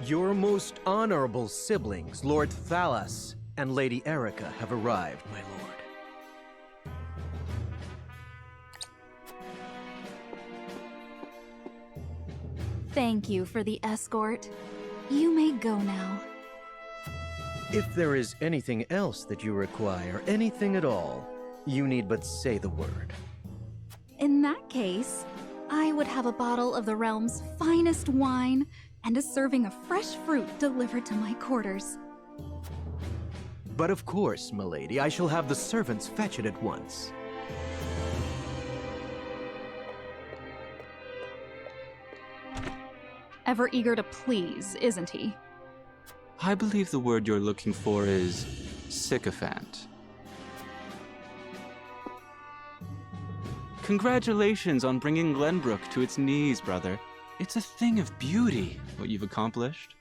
Your most honorable siblings, Lord Thalas and Lady Erica, have arrived, my lord. Thank you for the escort. You may go now. If there is anything else that you require, anything at all, you need but say the word. In that case, I would have a bottle of the realm's finest wine and a serving of fresh fruit delivered to my quarters. But of course, milady, I shall have the servants fetch it at once. Ever eager to please, isn't he? I believe the word you're looking for is sycophant. Congratulations on bringing Glenbrook to its knees, brother. It's a thing of beauty, what you've accomplished.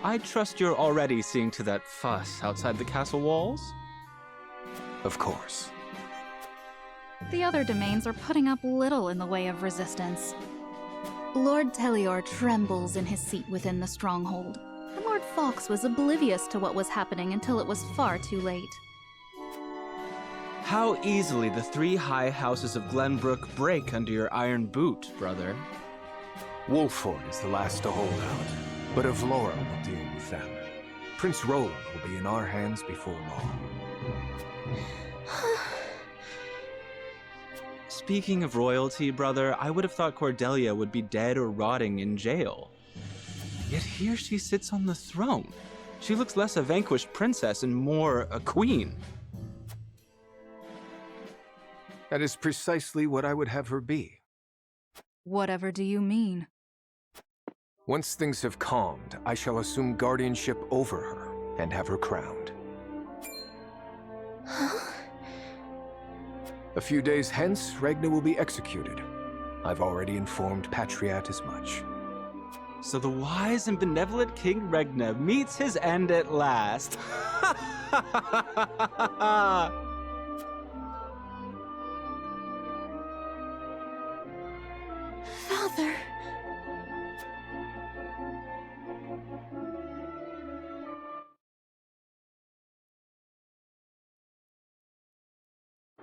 I trust you're already seeing to that fuss outside the castle walls? Of course. The other domains are putting up little in the way of resistance. Lord Telior trembles in his seat within the stronghold, and Lord Fox was oblivious to what was happening until it was far too late. How easily the three high houses of Glenbrook break under your iron boot, brother. Wolffort is the last to hold out, but Avlora will deal with them. Prince Roland will be in our hands before long. Speaking of royalty, brother, I would have thought Cordelia would be dead or rotting in jail. Yet here she sits on the throne. She looks less a vanquished princess and more a queen. That is precisely what I would have her be. Whatever do you mean? Once things have calmed, I shall assume guardianship over her and have her crowned. A few days hence, Regna will be executed. I've already informed Patriat as much. So the wise and benevolent King Regna meets his end at last. Father!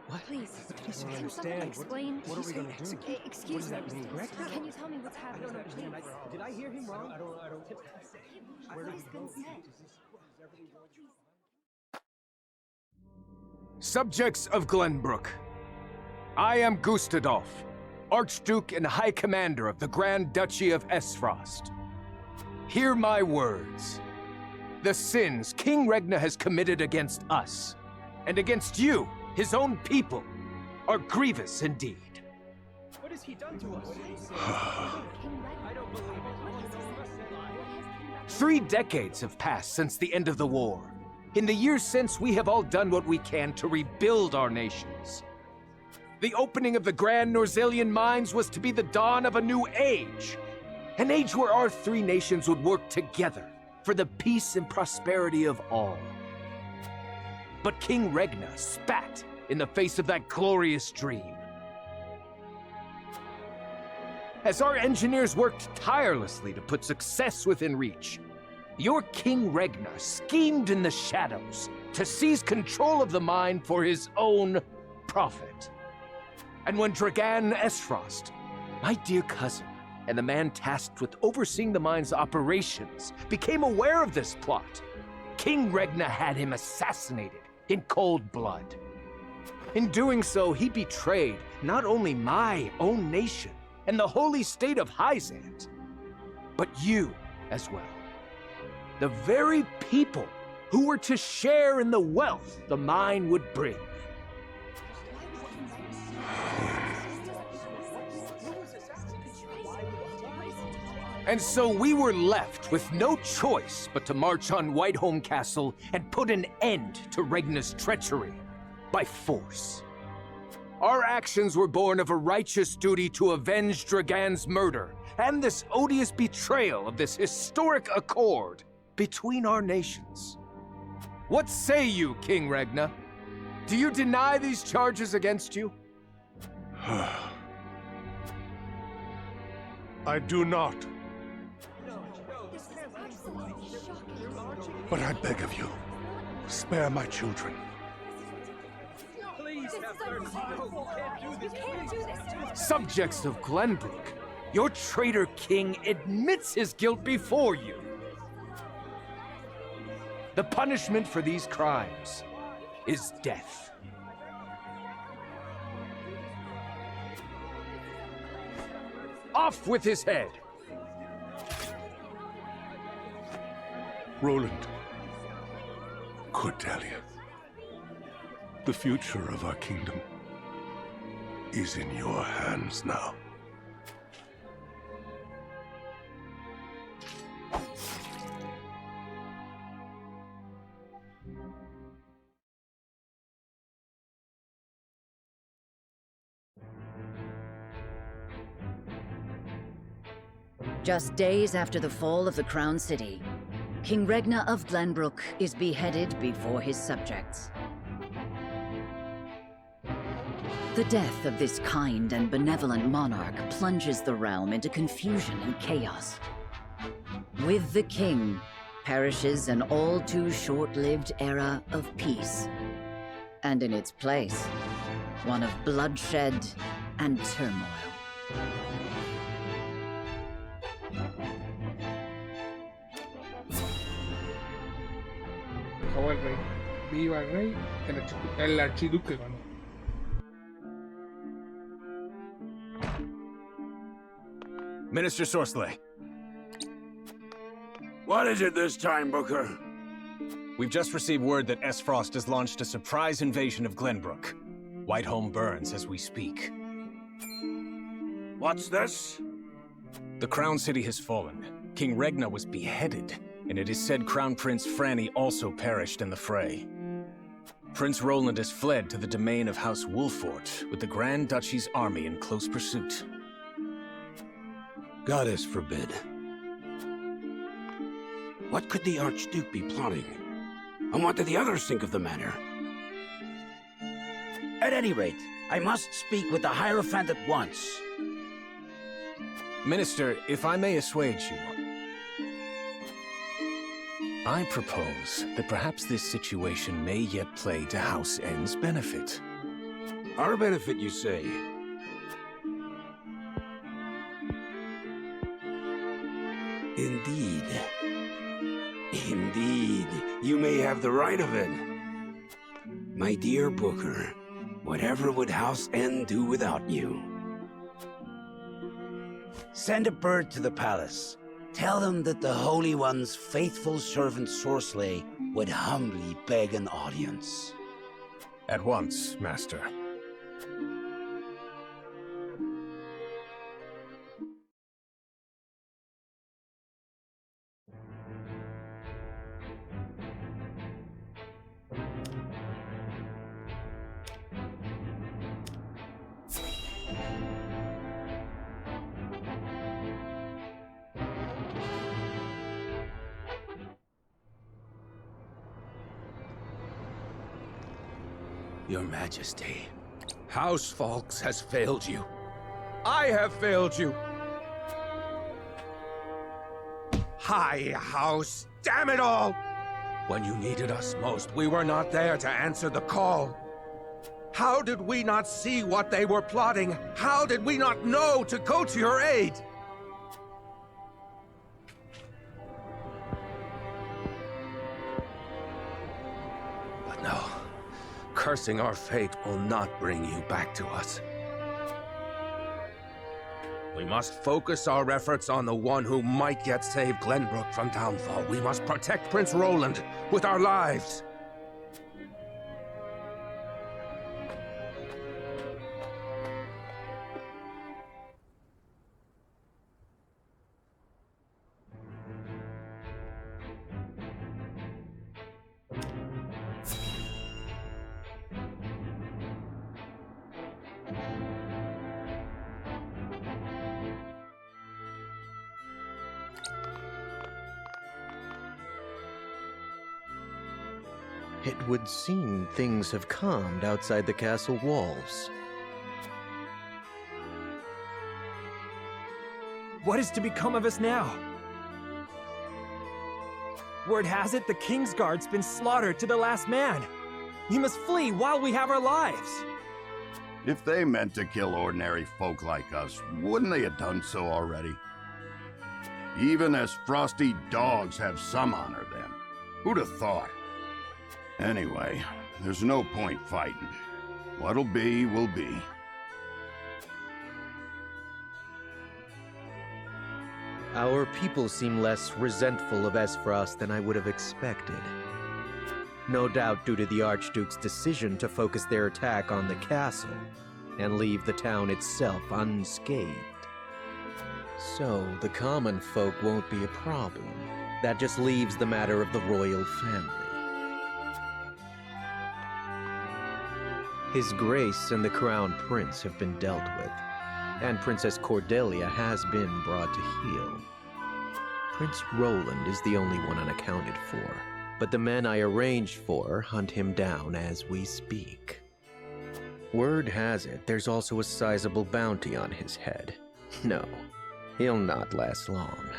What? Please, can someone explain? What are we going to do? Excuse me. Can you tell me what's happening? Please. Did I hear him wrong? I don't. Where did he go? Subjects of Glenbrook, I am Gustadolf, Archduke and High Commander of the Grand Duchy of Esfrost. Hear my words. The sins King Regna has committed against us, and against you, his own people, are grievous indeed. What has he done to us? 3 decades have passed since the end of the war. In the years since, we have all done what we can to rebuild our nations. The opening of the Grand Norzelian mines was to be the dawn of a new age. An age where our 3 nations would work together for the peace and prosperity of all. But King Regna spat in the face of that glorious dream. As our engineers worked tirelessly to put success within reach, your King Regna schemed in the shadows to seize control of the mine for his own profit. And when Dragan Esfrost, my dear cousin, and the man tasked with overseeing the mine's operations, became aware of this plot, King Regna had him assassinated in cold blood. In doing so, he betrayed not only my own nation and the holy state of Hyzant, but you as well. The very people who were to share in the wealth the mine would bring. And so we were left with no choice but to march on Whiteholm Castle and put an end to Regna's treachery by force. Our actions were born of a righteous duty to avenge Dragan's murder and this odious betrayal of this historic accord between our nations. What say you, King Regna? Do you deny these charges against you? I do not. But I beg of you, spare my children. Please have mercy. You can't do this. Subjects of Glenbrook, your traitor king admits his guilt before you. The punishment for these crimes is death. Off with his head! Roland, Cordelia, the future of our kingdom is in your hands now. Just days after the fall of the Crown City, King Regna of Glenbrook is beheaded before his subjects. The death of this kind and benevolent monarch plunges the realm into confusion and chaos. With the king perishes an all too short-lived era of peace, and in its place, one of bloodshed and turmoil. Acabó el rey. Viva el rey, el archiduque ganó. Minister Sorsley. What is it this time, Booker? We've just received word that S. Frost has launched a surprise invasion of Glenbrook. Whiteholm burns as we speak. What's this? The Crown City has fallen. King Regna was beheaded, and it is said Crown Prince Franny also perished in the fray. Prince Roland has fled to the domain of House Wolffort, with the Grand Duchy's army in close pursuit. Goddess forbid. What could the Archduke be plotting? And what did the others think of the matter? At any rate, I must speak with the Hierophant at once. Minister, if I may assuage you, I propose that perhaps this situation may yet play to House N's benefit. Our benefit, you say? Indeed. Indeed, you may have the right of it. My dear Booker, whatever would House N do without you? Send a bird to the palace. Tell them that the Holy One's faithful servant Sorsley would humbly beg an audience. At once, Master. Your Majesty, House Fawkes has failed you. I have failed you. High House, damn it all! When you needed us most, we were not there to answer the call. How did we not see what they were plotting? How did we not know to go to your aid? But no. Cursing our fate will not bring you back to us. We must focus our efforts on the one who might yet save Glenbrook from downfall. We must protect Prince Roland with our lives. It would seem things have calmed outside the castle walls. What is to become of us now? Word has it the King's Guard's been slaughtered to the last man. We must flee while we have our lives. If they meant to kill ordinary folk like us, wouldn't they have done so already? Even as frosty dogs have some honor then. Who'd have thought? Anyway, there's no point fighting. What'll be, will be. Our people seem less resentful of Esfrost than I would have expected. No doubt due to the Archduke's decision to focus their attack on the castle and leave the town itself unscathed. So, the common folk won't be a problem. That just leaves the matter of the royal family. His Grace and the Crown Prince have been dealt with, and Princess Cordelia has been brought to heel. Prince Roland is the only one unaccounted for, but the men I arranged for hunt him down as we speak. Word has it there's also a sizable bounty on his head. No, he'll not last long.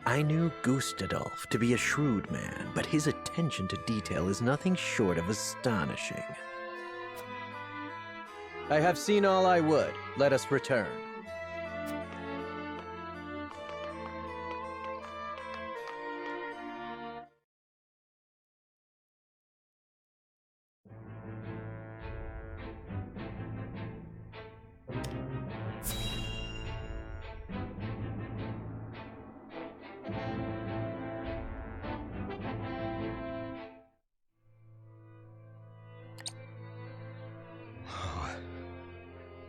I knew Gustadolf to be a shrewd man, but his attention to detail is nothing short of astonishing. I have seen all I would. Let us return.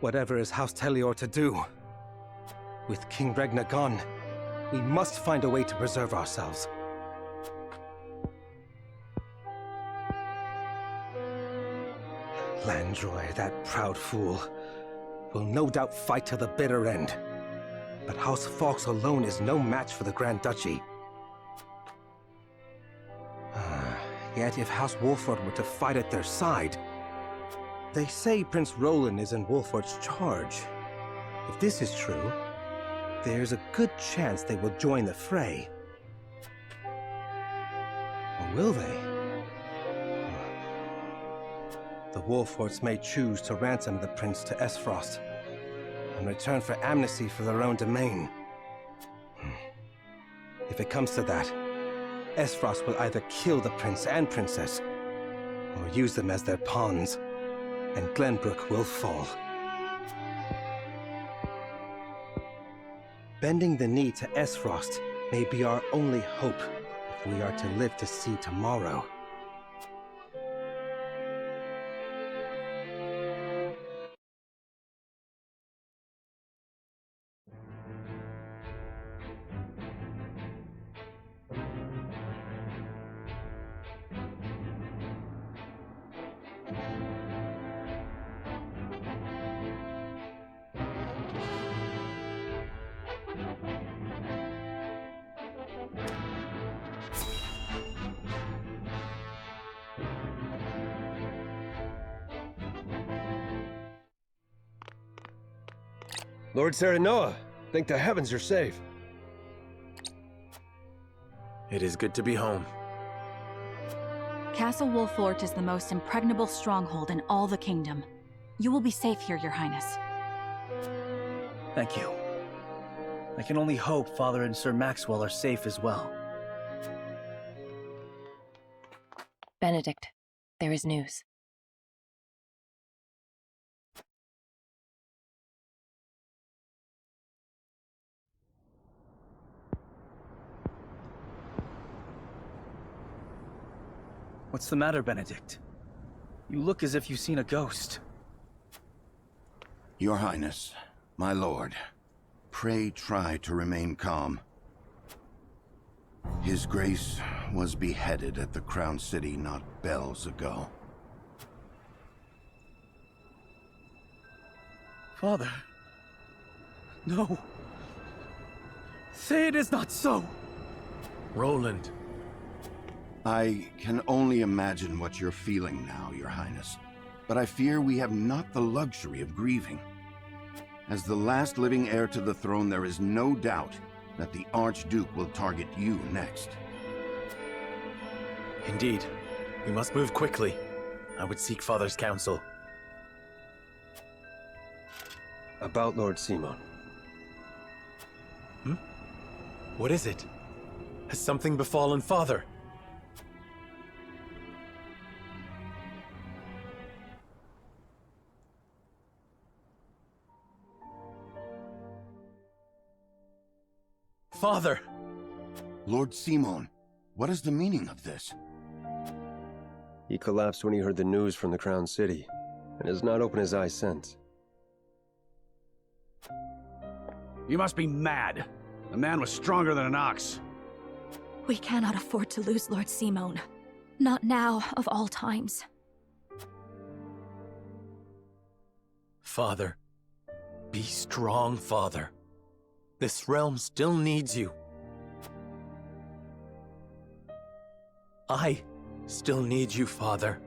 Whatever is House Telior to do? With King Regna gone, we must find a way to preserve ourselves. Landroy, that proud fool, will no doubt fight to the bitter end. But House Fawkes alone is no match for the Grand Duchy. Yet if House Wolffort were to fight at their side, they say Prince Roland is in Wolffort's charge. If this is true, there's a good chance they will join the fray. Or will they? The Wolfforts may choose to ransom the prince to Esfrost, in return for amnesty for their own domain. If it comes to that, Esfrost will either kill the prince and princess, or use them as their pawns, and Glenbrook will fall. Bending the knee to Esfrost may be our only hope if we are to live to see tomorrow. Lord Serinoa, thank the heavens you're safe. It is good to be home. Castle Wolffort is the most impregnable stronghold in all the kingdom. You will be safe here, Your Highness. Thank you. I can only hope Father and Sir Maxwell are safe as well. Benedict, there is news. What's the matter, Benedict? You look as if you've seen a ghost. Your Highness, my lord, pray try to remain calm. His Grace was beheaded at the Crown City not bells ago. Father. No. Say it is not so. Roland. I can only imagine what you're feeling now, Your Highness. But I fear we have not the luxury of grieving. As the last living heir to the throne, there is no doubt that the Archduke will target you next. Indeed. We must move quickly. I would seek Father's counsel. About Lord Simon. What is it? Has something befallen Father? Father! Lord Simon, what is the meaning of this? He collapsed when he heard the news from the Crown City, and has not opened his eyes since. You must be mad. The man was stronger than an ox. We cannot afford to lose Lord Simon. Not now, of all times. Father. Be strong, Father. This realm still needs you. I still need you, Father.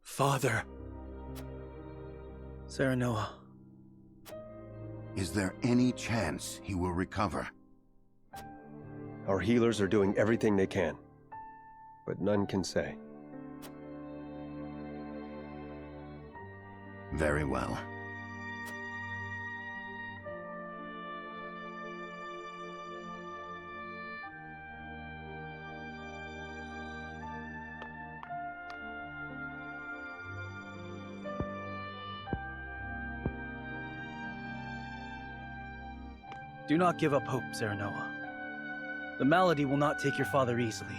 Father. Serinoa. Is there any chance he will recover? Our healers are doing everything they can, but none can say. Very well. Do not give up hope, Serinoa. The malady will not take your father easily.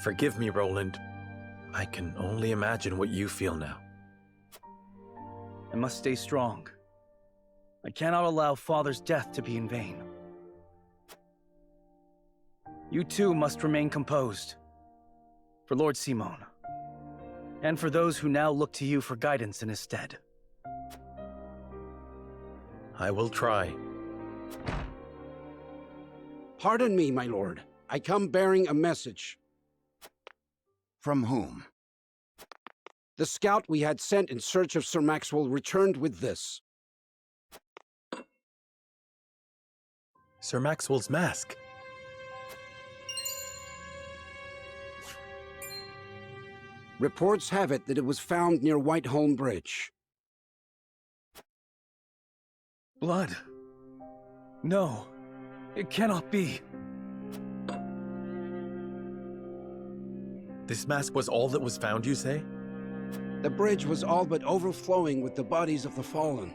Forgive me, Roland. I can only imagine what you feel now. I must stay strong. I cannot allow Father's death to be in vain. You too must remain composed. For Lord Simon. And for those who now look to you for guidance in his stead. I will try. Pardon me, my lord. I come bearing a message. From whom? The scout we had sent in search of Sir Maxwell returned with this. Sir Maxwell's mask. Reports have it that it was found near Whiteholm Bridge. Blood. No, it cannot be. This mask was all that was found, you say? The bridge was all but overflowing with the bodies of the fallen.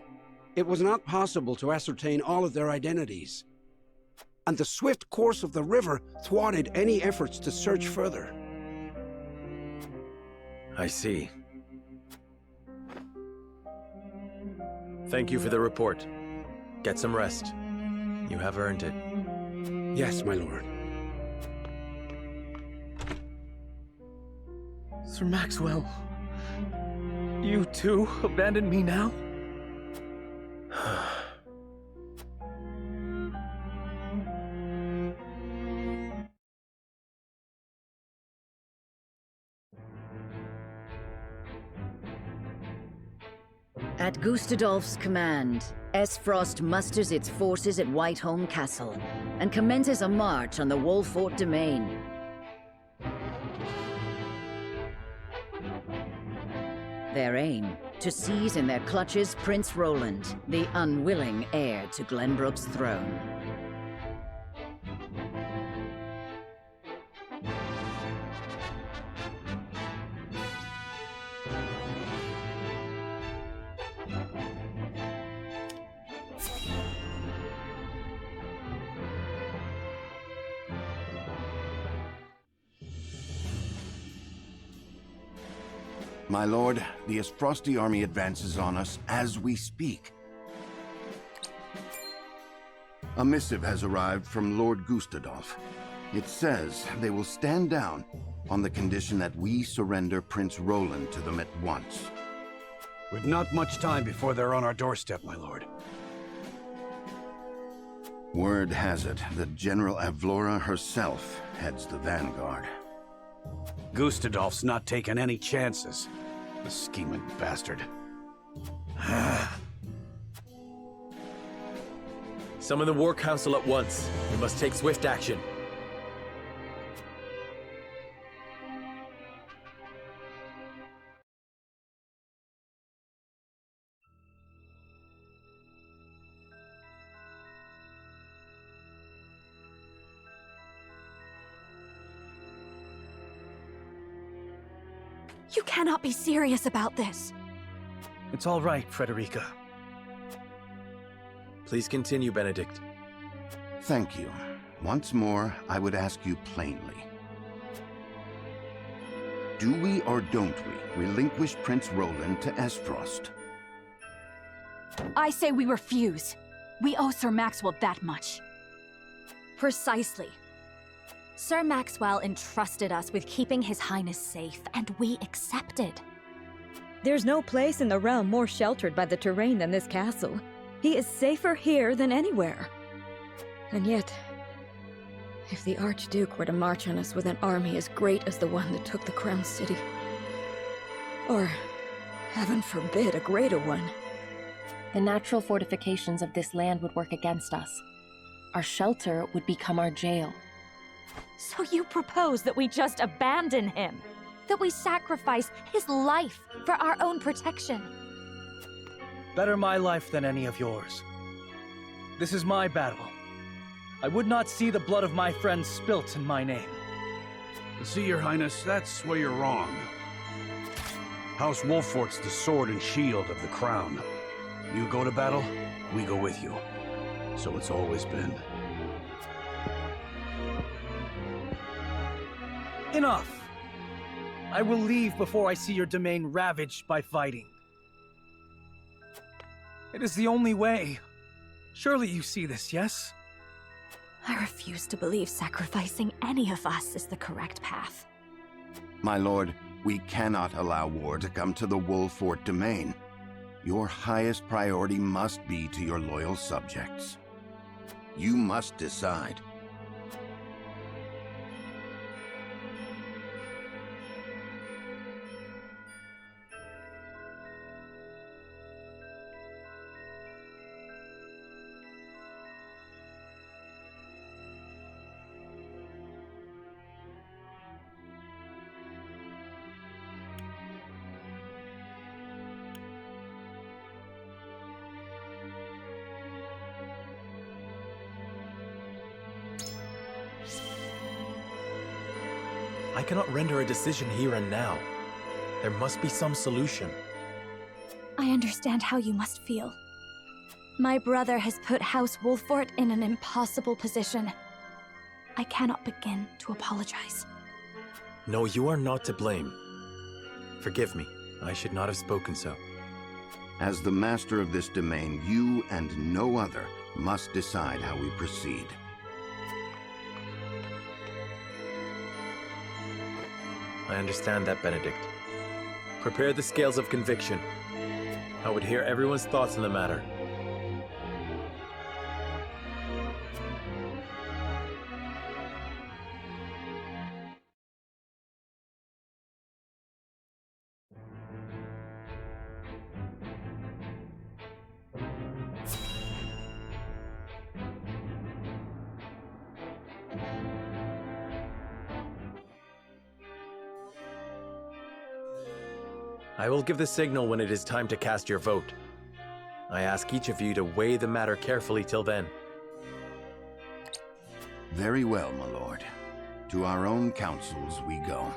It was not possible to ascertain all of their identities. And the swift course of the river thwarted any efforts to search further. I see. Thank you for the report. Get some rest. You have earned it. Yes, my lord. Sir Maxwell, you too abandon me now? At Gustadolf's command, Frost musters its forces at Whiteholm Castle and commences a march on the Wolffort domain. Their aim, to seize in their clutches Prince Roland, the unwilling heir to Glenbrook's throne. My lord, the Frosty army advances on us as we speak. A missive has arrived from Lord Gustadolf. It says they will stand down on the condition that we surrender Prince Roland to them at once. We've not much time before they're on our doorstep, my lord. Word has it that General Avlora herself heads the vanguard. Gustadolf's not taking any chances. The scheming bastard. Summon the War Council at once. We must take swift action. You cannot be serious about this. It's all right, Frederica. Please continue, Benedict. Thank you. Once more, I would ask you plainly. Do we or don't we relinquish Prince Roland to Esfrost? I say we refuse. We owe Sir Maxwell that much. Precisely. Sir Maxwell entrusted us with keeping His Highness safe, and we accepted. There's no place in the realm more sheltered by the terrain than this castle. He is safer here than anywhere. And yet, if the Archduke were to march on us with an army as great as the one that took the Crown City, or, heaven forbid, a greater one, the natural fortifications of this land would work against us. Our shelter would become our jail. So you propose that we just abandon him? That we sacrifice his life for our own protection? Better my life than any of yours. This is my battle. I would not see the blood of my friends spilt in my name. See, Your Highness, that's where you're wrong. House Wolffort's the sword and shield of the crown. You go to battle, we go with you. So it's always been. Enough! I will leave before I see your domain ravaged by fighting. It is the only way. Surely you see this, yes? I refuse to believe sacrificing any of us is the correct path. My lord, we cannot allow war to come to the Wolffort domain. Your highest priority must be to your loyal subjects. You must decide. I cannot render a decision here and now. There must be some solution. I understand how you must feel. My brother has put House Wolffort in an impossible position. I cannot begin to apologize. No, you are not to blame. Forgive me. I should not have spoken so. As the master of this domain, you and no other must decide how we proceed. I understand that, Benedict. Prepare the scales of conviction. I would hear everyone's thoughts on the matter. I will give the signal when it is time to cast your vote. I ask each of you to weigh the matter carefully till then. Very well, my lord. To our own councils we go.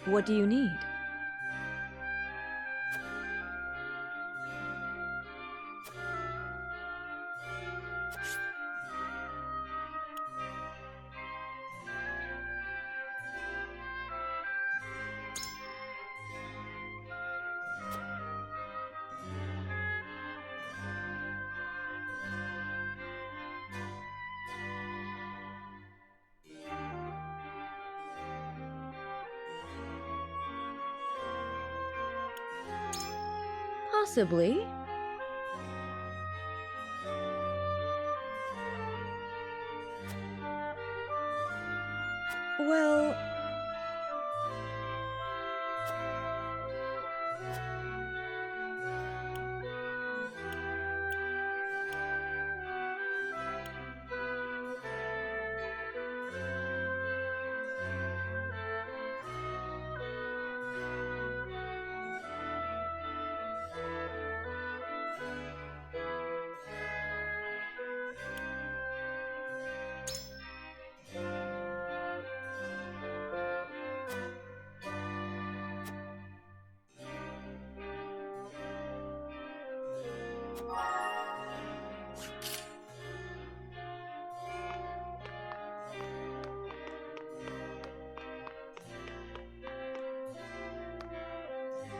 What do you need? Possibly. Well...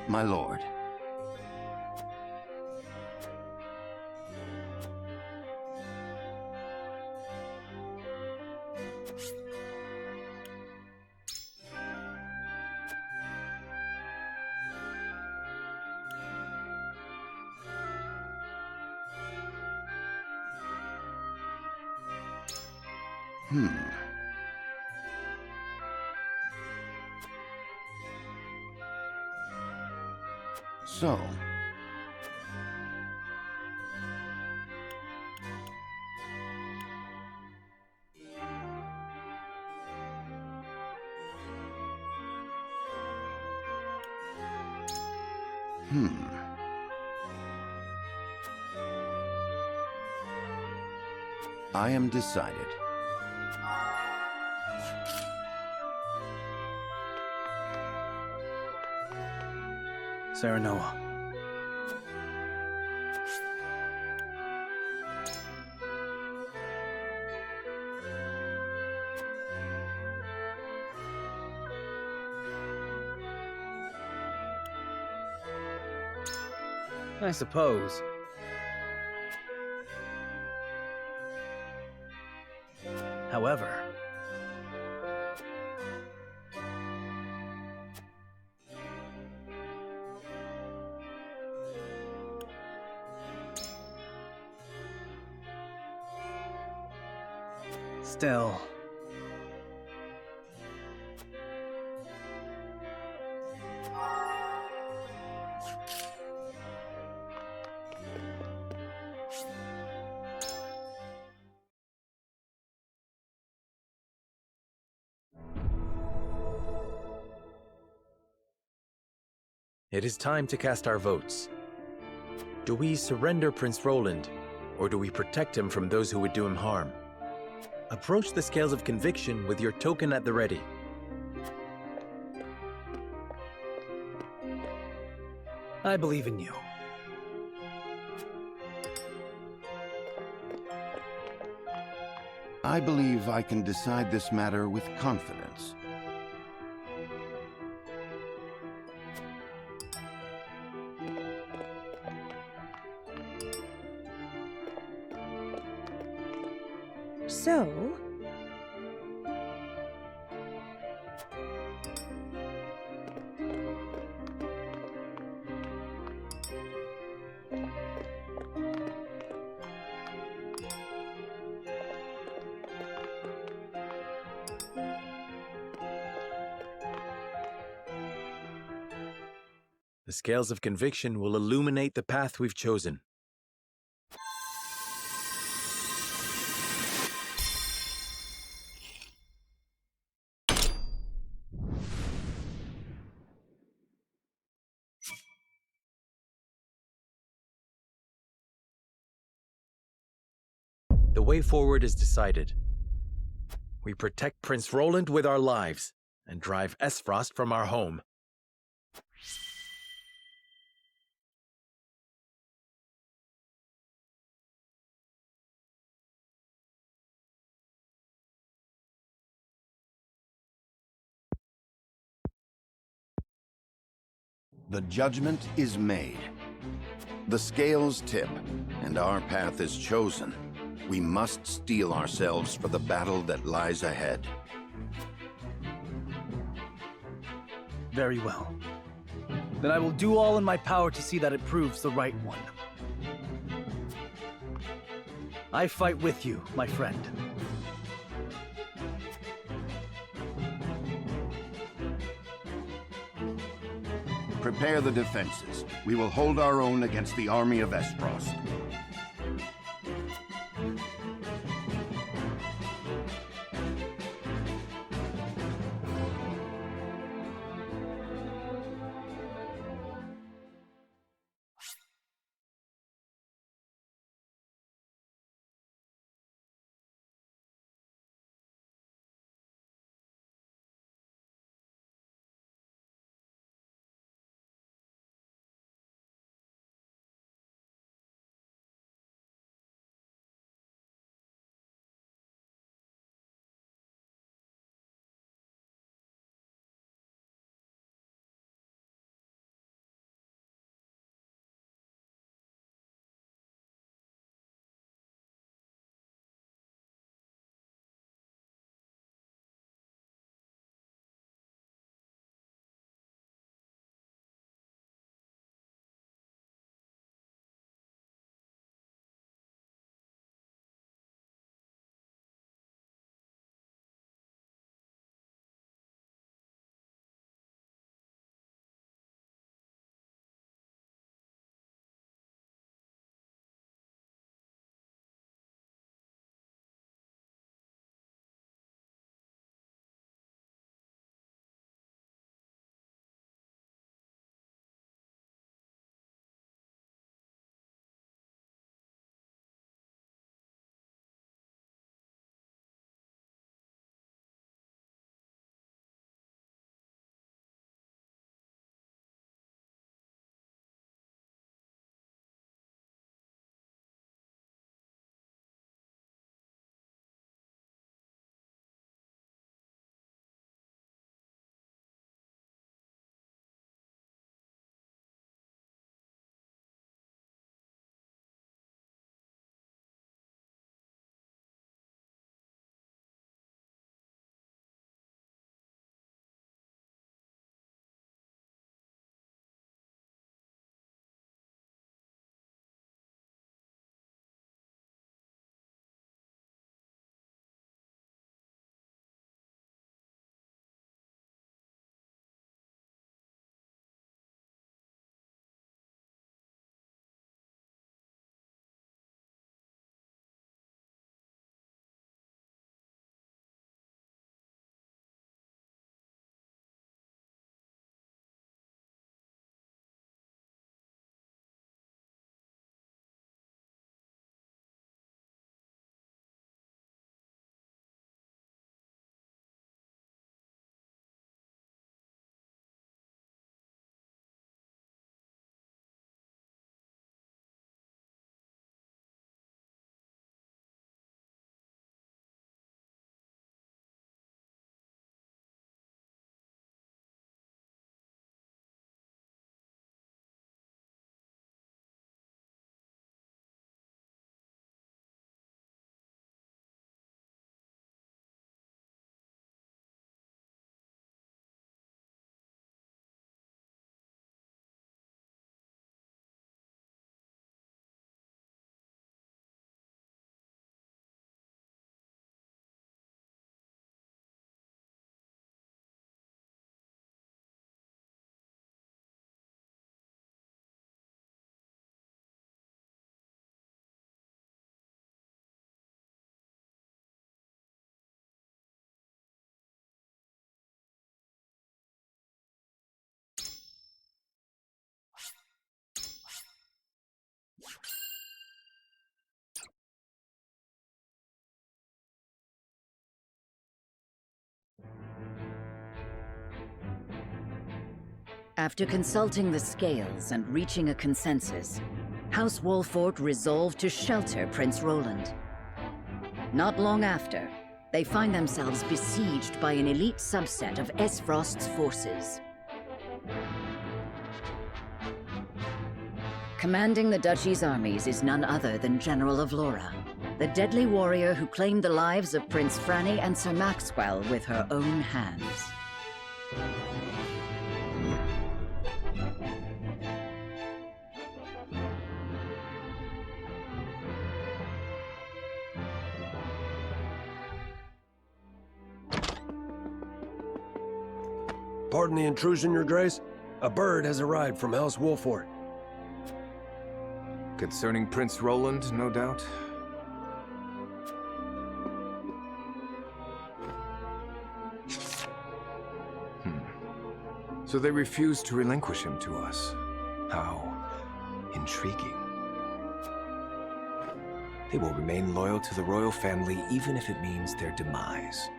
My lord. So... I am decided. Serinoa. I suppose. However... Still... It is time to cast our votes. Do we surrender Prince Roland, or do we protect him from those who would do him harm? Approach the scales of conviction with your token at the ready. I believe in you. I believe I can decide this matter with confidence. So... The scales of conviction will illuminate the path we've chosen. The way forward is decided. We protect Prince Roland with our lives, and drive Esfrost from our home. The judgment is made. The scales tip, and our path is chosen. We must steel ourselves for the battle that lies ahead. Very well. Then I will do all in my power to see that it proves the right one. I fight with you, my friend. Prepare the defenses. We will hold our own against the army of Esfrost. After consulting the scales and reaching a consensus, House Wolffort resolved to shelter Prince Roland. Not long after, they find themselves besieged by an elite subset of Esfrost's forces. Commanding the duchy's armies is none other than General of Laura, the deadly warrior who claimed the lives of Prince Franny and Sir Maxwell with her own hands. Pardon the intrusion, Your Grace. A bird has arrived from House Wolffort. Concerning Prince Roland, no doubt? So they refuse to relinquish him to us. How intriguing. They will remain loyal to the royal family even if it means their demise.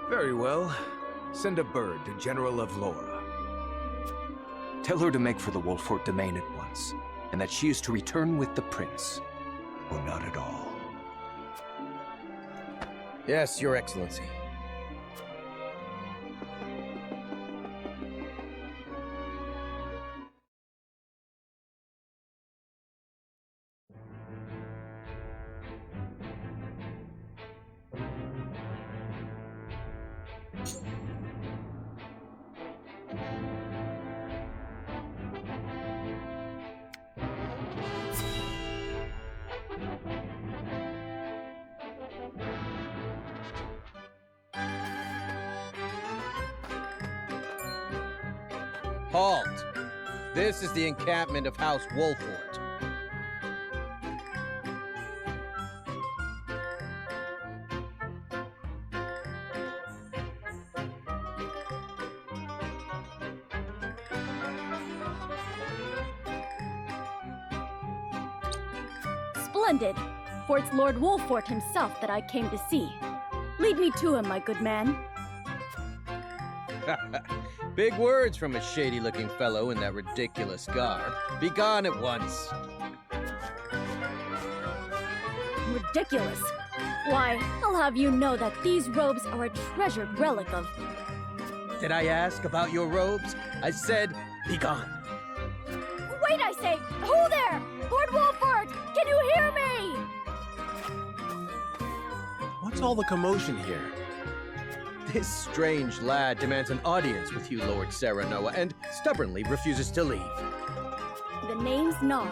Very well. Send a bird to General of Laura. Tell her to make for the Wolffort domain at once, and that she is to return with the prince, or not at all. Yes, Your Excellency. Halt! This is the encampment of House Wolffort. Splendid! For it's Lord Wolffort himself that I came to see. Lead me to him, my good man. Big words from a shady-looking fellow in that ridiculous garb. Be gone at once. Ridiculous. Why, I'll have you know that these robes are a treasured relic of... Did I ask about your robes? I said, be gone. Wait, I say! Who there? Lord Wolffort! Can you hear me? What's all the commotion here? This strange lad demands an audience with you, Lord Serinoa, and stubbornly refuses to leave. The name's Narv,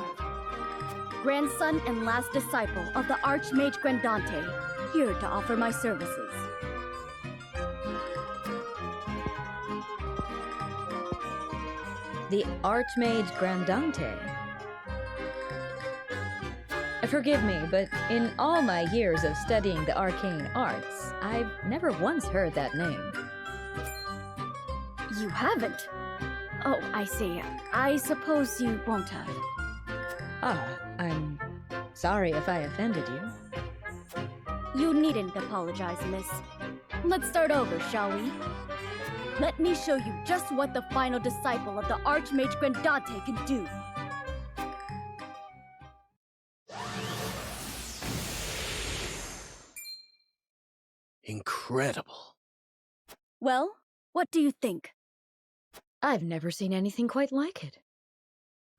grandson and last disciple of the Archmage Grandante, here to offer my services. The Archmage Grandante? Forgive me, but in all my years of studying the arcane arts, I've never once heard that name. You haven't? Oh, I see. I suppose you won't have. Ah, I'm sorry if I offended you. You needn't apologize, miss. Let's start over, shall we? Let me show you just what the final disciple of the Archmage Grandante can do. Incredible. Well, what do you think? I've never seen anything quite like it.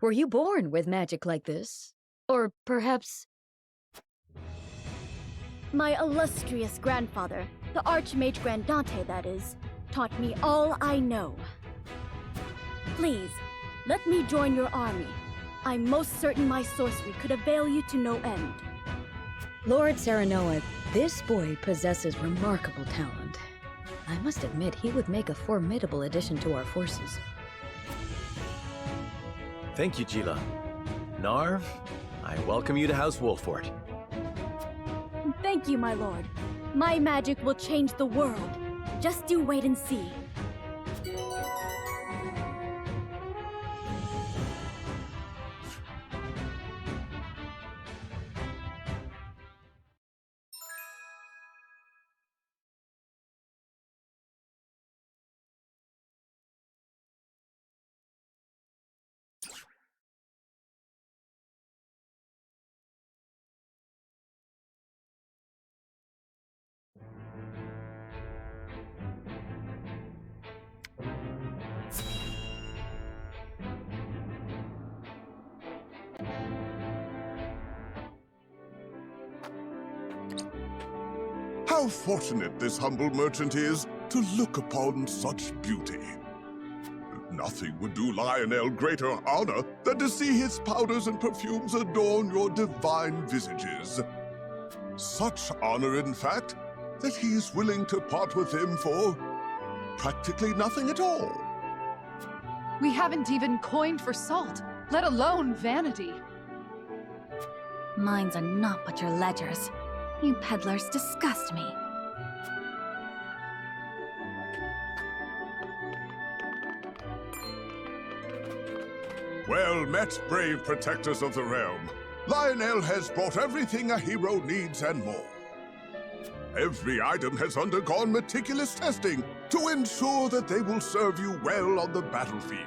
Were you born with magic like this? Or perhaps... My illustrious grandfather, the Archmage Grandante, that is, taught me all I know. Please, let me join your army. I'm most certain my sorcery could avail you to no end. Lord Serinoa, this boy possesses remarkable talent. I must admit he would make a formidable addition to our forces. Thank you, Gila. Narv, I welcome you to House Wolffort. Thank you, my lord. My magic will change the world. Just you wait and see. How fortunate this humble merchant is to look upon such beauty. Nothing would do Lionel greater honor than to see his powders and perfumes adorn your divine visages. Such honor, in fact, that he is willing to part with them for practically nothing at all. We haven't even coined for salt, let alone vanity. Mines are not but your ledgers. You peddlers disgust me. Well met, brave protectors of the realm. Lionel has brought everything a hero needs and more. Every item has undergone meticulous testing to ensure that they will serve you well on the battlefield.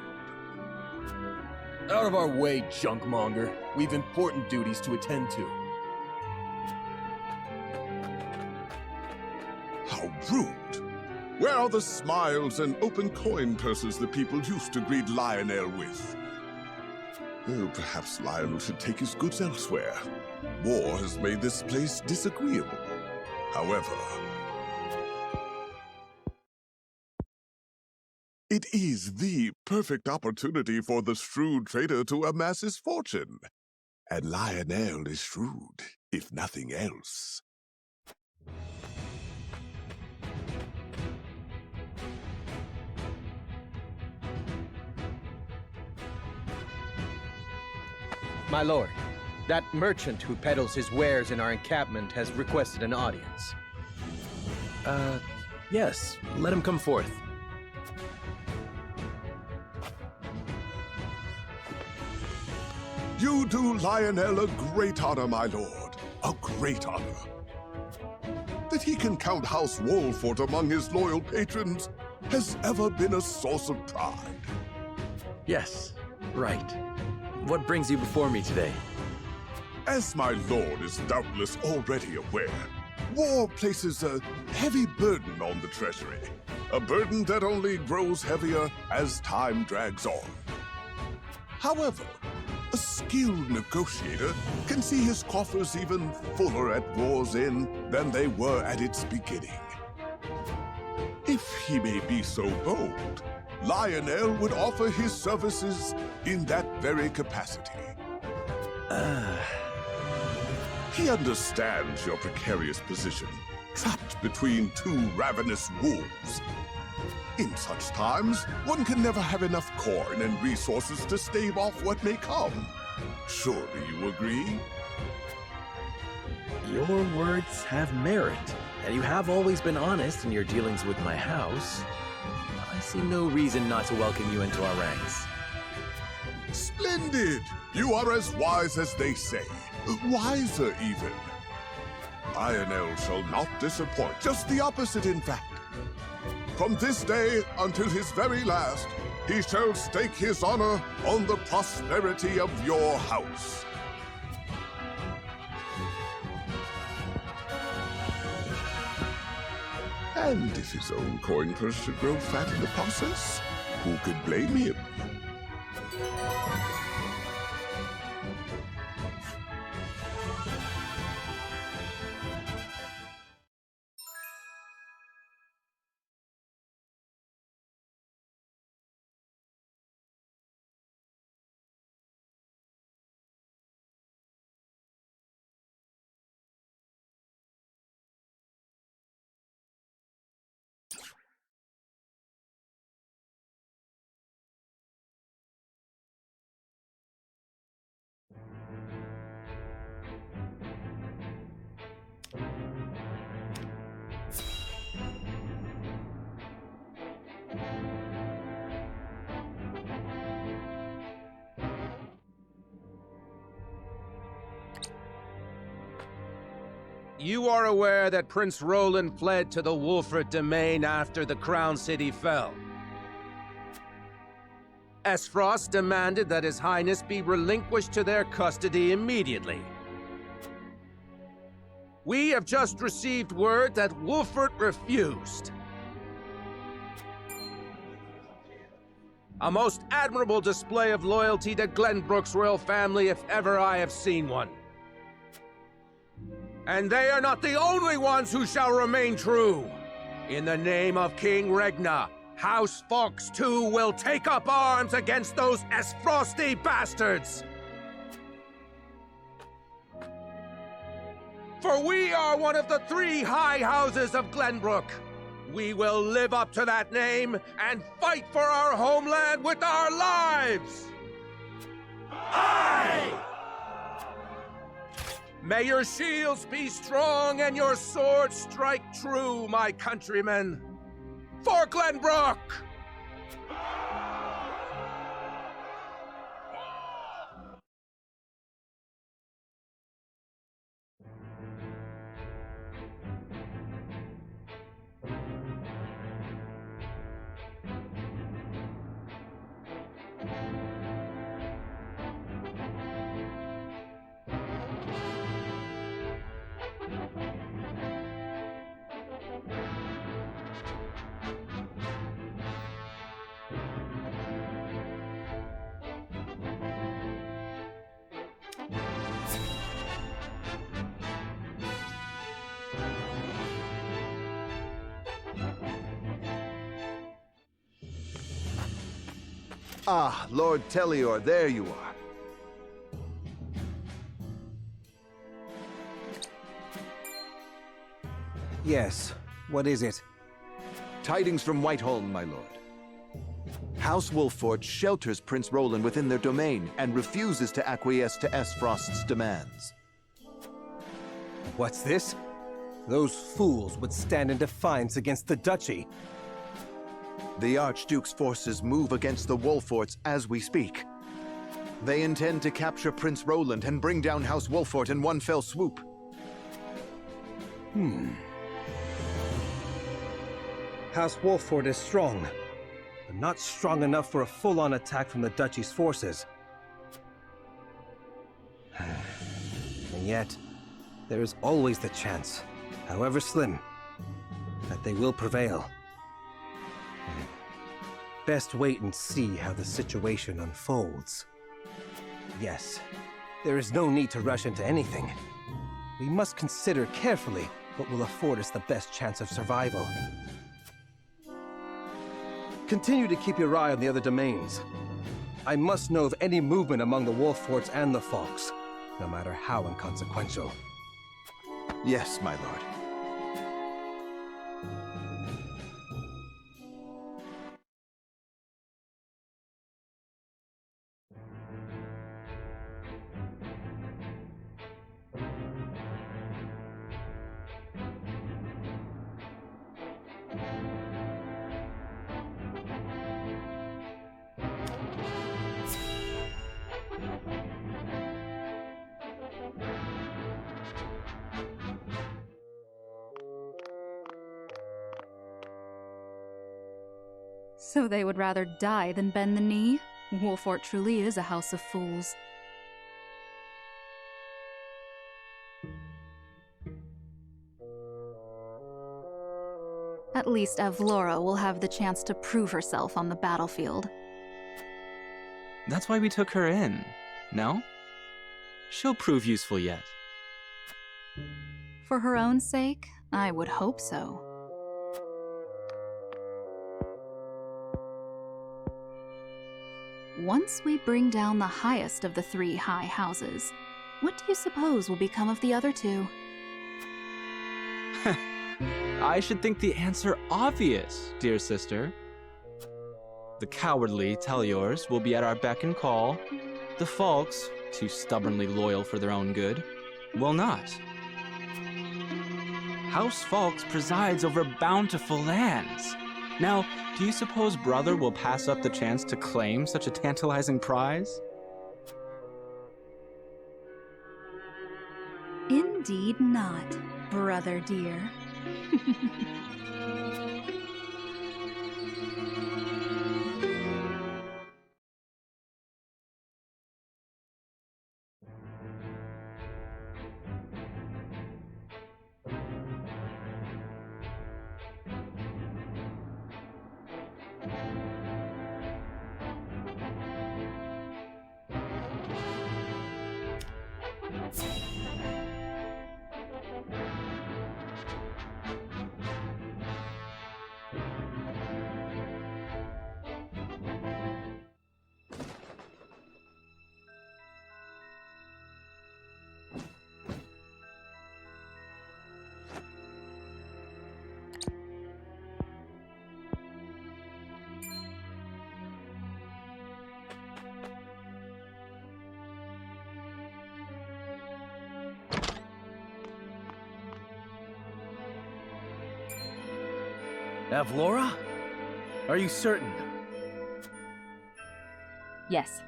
Out of our way, junkmonger. We've important duties to attend to. How rude! Where are the smiles and open coin purses the people used to greet Lionel with? Oh, perhaps Lionel should take his goods elsewhere. War has made this place disagreeable. However, it is the perfect opportunity for the shrewd trader to amass his fortune. And Lionel is shrewd, if nothing else. My lord, that merchant who peddles his wares in our encampment has requested an audience. Yes, let him come forth. You do Lionel a great honor, my lord. A great honor. That he can count House Wolffort among his loyal patrons has ever been a source of pride. Yes, right. What brings you before me today? As my lord is doubtless already aware, war places a heavy burden on the treasury. A burden that only grows heavier as time drags on. However, a skilled negotiator can see his coffers even fuller at war's end than they were at its beginning. If he may be so bold, Lionel would offer his services in that very capacity. He understands your precarious position, trapped between two ravenous wolves. In such times, one can never have enough coin and resources to stave off what may come. Surely you agree? Your words have merit, and you have always been honest in your dealings with my house. I see no reason not to welcome you into our ranks. Splendid! You are as wise as they say. Wiser, even. Lionel shall not disappoint. Just the opposite, in fact. From this day until his very last, he shall stake his honor on the prosperity of your house. And if his own coin purse should grow fat in the process, who could blame him? You are aware that Prince Roland fled to the Wolffort domain after the Crown City fell. Esfrost demanded that His Highness be relinquished to their custody immediately. We have just received word that Wolffort refused. A most admirable display of loyalty to Glenbrook's royal family if ever I have seen one. And they are not the only ones who shall remain true. In the name of King Regna, House Fox too will take up arms against those Frosty bastards! For we are one of the 3 high houses of Glenbrook. We will live up to that name and fight for our homeland with our lives! Aye! May your shields be strong and your swords strike true, my countrymen. For Glenbrook! Ah, Lord Telior, there you are. Yes, what is it? Tidings from Whiteholm, my lord. House Wolffort shelters Prince Roland within their domain and refuses to acquiesce to Frost's demands. What's this? Those fools would stand in defiance against the duchy. The Archduke's forces move against the Wolfforts as we speak. They intend to capture Prince Roland and bring down House Wolffort in one fell swoop. House Wolffort is strong, but not strong enough for a full-on attack from the duchy's forces. And yet, there is always the chance, however slim, that they will prevail. Best wait and see how the situation unfolds. Yes, there is no need to rush into anything. We must consider carefully what will afford us the best chance of survival. Continue to keep your eye on the other domains. I must know of any movement among the Wolfforts and the Fox, no matter how inconsequential. Yes, my lord. So they would rather die than bend the knee? Wolffort truly is a house of fools. At least Avlora will have the chance to prove herself on the battlefield. That's why we took her in, no? She'll prove useful yet. For her own sake, I would hope so. Once we bring down the highest of the 3 high houses, what do you suppose will become of the other 2? I should think the answer obvious, dear sister. The cowardly Teliors will be at our beck and call. The Falks, too stubbornly loyal for their own good, will not. House Falks presides over bountiful lands. Now, do you suppose Brother will pass up the chance to claim such a tantalizing prize? Indeed not, brother dear. Avlora? Are you certain? Yes.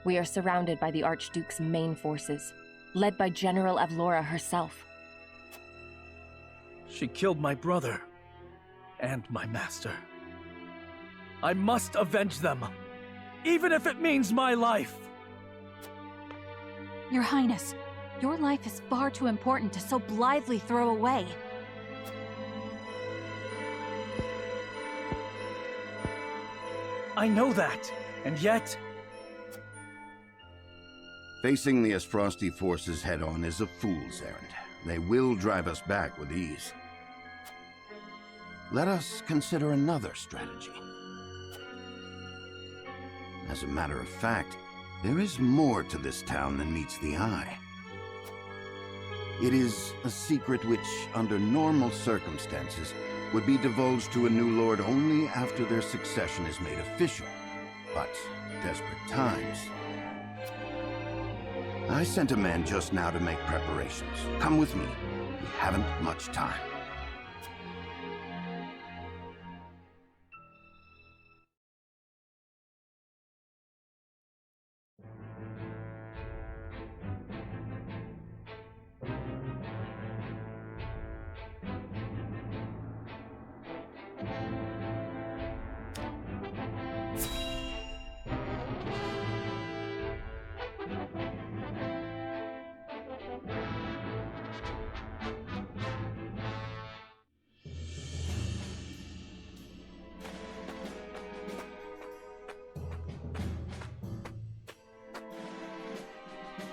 We are surrounded by the Archduke's main forces, led by General Avlora herself. She killed my brother. And my master. I must avenge them. Even if it means my life. Your Highness, your life is far too important to so blithely throw away. I know that, and yet... Facing the Asfrosti forces head-on is a fool's errand. They will drive us back with ease. Let us consider another strategy. As a matter of fact, there is more to this town than meets the eye. It is a secret which, under normal circumstances, would be divulged to a new lord only after their succession is made official. But desperate times. I sent a man just now to make preparations. Come with me. We haven't much time.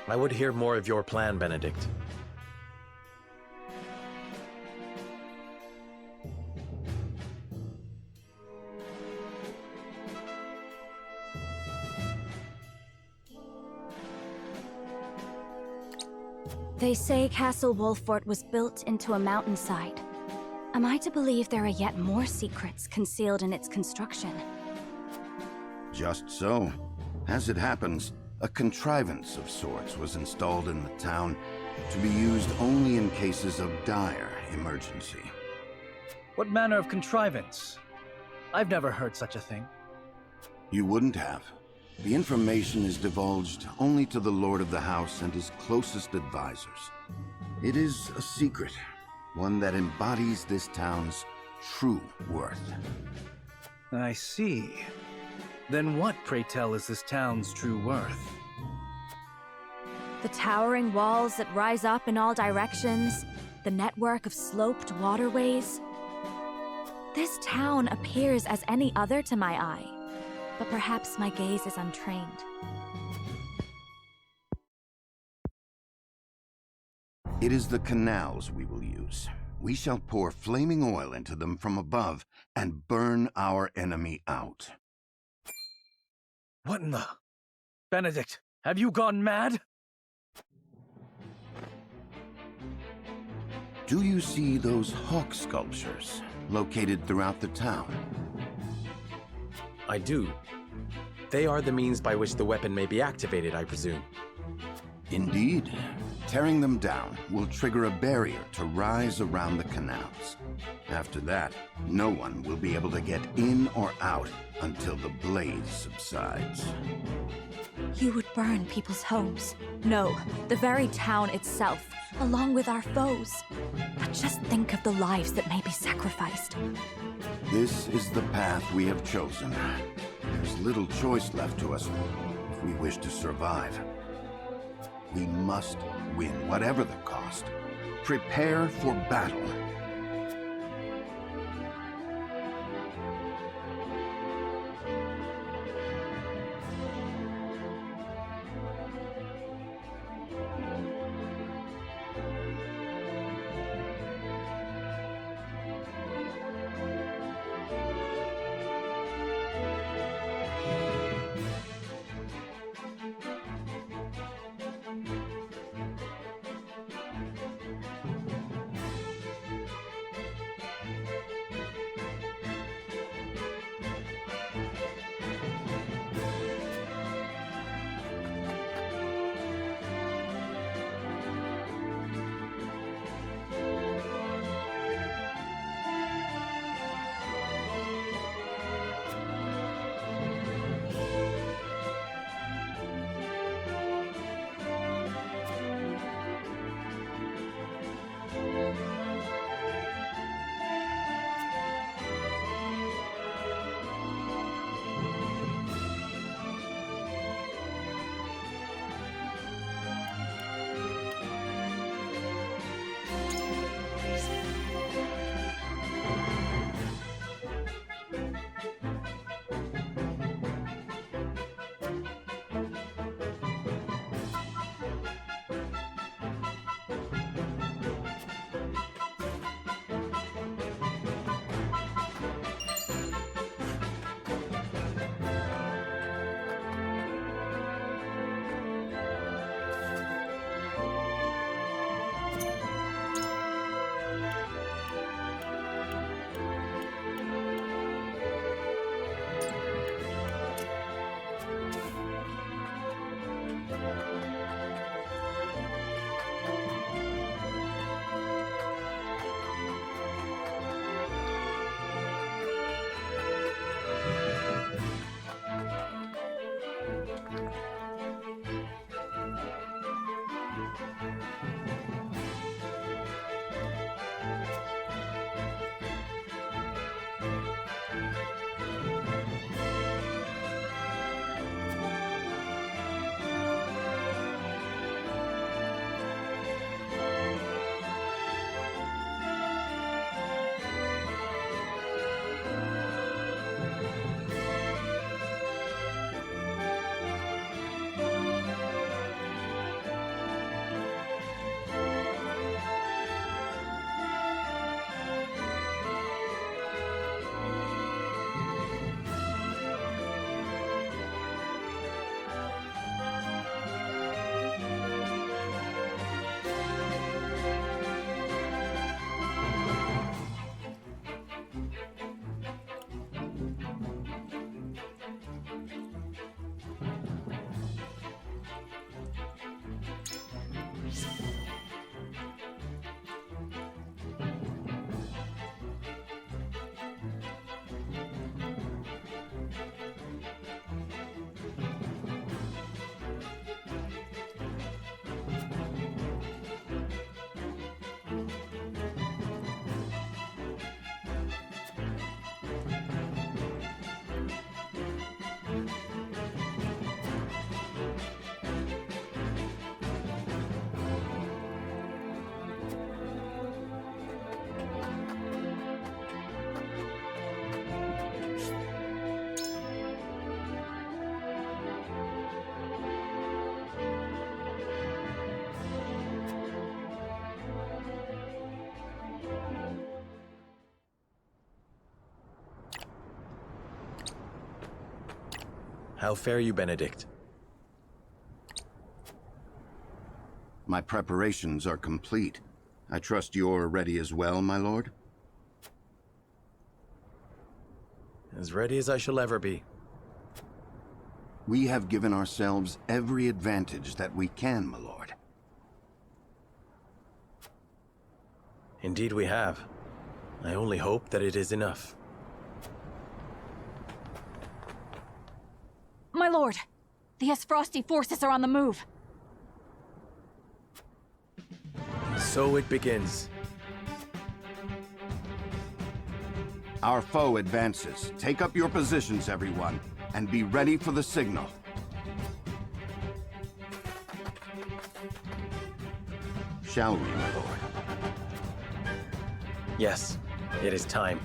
I would hear more of your plan, Benedict. They say Castle Wolffort was built into a mountainside. Am I to believe there are yet more secrets concealed in its construction? Just so. As it happens, a contrivance of sorts was installed in the town to be used only in cases of dire emergency. What manner of contrivance? I've never heard such a thing. You wouldn't have. The information is divulged only to the Lord of the House and his closest advisors. It is a secret, one that embodies this town's true worth. I see. Then what, pray tell, is this town's true worth? The towering walls that rise up in all directions, the network of sloped waterways. This town appears as any other to my eye, but perhaps my gaze is untrained. It is the canals we will use. We shall pour flaming oil into them from above and burn our enemy out. What in the... Benedict, have you gone mad? Do you see those hawk sculptures located throughout the town? I do. They are the means by which the weapon may be activated, I presume. Indeed. Tearing them down will trigger a barrier to rise around the canals. After that, no one will be able to get in or out until the blaze subsides. You would burn people's homes. No, the very town itself, along with our foes. But just think of the lives that may be sacrificed. This is the path we have chosen. There's little choice left to us if we wish to survive. We must win, whatever the cost. Prepare for battle. How fare you, Benedict? My preparations are complete. I trust you're ready as well, my lord? As ready as I shall ever be. We have given ourselves every advantage that we can, my lord. Indeed we have. I only hope that it is enough. My lord, the Esfrosti forces are on the move. So it begins. Our foe advances. Take up your positions, everyone, and be ready for the signal. Shall we, my lord? Yes, it is time.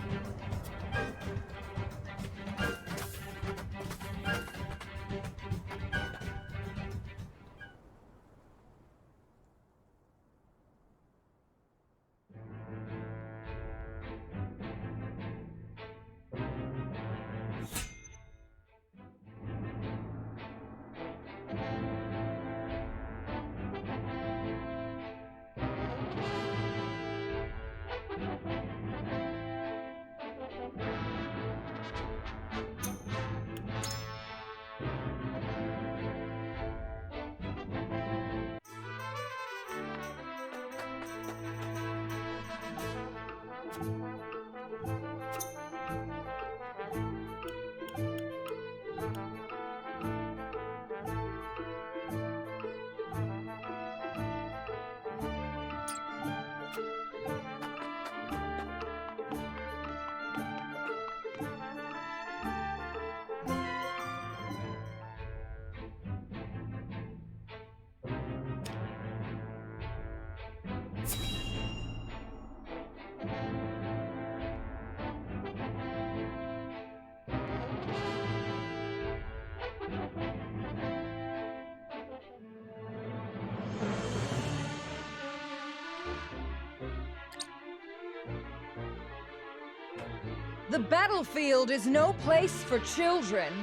The battlefield is no place for children.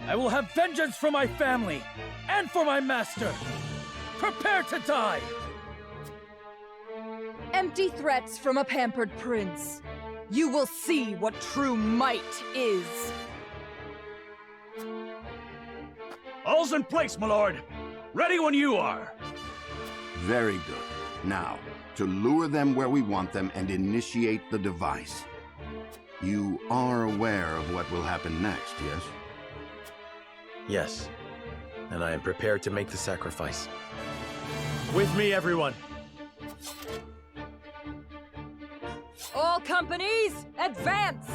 I will have vengeance for my family and for my master. Prepare to die! Empty threats from a pampered prince. You will see what true might is. All's in place, my lord. Ready when you are. Very good. Now, to lure them where we want them and initiate the device. You are aware of what will happen next, yes? Yes, and I am prepared to make the sacrifice. With me, everyone. All companies, advance!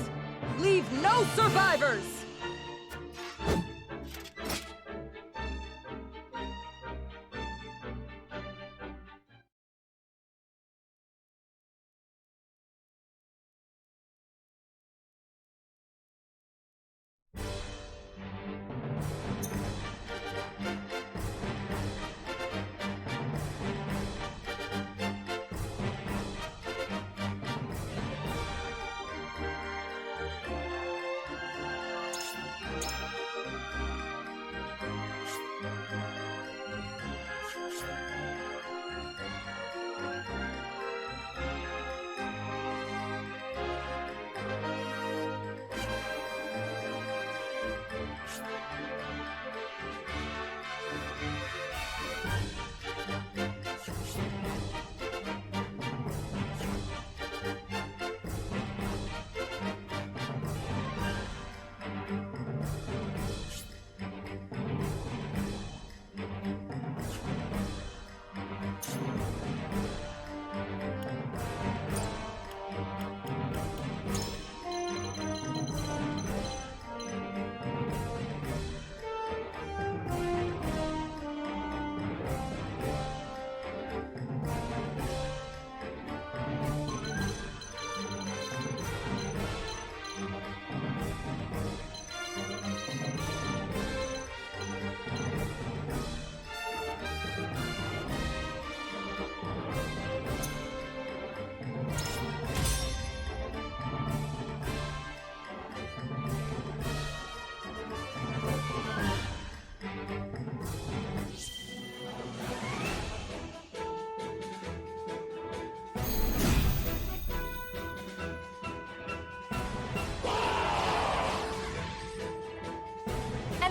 Leave no survivors!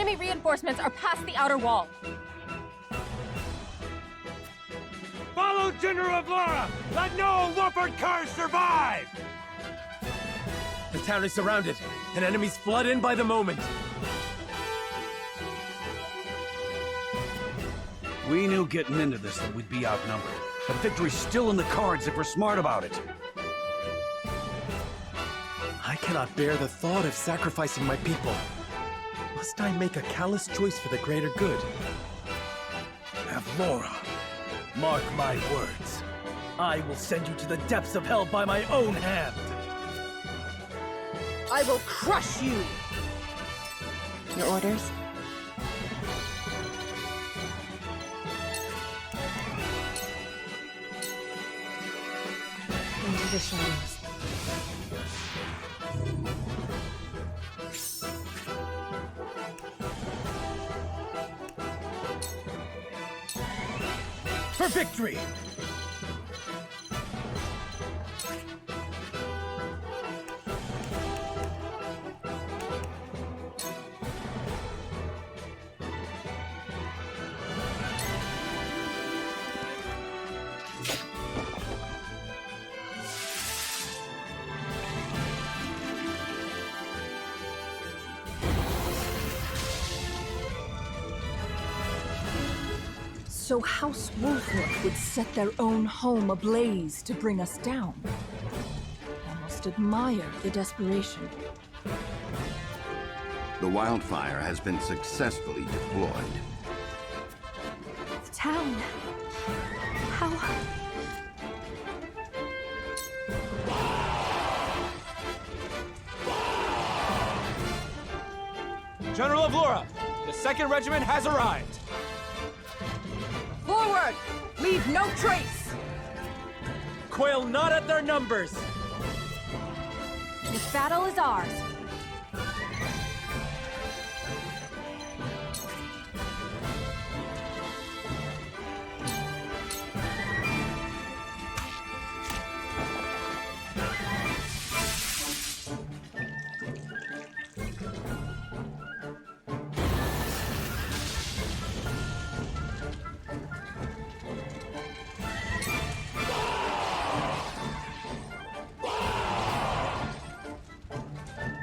Enemy reinforcements are past the outer wall. Follow General of Laura! Let no Wolffort cars survive! The town is surrounded, and enemies flood in by the moment. We knew getting into this that we'd be outnumbered. But victory's still in the cards if we're smart about it. I cannot bear the thought of sacrificing my people. Must I make a callous choice for the greater good? Avlora, mark my words. I will send you to the depths of hell by my own hand. I will crush you! Your orders? Into the shadows. For victory! So House Wolffort would set their own home ablaze to bring us down. I almost admire the desperation. The wildfire has been successfully deployed. The town... How... General of Laura, the 2nd Regiment has arrived. Forward! Leave no trace! Quail not at their numbers. This battle is ours.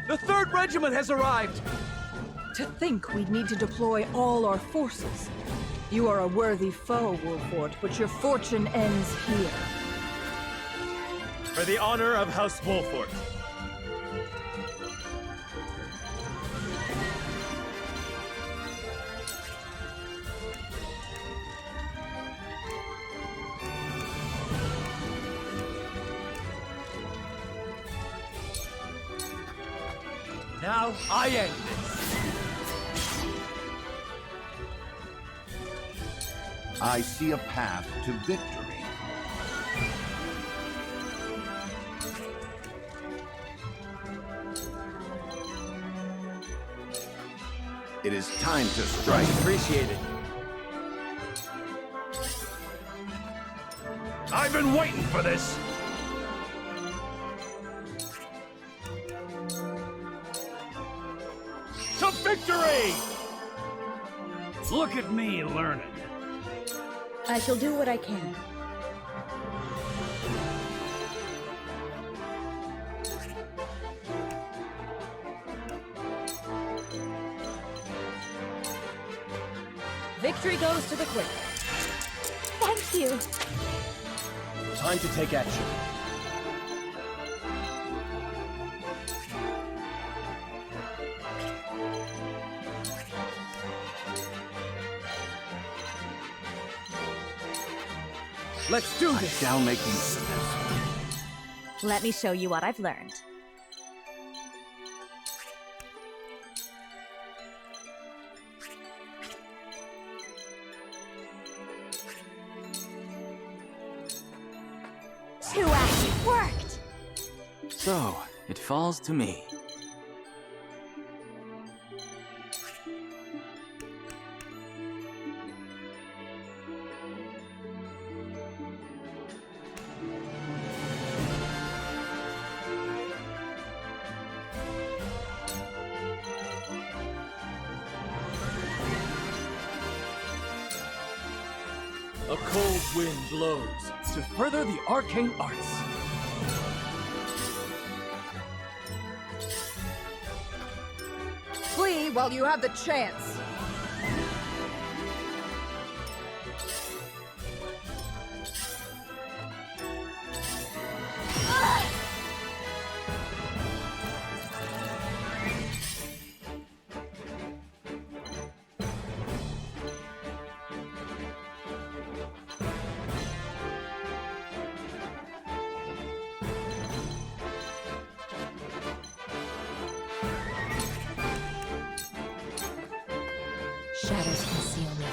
The 3rd Regiment has arrived! To think we'd need to deploy all our forces. You are a worthy foe, Wolffort, but your fortune ends here. For the honor of House Wolffort. Now I end this. I see a path to victory. It is time to strike. Appreciate it. I've been waiting for this! To victory! Look at me learning. I shall do what I can. Victory goes to the quick. Thank you. Time to take action. Let's do this! I shall make use of this. Let me show you what I've learned. Two actions worked! So, it falls to me. cold wind blows to further the arcane arts. Flee while you have the chance. Shadows conceal me.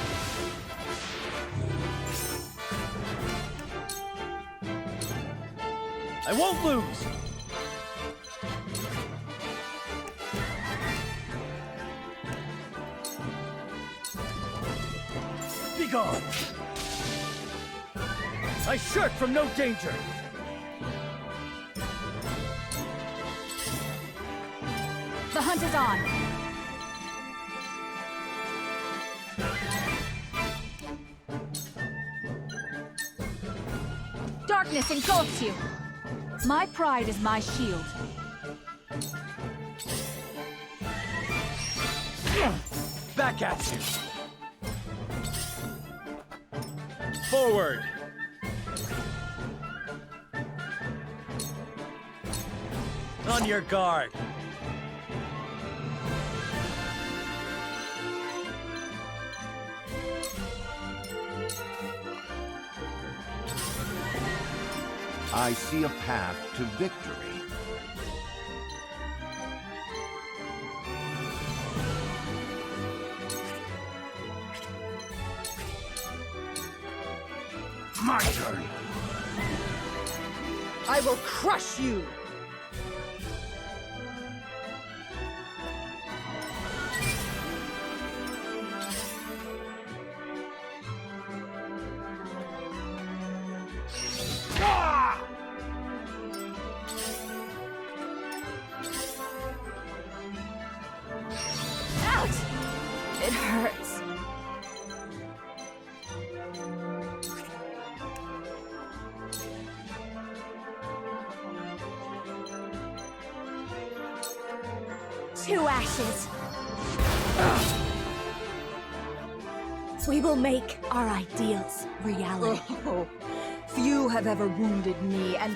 I won't lose! Be gone! I shirk from no danger! The hunt is on! Darkness engulfs you! My pride is my shield. Back at you! Forward! On your guard! I see a path to victory. My turn. I will crush you! Ouch! It hurts. Two ashes. We will make our ideals reality. Oh, few have ever wounded me, and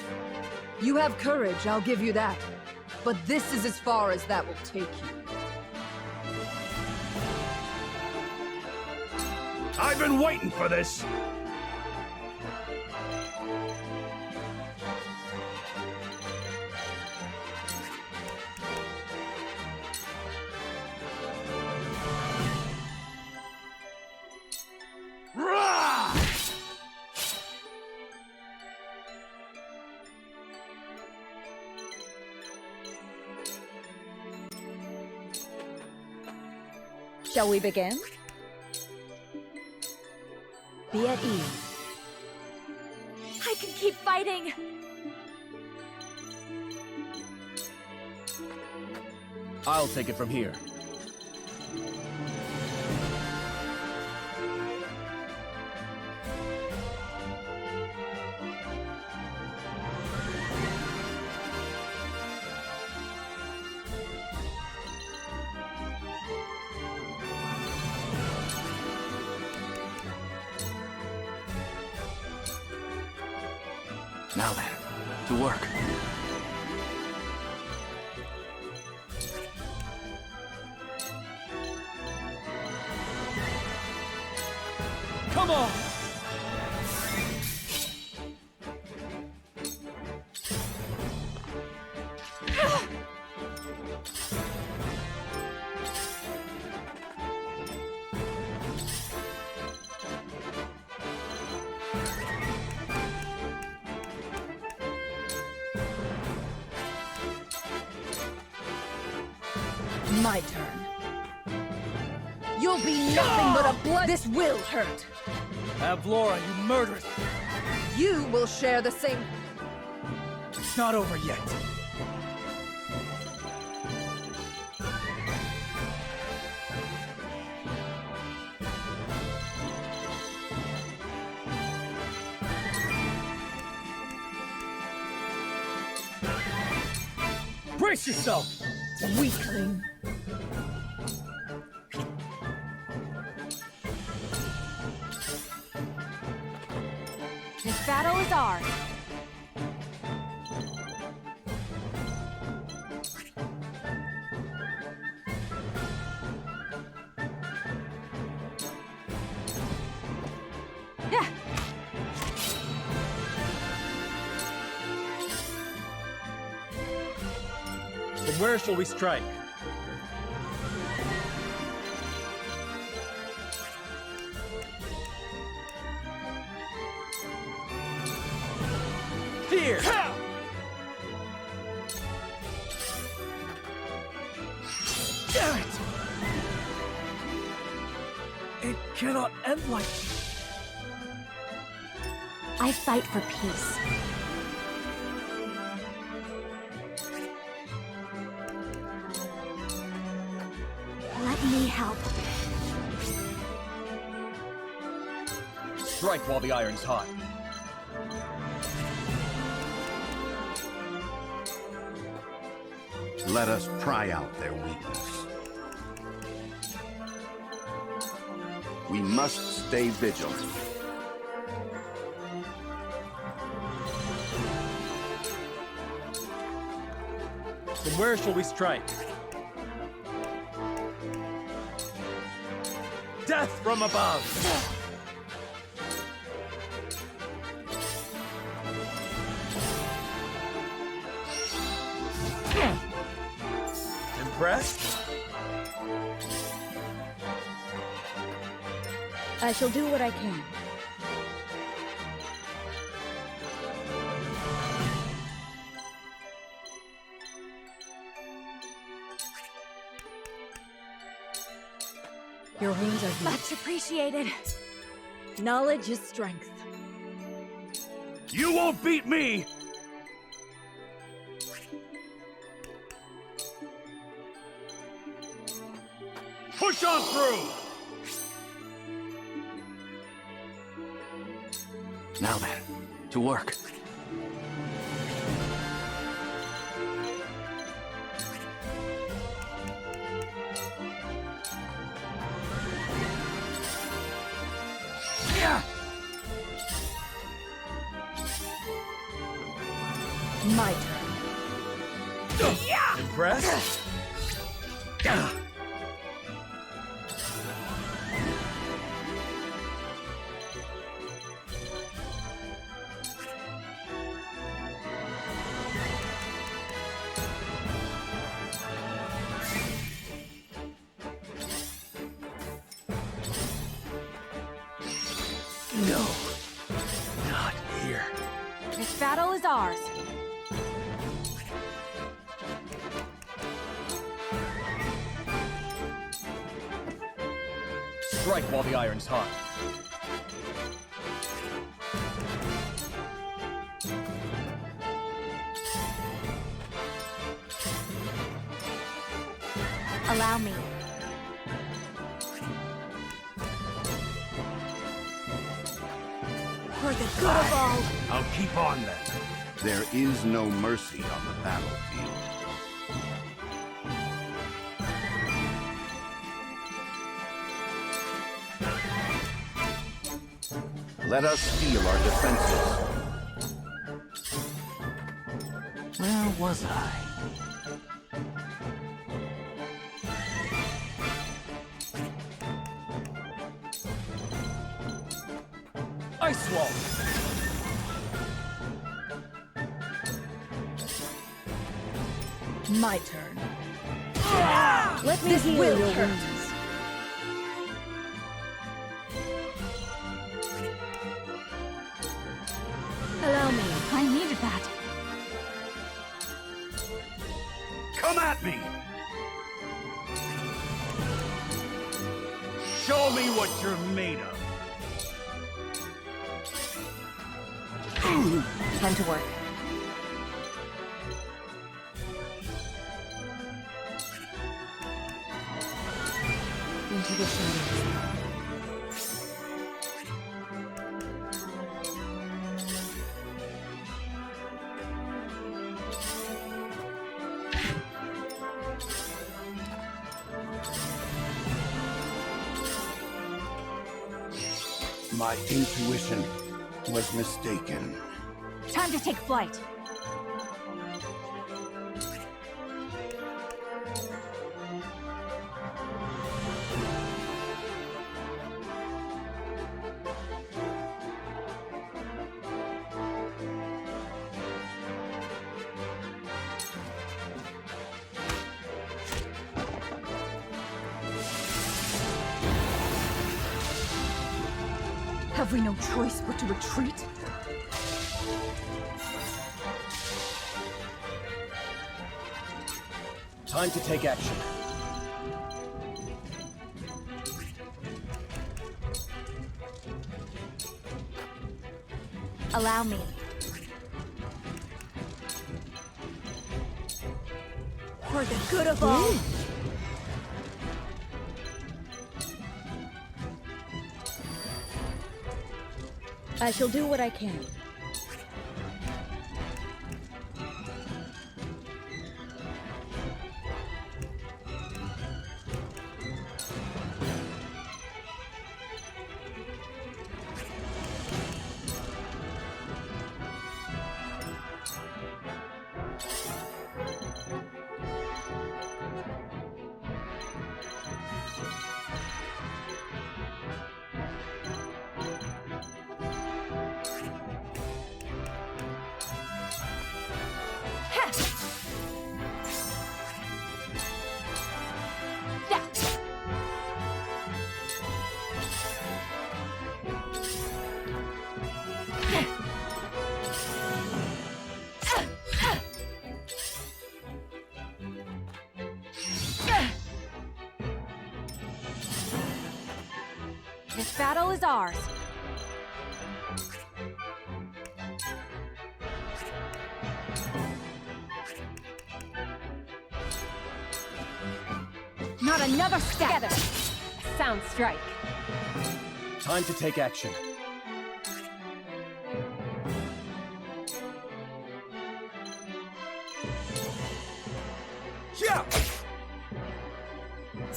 you have courage, I'll give you that. But this is as far as that will take you. I've been waiting for this. Shall we begin? Be at ease. I can keep fighting! I'll take it from here. Now then, to work. Come on! My turn. You'll be nothing but a blood. This will hurt. Avlora, you murderous! You will share the same. It's not over yet. Brace yourself! Weakling. This battle is ours. Yeah. Then where shall we strike? Here! Damn it! It cannot end like this. I fight for peace. Let me help. Strike while the iron's hot. Let us pry out their weakness. We must stay vigilant. Then where shall we strike? Death from above! Impressed? I shall do what I can. Your wounds are healed. Much appreciated. Knowledge is strength. You won't beat me! Push on through! Now then, to work. My turn. Impressed? No, not here. This battle is ours. Strike while the iron's hot. Allow me. For the good of all. I'll keep on then. There is no mercy on the battlefield. Let us steel our defenses. Where was I? Ice wall! My turn. Let me This heal will your hurt. wounds. Allow me. I needed that. Come at me! Show me what you're made of. Time to work. Into the shadows. My intuition was mistaken. Time to take flight. Have we no choice but to retreat? Time to take action. Allow me. For the good of all. I shall do what I can. This battle is ours. Not another step. Together. A sound strike. Time to take action. Yeah!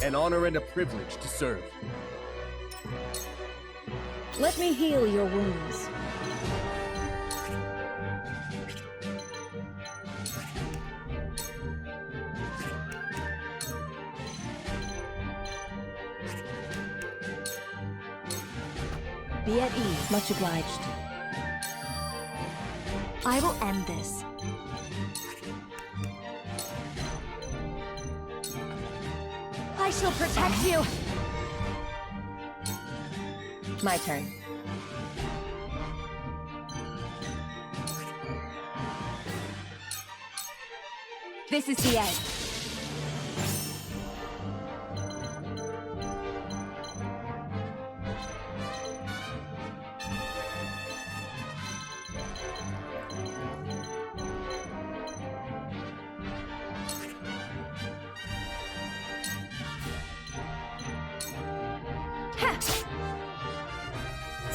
An honor and a privilege to serve. Let me heal your wounds. Be at ease. Much obliged. I will end this. I shall protect you! My turn. This is the end.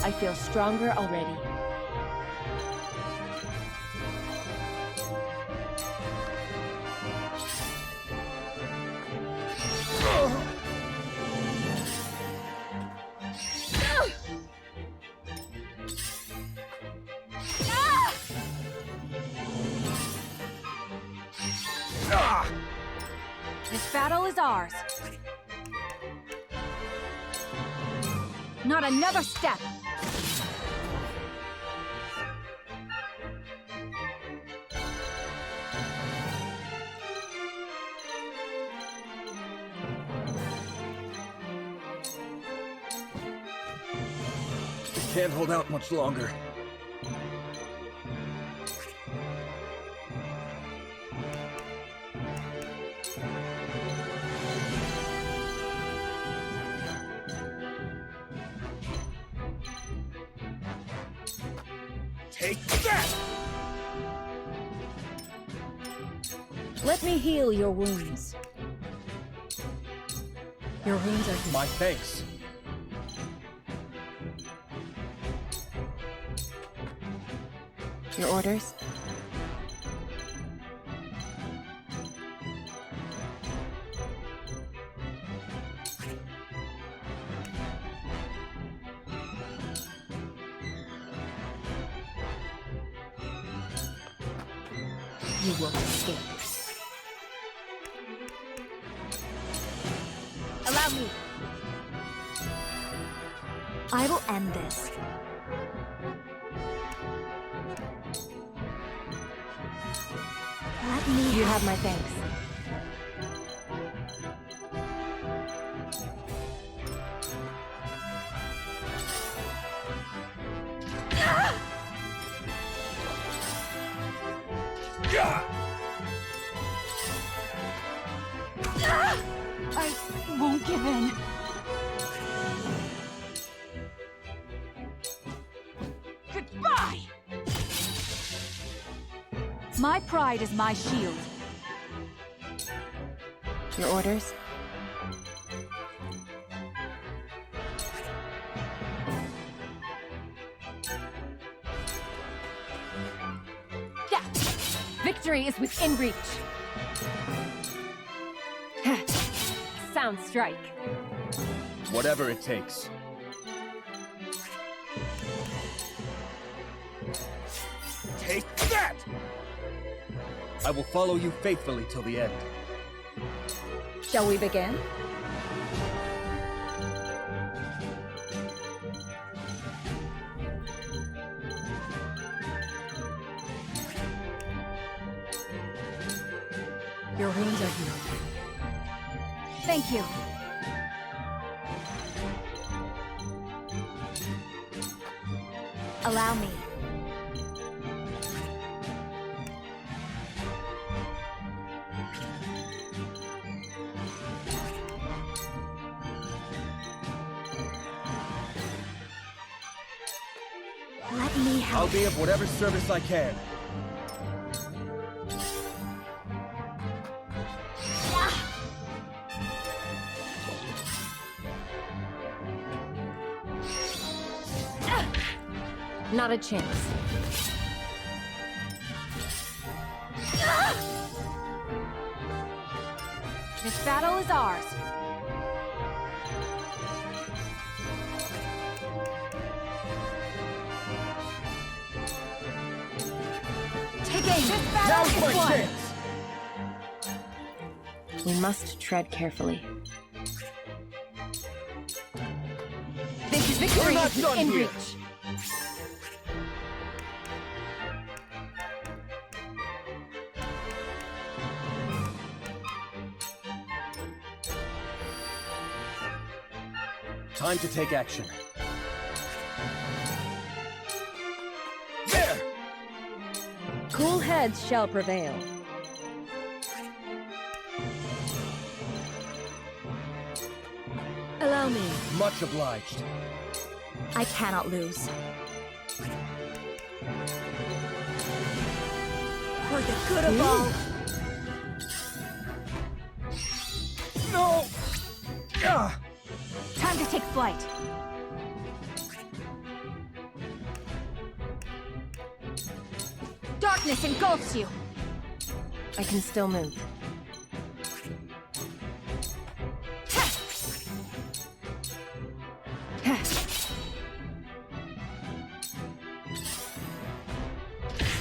I feel stronger already. This battle is ours. Not another step. Can't hold out much longer. Take that! Let me heal your wounds. Your wounds are healed. My thanks. Your orders? You will escape. Allow me. I will end this. Let me. You have my thanks. I won't give in. Goodbye! My pride is my shield. Your orders? Yeah! Victory is within reach. Sound strike. Whatever it takes. Take that! I will follow you faithfully till the end. Shall we begin? Your wounds are healed. Thank you. Allow me. Let me help. I'll be of whatever service I can. Not a chance. This battle is ours. Take aim. This battle is Now's my won. chance! We must tread carefully. This is victory We're not is done within here. reach. Time to take action. There! Cool heads shall prevail. Allow me. Much obliged. I cannot lose. For the good of all. No! Ah! Time to take flight. Darkness engulfs you. I can still move.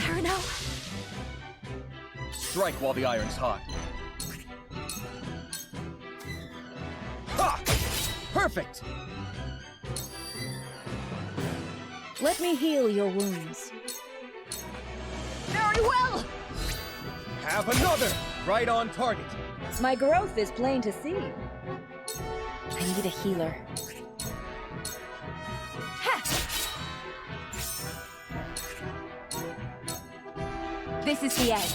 Serinoa. Strike while the iron's hot. Ha! Perfect! Let me heal your wounds. Very well. Have another! Right on target. My growth is plain to see. I need a healer. This is the end.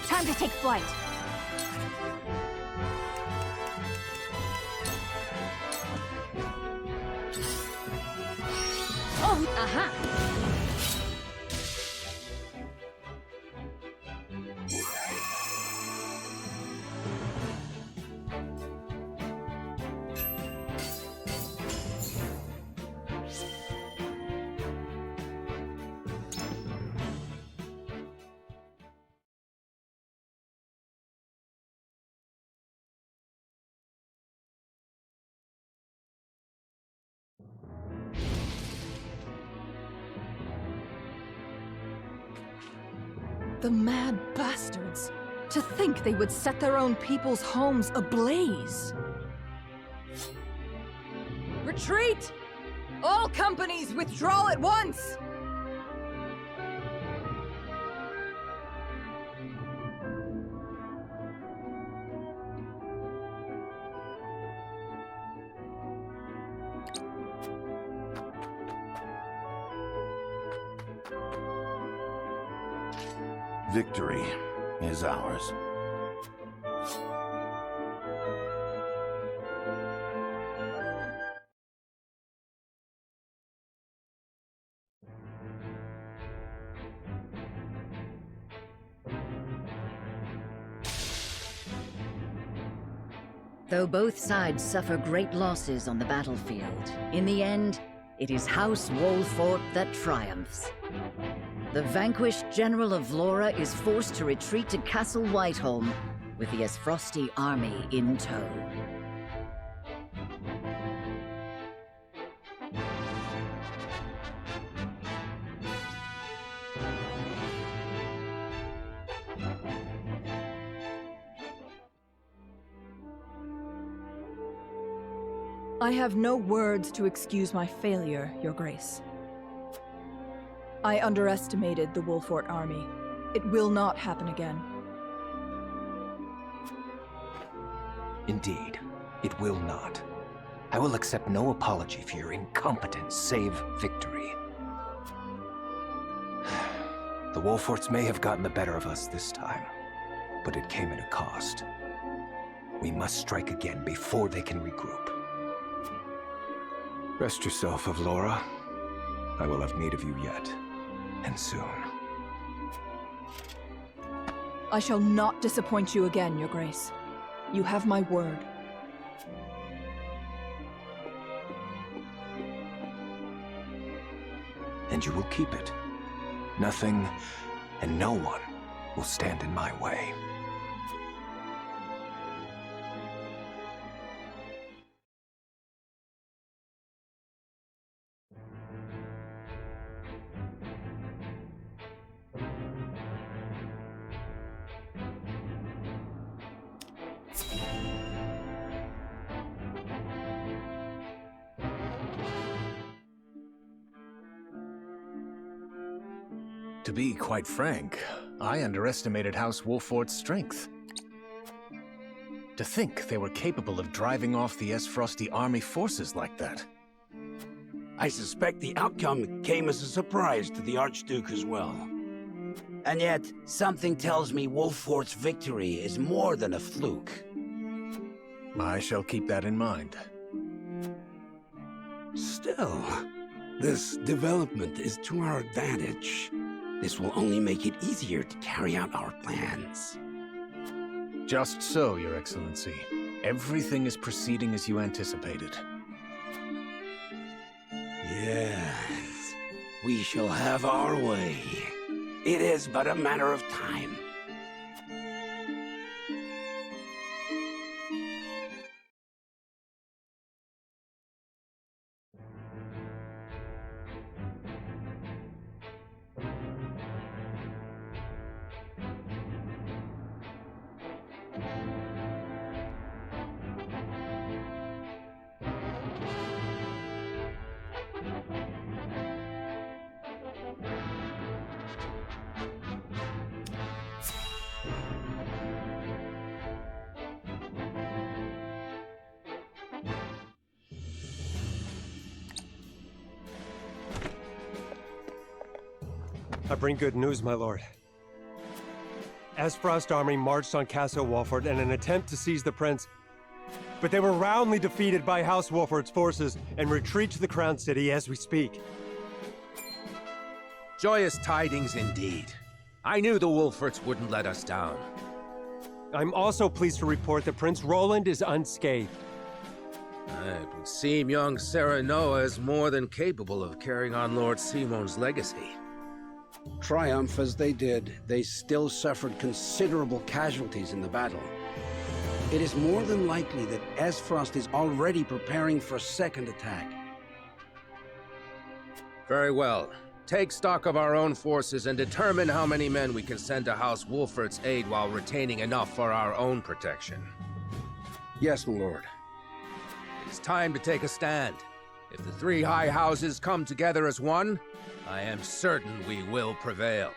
Time to take flight. Oh, aha! The mad bastards. To think they would set their own people's homes ablaze. Retreat! All companies withdraw at once! Victory is ours. Though both sides suffer great losses on the battlefield, in the end, it is House Wolffort that triumphs. The vanquished General of Vlora is forced to retreat to Castle Whiteholm, with the Esfrosti army in tow. I have no words to excuse my failure, Your Grace. I underestimated the Wolffort army. It will not happen again. Indeed, it will not. I will accept no apology for your incompetence, save victory. The Wolfforts may have gotten the better of us this time, but it came at a cost. We must strike again before they can regroup. Rest yourself, Avlora. I will have need of you yet, and soon. I shall not disappoint you again, Your Grace. You have my word. And you will keep it. Nothing and no one will stand in my way. To be quite frank, I underestimated House Wolffort's strength. To think they were capable of driving off the Esfrosti army forces like that. I suspect the outcome came as a surprise to the Archduke as well. And yet, something tells me Wolffort's victory is more than a fluke. I shall keep that in mind. Still, this development is to our advantage. This will only make it easier to carry out our plans. Just so, Your Excellency. Everything is proceeding as you anticipated. Yes, we shall have our way. It is but a matter of time. I bring good news, my lord. Esfrost army marched on Castle Wolffort in an attempt to seize the prince, but they were roundly defeated by House Wolffort's forces and retreat to the Crown City as we speak. Joyous tidings indeed. I knew the Wolfforts wouldn't let us down. I'm also pleased to report that Prince Roland is unscathed. It would seem young Serinoa is more than capable of carrying on Lord Simon's legacy. Triumph as they did, they still suffered considerable casualties in the battle. It is more than likely that Esfrost is already preparing for a second attack. Very well. take stock of our own forces and determine how many men we can send to House Wolffort's aid while retaining enough for our own protection. Yes, my lord. It's time to take a stand. If the three high houses come together as one, I am certain we will prevail.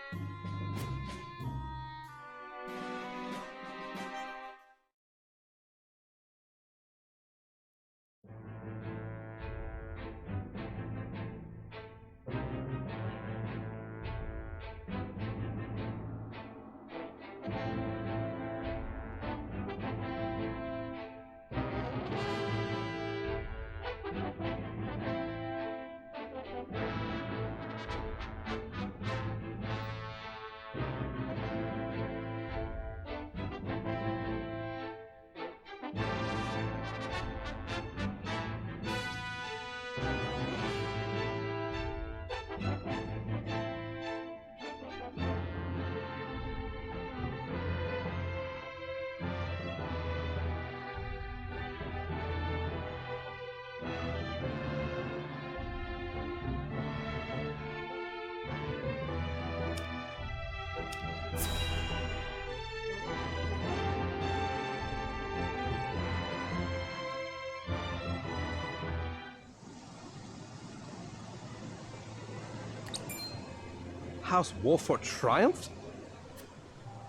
House Wolffort triumphed?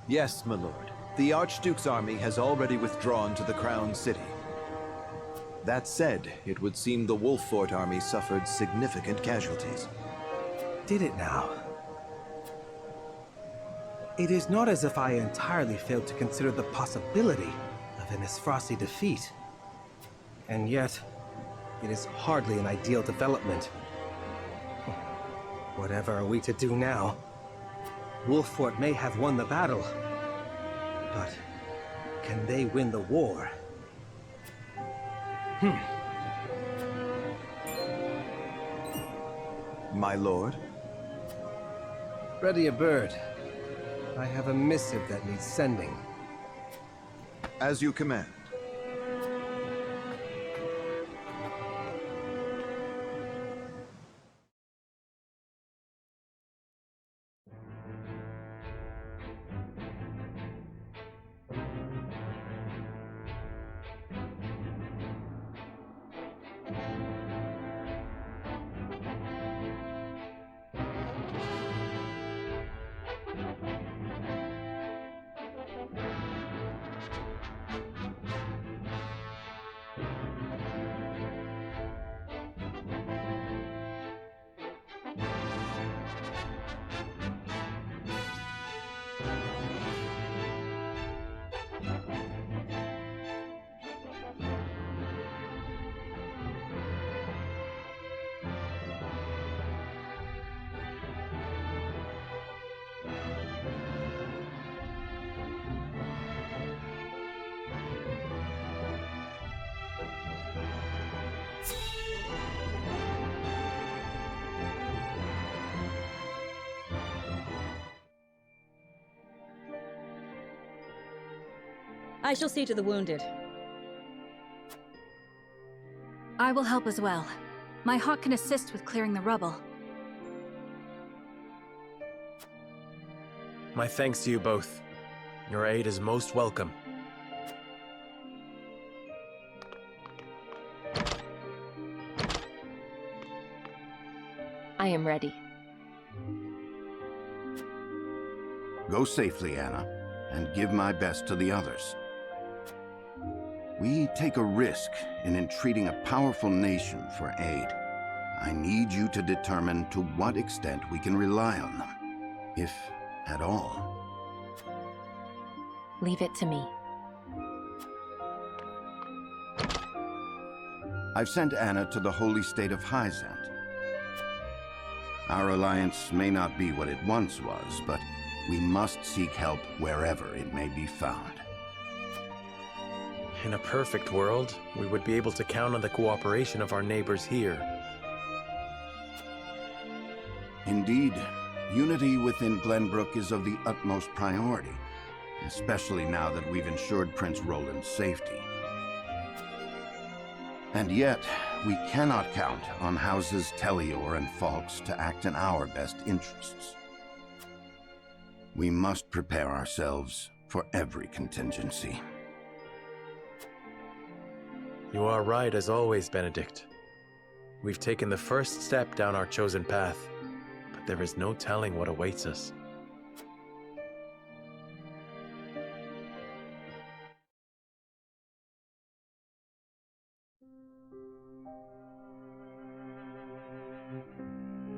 Yes, my lord. The Archduke's army has already withdrawn to the Crown City. That said, it would seem the Wolffort army suffered significant casualties. Did it now? It is not as if I entirely failed to consider the possibility of an Esfrossi defeat. And yet, it is hardly an ideal development. Whatever are we to do now? Wolffort may have won the battle, but can they win the war? My lord? Ready a bird. I have a missive that needs sending. As you command. I shall see to the wounded. I will help as well. My hawk can assist with clearing the rubble. My thanks to you both. Your aid is most welcome. I am ready. Go safely, Anna, and give my best to the others. We take a risk in entreating a powerful nation for aid. I need you to determine to what extent we can rely on them, if at all. Leave it to me. I've sent Anna to the holy state of Hyzant. Our alliance may not be what it once was, but we must seek help wherever it may be found. In a perfect world, we would be able to count on the cooperation of our neighbors here. Indeed, unity within Glenbrook is of the utmost priority, especially now that we've ensured Prince Roland's safety. And yet, we cannot count on Houses Tellior and Fawkes to act in our best interests. We must prepare ourselves for every contingency. You are right as always, Benedict. We've taken the first step down our chosen path, but there is no telling what awaits us.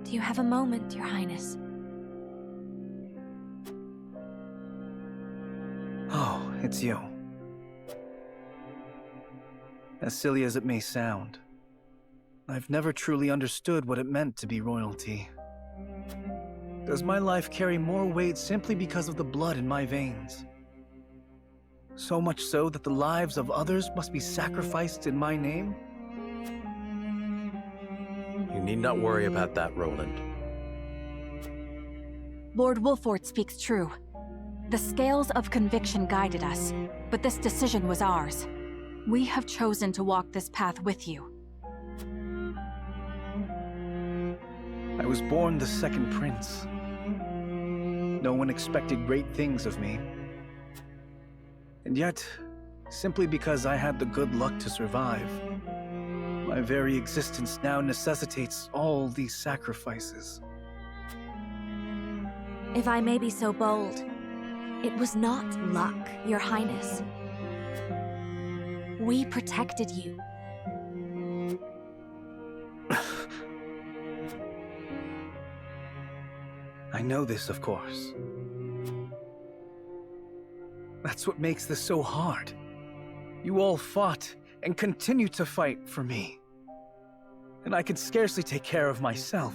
Do you have a moment, Your Highness? Oh, it's you. As silly as it may sound, I've never truly understood what it meant to be royalty. Does my life carry more weight simply because of the blood in my veins? So much so that the lives of others must be sacrificed in my name? You need not worry about that, Roland. Lord Wolffort speaks true. The scales of conviction guided us, but this decision was ours. We have chosen to walk this path with you. I was born the second prince. No one expected great things of me. And yet, simply because I had the good luck to survive, my very existence now necessitates all these sacrifices. If I may be so bold, it was not luck, Your Highness. We protected you. I know this, of course. That's what makes this so hard. You all fought and continue to fight for me. And I can scarcely take care of myself.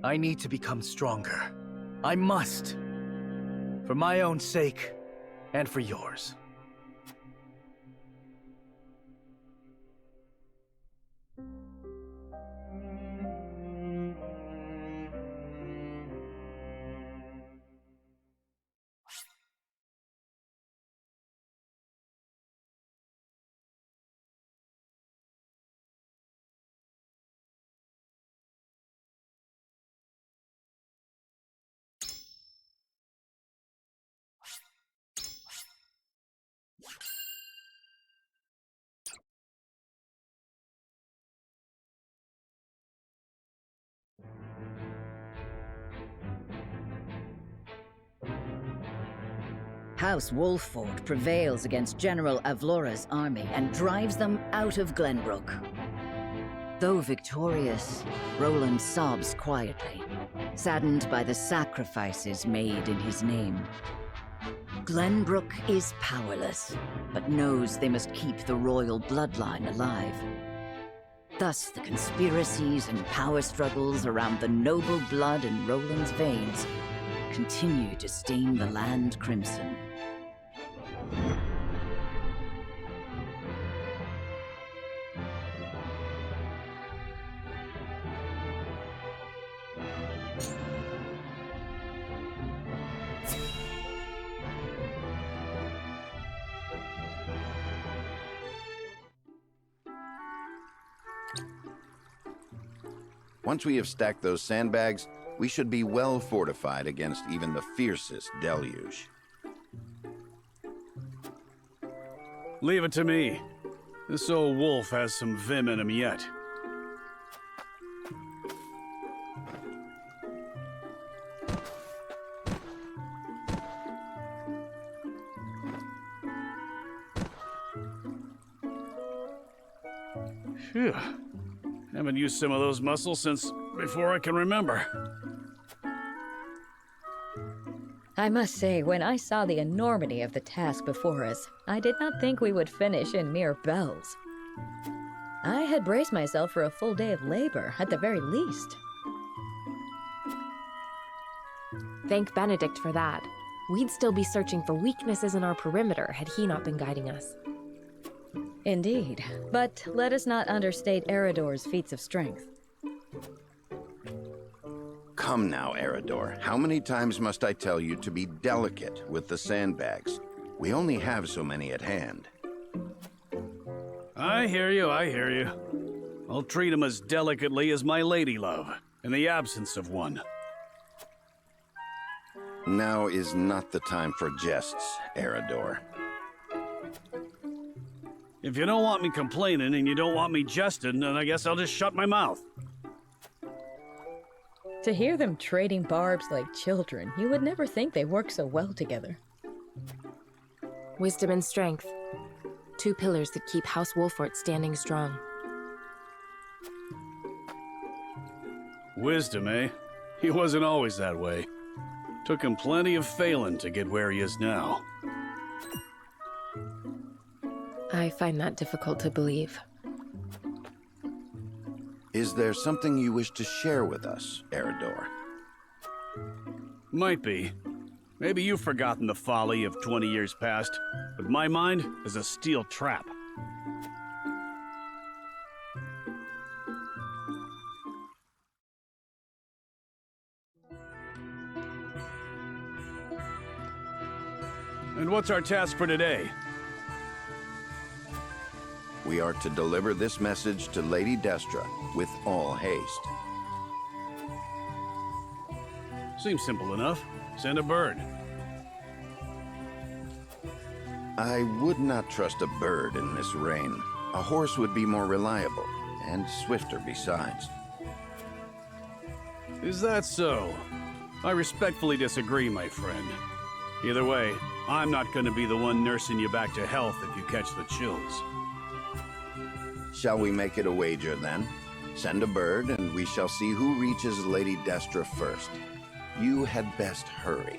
I need to become stronger. I must. For my own sake, and for yours. House Wolffort prevails against General Avlora's army and drives them out of Glenbrook. Though victorious, Roland sobs quietly, saddened by the sacrifices made in his name. Glenbrook is powerless, but knows they must keep the royal bloodline alive. Thus, the conspiracies and power struggles around the noble blood in Roland's veins continue to stain the land crimson. Once we have stacked those sandbags, we should be well fortified against even the fiercest deluge. Leave it to me. This old wolf has some vim in him yet. Phew. Haven't used some of those muscles since before I can remember. I must say, when I saw the enormity of the task before us, I did not think we would finish in mere bells. I had braced myself for a full day of labor, at the very least. Thank Benedict for that. We'd still be searching for weaknesses in our perimeter had he not been guiding us. Indeed, but let us not understate Eredor's feats of strength. Come now, Eredor. How many times must I tell you to be delicate with the sandbags? We only have so many at hand. I hear you, I hear you. I'll treat him as delicately as my lady love, in the absence of one. Now is not the time for jests, Heredor. If you don't want me complaining and you don't want me jesting, then I guess I'll just shut my mouth. To hear them trading barbs like children, you would never think they work so well together. Wisdom and strength. Two pillars that keep House Wolffort standing strong. Wisdom, eh? He wasn't always that way. Took him plenty of failing to get where he is now. I find that difficult to believe. Is there something you wish to share with us, Heredor? Might be. Maybe you've forgotten the folly of 20 years past, but my mind is a steel trap. And what's our task for today? We are to deliver this message to Lady Destra with all haste. Seems simple enough. Send a bird. I would not trust a bird in this rain. A horse would be more reliable, and swifter besides. Is that so? I respectfully disagree, my friend. Either way, I'm not going to be the one nursing you back to health if you catch the chills. Shall we make it a wager, then? Send a bird, and we shall see who reaches Lady Destra first. You had best hurry.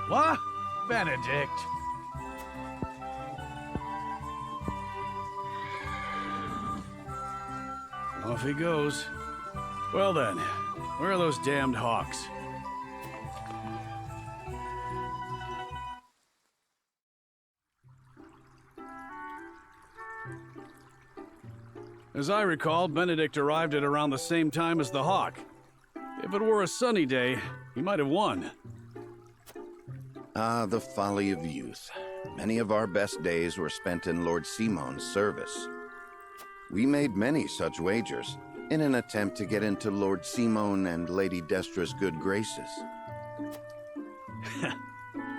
What? Benedict? Off he goes. Well then, where are those damned hawks? As I recall, Benedict arrived at around the same time as the hawk. If it were a sunny day, he might have won. Ah, the folly of youth. Many of our best days were spent in Lord Simon's service. We made many such wagers, in an attempt to get into Lord Simon and Lady Destra's good graces.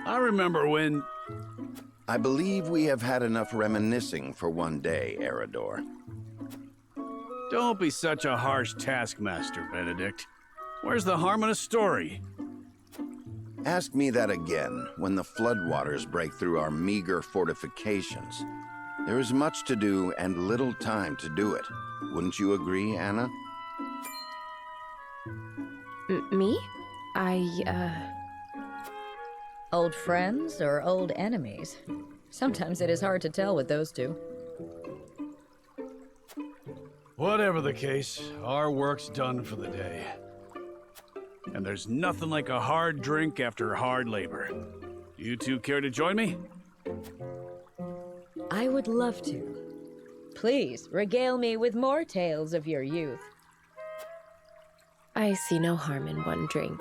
I remember when... I believe we have had enough reminiscing for one day, Heredor. Don't be such a harsh taskmaster, Benedict. Where's the harm in a story? Ask me that again when the floodwaters break through our meager fortifications. There is much to do and little time to do it. Wouldn't you agree, Anna? Me? Old friends or old enemies? Sometimes it is hard to tell with those two. Whatever the case, our work's done for the day. And there's nothing like a hard drink after hard labor. You two care to join me? I would love to. Please, regale me with more tales of your youth. I see no harm in one drink.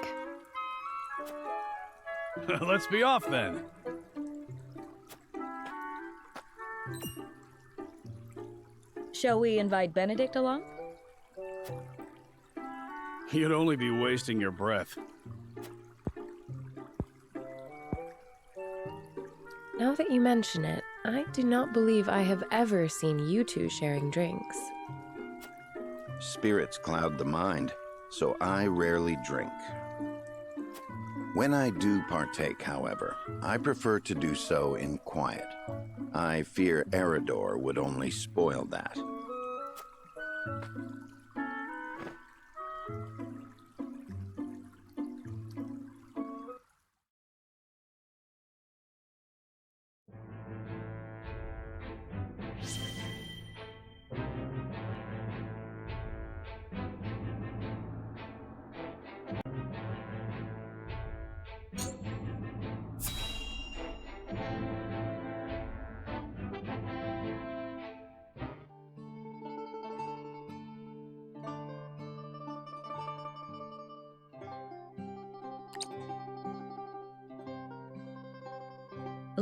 Let's be off then. Shall we invite Benedict along? You'd only be wasting your breath. Now that you mention it, I do not believe I have ever seen you two sharing drinks. Spirits cloud the mind, so I rarely drink. When I do partake, however, I prefer to do so in quiet. I fear Heredor would only spoil that.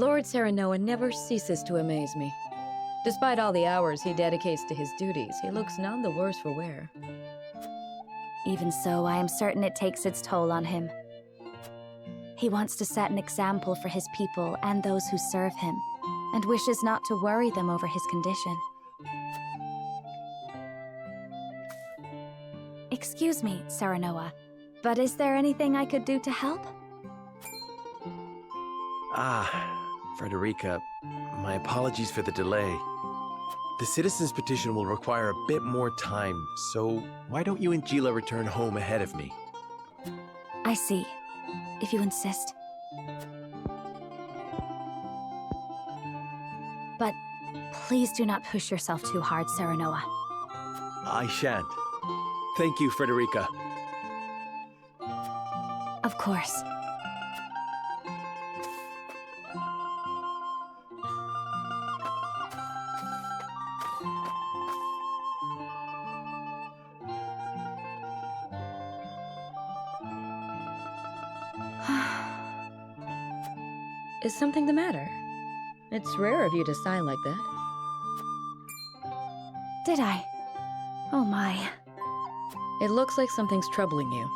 Lord Serinoa never ceases to amaze me. Despite all the hours he dedicates to his duties, he looks none the worse for wear. Even so, I am certain it takes its toll on him. He wants to set an example for his people and those who serve him, and wishes not to worry them over his condition. Excuse me, Serinoa, but is there anything I could do to help? Frederica, my apologies for the delay. The citizen's petition will require a bit more time, so why don't you and Gila return home ahead of me? I see, if you insist. But please do not push yourself too hard, Serinoa. I shan't. Thank you, Frederica. Of course. Is something the matter? It's rare of you to sigh like that. Did I? Oh my. It looks like something's troubling you.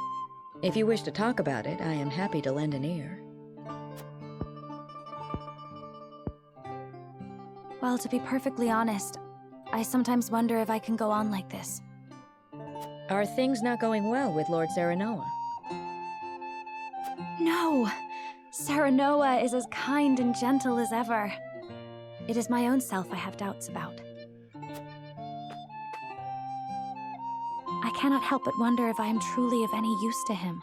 If you wish to talk about it, I am happy to lend an ear. Well, to be perfectly honest, I sometimes wonder if I can go on like this. Are things not going well with Lord Serinoa? No! Serinoa is as kind and gentle as ever. It is my own self I have doubts about. I cannot help but wonder if I am truly of any use to him.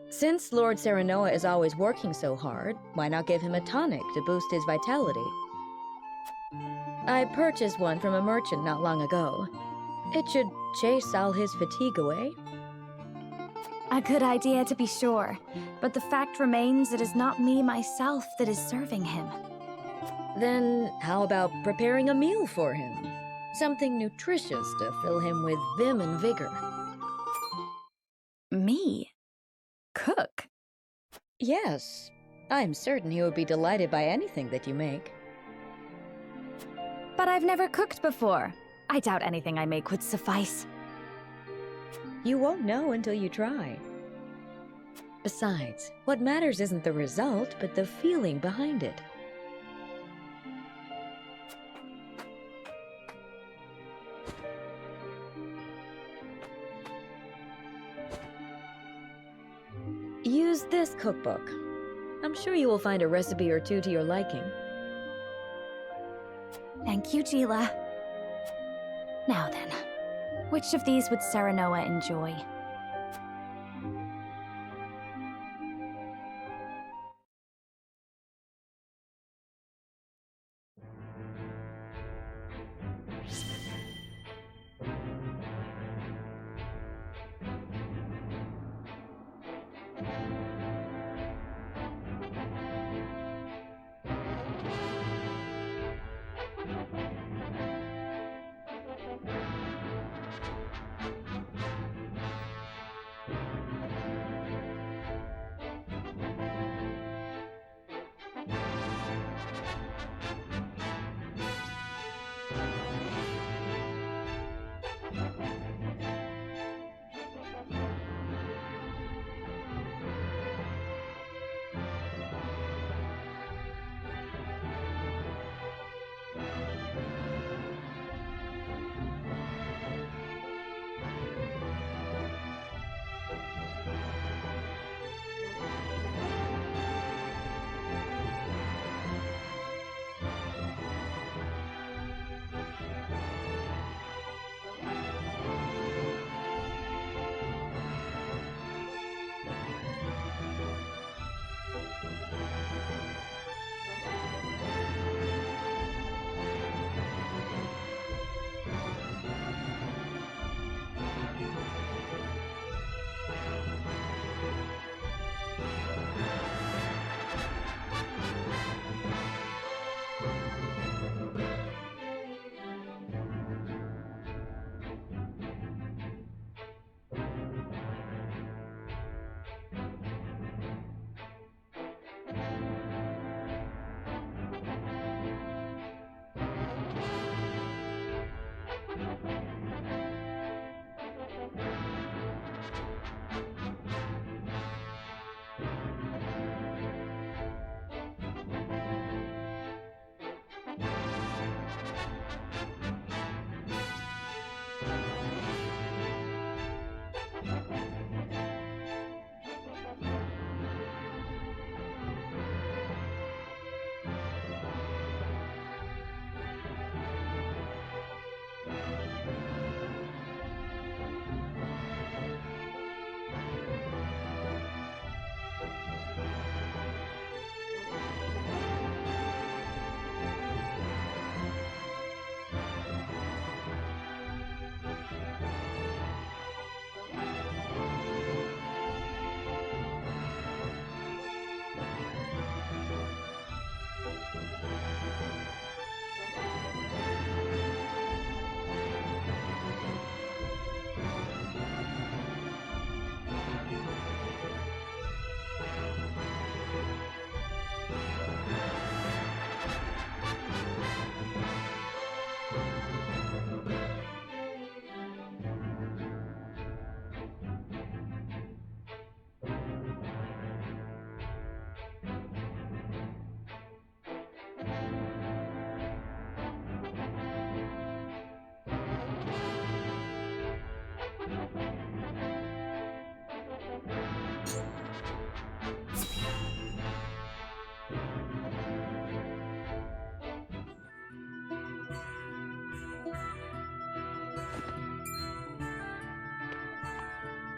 Since Lord Serinoa is always working so hard, why not give him a tonic to boost his vitality? I purchased one from a merchant not long ago. It should chase all his fatigue away. A good idea to be sure, but the fact remains it is not me myself that is serving him. Then how about preparing a meal for him? Something nutritious to fill him with vim and vigor. Me? Cook? Yes. I'm certain he would be delighted by anything that you make. But I've never cooked before. I doubt anything I make would suffice. You won't know until you try. Besides, what matters isn't the result, but the feeling behind it. Use this cookbook. I'm sure you will find a recipe or two to your liking. Thank you, Gila. Now then, which of these would Serinoa enjoy?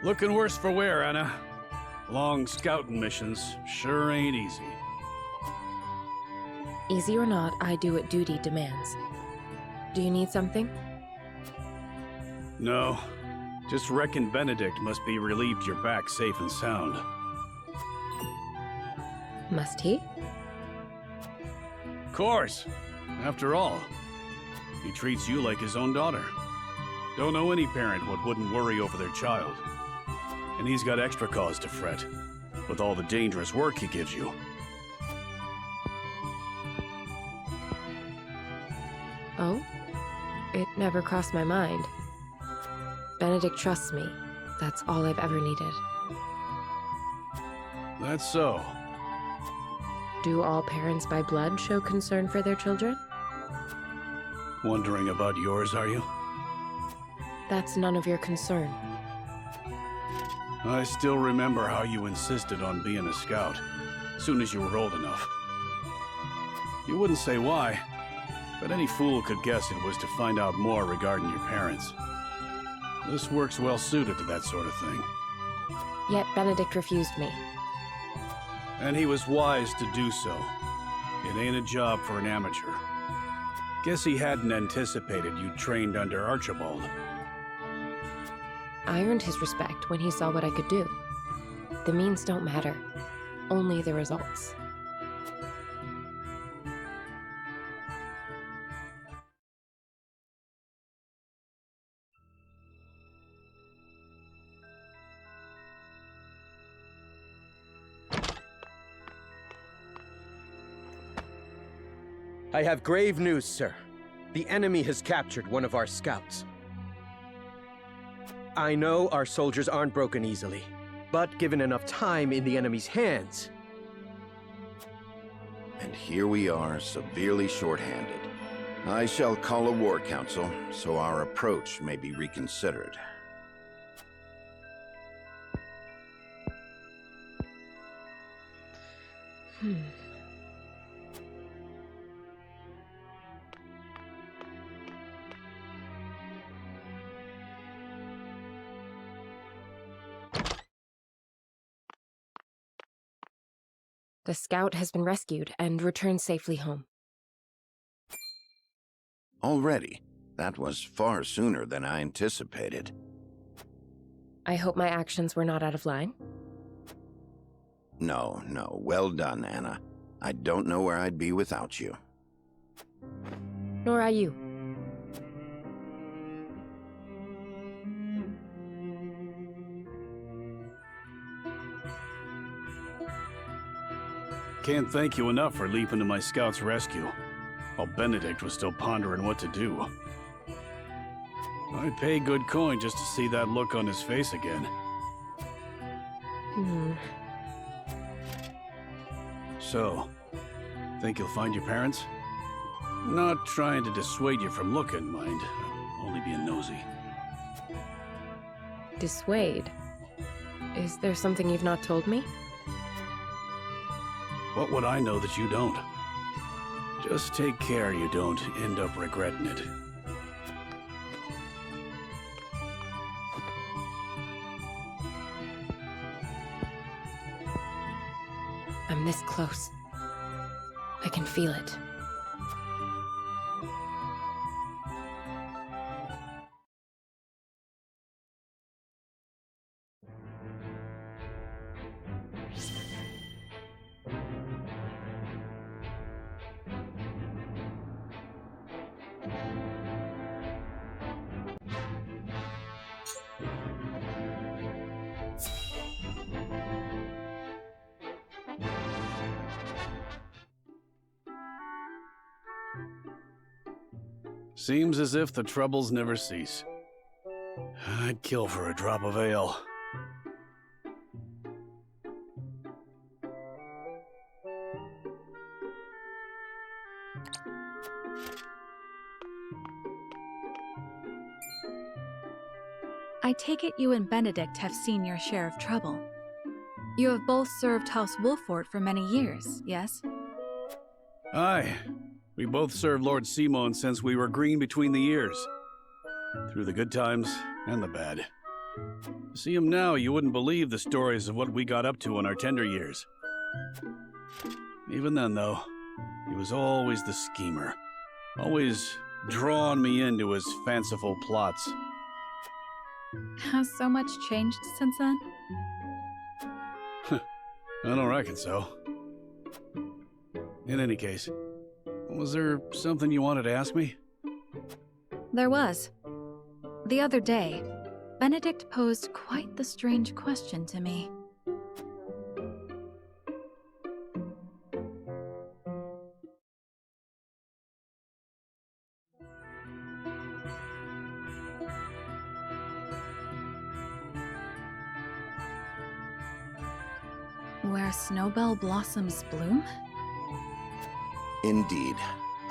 Looking worse for wear, Anna. Long scouting missions sure ain't easy. Easy or not, I do what duty demands. Do you need something? No. Just reckon Benedict must be relieved you're back safe and sound. Must he? Course. After all, he treats you like his own daughter. Don't know any parent what wouldn't worry over their child. And he's got extra cause to fret, with all the dangerous work he gives you. Oh? It never crossed my mind. Benedict trusts me. That's all I've ever needed. That's so. Do all parents by blood show concern for their children? Wondering about yours, are you? That's none of your concern. I still remember how you insisted on being a scout, soon as you were old enough. You wouldn't say why, but any fool could guess it was to find out more regarding your parents. This work's well suited to that sort of thing. Yet Benedict refused me. And he was wise to do so. It ain't a job for an amateur. Guess he hadn't anticipated you trained under Archibald. I earned his respect when he saw what I could do. The means don't matter, only the results. I have grave news, sir. The enemy has captured one of our scouts. I know our soldiers aren't broken easily, but given enough time in the enemy's hands... And here we are, severely short-handed. I shall call a war council, so our approach may be reconsidered. The scout has been rescued and returned safely home. Already? That was far sooner than I anticipated. I hope my actions were not out of line. No, well done, Anna. I don't know where I'd be without you. Nor I you. Can't thank you enough for leaping to my scout's rescue, while Benedict was still pondering what to do. I'd pay good coin just to see that look on his face again. So, think you'll find your parents? Not trying to dissuade you from looking, mind. Only being nosy. Dissuade? Is there something you've not told me? What would I know that you don't? Just take care you don't end up regretting it. I'm this close. I can feel it. Seems as if the troubles never cease. I'd kill for a drop of ale. I take it you and Benedict have seen your share of trouble. You have both served House Wolffort for many years, yes? Aye. We both served Lord Simon since we were green between the ears. Through the good times and the bad. To see him now, you wouldn't believe the stories of what we got up to in our tender years. Even then, though, he was always the schemer. Always drawing me into his fanciful plots. Has so much changed since then? I don't reckon so. In any case, was there something you wanted to ask me? There was. The other day, Benedict posed quite the strange question to me. Where snowbell blossoms bloom? Indeed.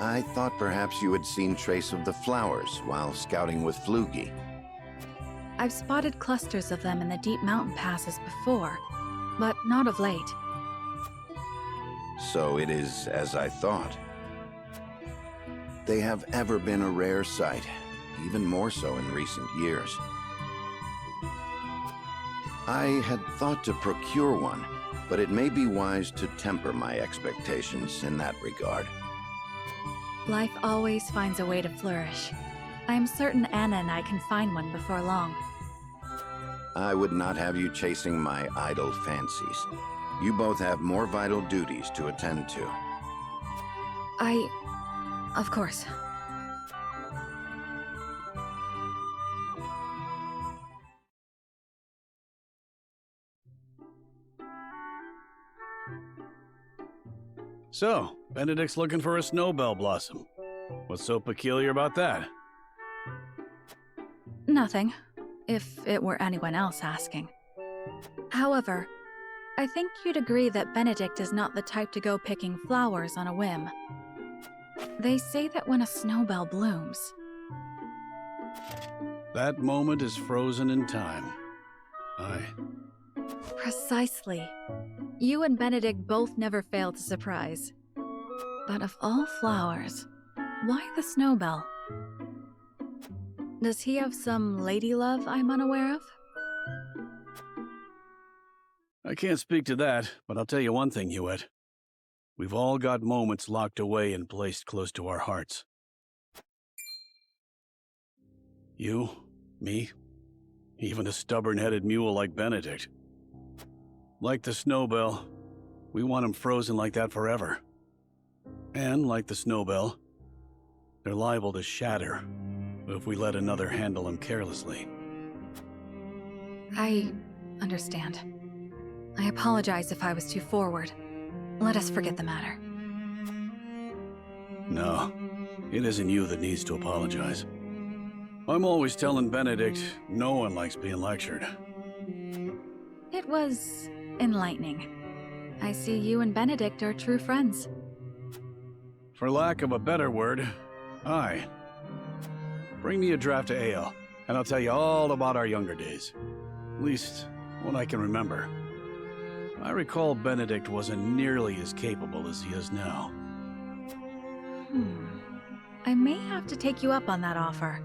I thought perhaps you had seen trace of the flowers while scouting with Flugy. I've spotted clusters of them in the deep mountain passes before, but not of late. So it is as I thought. They have ever been a rare sight, even more so in recent years. I had thought to procure one, but it may be wise to temper my expectations in that regard. Life always finds a way to flourish. I am certain Anna and I can find one before long. I would not have you chasing my idle fancies. You both have more vital duties to attend to. Of course. So, Benedict's looking for a snowbell blossom. What's so peculiar about that? Nothing, if it were anyone else asking. However, I think you'd agree that Benedict is not the type to go picking flowers on a whim. They say that when a snowbell blooms... That moment is frozen in time. Aye. Precisely. You and Benedict both never fail to surprise. But of all flowers, why the snowbell? Does he have some lady love I'm unaware of? I can't speak to that, but I'll tell you one thing, Hewitt. We've all got moments locked away and placed close to our hearts. You, me, even a stubborn-headed mule like Benedict. Like the snowbell, we want him frozen like that forever. And like the snowbell, they're liable to shatter if we let another handle him carelessly. I understand. I apologize if I was too forward. Let us forget the matter. No, it isn't you that needs to apologize. I'm always telling Benedict no one likes being lectured. It was enlightening. I see you and Benedict are true friends. For lack of a better word, aye. Bring me a draft of ale, and I'll tell you all about our younger days. At least, what I can remember. I recall Benedict wasn't nearly as capable as he is now. I may have to take you up on that offer.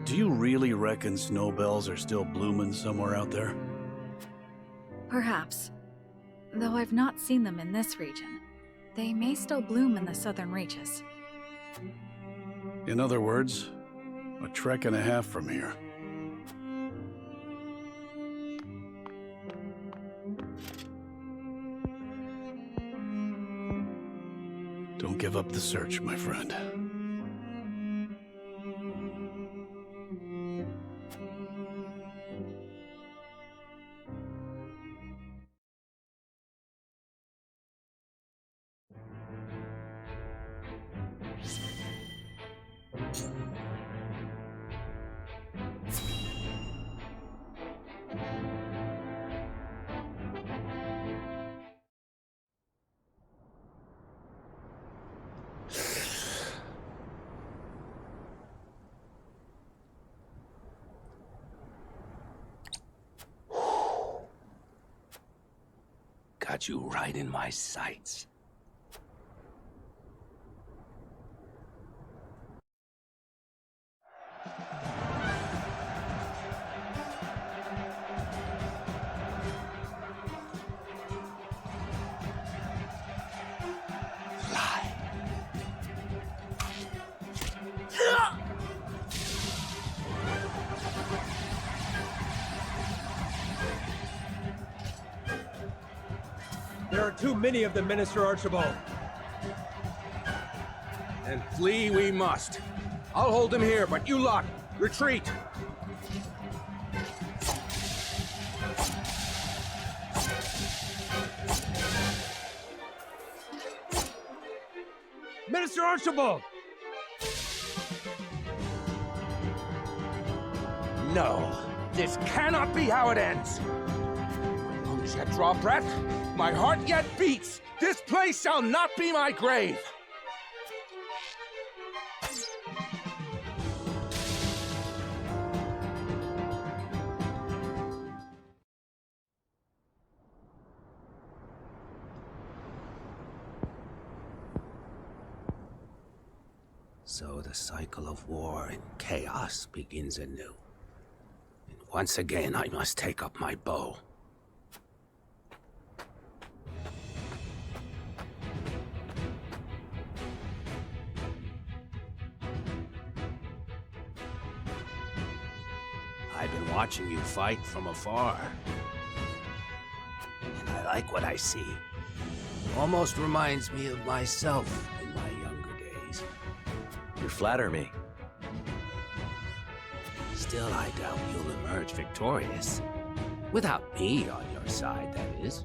Do you really reckon snowbells are still blooming somewhere out there? Perhaps. Though I've not seen them in this region. They may still bloom in the southern reaches. In other words, a trek and a half from here. Don't give up the search, my friend. Got you right in my sights. too many of them, Minister Archibald. And flee we must. I'll hold him here, but you lot, retreat! Minister Archibald! No, this cannot be how it ends. My lungs yet draw breath, my heart yet beats. This place shall not be my grave. So the cycle of war and chaos begins anew. And once again, I must take up my bow. I've been watching you fight from afar. And I like what I see. Almost reminds me of myself in my younger days. You flatter me. Still, I doubt you'll emerge victorious. Without me on your side, that is.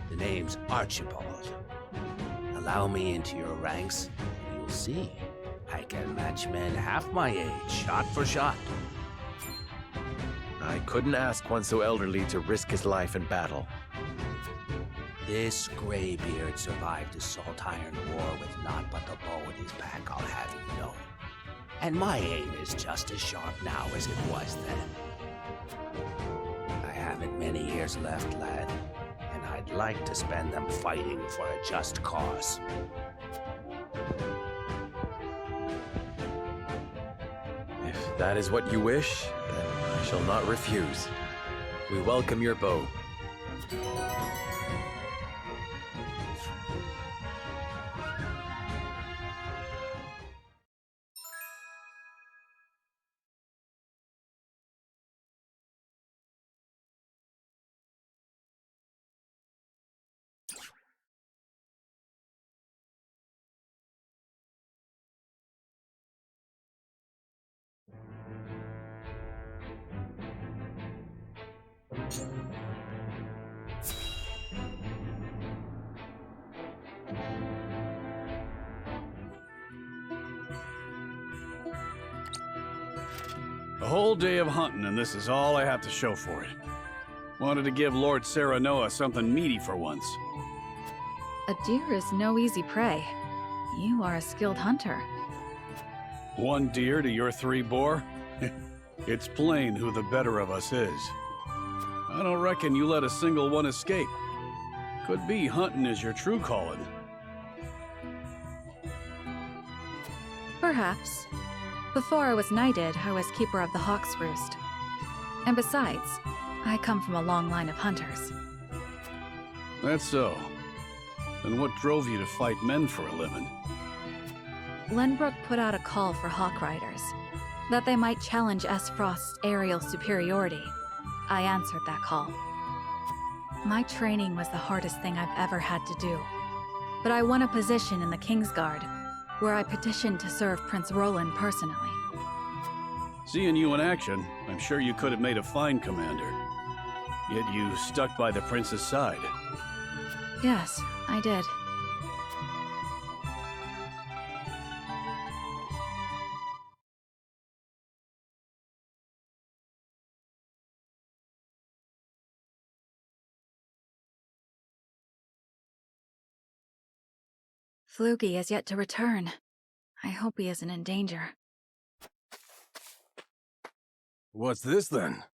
The name's Archibald. Allow me into your ranks, and you'll see. I can match men half my age, shot for shot. I couldn't ask one so elderly to risk his life in battle. This graybeard survived the Salt Iron War with naught but the bow in his back, I'll have you know. And my aim is just as sharp now as it was then. I haven't many years left, lad, and I'd like to spend them fighting for a just cause. If that is what you wish, then I shall not refuse. We welcome your bow. A whole day of hunting, and this is all I have to show for it. Wanted to give Lord Serinoa something meaty for once. A deer is no easy prey. You are a skilled hunter. One deer to your 3 boar? It's plain who the better of us is. I don't reckon you let a single one escape. Could be hunting is your true calling. Perhaps. Before I was knighted, I was keeper of the Hawk's Roost. And besides, I come from a long line of hunters. That's so. Then what drove you to fight men for a living? Lenbrook put out a call for Hawk Riders, that they might challenge S. Frost's aerial superiority. I answered that call. My training was the hardest thing I've ever had to do, but I won a position in the Kingsguard, where I petitioned to serve Prince Roland personally. Seeing you in action, I'm sure you could have made a fine commander. Yet you stuck by the prince's side. Yes, I did. Flugy has yet to return. I hope he isn't in danger. What's this then?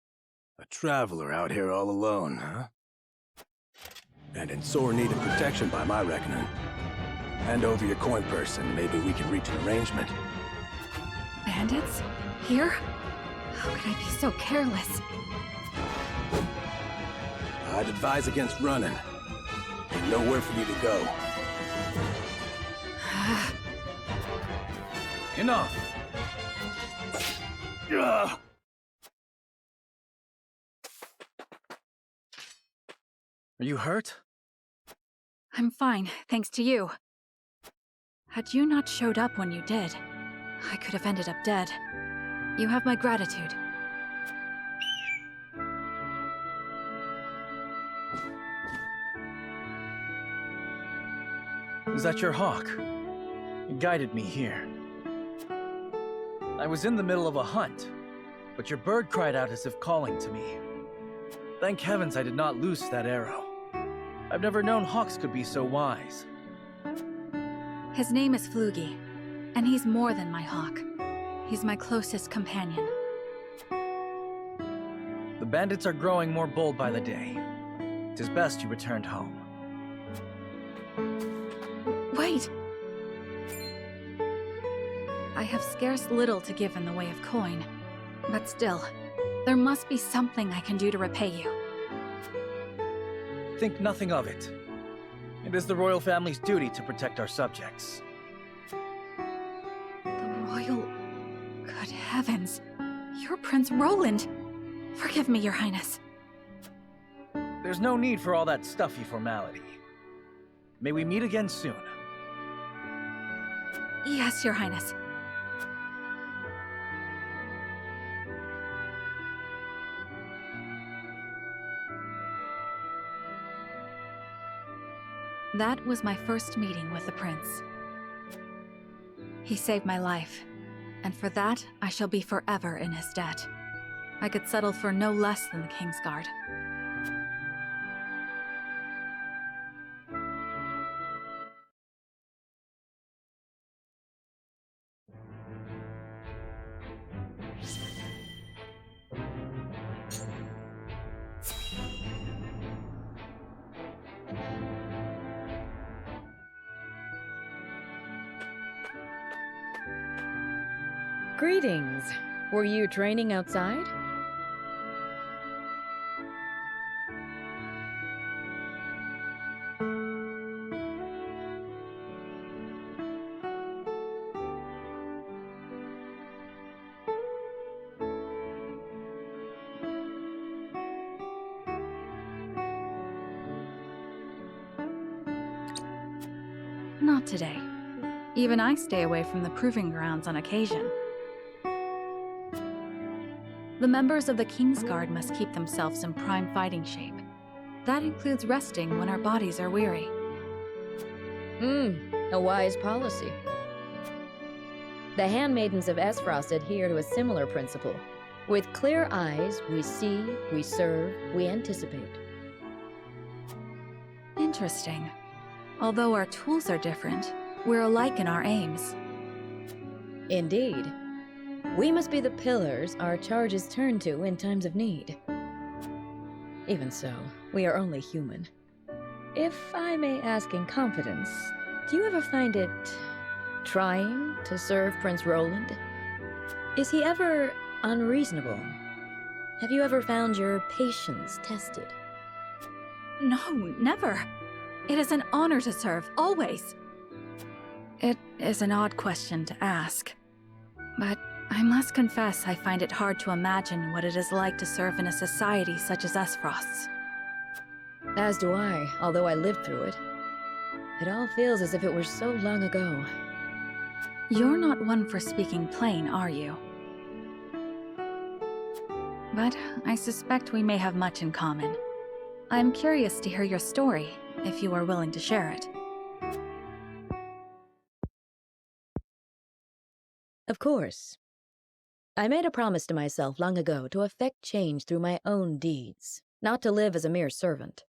A traveler out here all alone, huh? And in sore need of protection by my reckoning. Hand over your coin purse and maybe we can reach an arrangement. Bandits? Here? How could I be so careless? I'd advise against running. Ain't nowhere for you to go. Enough! Are you hurt? I'm fine, thanks to you. Had you not showed up when you did, I could have ended up dead. You have my gratitude. Is that your hawk? It guided me here. I was in the middle of a hunt, but your bird cried out as if calling to me. Thank heavens I did not loose that arrow. I've never known hawks could be so wise. His name is Flugi, and he's more than my hawk. He's my closest companion. The bandits are growing more bold by the day. 'Tis best you returned home. Wait! I have scarce little to give in the way of coin, but still, there must be something I can do to repay you. Think nothing of it. It is the royal family's duty to protect our subjects. The royal... Good heavens! You're Prince Roland! Forgive me, Your Highness. There's no need for all that stuffy formality. May we meet again soon. Yes, Your Highness. That was my first meeting with the prince. He saved my life, and for that, I shall be forever in his debt. I could settle for no less than the King's Guard. Greetings. Were you training outside? Not today. Even I stay away from the proving grounds on occasion. The members of the King's Guard must keep themselves in prime fighting shape. That includes resting when our bodies are weary. A wise policy. The handmaidens of Esfrost adhere to a similar principle. With clear eyes, we see, we serve, we anticipate. Interesting. Although our tools are different, we're alike in our aims. Indeed. We must be the pillars our charges turn to in times of need. Even so, we are only human. If I may ask in confidence, do you ever find it trying to serve Prince Roland? Is he ever unreasonable? Have you ever found your patience tested? No, never. It is an honor to serve, always. It is an odd question to ask, but I must confess I find it hard to imagine what it is like to serve in a society such as Esfrost's. As do I, although I lived through it. It all feels as if it were so long ago. You're not one for speaking plain, are you? But I suspect we may have much in common. I'm curious to hear your story, if you are willing to share it. Of course. I made a promise to myself long ago to effect change through my own deeds, not to live as a mere servant.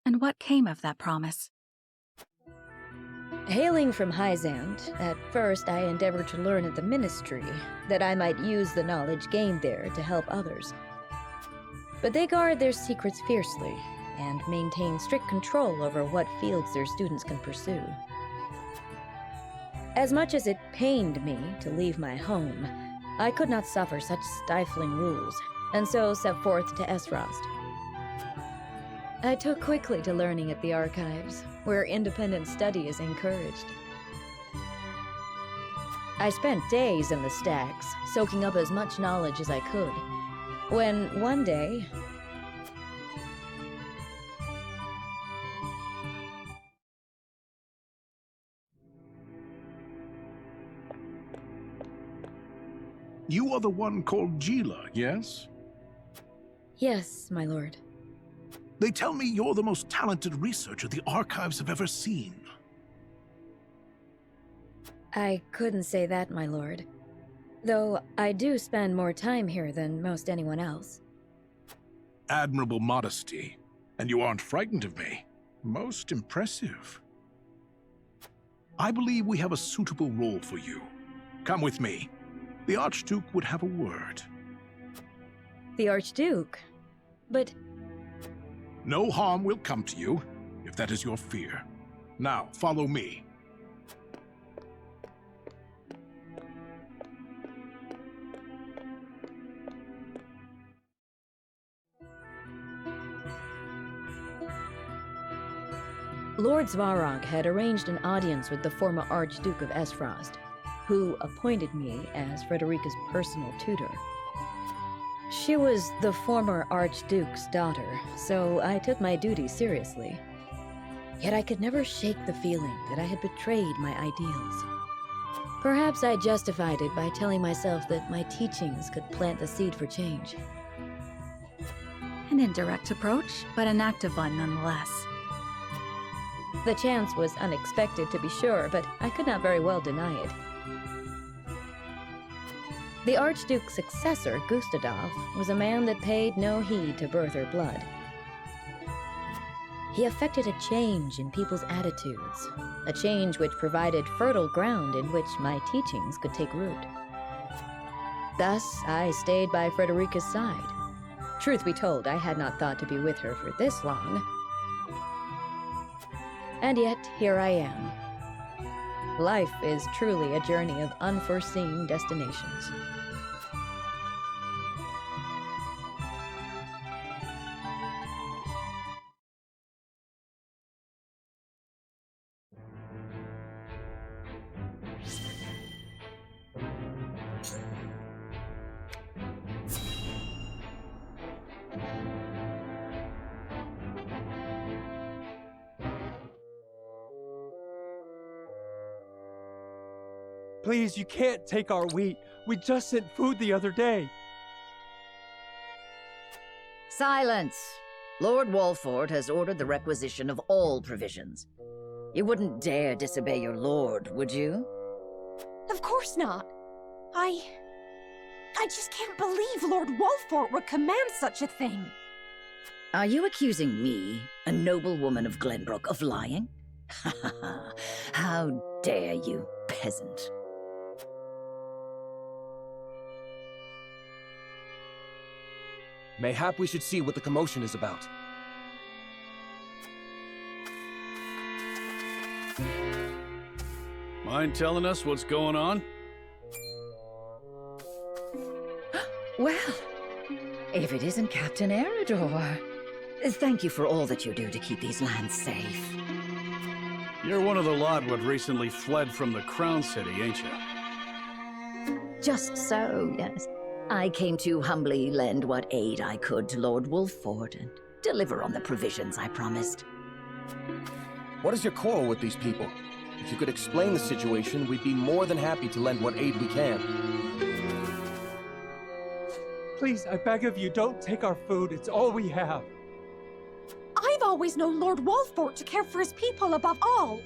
And what came of that promise? Hailing from Hyzand, at first I endeavored to learn at the ministry, that I might use the knowledge gained there to help others. But they guard their secrets fiercely, and maintain strict control over what fields their students can pursue. As much as it pained me to leave my home, I could not suffer such stifling rules, and so set forth to Esfrost. I took quickly to learning at the archives, where independent study is encouraged. I spent days in the stacks, soaking up as much knowledge as I could, when one day, You are the one called Gila, yes? Yes, my lord. They tell me you're the most talented researcher the archives have ever seen. I couldn't say that, my lord. Though I do spend more time here than most anyone else. Admirable modesty. And you aren't frightened of me. Most impressive. I believe we have a suitable role for you. Come with me. The Archduke would have a word. The Archduke? But... No harm will come to you, if that is your fear. Now, follow me. Lord Svarog had arranged an audience with the former Archduke of Esfrost, who appointed me as Frederica's personal tutor. She was the former Archduke's daughter, so I took my duty seriously. Yet I could never shake the feeling that I had betrayed my ideals. Perhaps I justified it by telling myself that my teachings could plant the seed for change. An indirect approach, but an active one nonetheless. The chance was unexpected, to be sure, but I could not very well deny it. The Archduke's successor, Gustadolf, was a man that paid no heed to birth or blood. He effected a change in people's attitudes, a change which provided fertile ground in which my teachings could take root. Thus, I stayed by Frederica's side. Truth be told, I had not thought to be with her for this long. And yet, here I am. Life is truly a journey of unforeseen destinations. Please, you can't take our wheat. We just sent food the other day. Silence! Lord Wolffort has ordered the requisition of all provisions. You wouldn't dare disobey your lord, would you? Of course not. I just can't believe Lord Wolffort would command such a thing. Are you accusing me, a noble woman of Glenbrook, of lying? Ha ha ha! How dare you, peasant! Mayhap we should see what the commotion is about. Mind telling us what's going on? Well, if it isn't Captain Heredero. Thank you for all that you do to keep these lands safe. You're one of the lot what recently fled from the Crown City, ain't you? Just so, yes. I came to humbly lend what aid I could to Lord Wolffort and deliver on the provisions I promised. What is your quarrel with these people? If you could explain the situation, we'd be more than happy to lend what aid we can. Please, I beg of you, don't take our food. It's all we have. I've always known Lord Wolffort to care for his people above all.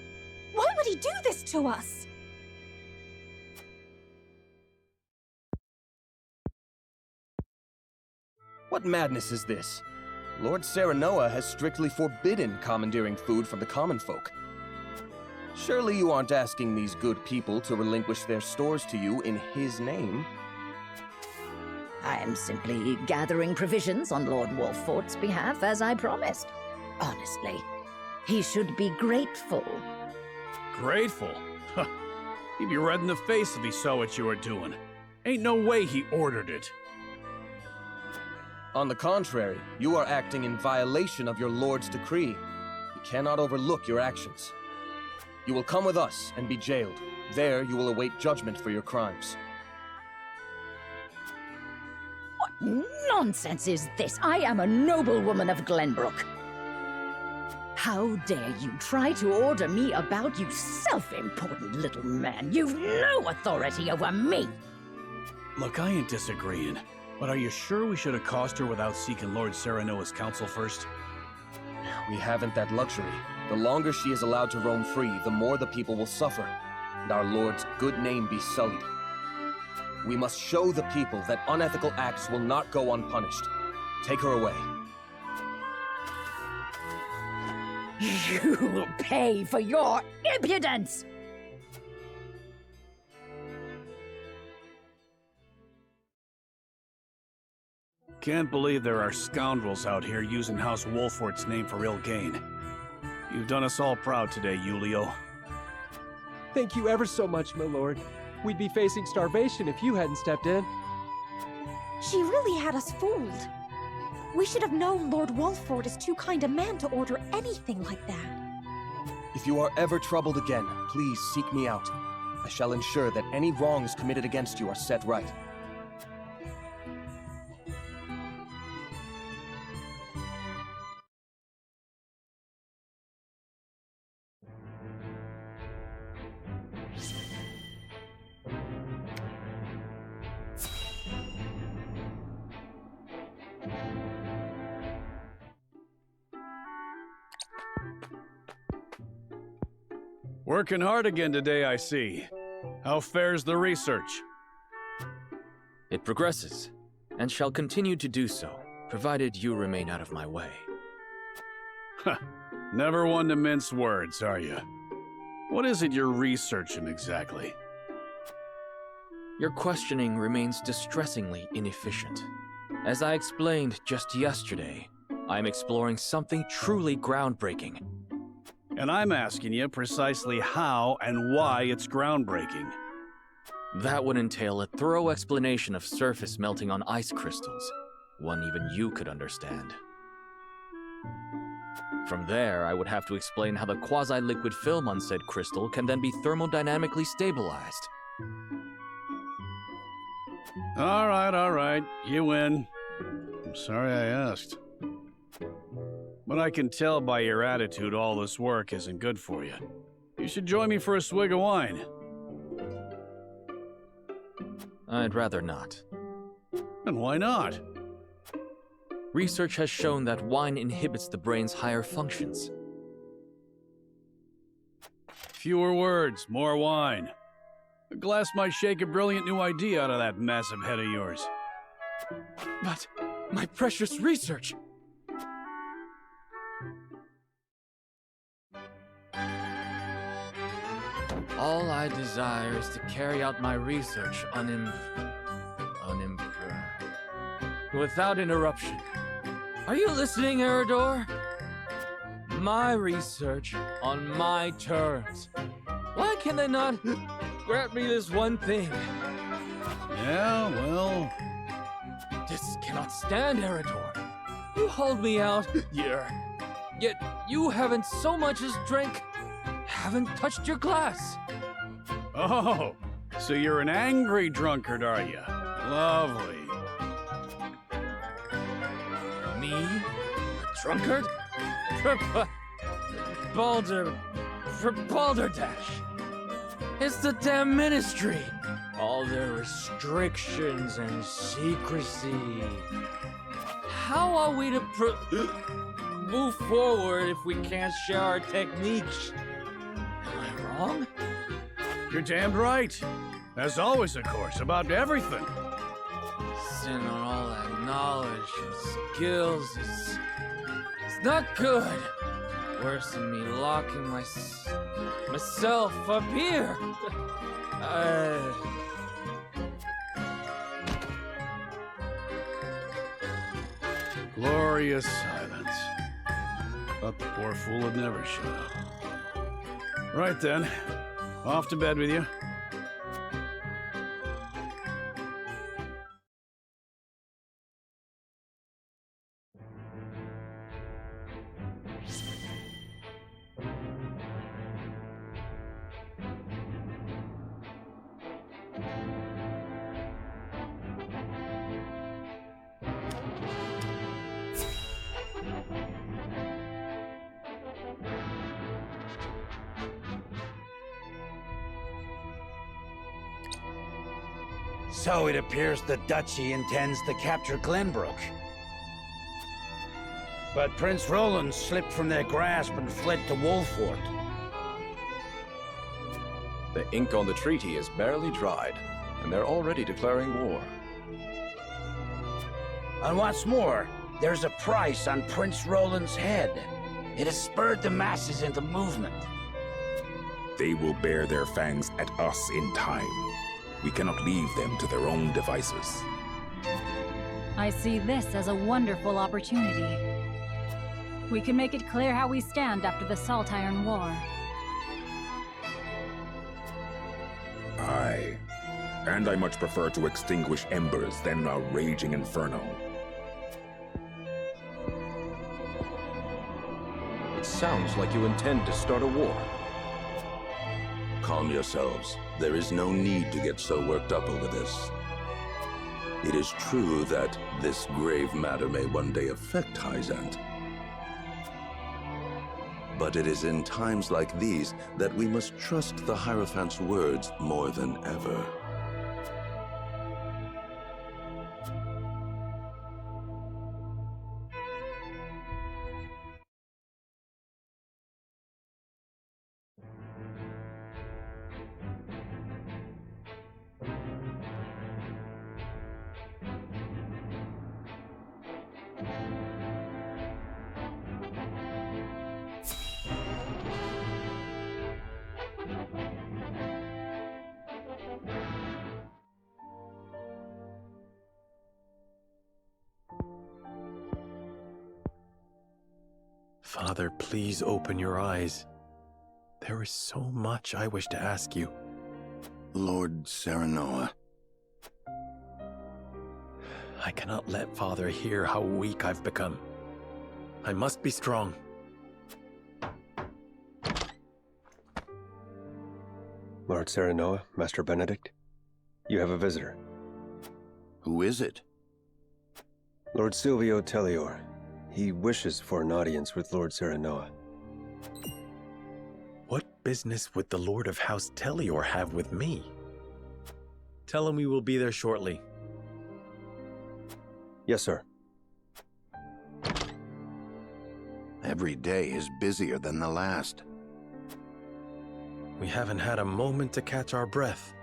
Why would he do this to us? What madness is this? Lord Serinoa has strictly forbidden commandeering food from the common folk. Surely you aren't asking these good people to relinquish their stores to you in his name? I am simply gathering provisions on Lord Wolffort's behalf, as I promised. Honestly, he should be grateful. Grateful? Huh. He'd be red in the face if he saw what you were doing. Ain't no way he ordered it. On the contrary, you are acting in violation of your lord's decree. You cannot overlook your actions. You will come with us and be jailed. There you will await judgment for your crimes. What nonsense is this? I am a noblewoman of Glenbrook. How dare you try to order me about, you self-important little man? You've no authority over me! Look, I ain't disagreeing, but are you sure we should accost her without seeking Lord Serinoa's counsel first? We haven't that luxury. The longer she is allowed to roam free, the more the people will suffer, and our Lord's good name be sullied. We must show the people that unethical acts will not go unpunished. Take her away. You will pay for your impudence! Can't believe there are scoundrels out here using House Wolffort's name for ill gain. You've done us all proud today, Julio. Thank you ever so much, my lord. We'd be facing starvation if you hadn't stepped in. She really had us fooled. We should have known Lord Wolffort is too kind a man to order anything like that. If you are ever troubled again, please seek me out. I shall ensure that any wrongs committed against you are set right. Working hard again today, I see. How fares the research? It progresses, and shall continue to do so, provided you remain out of my way. Huh. Never one to mince words, are you? What is it you're researching exactly? Your questioning remains distressingly inefficient. As I explained just yesterday, I am exploring something truly groundbreaking. And I'm asking you precisely how and why it's groundbreaking. That would entail a thorough explanation of surface melting on ice crystals, one even you could understand. From there, I would have to explain how the quasi-liquid film on said crystal can then be thermodynamically stabilized. All right, you win. I'm sorry I asked. But I can tell by your attitude all this work isn't good for you. You should join me for a swig of wine. I'd rather not. And why not? Research has shown that wine inhibits the brain's higher functions. Fewer words, more wine. A glass might shake a brilliant new idea out of that massive head of yours. But my precious research! All I desire is to carry out my research without interruption. Are you listening, Heredor? My research on my terms. Why can they not grant me this one thing? Yeah, well... This cannot stand, Heredor. You hold me out here, yet you haven't so much as haven't touched your glass. Oh, so you're an angry drunkard, are you? Lovely. Me? A drunkard? For balderdash. It's the damn ministry. All their restrictions and secrecy. How are we to move forward if we can't share our techniques? Am I wrong? You're damned right. As always, of course, about everything. Sin on all that knowledge and skills is... It's not good. Worse than me locking myself up here. Glorious silence. But the poor fool had never shut up. Right then. Off to bed with you. So it appears the Duchy intends to capture Glenbrook. But Prince Roland slipped from their grasp and fled to Wolffort. The ink on the treaty is barely dried, and they're already declaring war. And what's more, there's a price on Prince Roland's head. It has spurred the masses into movement. They will bear their fangs at us in time. We cannot leave them to their own devices. I see this as a wonderful opportunity. We can make it clear how we stand after the Salt Iron War. Aye. And I much prefer to extinguish embers than a raging inferno. It sounds like you intend to start a war. Calm yourselves. There is no need to get so worked up over this. It is true that this grave matter may one day affect Hyzant. But it is in times like these that we must trust the Hierophant's words more than ever. Father, please open your eyes. There is so much I wish to ask you. Lord Serinoa. I cannot let Father hear how weak I've become. I must be strong. Lord Serinoa, Master Benedict, you have a visitor. Who is it? Lord Silvio Tellior. He wishes for an audience with Lord Serinoa. What business would the Lord of House Tellior have with me? Tell him we will be there shortly. Yes, sir. Every day is busier than the last. We haven't had a moment to catch our breath.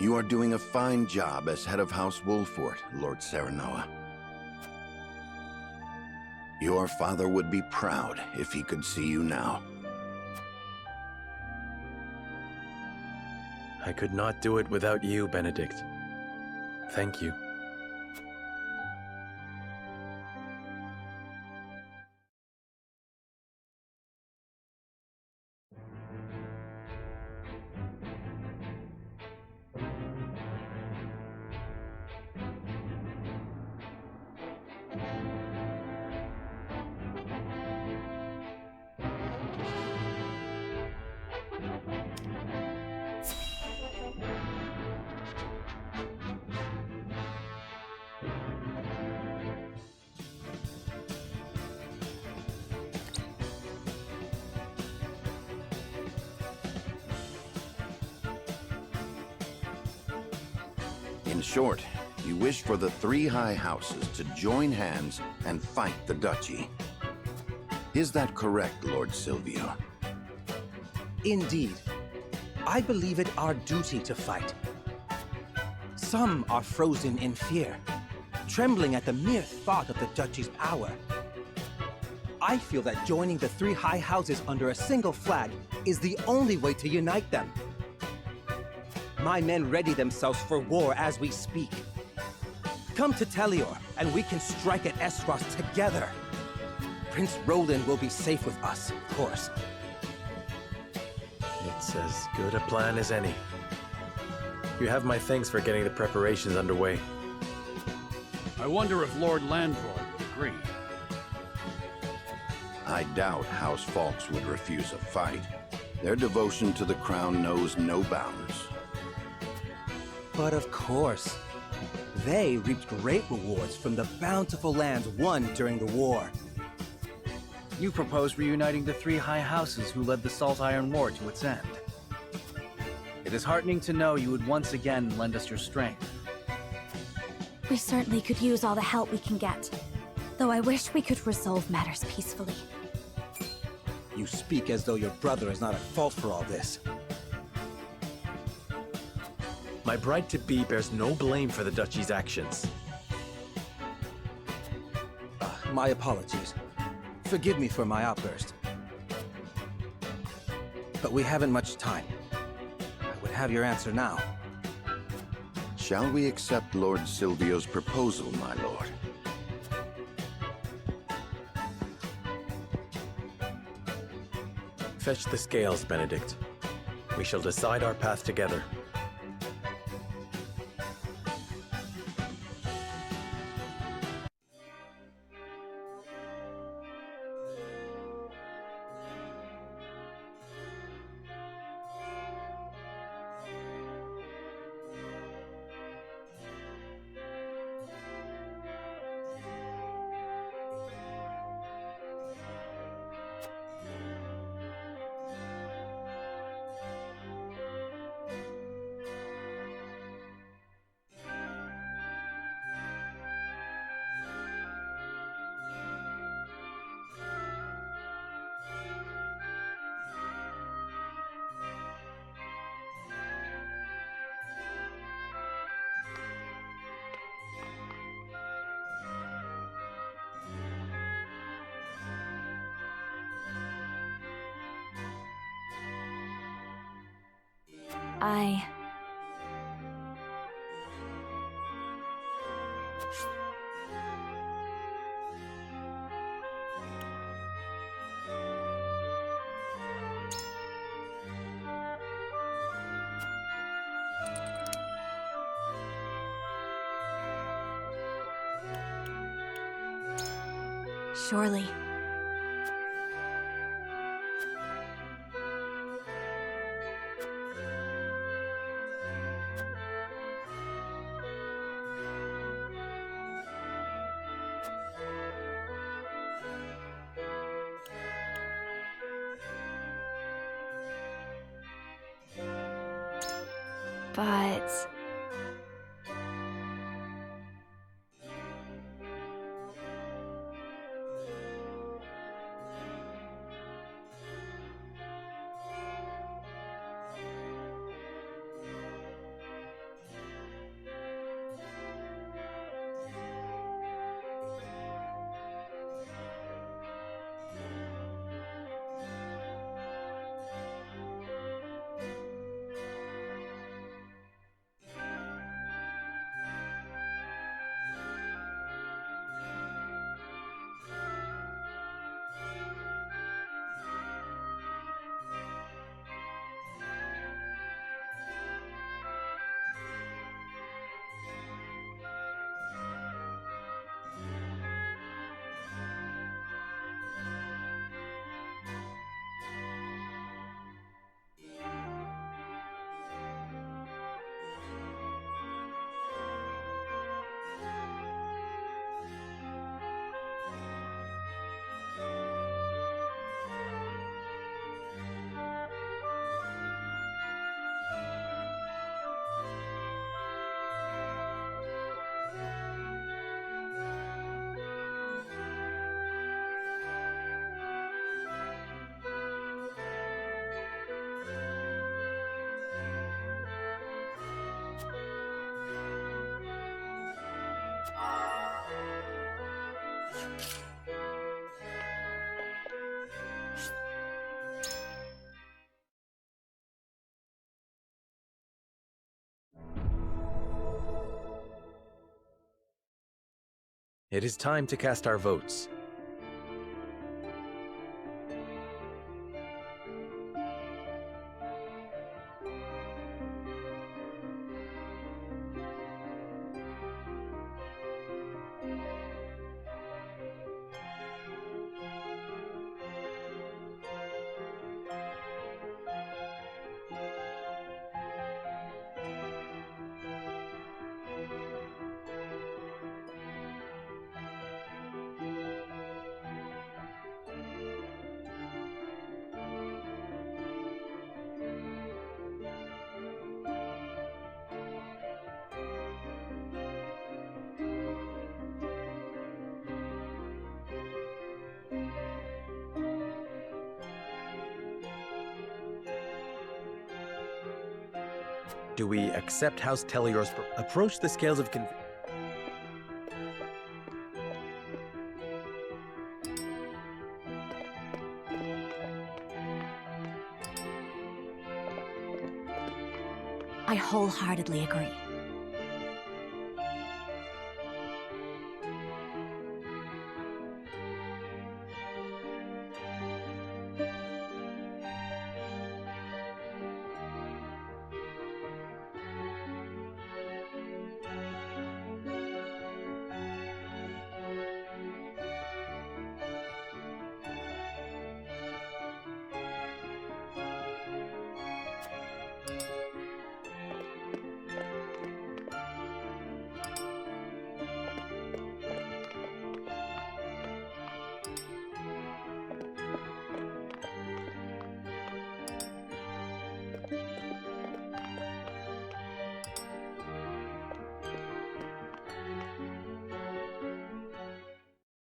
You are doing a fine job as head of House Wolffort, Lord Serinoa. Your father would be proud if he could see you now. I could not do it without you, Benedict. Thank you. In short, you wish for the three high houses to join hands and fight the duchy. Is that correct, Lord Silvio? Indeed. I believe it our duty to fight. Some are frozen in fear, trembling at the mere thought of the duchy's power. I feel that joining the three high houses under a single flag is the only way to unite them. My men ready themselves for war as we speak. Come to Tellior, and we can strike at Esros together. Prince Roland will be safe with us, of course. It's as good a plan as any. You have my thanks for getting the preparations underway. I wonder if Lord Landroy would agree. I doubt House Fawkes would refuse a fight. Their devotion to the crown knows no bounds. But of course, they reaped great rewards from the bountiful lands won during the war. You propose reuniting the three high houses who led the Salt Iron War to its end. It is heartening to know you would once again lend us your strength. We certainly could use all the help we can get. Though I wish we could resolve matters peacefully. You speak as though your brother is not at fault for all this. My bride-to-be bears no blame for the duchy's actions. My apologies. Forgive me for my outburst. But we haven't much time. I would have your answer now. Shall we accept Lord Silvio's proposal, my lord? Fetch the scales, Benedict. We shall decide our path together. Surely. But... It is time to cast our votes. Do we accept House Telior's approach the scales of I wholeheartedly agree.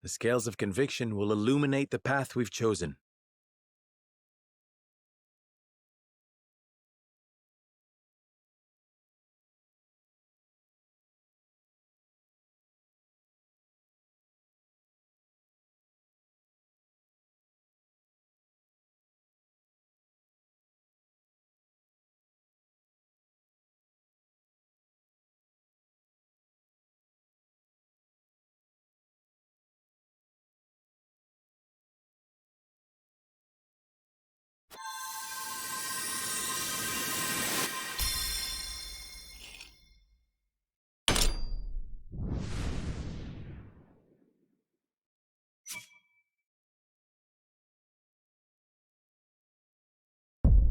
The scales of conviction will illuminate the path we've chosen.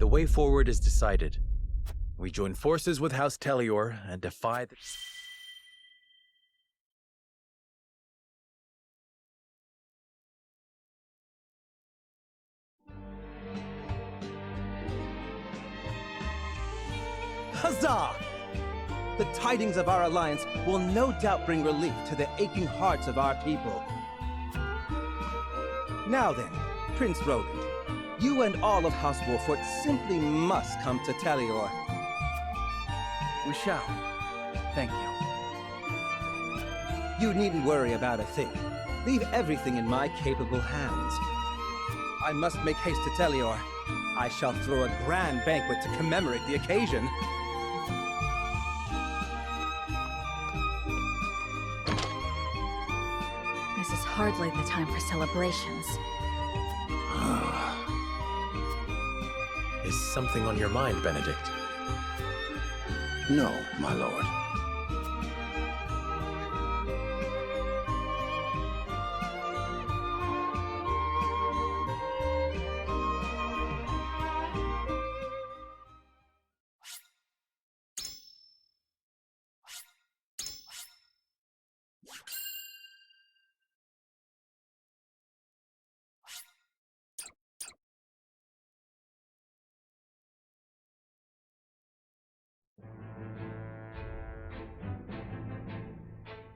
The way forward is decided. We join forces with House Telior and defy the... Huzzah! The tidings of our alliance will no doubt bring relief to the aching hearts of our people. Now then, Prince Roland, you and all of House Wolffort simply must come to Telior. We shall. Thank you. You needn't worry about a thing. Leave everything in my capable hands. I must make haste to Telior. I shall throw a grand banquet to commemorate the occasion. This is hardly the time for celebrations. Is something on your mind, Benedict? No, my lord.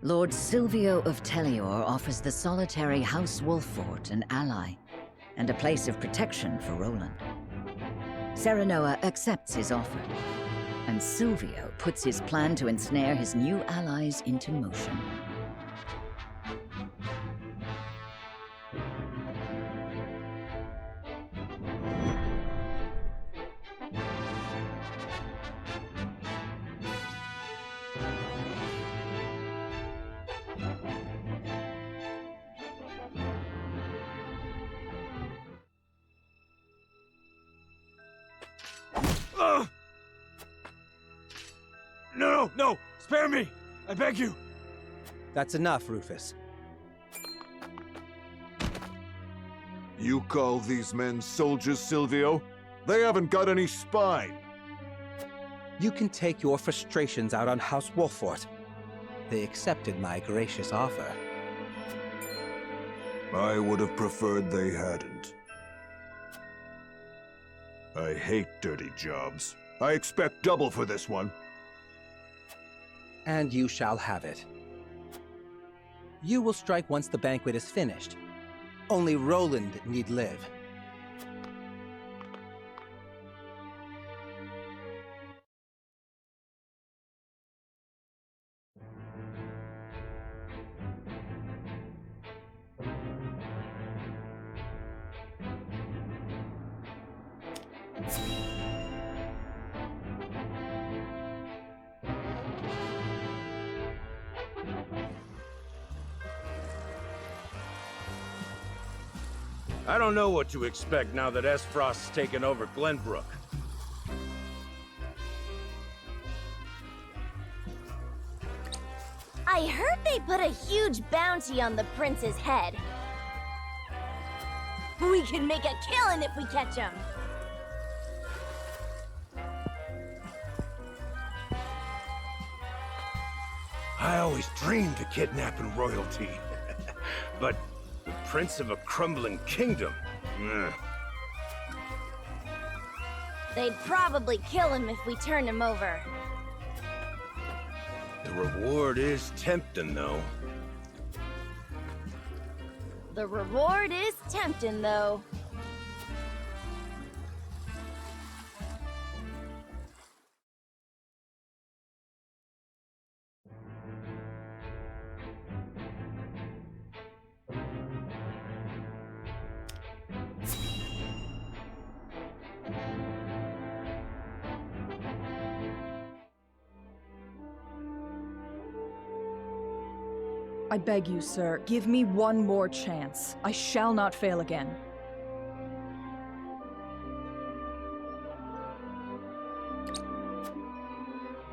Lord Silvio of Telior offers the solitary House Wolffort an ally, and a place of protection for Roland. Serinoa accepts his offer, and Silvio puts his plan to ensnare his new allies into motion. No! Spare me! I beg you! That's enough, Rufus. You call these men soldiers, Silvio? They haven't got any spine. You can take your frustrations out on House Wolffort. They accepted my gracious offer. I would have preferred they hadn't. I hate dirty jobs. I expect double for this one. And you shall have it. You will strike once the banquet is finished. Only Roland need live. I don't know what to expect now that Frost's taken over Glenbrook. I heard they put a huge bounty on the prince's head. We can make a killing if we catch him. I always dreamed of kidnapping royalty. But the prince of a crumbling kingdom? They'd probably kill him if we turned him over. The reward is tempting, though. The reward is tempting, though. I beg you, sir, give me one more chance. I shall not fail again.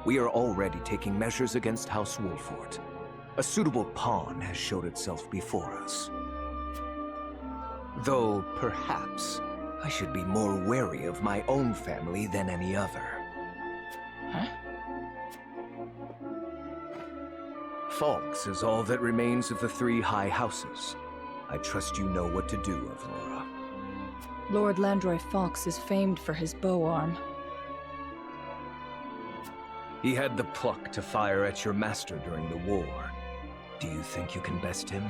We are already taking measures against House Wolffort. A suitable pawn has showed itself before us. Though, perhaps, I should be more wary of my own family than any other. Huh? Falks is all that remains of the three high houses. I trust you know what to do, Avlora. Lord Landroy Fox is famed for his bow arm. He had the pluck to fire at your master during the war. Do you think you can best him?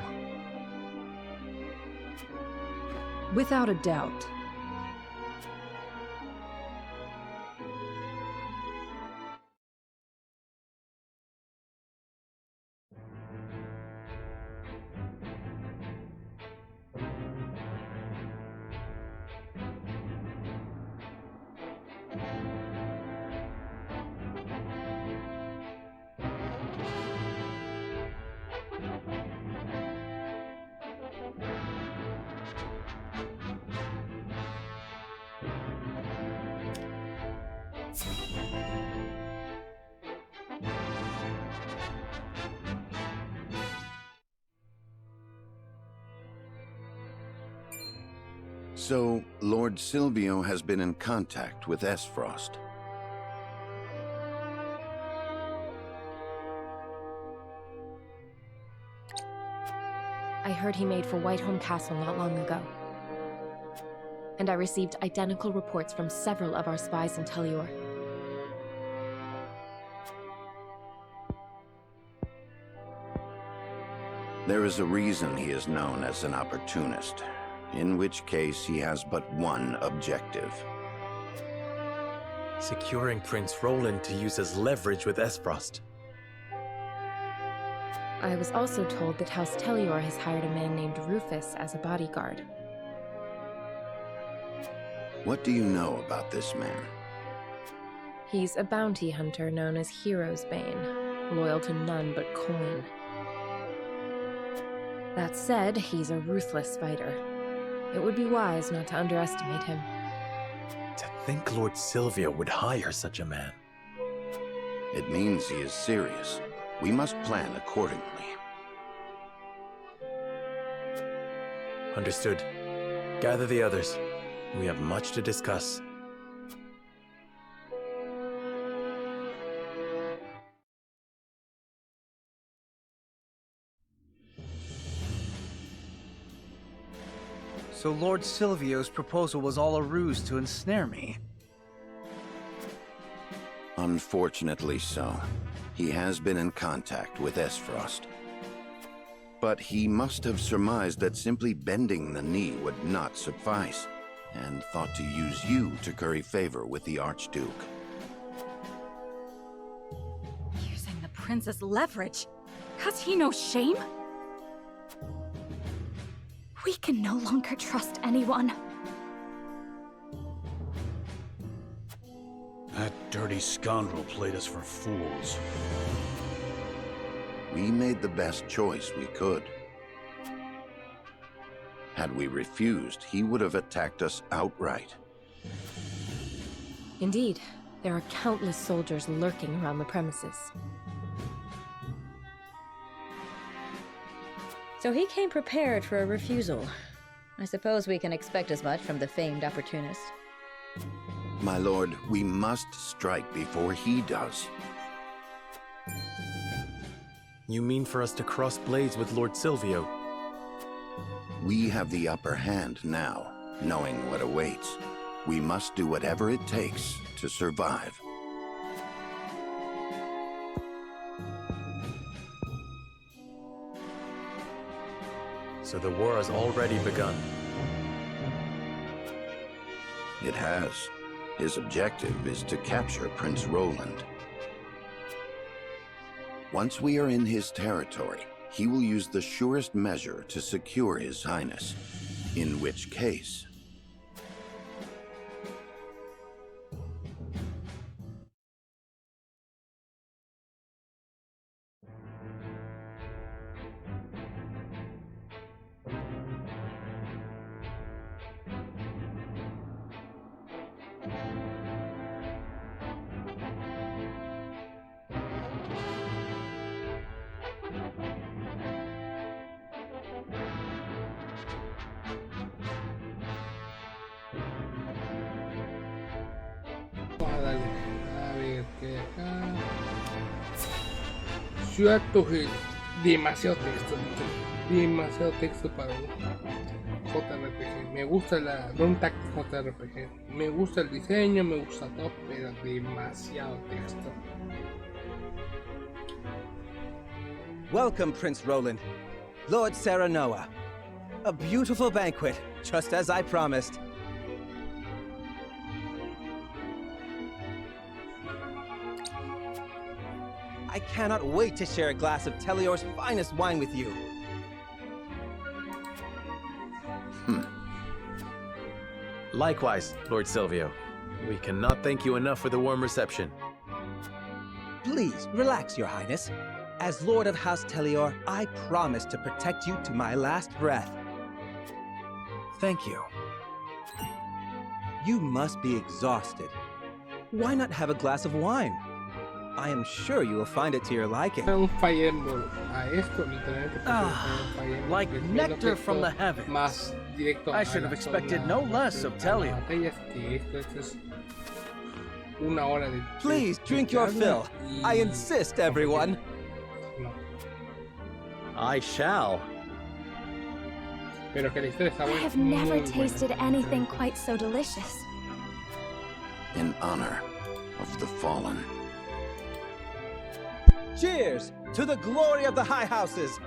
Without a doubt. So, Lord Silvio has been in contact with Frost. I heard he made for Whiteholm Castle not long ago. And I received identical reports from several of our spies in Tellior. There is a reason he is known as an opportunist, in which case he has but one objective. Securing Prince Roland to use as leverage with Frost. I was also told that House Tellior has hired a man named Rufus as a bodyguard. What do you know about this man? He's a bounty hunter known as Hero's Bane, loyal to none but coin. That said, he's a ruthless fighter. It would be wise not to underestimate him. To think Lord Silvio would hire such a man. It means he is serious. We must plan accordingly. Understood. Gather the others. We have much to discuss. So Lord Silvio's proposal was all a ruse to ensnare me? Unfortunately so. He has been in contact with Frost. But he must have surmised that simply bending the knee would not suffice, and thought to use you to curry favor with the Archduke. Using the prince as leverage? Has he no shame? We can no longer trust anyone. That dirty scoundrel played us for fools. We made the best choice we could. Had we refused, he would have attacked us outright. Indeed, there are countless soldiers lurking around the premises. So he came prepared for a refusal. I suppose we can expect as much from the famed opportunist. My lord, we must strike before he does. You mean for us to cross blades with Lord Silvio? We have the upper hand now, knowing what awaits. We must do whatever it takes to survive. So the war has already begun. It has. His objective is to capture Prince Roland. Once we are in his territory, he will use the surest measure to secure His Highness. In which case... Dale. A ver, que acá. Ciudad Tujel. Demasiado texto. Demasiado texto para un JRPG. Me gusta la Don't Tactics JRPG. Me gusta el diseño, me gusta todo, pero demasiado texto. Welcome, Prince Roland. Lord Serinoa. A beautiful banquet, just as I promised. I cannot wait to share a glass of Telior's finest wine with you. Likewise, Lord Silvio. We cannot thank you enough for the warm reception. Please, relax, Your Highness. As Lord of House Telior, I promise to protect you to my last breath. Thank you. You must be exhausted. Why not have a glass of wine? I am sure you will find it to your liking. Un Fire Emblem. A esto literalmente like nectar from the heavens. Más directo I should have expected no less of Telior. Esto es una hora de. Please drink your fill. I insist, everyone. No. I shall. Pero que la historia está I buena. have never tasted anything quite so delicious. in honor of the fallen. Cheers to the glory of the High Houses!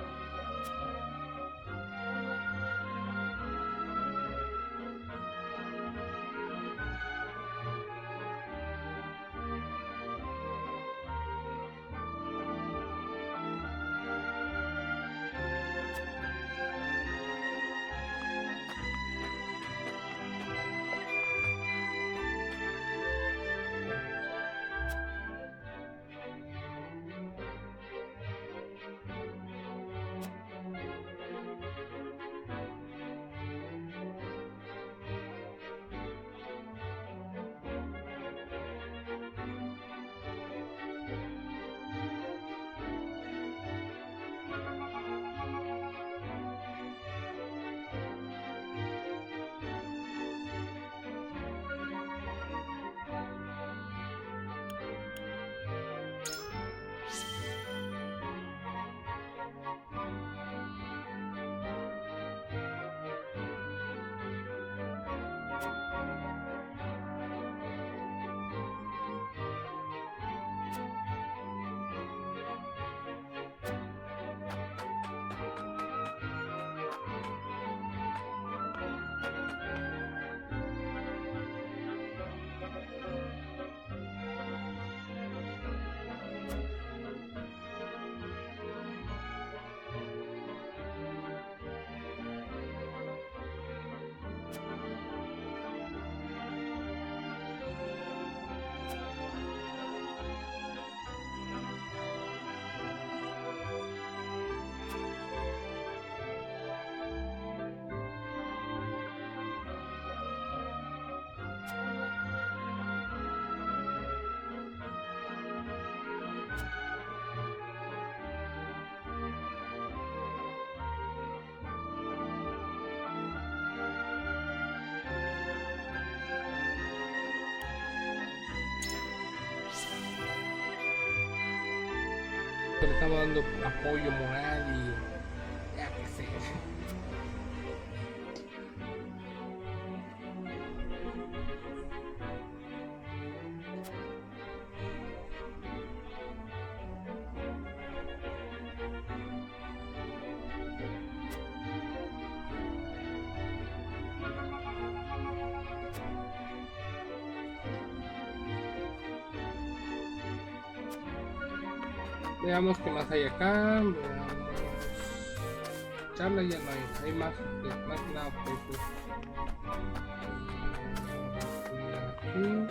que le estamos dando apoyo moral y ya que sé. Veamos qué más hay acá. Veamos. Charla ya no hay. Hay más que nada objetos. Aquí.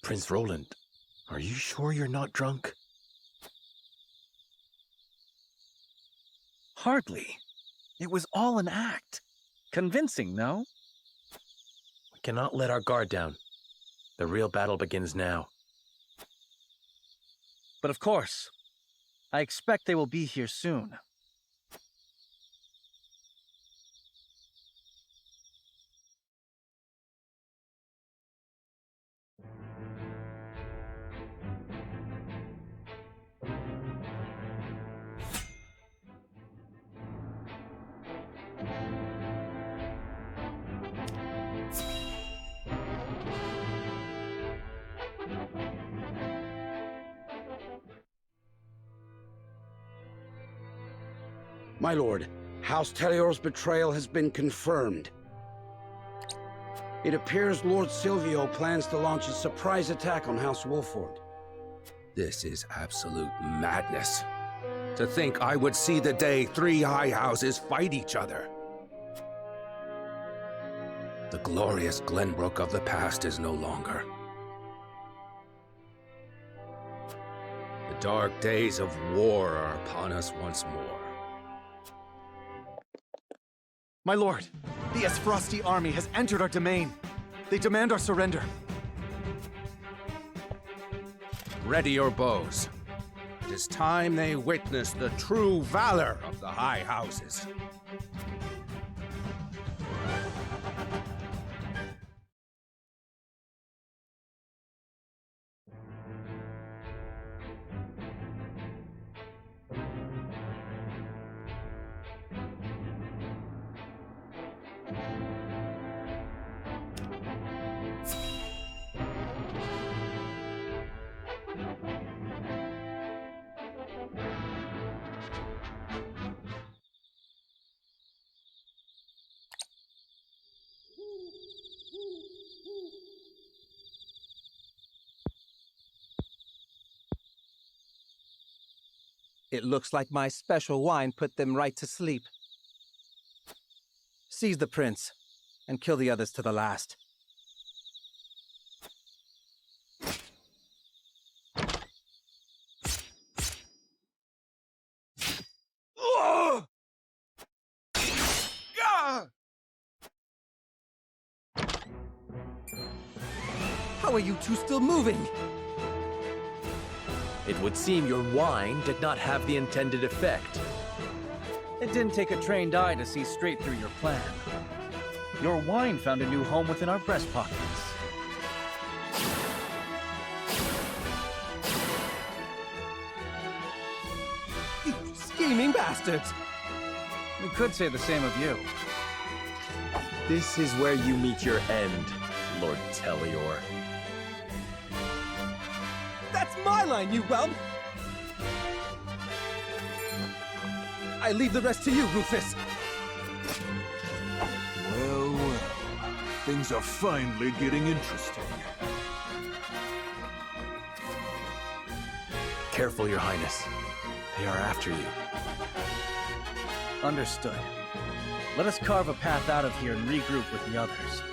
Prince Roland, are you sure you're not drunk? Hardly. It was all an act. Convincing, no? We cannot let our guard down. The real battle begins now. But of course, I expect they will be here soon. My lord, House Telior's betrayal has been confirmed. It appears Lord Silvio plans to launch a surprise attack on House Wolffort. This is absolute madness. To think I would see the day 3 high houses fight each other. The glorious Glenbrook of the past is no longer. The dark days of war are upon us once more. My lord, the Esfrosti army has entered our domain. They demand our surrender. ready your bows. It is time they witness the true valor of the High Houses. It looks like my special wine put them right to sleep. Seize the prince, and kill the others to the last. How are you two still moving? It would seem your wine did not have the intended effect. It didn't take a trained eye to see straight through your plan. Your wine found a new home within our breast pockets. You scheming bastards! We could say the same of you. This is where you meet your end, Lord Telior. That's my line, you whelp! I leave the rest to you, Rufus. Well, well. Things are finally getting interesting. Careful, Your Highness. They are after you. Understood. Let us carve a path out of here and regroup with the others.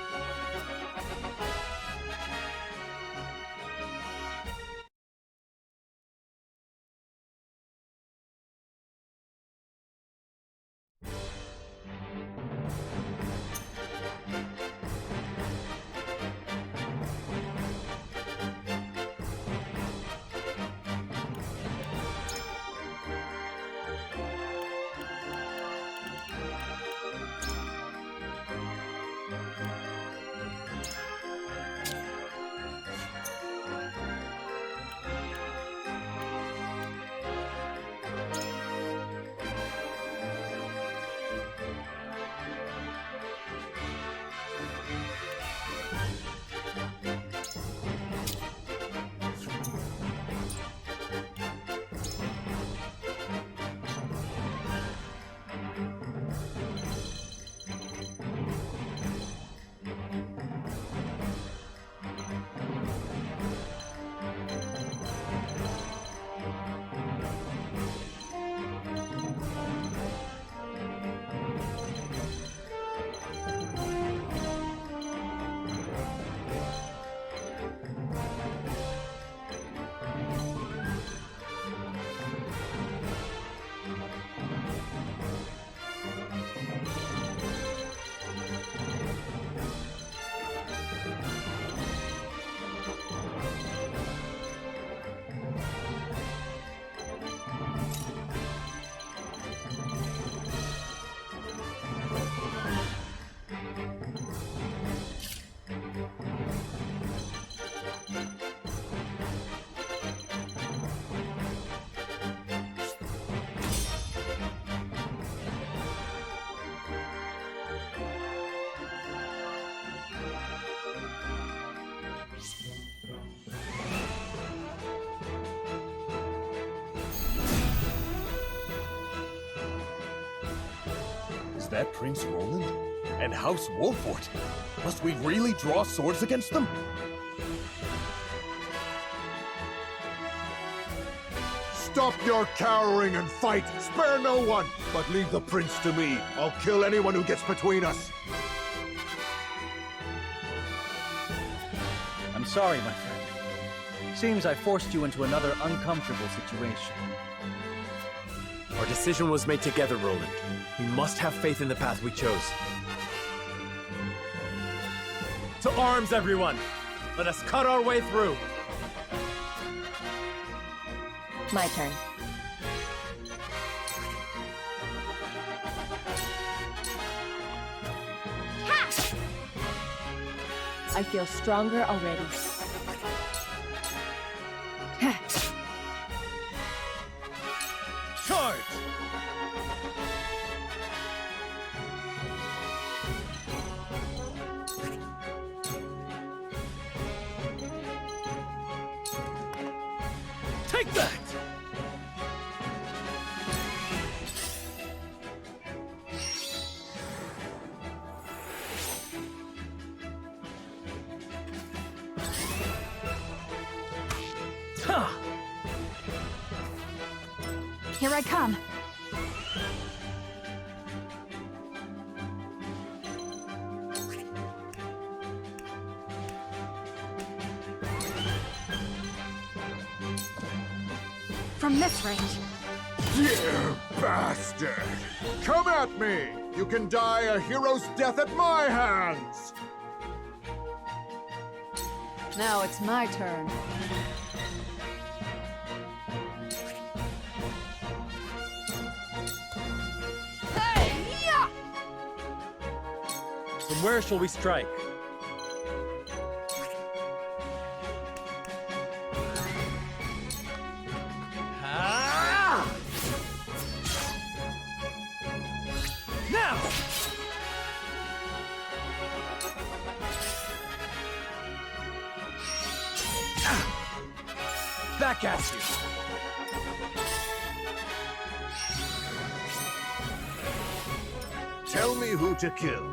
Is that Prince Roland? And House Wolffort? Must we really draw swords against them? Stop your cowering and fight! Spare no one! But leave the prince to me. I'll kill anyone who gets between us. I'm sorry, my friend. Seems I forced you into another uncomfortable situation. Our decision was made together, Roland. We must have faith in the path we chose. To arms, everyone! Let us cut our way through! My turn. I feel stronger already. Charge! Take that! Here I come. From this range. Dear bastard! Come at me! You can die a hero's death at my hands! Now it's my turn. From where shall we strike? Now! Back at you! Tell me who to kill.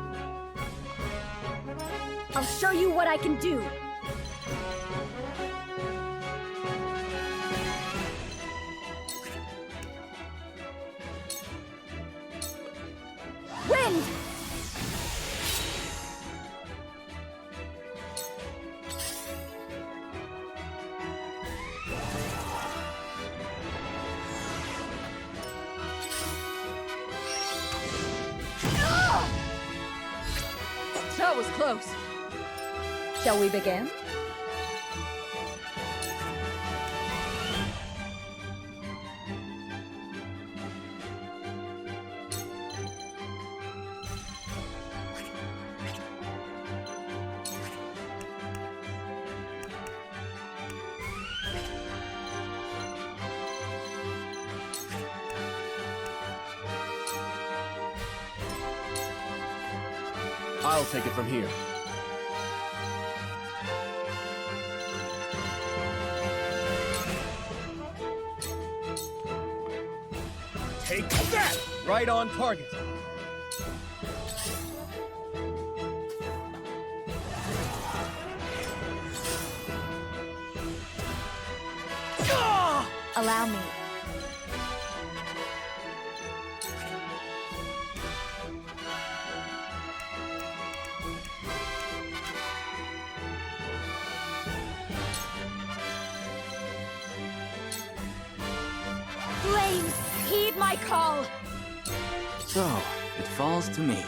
I'll show you what I can do. Wind! That was close. Shall we begin? I'll take it from here. Take that! Right on target. Allow me. Flames, heed my call! So, it falls to me.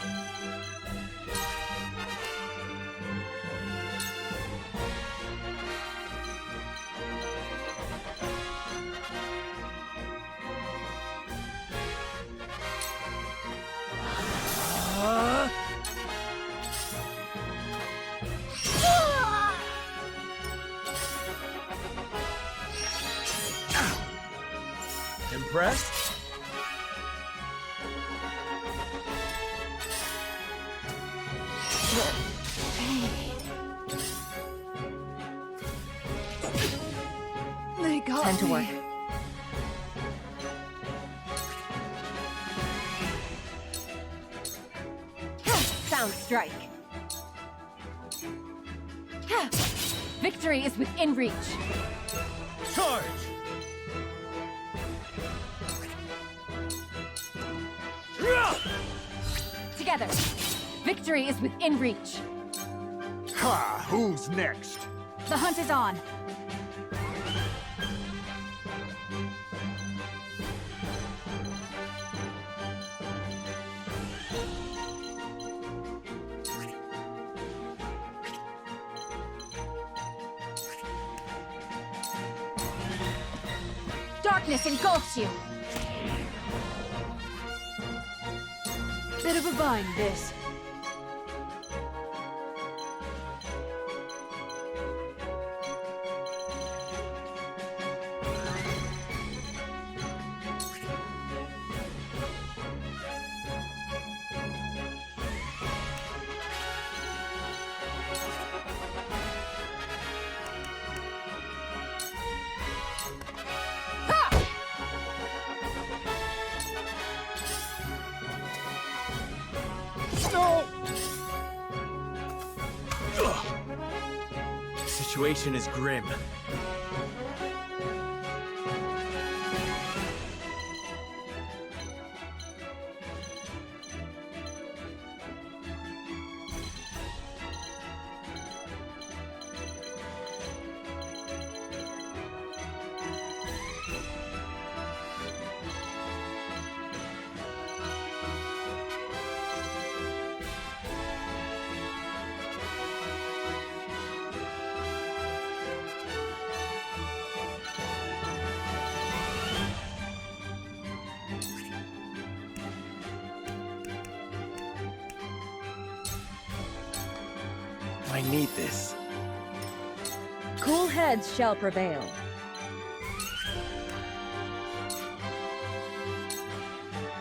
Impressed? They got Time to work. Sound strike. Victory is within reach. Charge! Together. Victory is within reach. Ha! Who's next? The hunt is on. darkness engulfs you. Bit of a bind, this. The situation is grim. I need this. Cool heads shall prevail.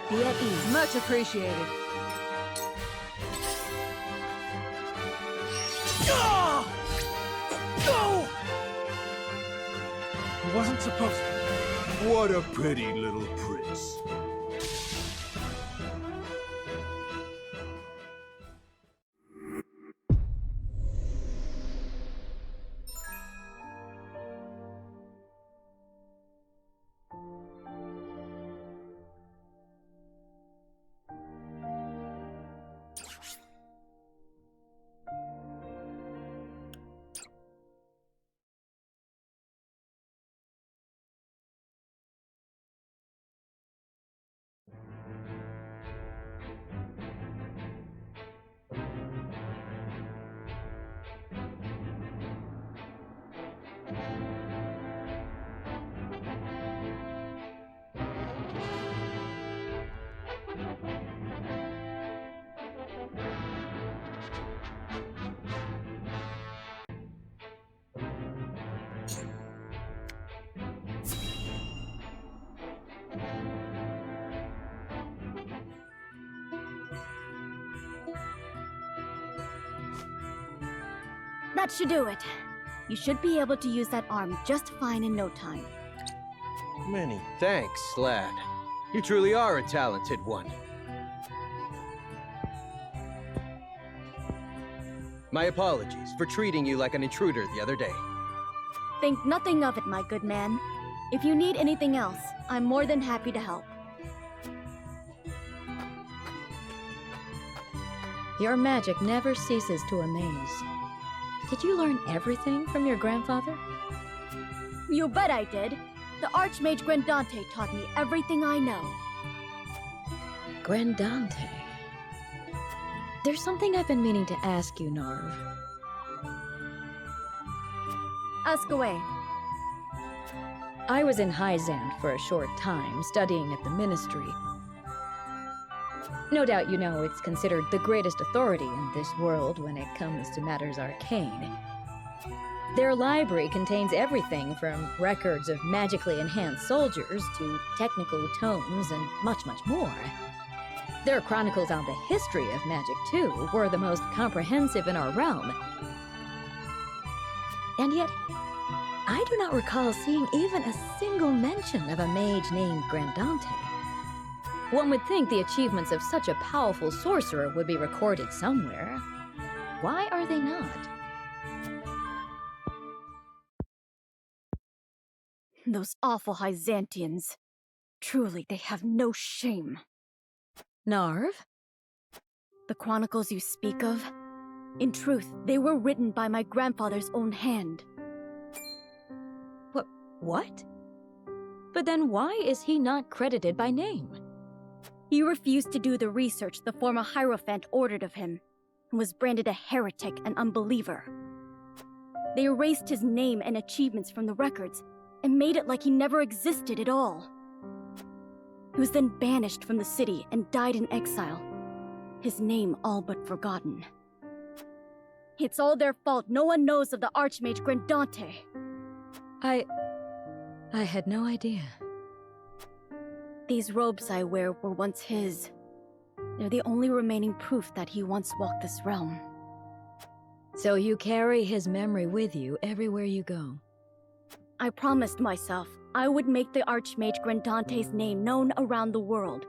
Be at ease. Much appreciated. No! I wasn't supposed to. What a pretty little prince. That should do it. You should be able to use that arm just fine in no time. Many thanks, lad. You truly are a talented one. My apologies for treating you like an intruder the other day. Think nothing of it, my good man. If you need anything else, I'm more than happy to help. Your magic never ceases to amaze. Did you learn everything from your grandfather? You bet I did. The Archmage Grandante taught me everything I know. Grandante. There's something I've been meaning to ask you, Narv. Ask away. I was in Hyzand for a short time, studying at the Ministry. No doubt you know it's considered the greatest authority in this world when it comes to matters arcane. Their library contains everything from records of magically enhanced soldiers to technical tomes and much, much more. Their chronicles on the history of magic, too, were the most comprehensive in our realm. And yet, I do not recall seeing even a single mention of a mage named Grandante. One would think the achievements of such a powerful sorcerer would be recorded somewhere. Why are they not? Those awful Hyzantians. Truly, they have no shame. Narv? The chronicles you speak of? In truth, they were written by my grandfather's own hand. What? But then why is he not credited by name? He refused to do the research the former Hierophant ordered of him, and was branded a heretic and unbeliever. They erased his name and achievements from the records, and made it like he never existed at all. He was then banished from the city and died in exile, his name all but forgotten. It's all their fault. No one knows of the Archmage Grandante. I had no idea. These robes I wear were once his. They're the only remaining proof that he once walked this realm. So you carry his memory with you everywhere you go? I promised myself I would make the Archmage Grandante's name known around the world.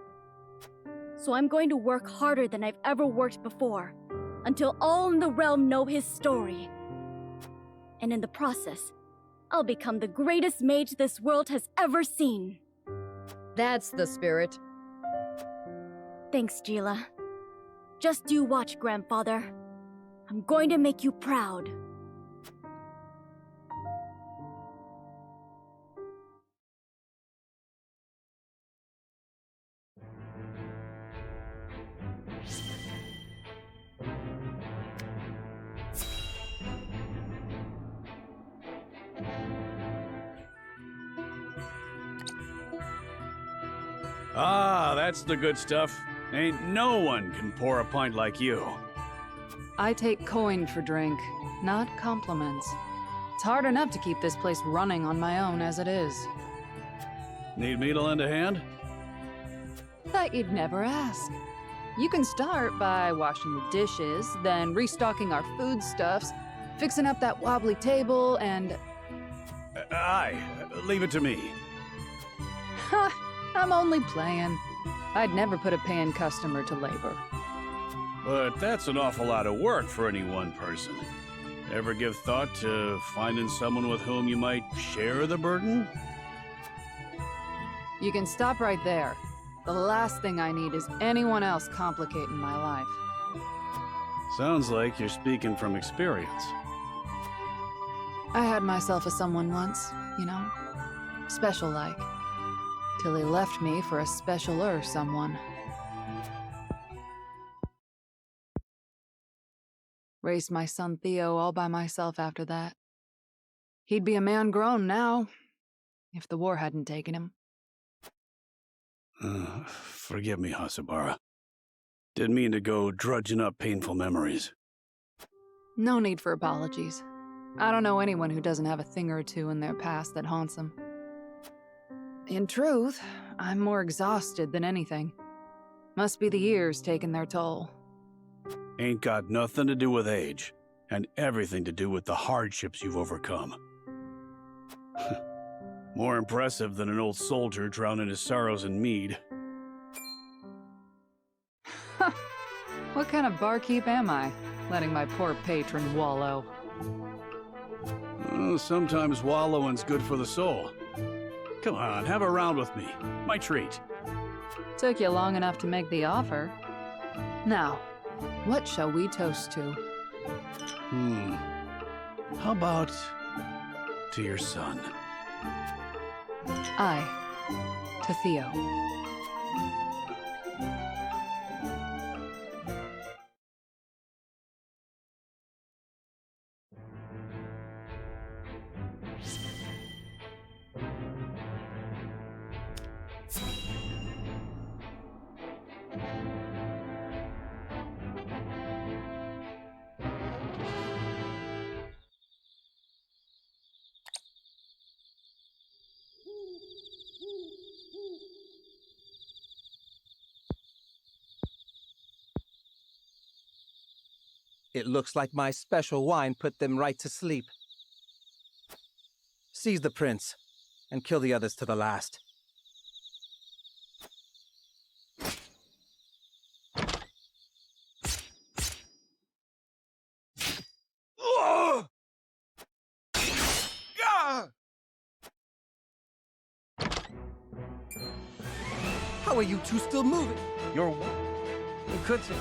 So I'm going to work harder than I've ever worked before, until all in the realm know his story. And in the process, I'll become the greatest mage this world has ever seen. That's the spirit. Thanks, Gila. Just you watch, Grandfather. I'm going to make you proud. Ah, that's the good stuff. Ain't no one can pour a pint like you. I take coin for drink, not compliments. It's hard enough to keep this place running on my own as it is. Need me to lend a hand? Thought you'd never ask. You can start by washing the dishes, then restocking our foodstuffs, fixing up that wobbly table, and... Aye, leave it to me. Ha! I'm only playing. I'd never put a paying customer to labor. But that's an awful lot of work for any one person. Ever give thought to finding someone with whom you might share the burden? You can stop right there. The last thing I need is anyone else complicating my life. Sounds like you're speaking from experience. I had myself a someone once, you know? Special like. Till he left me for a specialer someone. Raised my son Theo all by myself after that. He'd be a man grown now, if the war hadn't taken him. Forgive me, Hasabara. Didn't mean to go drudging up painful memories. No need for apologies. I don't know anyone who doesn't have a thing or two in their past that haunts them. In truth, I'm more exhausted than anything. Must be the years taking their toll. Ain't got nothing to do with age, and everything to do with the hardships you've overcome. More impressive than an old soldier drowning his sorrows in mead. What kind of barkeep am I, letting my poor patron wallow? Sometimes wallowing's good for the soul. Come on, have a round with me. My treat. Took you long enough to make the offer. Now, what shall we toast to? How about to your son? I, to Theo. It looks like my special wine put them right to sleep. Seize the prince, and kill the others to the last. How are you two still moving? You're... You could say...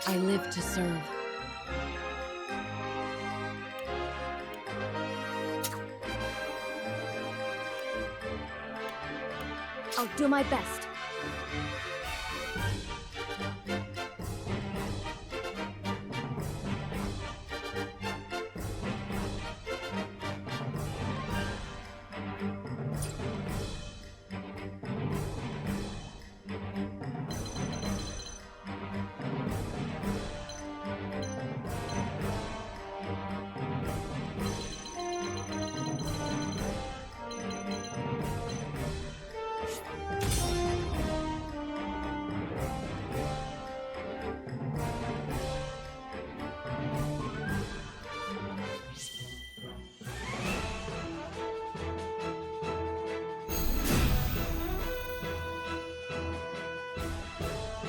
I live to serve. I'll do my best.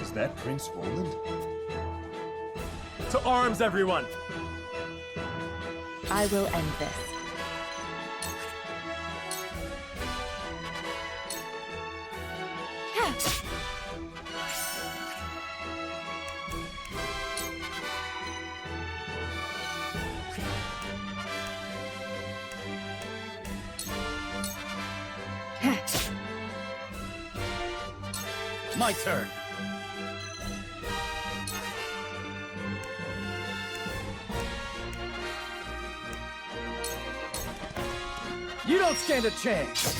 Is that Prince Roland? To arms, everyone! I will end this. My turn. You don't stand a chance!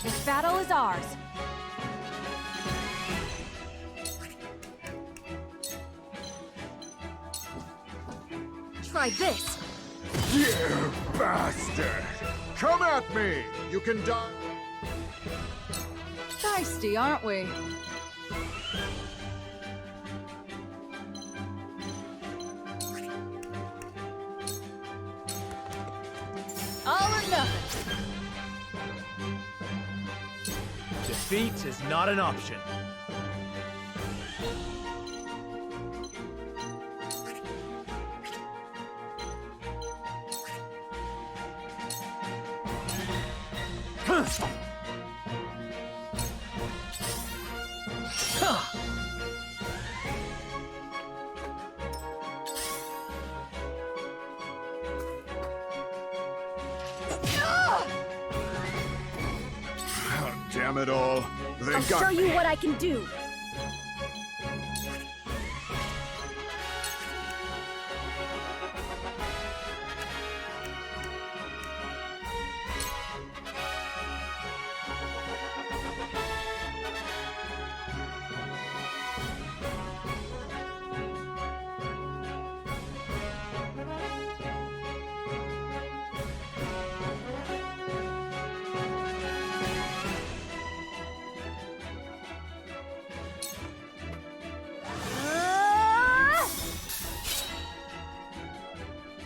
This battle is ours. Try this! You bastard! Come at me! You can die. Feisty, aren't we? All or nothing! Defeat is not an option. Damn it all. They I'll got show you me. what I can do!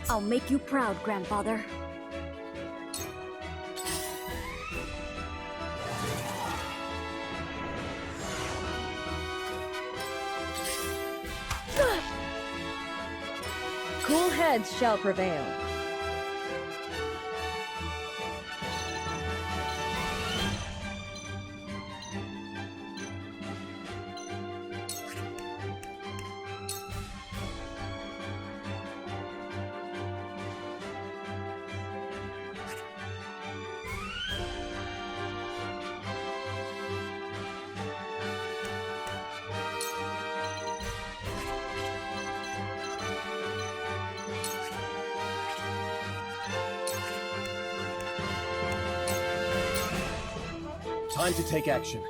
I'll make you proud, grandfather. Cool heads shall prevail. Time to take action.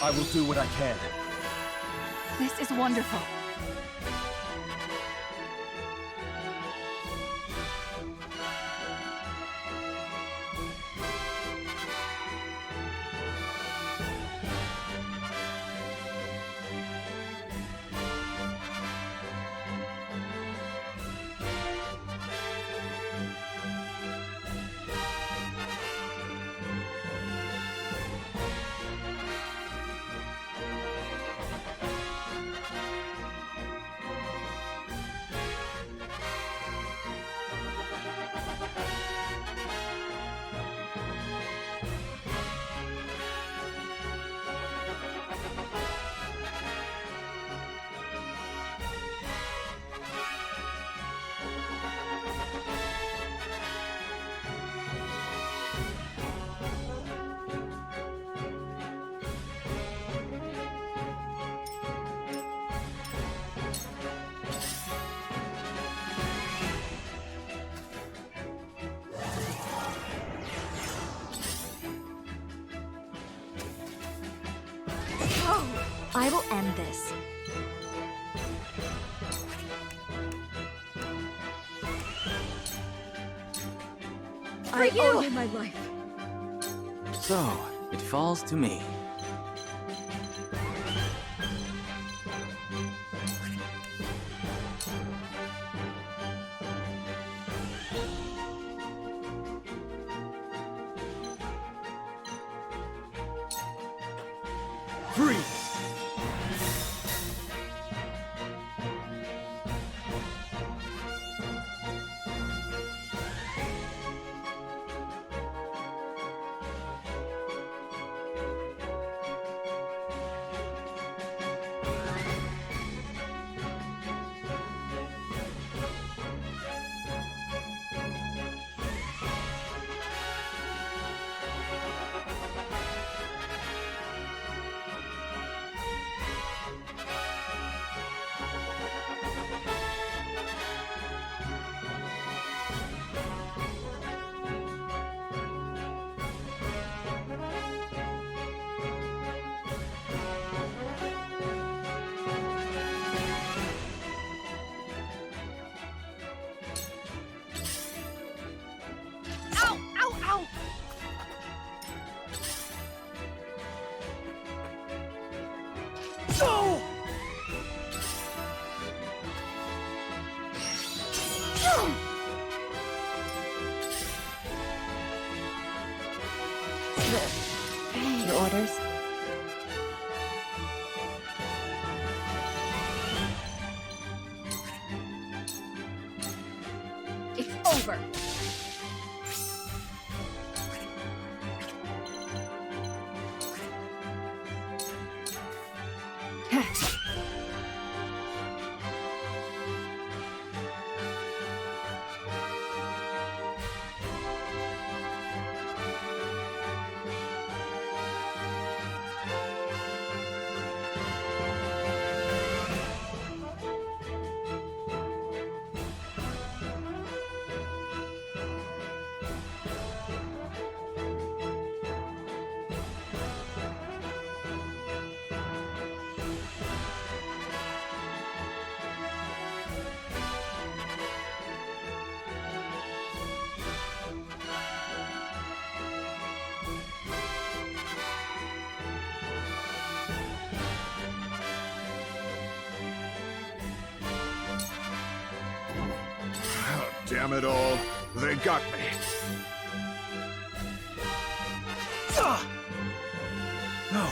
I will do what I can. This is wonderful. I will end this. I owe you my life. So, it falls to me. Freeze! Your orders? It's over. Damn it all. They got me. No,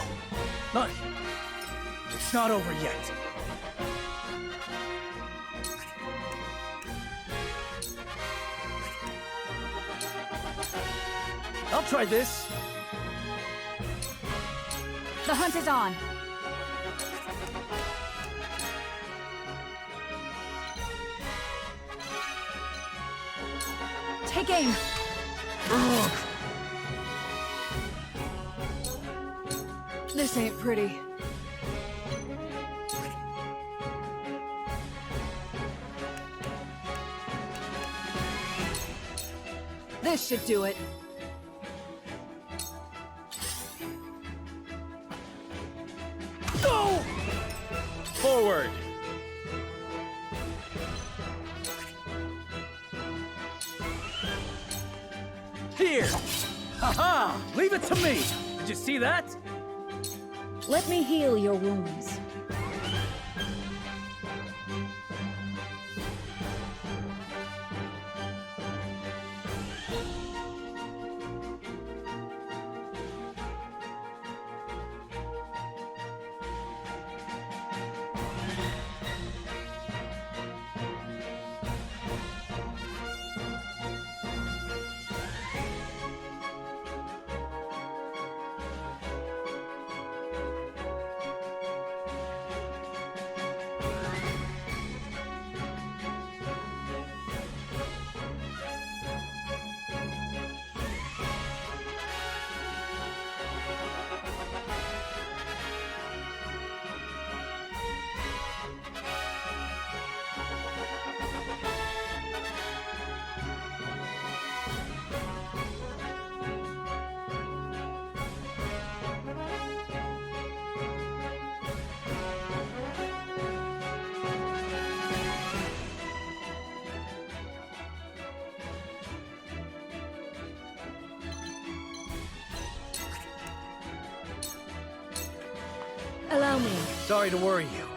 not. It's not over yet. I'll try this. The hunt is on. Take aim. This ain't pretty. This should do it. Go! Forward! Here! Haha! Leave it to me! Did you see that? Let me heal your wounds. Allow me. Sorry to worry you.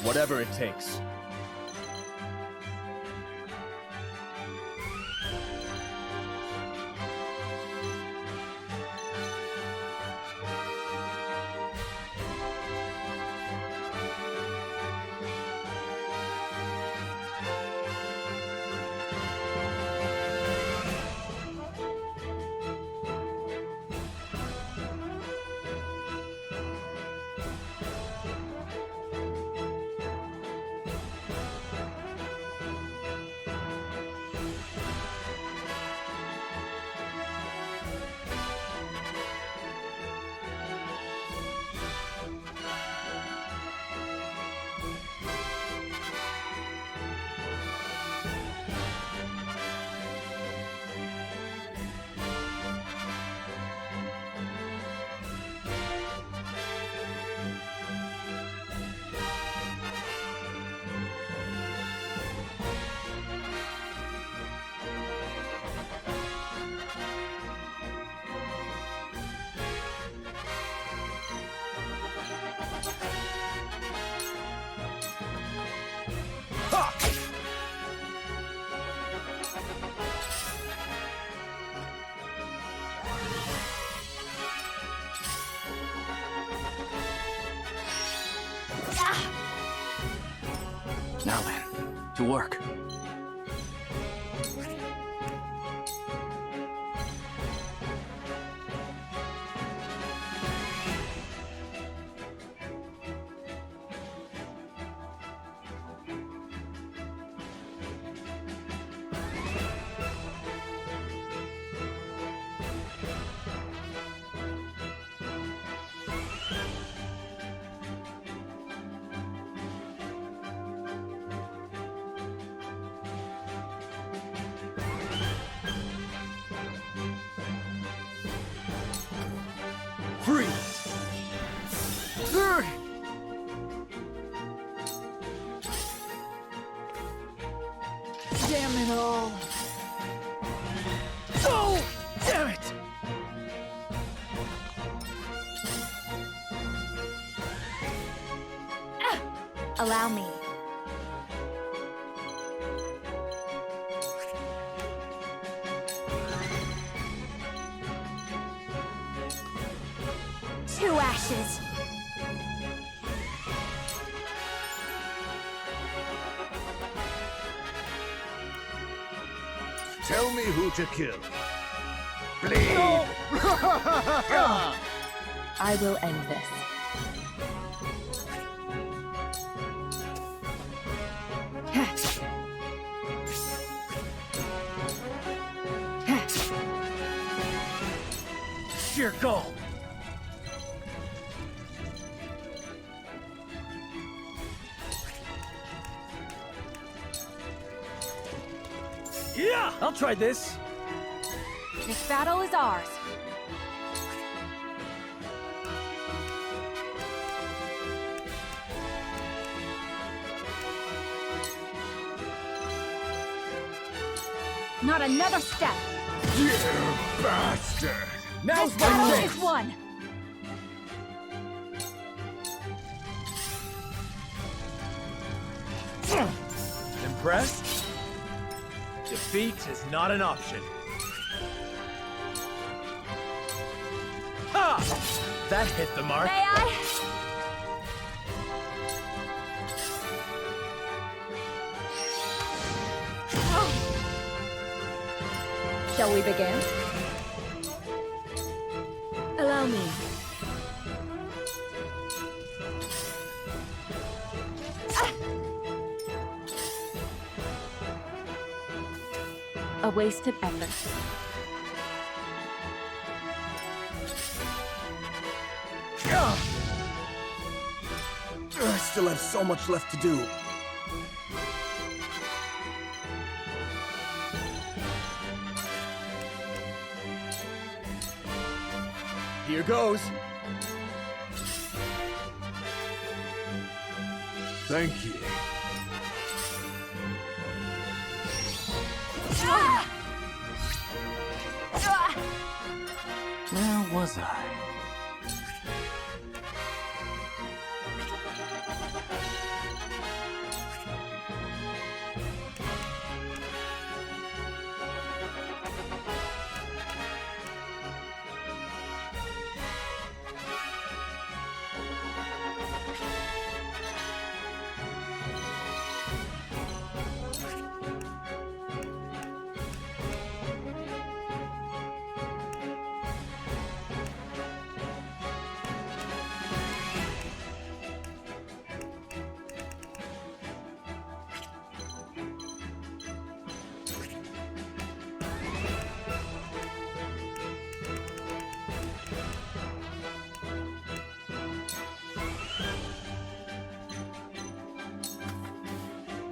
Whatever it takes. Now then, to work. Damn it all. Oh! Damn it! Allow me. Two ashes. Tell me who to kill. Bleed! No. I will end this. Sheer goal. Yeah, I'll try this. This battle is ours. Not another step. You bastard! This battle is won. Impressed? Defeat is not an option. Ha! That hit the mark. May I? Shall we begin? Allow me. A wasted effort. I still have so much left to do. Here goes. Thank you. Where was I?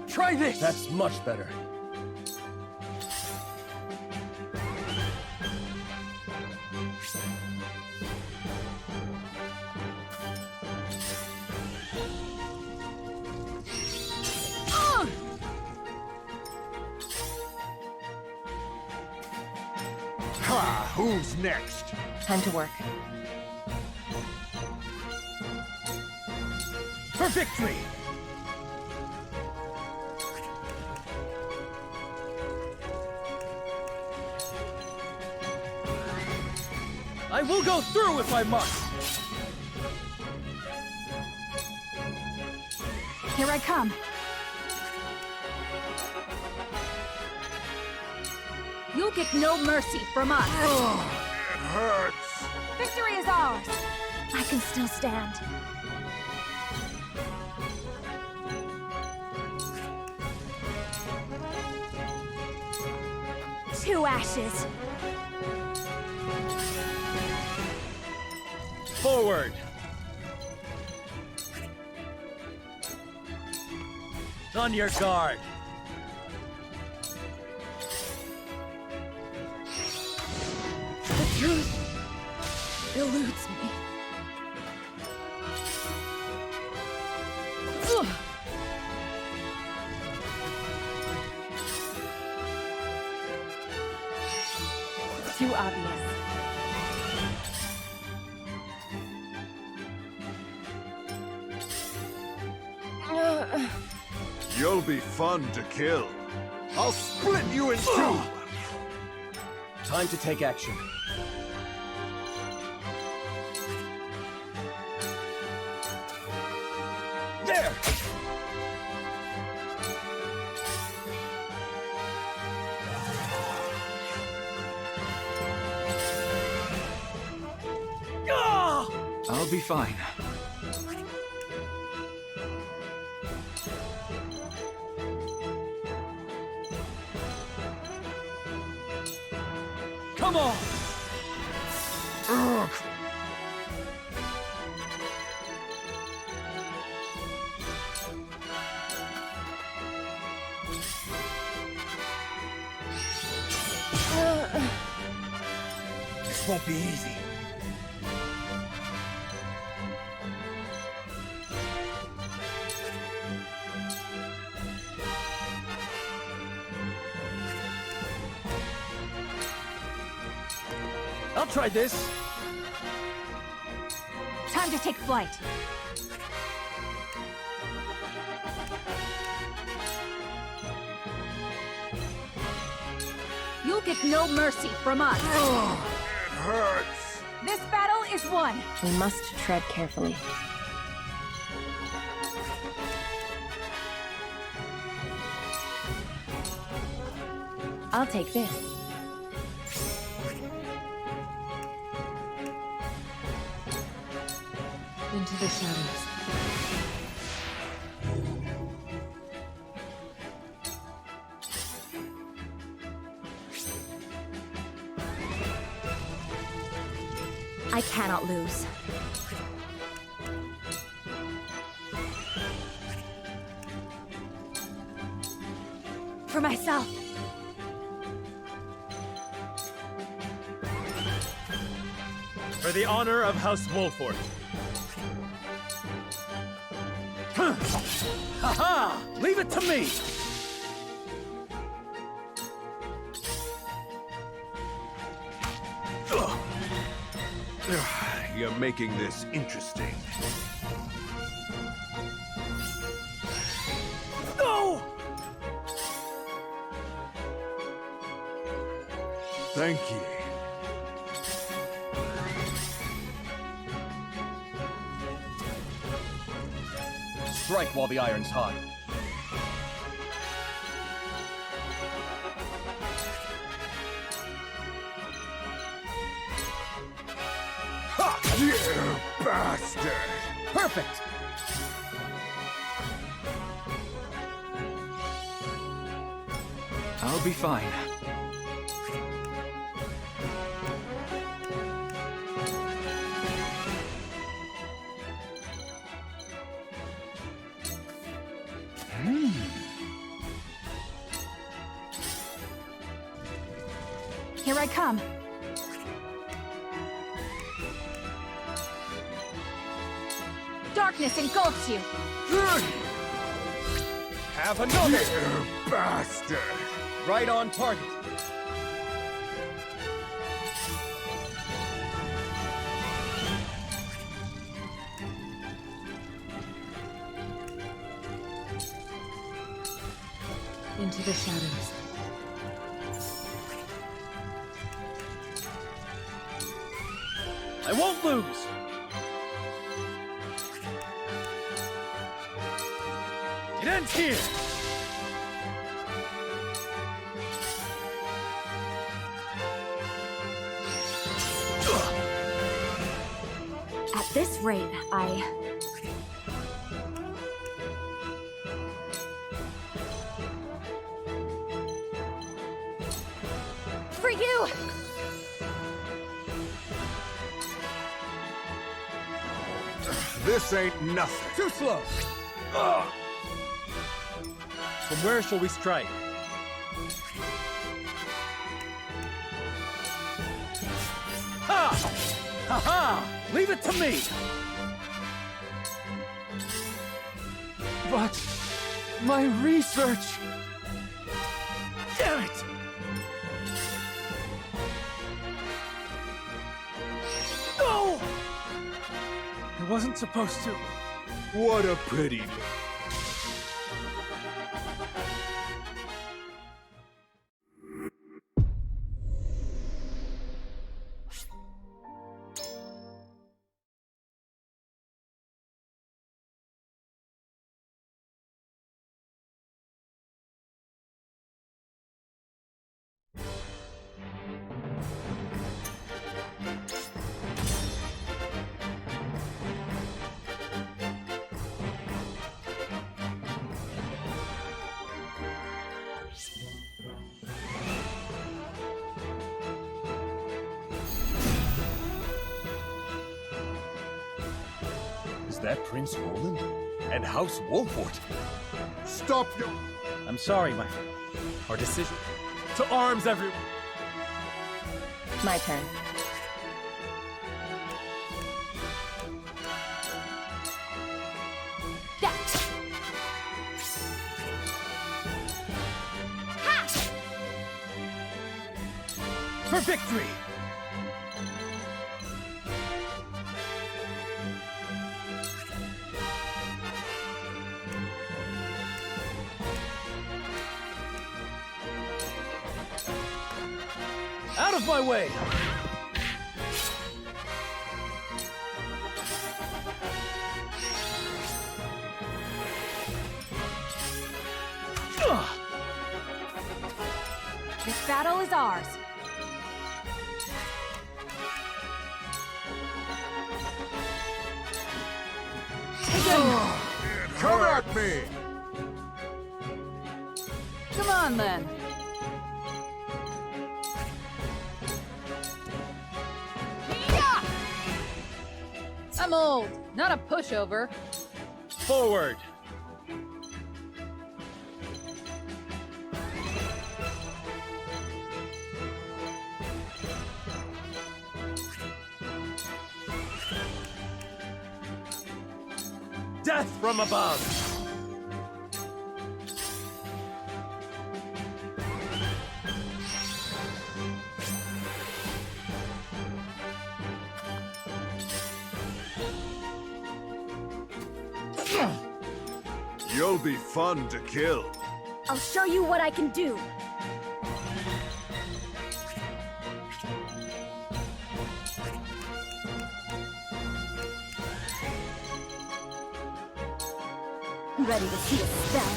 Try this! That's much better. Ha! Who's next? Time to work. For victory! I will go through if I must! Here I come. You'll get no mercy from us. It hurts. Victory is ours! I can still stand. Two ashes. Forward! On your guard! The truth eludes me. Ugh. Too obvious. You'll be fun to kill. I'll split you in two! Time to take action. There! I'll be fine. Come on! Ugh. This won't be easy. I'll try this. Time to take flight. You'll get no mercy from us. It hurts. This battle is won. We must tread carefully. I'll take this. Into the shadows. I cannot lose. For myself. For the honor of House Wolffort. Ha-ha! Leave it to me! You're making this interesting. No! Thank you. Strike while the iron's hot. Ha! You bastard! Perfect! I'll be fine. Here I come. Darkness engulfs you. Have another! You bastard! Right on target. Into the shadows. I won't lose! It ends here! At this rate, For you! This ain't nothing. Too slow! From where shall we strike? Ha! Ha-ha! Leave it to me! But my research! Damn it! No! I wasn't supposed to. What a pity. Is that Prince Roland? And House Wolffort? Stop your... I'm sorry, my friend. Our decision... To arms, everyone! My turn. For victory! Out of my way! This battle is ours. Come at me! Come on, then. I'm old, not a pushover. Forward! death from above! You'll be fun to kill. I'll show you what I can do. Ready to see a spell?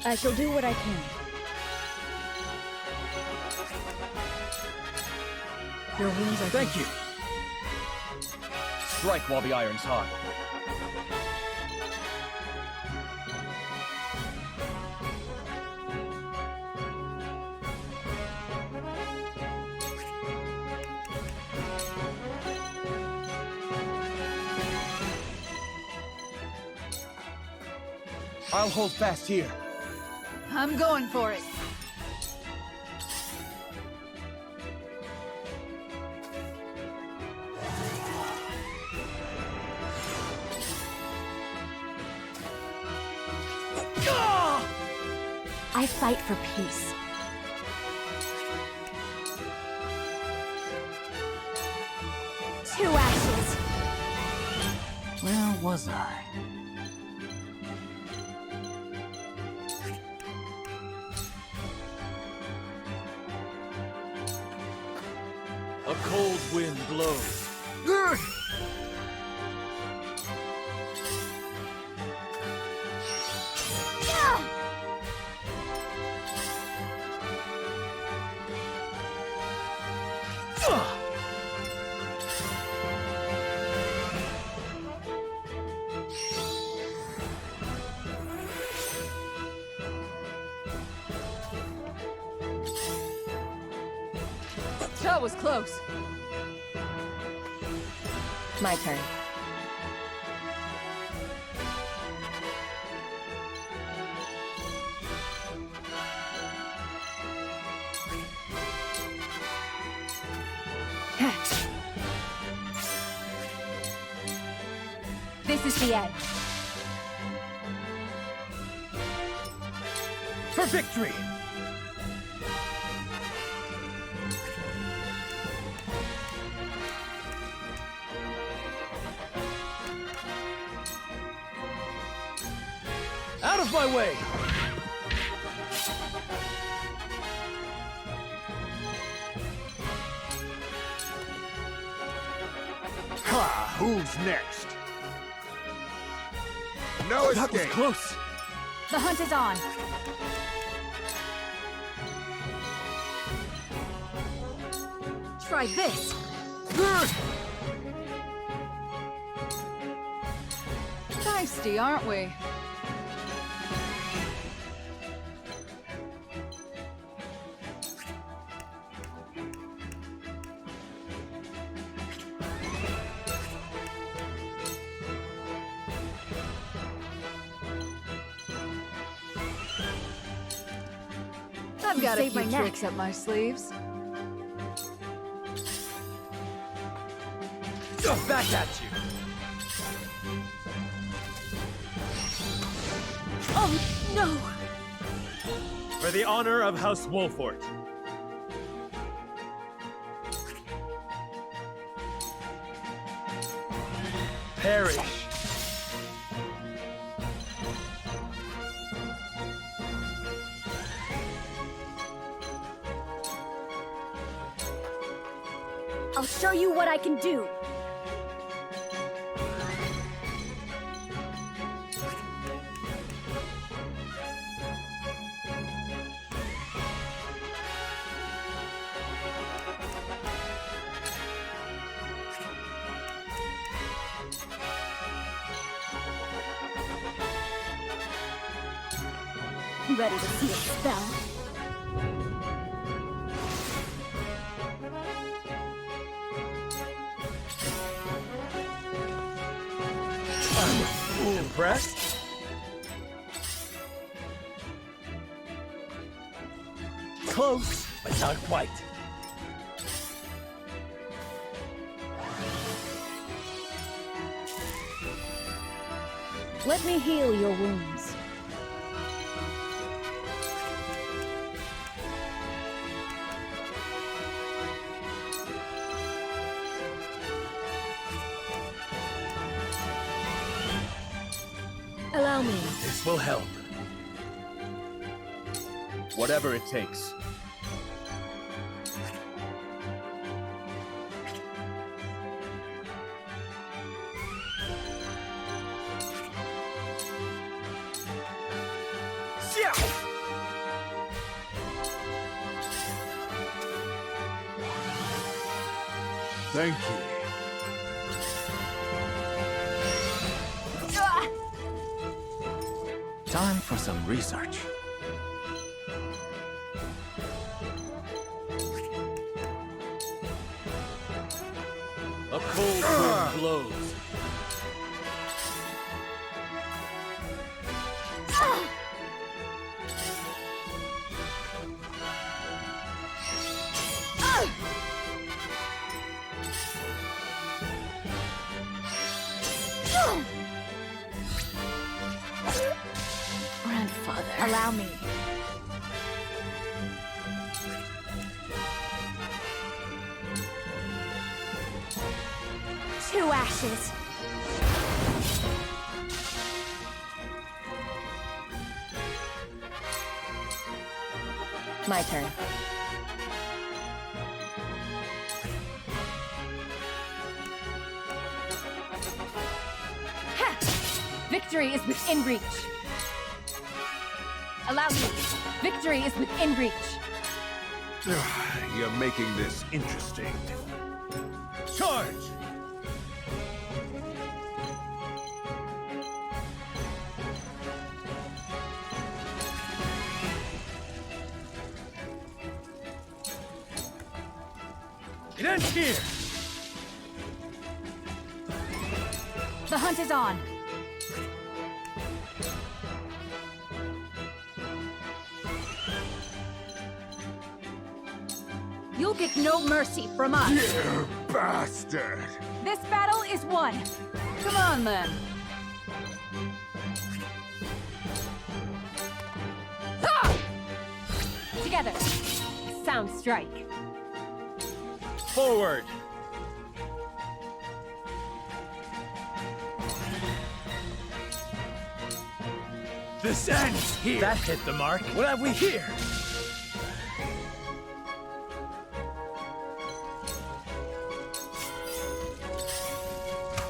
I shall do what I can. Your wounds are... Thank you. Strike while the iron's hot. I'll hold fast here. I'm going for it. I fight for peace. Two ashes. Where was I? A cold wind blows. That was close. My turn. This is the end. For victory! Out of my way! Ha! Who's next? No escape! That was close! The hunt is on. Try this. Feisty, aren't we? I've got a saved few my neck. tricks up my sleeves. Back at you! Oh, no! For the honor of House Wolffort. Perish! I'll show you what I can do. Ready to see a spell? Impressed? close, but not quite. Let me heal your wounds. Allow me. This will help. Whatever it takes. Thank you. Time for some research. A cold wind blows. Grandfather. Allow me. Two ashes. My turn. Ha! Victory is within reach. Allow me. Victory is within reach. You're making this interesting. Charge! It ends here! The hunt is on. You'll get no mercy from us. You bastard! This battle is won. Come on, then. Ha! Together. Sound strike. Forward! This ends here. That hit the mark. What have we here?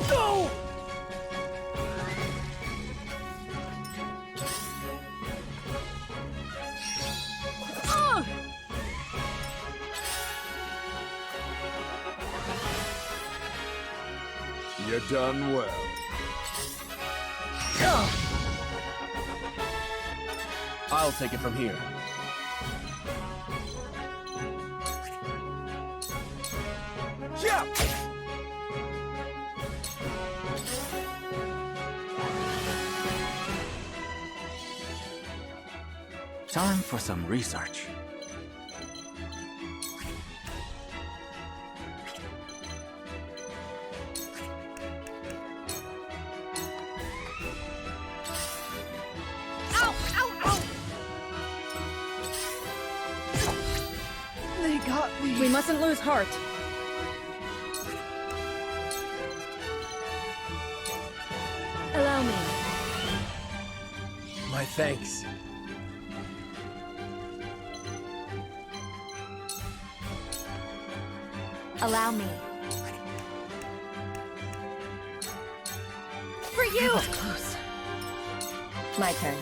Go! You done well. I'll take it from here. Yeah! Time for some research. Ow! Ow! Ow! They got me. We mustn't lose heart. Allow me. My thanks. Allow me. For you! Close. My turn.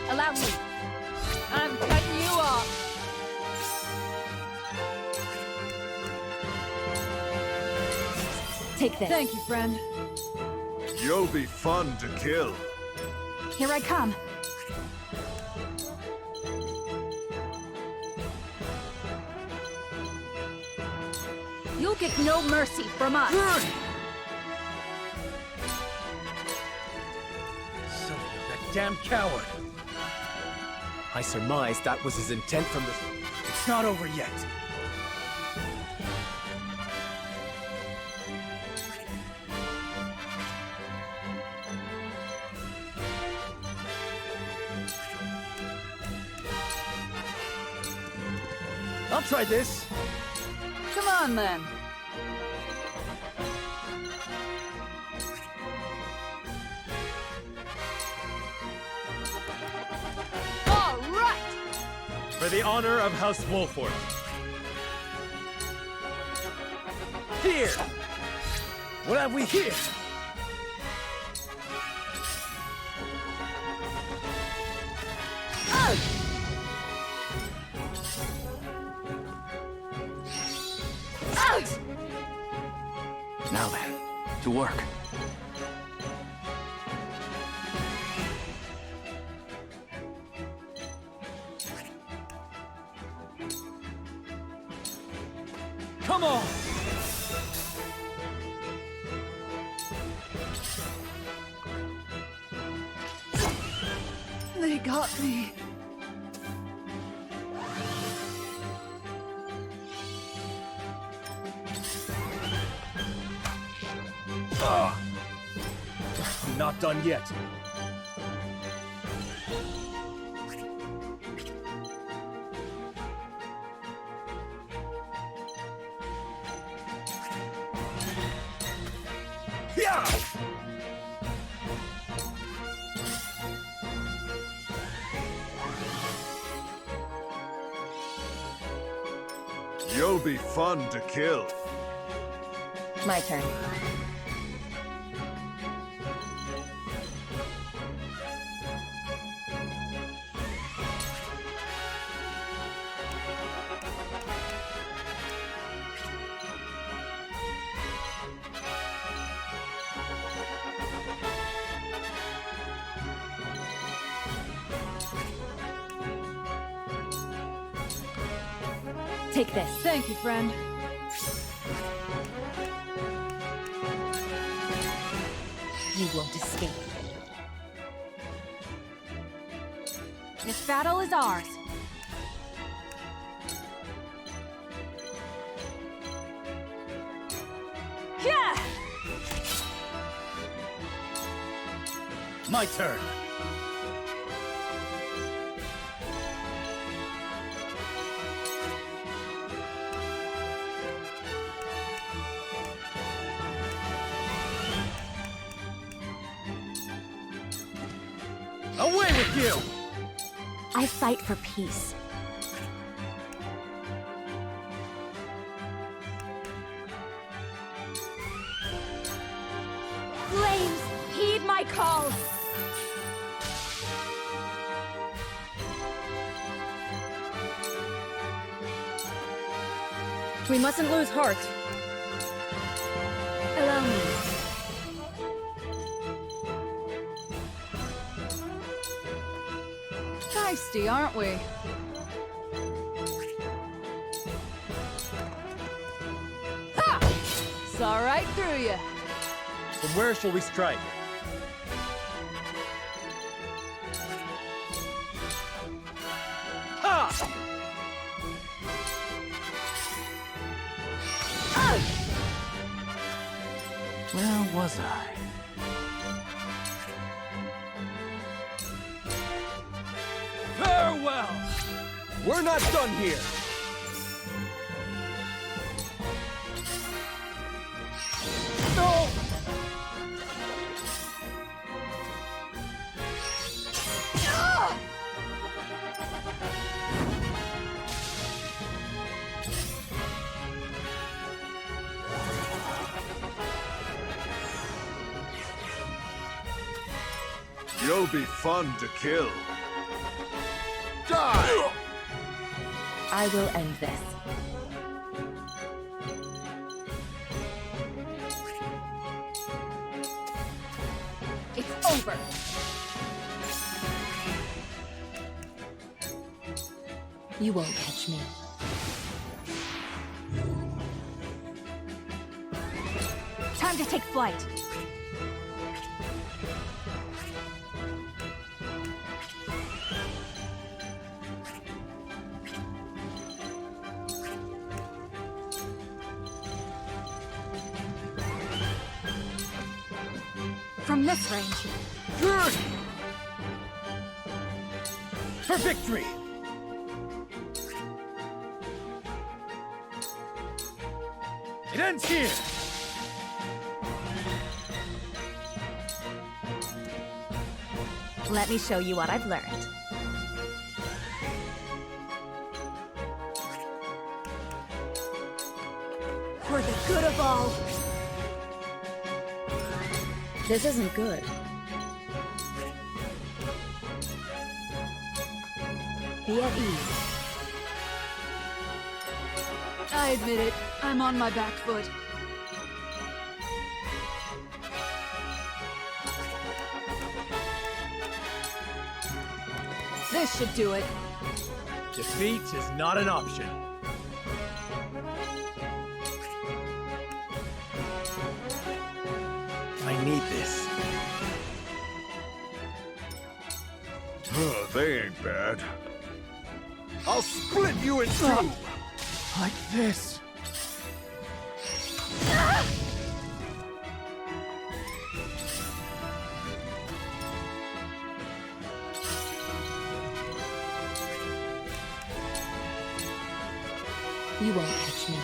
Allow me. I'm cutting you off. Take this. Thank you, friend. You'll be fun to kill. Here I come. You'll get no mercy from us. Son of a damn coward! I surmise that was his intent from the... It's not over yet. I'll try this. Come on, then. All right! For the honor of House Wolffort. Here! What have we here? Now then, to work. Come on! They got me. I'm not done yet. Yeah! You'll be fun to kill. My turn. Take this. Thank you, friend. You won't escape. This battle is ours. Yeah! My turn. Away with you! I fight for peace. Flames, heed my call! We mustn't lose heart. Allow me. Feisty, aren't we? Ha! Saw right through you. From where shall we strike? Ha! Where was I? Farewell! We're not done here! No! Ah! You'll be fun to kill. Die! I will end this. It's over! You won't catch me. Time to take flight. From this range. For victory! It ends here! Let me show you what I've learned. For the good of all. This isn't good. Be at ease. I admit it. I'm on my back foot. This should do it. Defeat is not an option. I need this. Oh, they ain't bad. I'll split you in two! Like this. You won't catch me.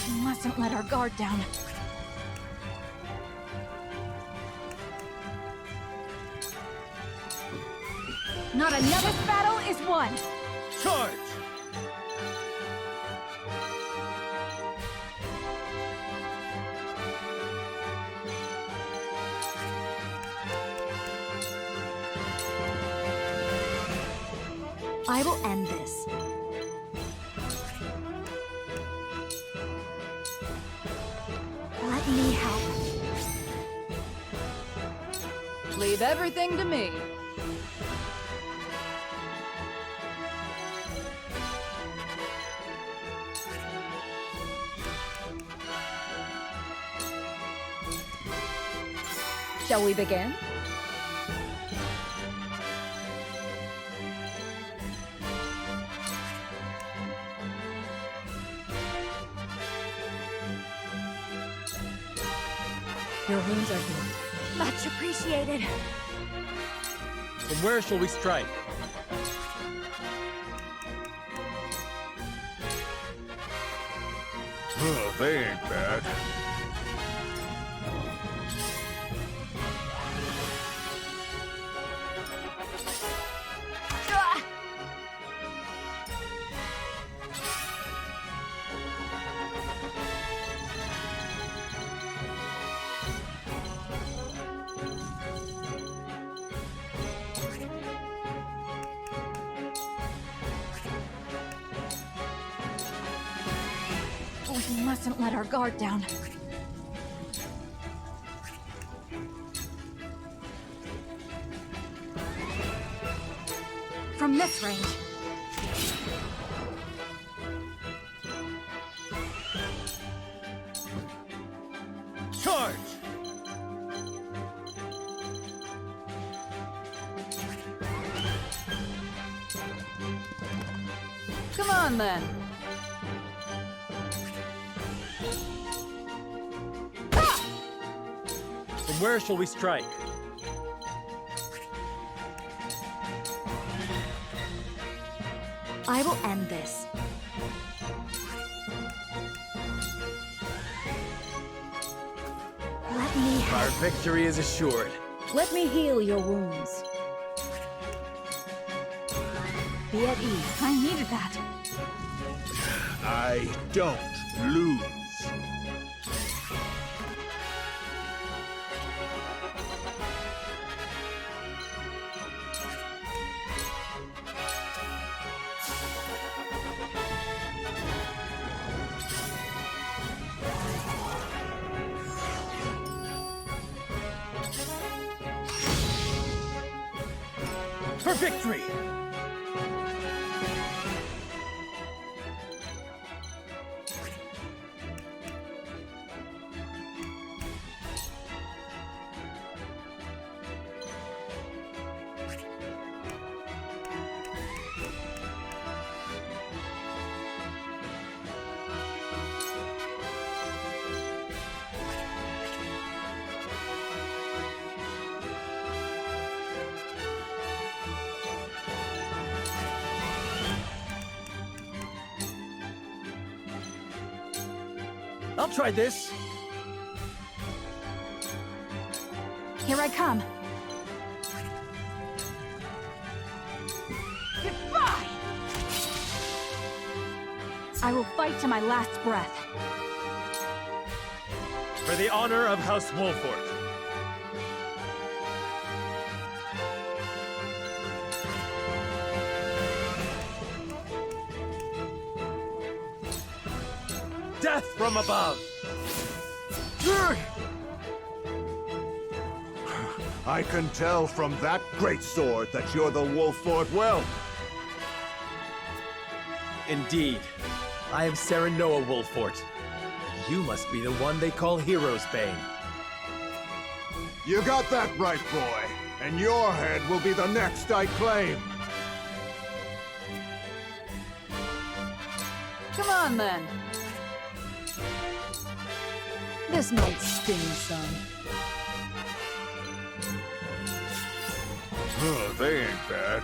We mustn't let our guard down. Not another battle is won! Charge! I will end this. Let me help. Leave everything to me. Shall we begin? Your wounds are healed. Much appreciated. From where shall we strike? Oh, they ain't bad. We mustn't let our guard down. From this range. Charge! Come on, then. From where shall we strike? I will end this. Let me help. Our victory is assured. Let me heal your wounds. Be at ease. I needed that. I don't lose. For victory! I'll try this. Here I come. Goodbye! I will fight to my last breath. For the honor of House Wolffort. Death from above! I can tell from that great sword that you're the Wolffort well. Indeed. I am Serinoa Wolffort. You must be the one they call Hero's Bane. You got that right, boy. And your head will be the next I claim. Come on, then. This might sting some. Oh, they ain't bad.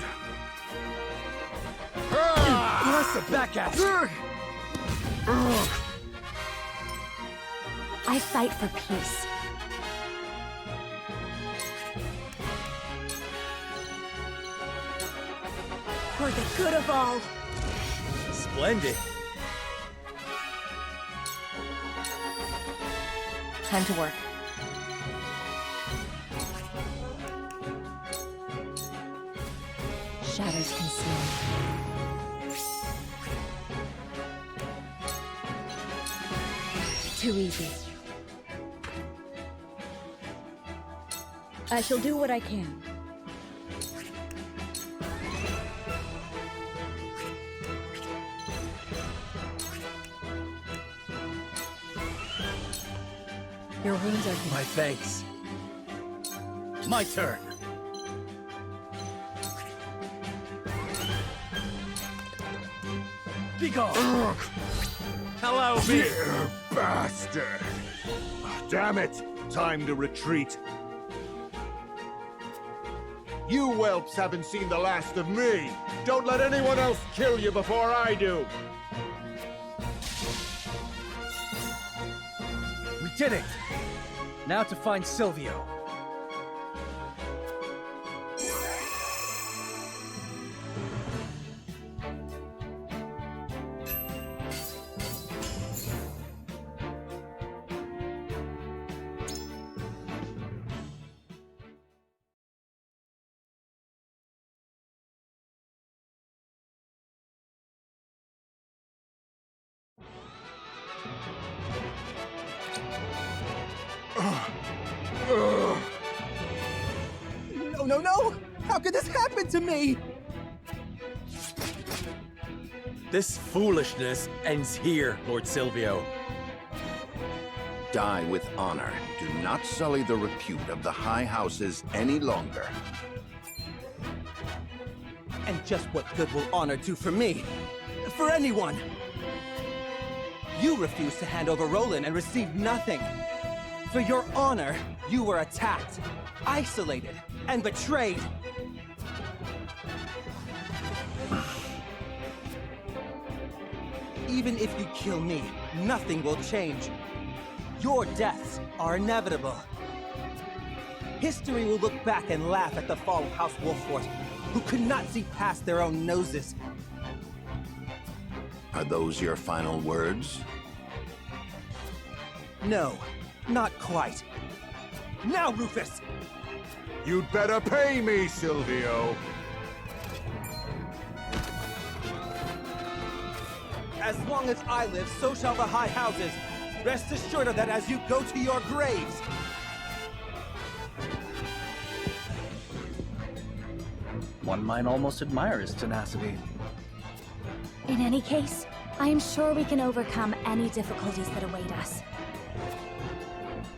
Bless the back at you! I fight for peace. For the good of all. Splendid. Time to work. Shadows concealed. Too easy. I shall do what I can. Your wounds are healed. My thanks. My turn. Be gone. Hello, dear bastard. Damn it! Time to retreat. You whelps haven't seen the last of me. Don't let anyone else kill you before I do. We did it! Now to find Silvio. No, no, no! How could this happen to me? This foolishness ends here, Lord Silvio. Die with honor. Do not sully the repute of the high houses any longer. And just what good will honor do for me? For anyone? You refused to hand over Roland and received nothing. For your honor, you were attacked, isolated, and betrayed. Even if you kill me, nothing will change. Your deaths are inevitable. History will look back and laugh at the fall of House Wolffort, who could not see past their own noses. Are those your final words? No, not quite. Now, Rufus! You'd better pay me, Silvio. As long as I live, so shall the high houses. Rest assured of that as you go to your graves. One might almost admire his tenacity. In any case, I am sure we can overcome any difficulties that await us.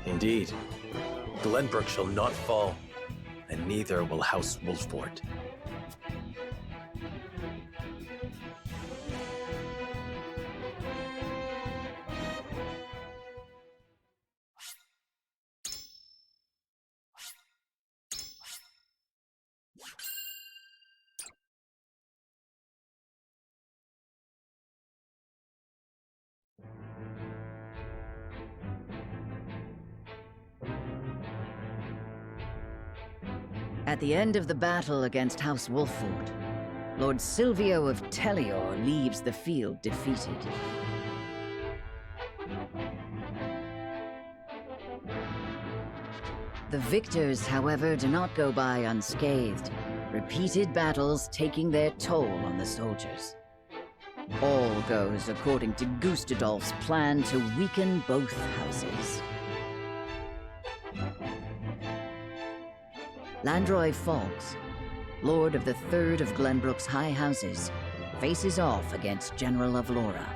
Indeed. Glenbrook shall not fall, and neither will House Wolffort. At the end of the battle against House Wolffort, Lord Silvio of Tellior leaves the field defeated. The victors, however, do not go by unscathed, repeated battles taking their toll on the soldiers. All goes according to Gustadolf's plan to weaken both houses. Landroy Fawkes, Lord of the Third of Glenbrook's High Houses, faces off against General of Laura.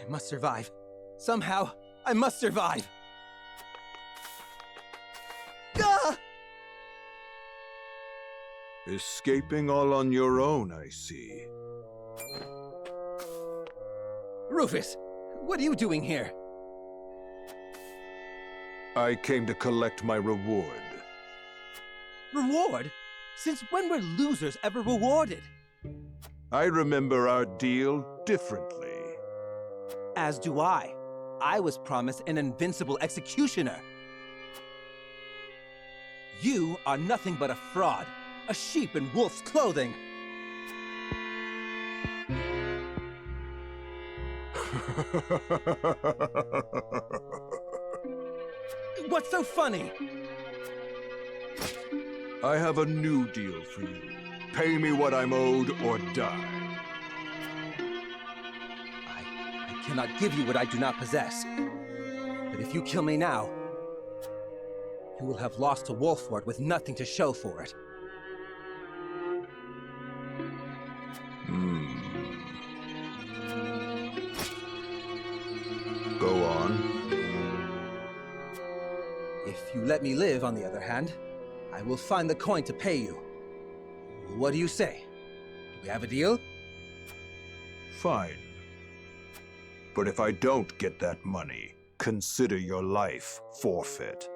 I must survive. Somehow, I must survive! Ah! Escaping all on your own, I see. Rufus, what are you doing here? I came to collect my reward. Reward? Since when were losers ever rewarded? I remember our deal differently. As do I. I was promised an invincible executioner. You are nothing but a fraud, a sheep in wolf's clothing. What's so funny? I have a new deal for you. Pay me what I'm owed or die. I cannot give you what I do not possess. But if you kill me now, you will have lost to Wolffort with nothing to show for it. Go on. If you let me live, on the other hand, I will find the coin to pay you. What do you say? Do we have a deal? Fine. But if I don't get that money, consider your life forfeit.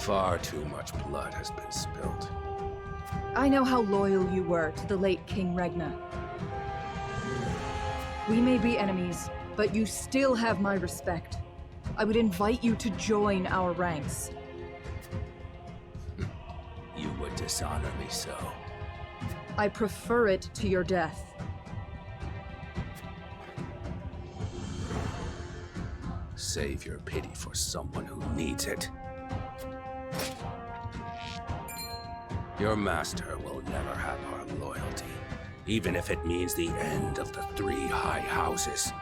Far too much blood has been spilled. I know how loyal you were to the late King Regna. We may be enemies, but you still have my respect. I would invite you to join our ranks. You would dishonor me so. I prefer it to your death. Save your pity for someone who needs it. Your master will never have our loyalty, even if it means the end of the three high houses.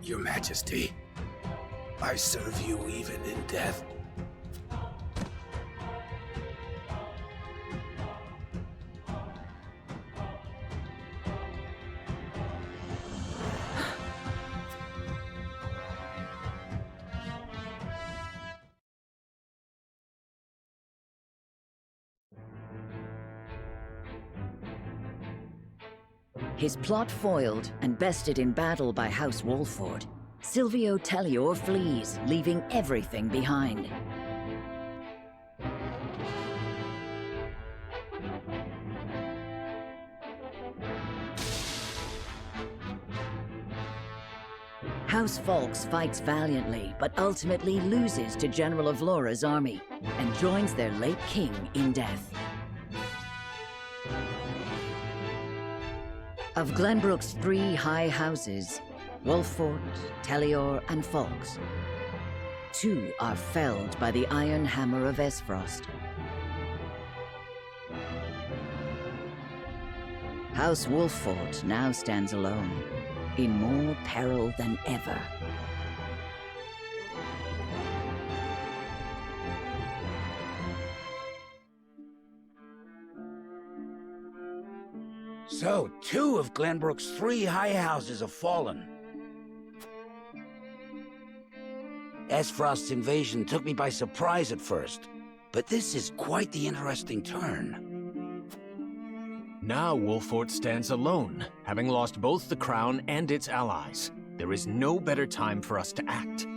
Your Majesty, I serve you even in death. His plot foiled and bested in battle by House Wolffort, Silvio Tellior flees, leaving everything behind. House Falks fights valiantly, but ultimately loses to General of Laura's army, and joins their late king in death. Of Glenbrook's three high houses, Wolffort, Tellior, and Falks, two are felled by the iron hammer of Esfrost. House Wolffort now stands alone, in more peril than ever. So, two of Glenbrook's three high houses have fallen. Esfrost's invasion took me by surprise at first, but this is quite the interesting turn. Now Wolffort stands alone, having lost both the crown and its allies. There is no better time for us to act.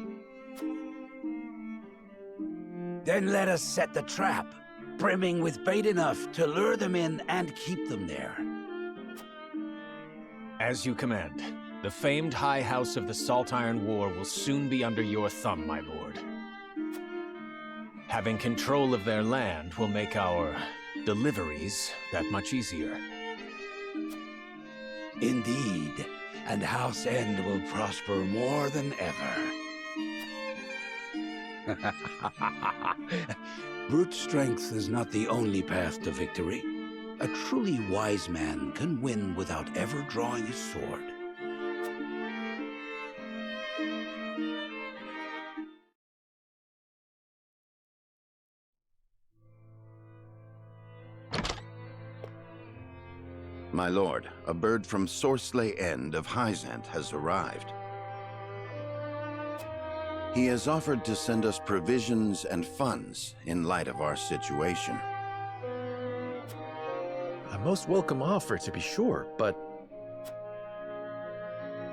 Then let us set the trap, brimming with bait enough to lure them in and keep them there. As you command. The famed High House of the Salt Iron War will soon be under your thumb, my lord. Having control of their land will make our deliveries that much easier. Indeed, and House End will prosper more than ever. Brute strength is not the only path to victory. A truly wise man can win without ever drawing his sword. My lord, a bird from Sorsley End of Hyzant has arrived. He has offered to send us provisions and funds in light of our situation. A most welcome offer, to be sure, but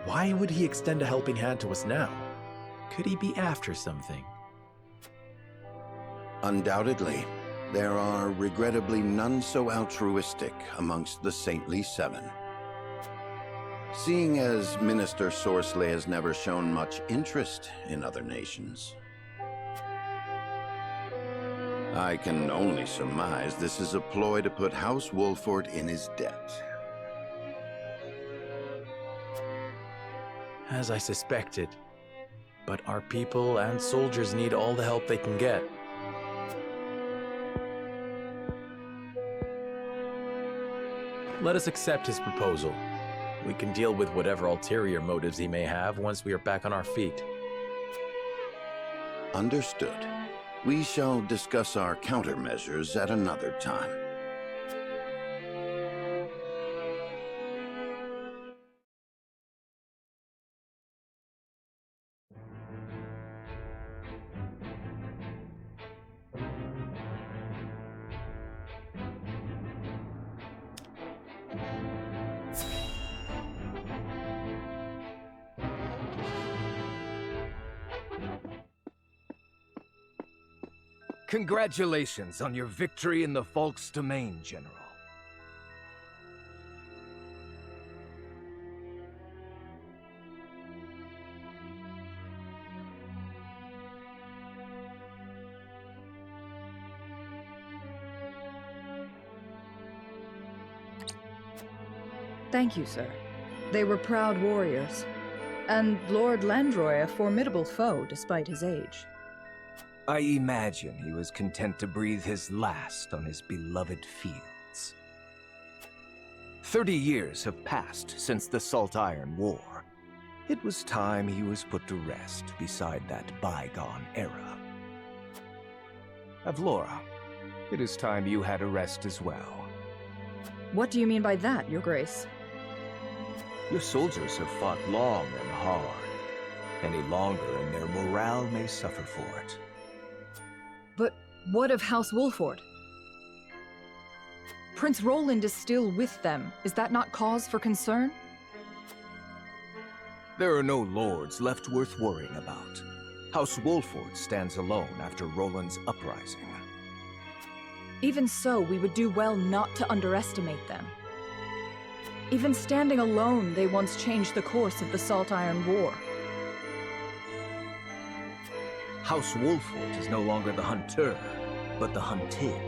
why would he extend a helping hand to us now? Could he be after something? Undoubtedly. There are, regrettably, none so altruistic amongst the Saintly Seven. Seeing as Minister Sorsley has never shown much interest in other nations, I can only surmise this is a ploy to put House Wolffort in his debt. As I suspected. But our people and soldiers need all the help they can get. Let us accept his proposal. We can deal with whatever ulterior motives he may have once we are back on our feet. Understood. We shall discuss our countermeasures at another time. Congratulations on your victory in the Volk's domain, General. Thank you, sir. They were proud warriors, and Lord Landroy a formidable foe despite his age. I imagine he was content to breathe his last on his beloved fields. 30 years have passed since the Salt Iron War. It was time he was put to rest beside that bygone era. Avlora, it is time you had a rest as well. What do you mean by that, Your Grace? Your soldiers have fought long and hard. Any longer and their morale may suffer for it. But what of House Wolffort? Prince Roland is still with them. Is that not cause for concern? There are no lords left worth worrying about. House Wolffort stands alone after Roland's uprising. Even so, we would do well not to underestimate them. Even standing alone, they once changed the course of the Salt Iron War. House Wolffort is no longer the hunter, but the hunted.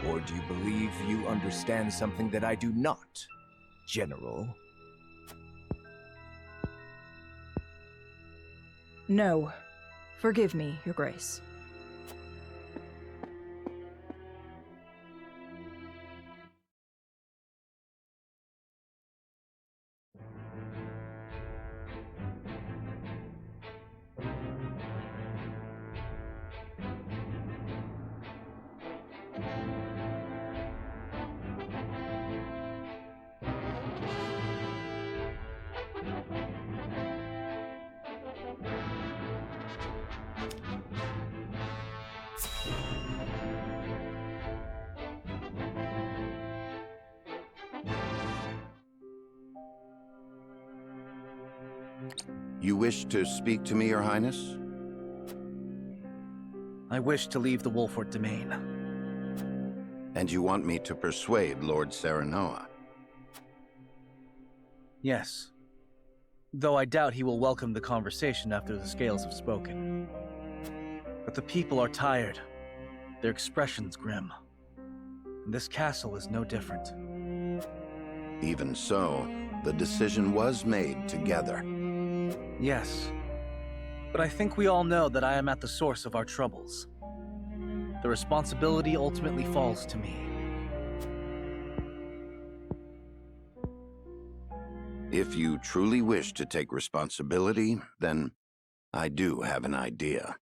Or do you believe you understand something that I do not, General? No. Forgive me, Your Grace. You wish to speak to me, Your Highness? I wish to leave the Wolffort domain. And you want me to persuade Lord Serinoa? Yes. Though I doubt he will welcome the conversation after the scales have spoken. But the people are tired. Their expressions grim. And this castle is no different. Even so, the decision was made together. Yes. But I think we all know that I am at the source of our troubles. The responsibility ultimately falls to me. If you truly wish to take responsibility, then I do have an idea.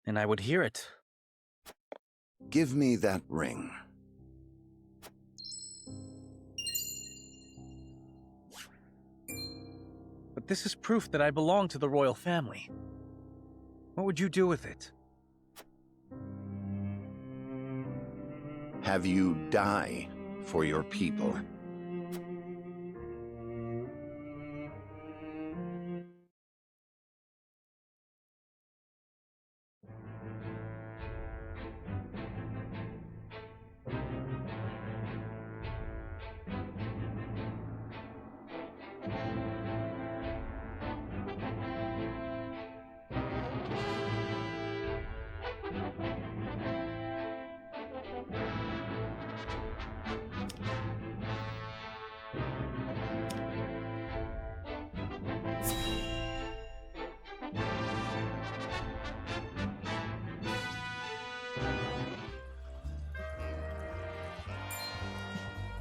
And I would hear it. Give me that ring. But this is proof that I belong to the royal family. What would you do with it? Have you die for your people.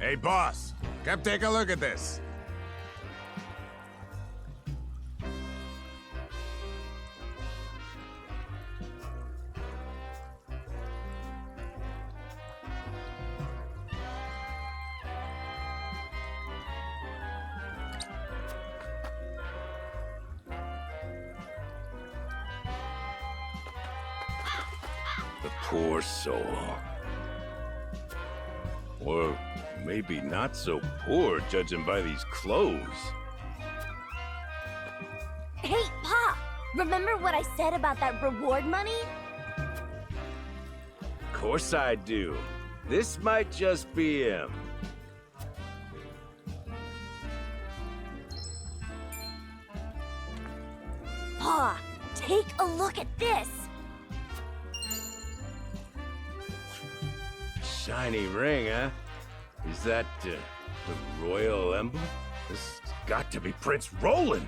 Hey, boss, come take a look at this. The poor soul. Or maybe not so poor, judging by these clothes. Hey, Pa! Remember what I said about that reward money? Of course I do. This might just be him. Pa, take a look at this! Shiny ring, huh? Is that, the royal emblem? This has got to be Prince Roland!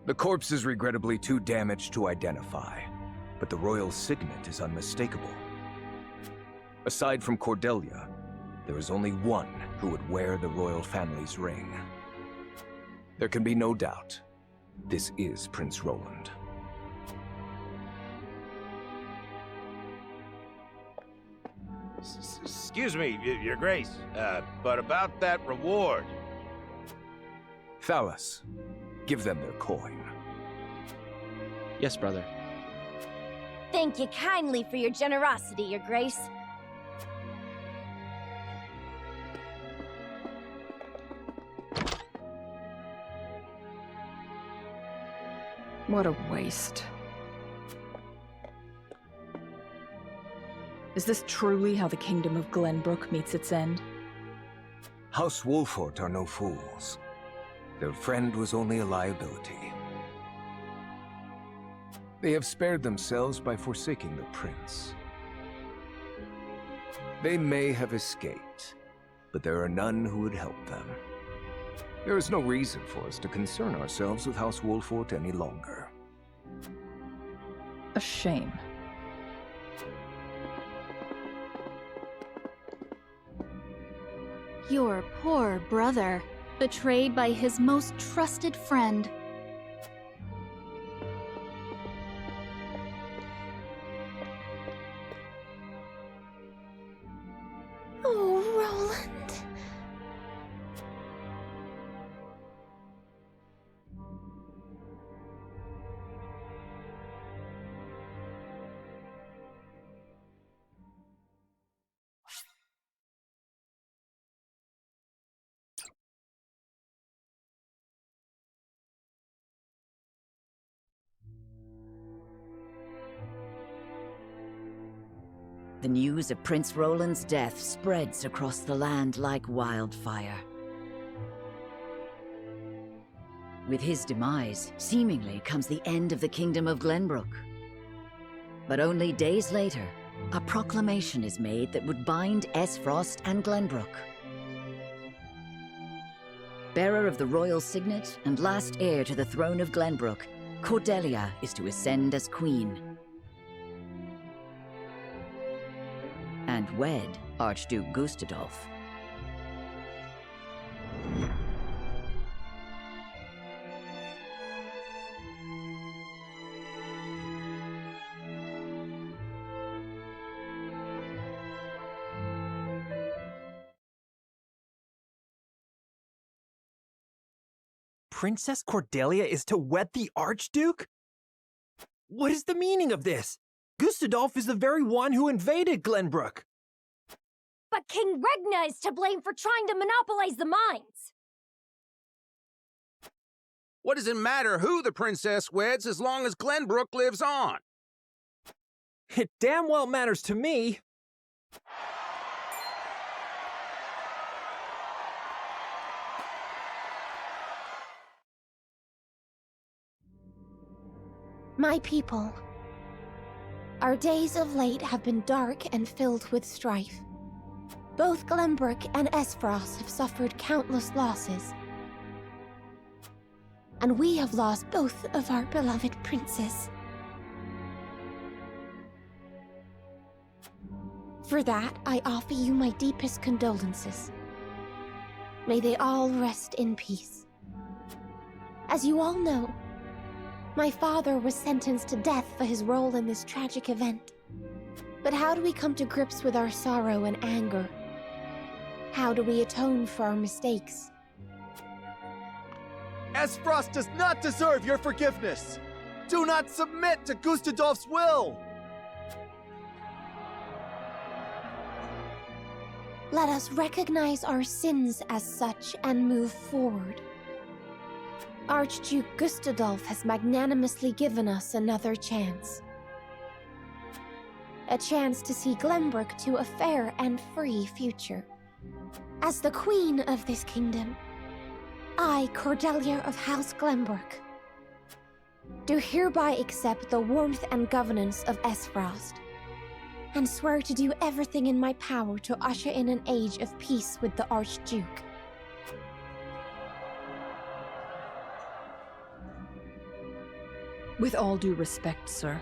The corpse is regrettably too damaged to identify, but the royal signet is unmistakable. Aside from Cordelia, there is only one who would wear the royal family's ring. There can be no doubt, this is Prince Roland. Excuse me, Your Grace, but about that reward. Thalas, give them their coin. Yes, brother. Thank you kindly for your generosity, Your Grace. What a waste. Is this truly how the kingdom of Glenbrook meets its end? House Wolffort are no fools. Their friend was only a liability. They have spared themselves by forsaking the prince. They may have escaped, but there are none who would help them. There is no reason for us to concern ourselves with House Wolffort any longer. A shame. Your poor brother, betrayed by his most trusted friend. Oh, Roland. The news of Prince Roland's death spreads across the land like wildfire. With his demise, seemingly comes the end of the kingdom of Glenbrook. But only days later, a proclamation is made that would bind Esfrost and Glenbrook. Bearer of the royal signet and last heir to the throne of Glenbrook, Cordelia is to ascend as queen. And wed Archduke Gustadolf. Princess Cordelia is to wed the Archduke? What is the meaning of this? Gustadolf is the very one who invaded Glenbrook. But King Regna is to blame for trying to monopolize the mines. What does it matter who the princess weds as long as Glenbrook lives on? It damn well matters to me. My people, our days of late have been dark and filled with strife. Both Glenbrook and Esfrost have suffered countless losses. And we have lost both of our beloved princes. For that, I offer you my deepest condolences. May they all rest in peace. As you all know, my father was sentenced to death for his role in this tragic event. But how do we come to grips with our sorrow and anger? How do we atone for our mistakes? Esfrost does not deserve your forgiveness! Do not submit to Gustadolf's will! Let us recognize our sins as such and move forward. Archduke Gustadolf has magnanimously given us another chance. A chance to see Glenbrook to a fair and free future. As the queen of this kingdom, I, Cordelia of House Glenbrook, do hereby accept the warmth and governance of Esfrost, and swear to do everything in my power to usher in an age of peace with the Archduke. With all due respect, sir,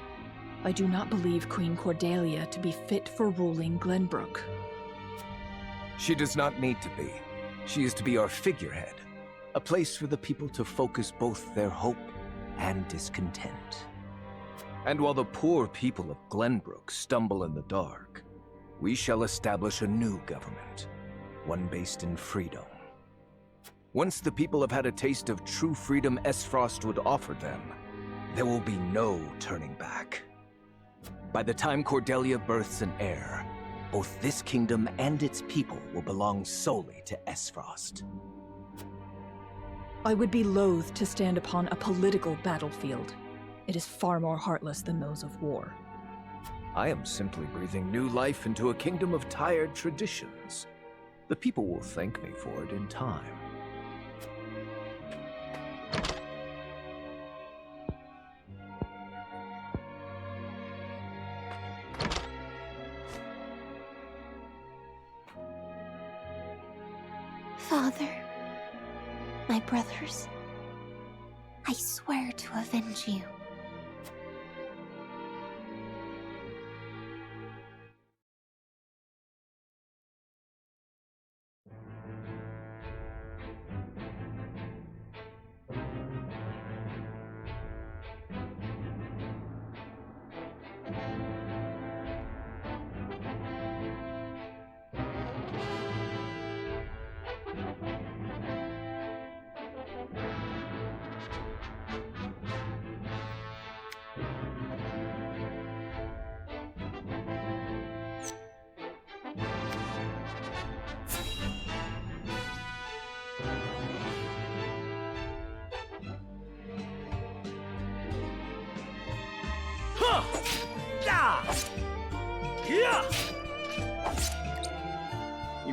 I do not believe Queen Cordelia to be fit for ruling Glenbrook. She does not need to be. She is to be our figurehead, a place for the people to focus both their hope and discontent. And while the poor people of Glenbrook stumble in the dark, we shall establish a new government, one based in freedom. Once the people have had a taste of true freedom Esfrost would offer them, there will be no turning back. By the time Cordelia births an heir, both this kingdom and its people will belong solely to Esfrost. I would be loath to stand upon a political battlefield. It is far more heartless than those of war. I am simply breathing new life into a kingdom of tired traditions. The people will thank me for it in time. Father, my brothers, I swear to avenge you.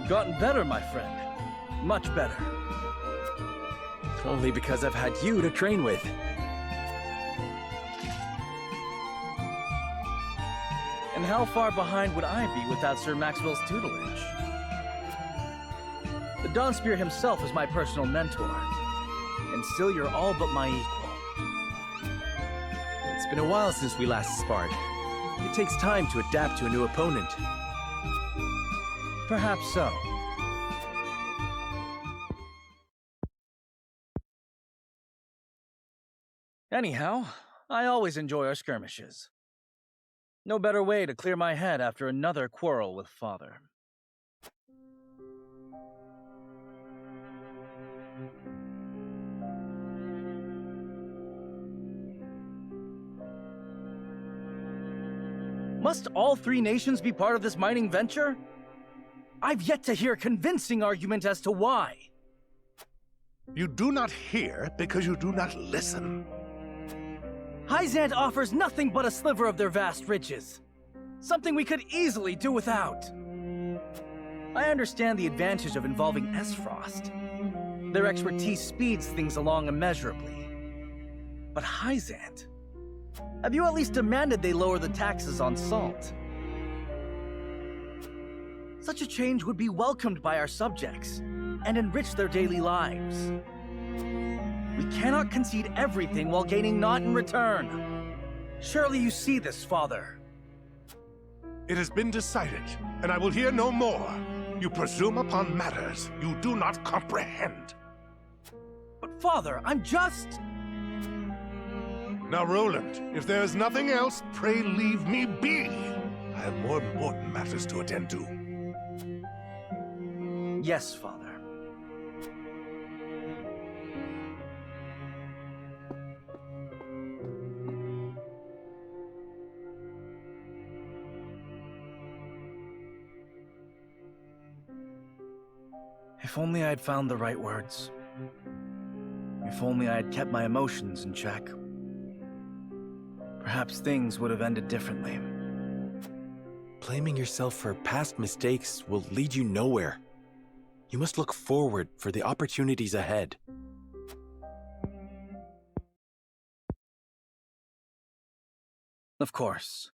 You've gotten better, my friend. Much better. Only because I've had you to train with. And how far behind would I be without Sir Maxwell's tutelage? The Dawnspear himself is my personal mentor. And still you're all but my equal. It's been a while since we last sparred. It takes time to adapt to a new opponent. Perhaps so. Anyhow, I always enjoy our skirmishes. No better way to clear my head after another quarrel with Father. Must all three nations be part of this mining venture? I've yet to hear a convincing argument as to why. You do not hear because you do not listen. Hyzant offers nothing but a sliver of their vast riches. Something we could easily do without. I understand the advantage of involving Esfrost. Their expertise speeds things along immeasurably. But Hyzant? Have you at least demanded they lower the taxes on salt? Such a change would be welcomed by our subjects and enrich their daily lives. We cannot concede everything while gaining naught in return. Surely you see this, Father. It has been decided, and I will hear no more. You presume upon matters you do not comprehend. But Father, I'm just... Now, Roland, if there is nothing else, pray leave me be. I have more important matters to attend to. Yes, Father. If only I had found the right words. If only I had kept my emotions in check. Perhaps things would have ended differently. Blaming yourself for past mistakes will lead you nowhere. You must look forward for the opportunities ahead. Of course.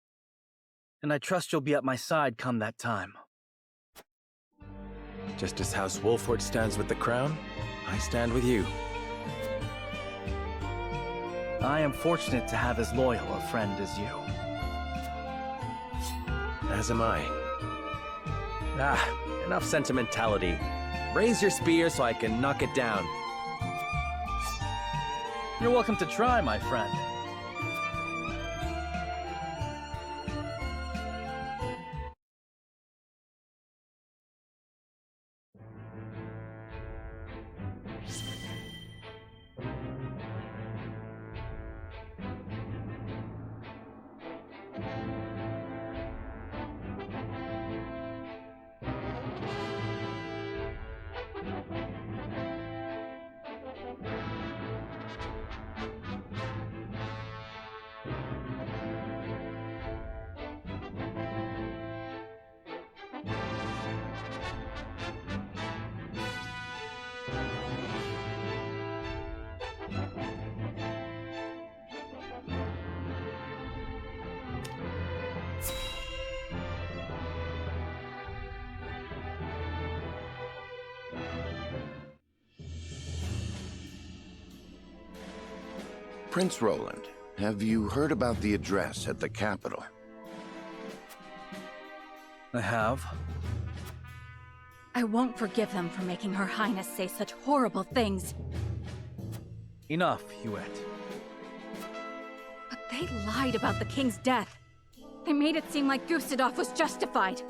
And I trust you'll be at my side come that time. Just as House Wolffort stands with the crown, I stand with you. I am fortunate to have as loyal a friend as you. As am I. Enough sentimentality. Raise your spear so I can knock it down. You're welcome to try, my friend. Prince Roland, have you heard about the address at the capital? I have. I won't forgive them for making Her Highness say such horrible things. Enough, Hewitt. But they lied about the king's death. They made it seem like Gustave was justified.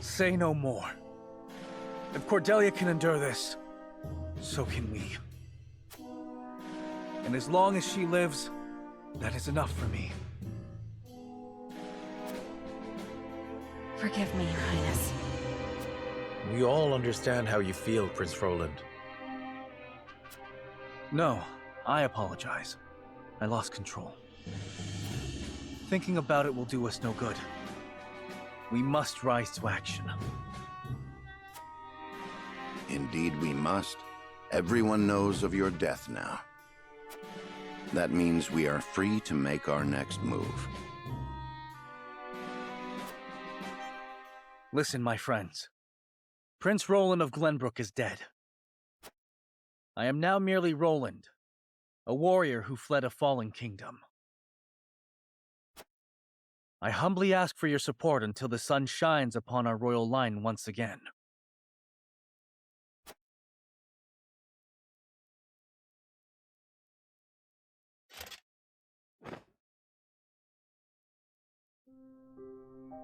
Say no more. If Cordelia can endure this, so can we. And as long as she lives, that is enough for me. Forgive me, Your Highness. We all understand how you feel, Prince Roland. No, I apologize. I lost control. Thinking about it will do us no good. We must rise to action. Indeed we must. Everyone knows of your death now. That means we are free to make our next move. Listen, my friends. Prince Roland of Glenbrook is dead. I am now merely Roland, a warrior who fled a fallen kingdom. I humbly ask for your support until the sun shines upon our royal line once again.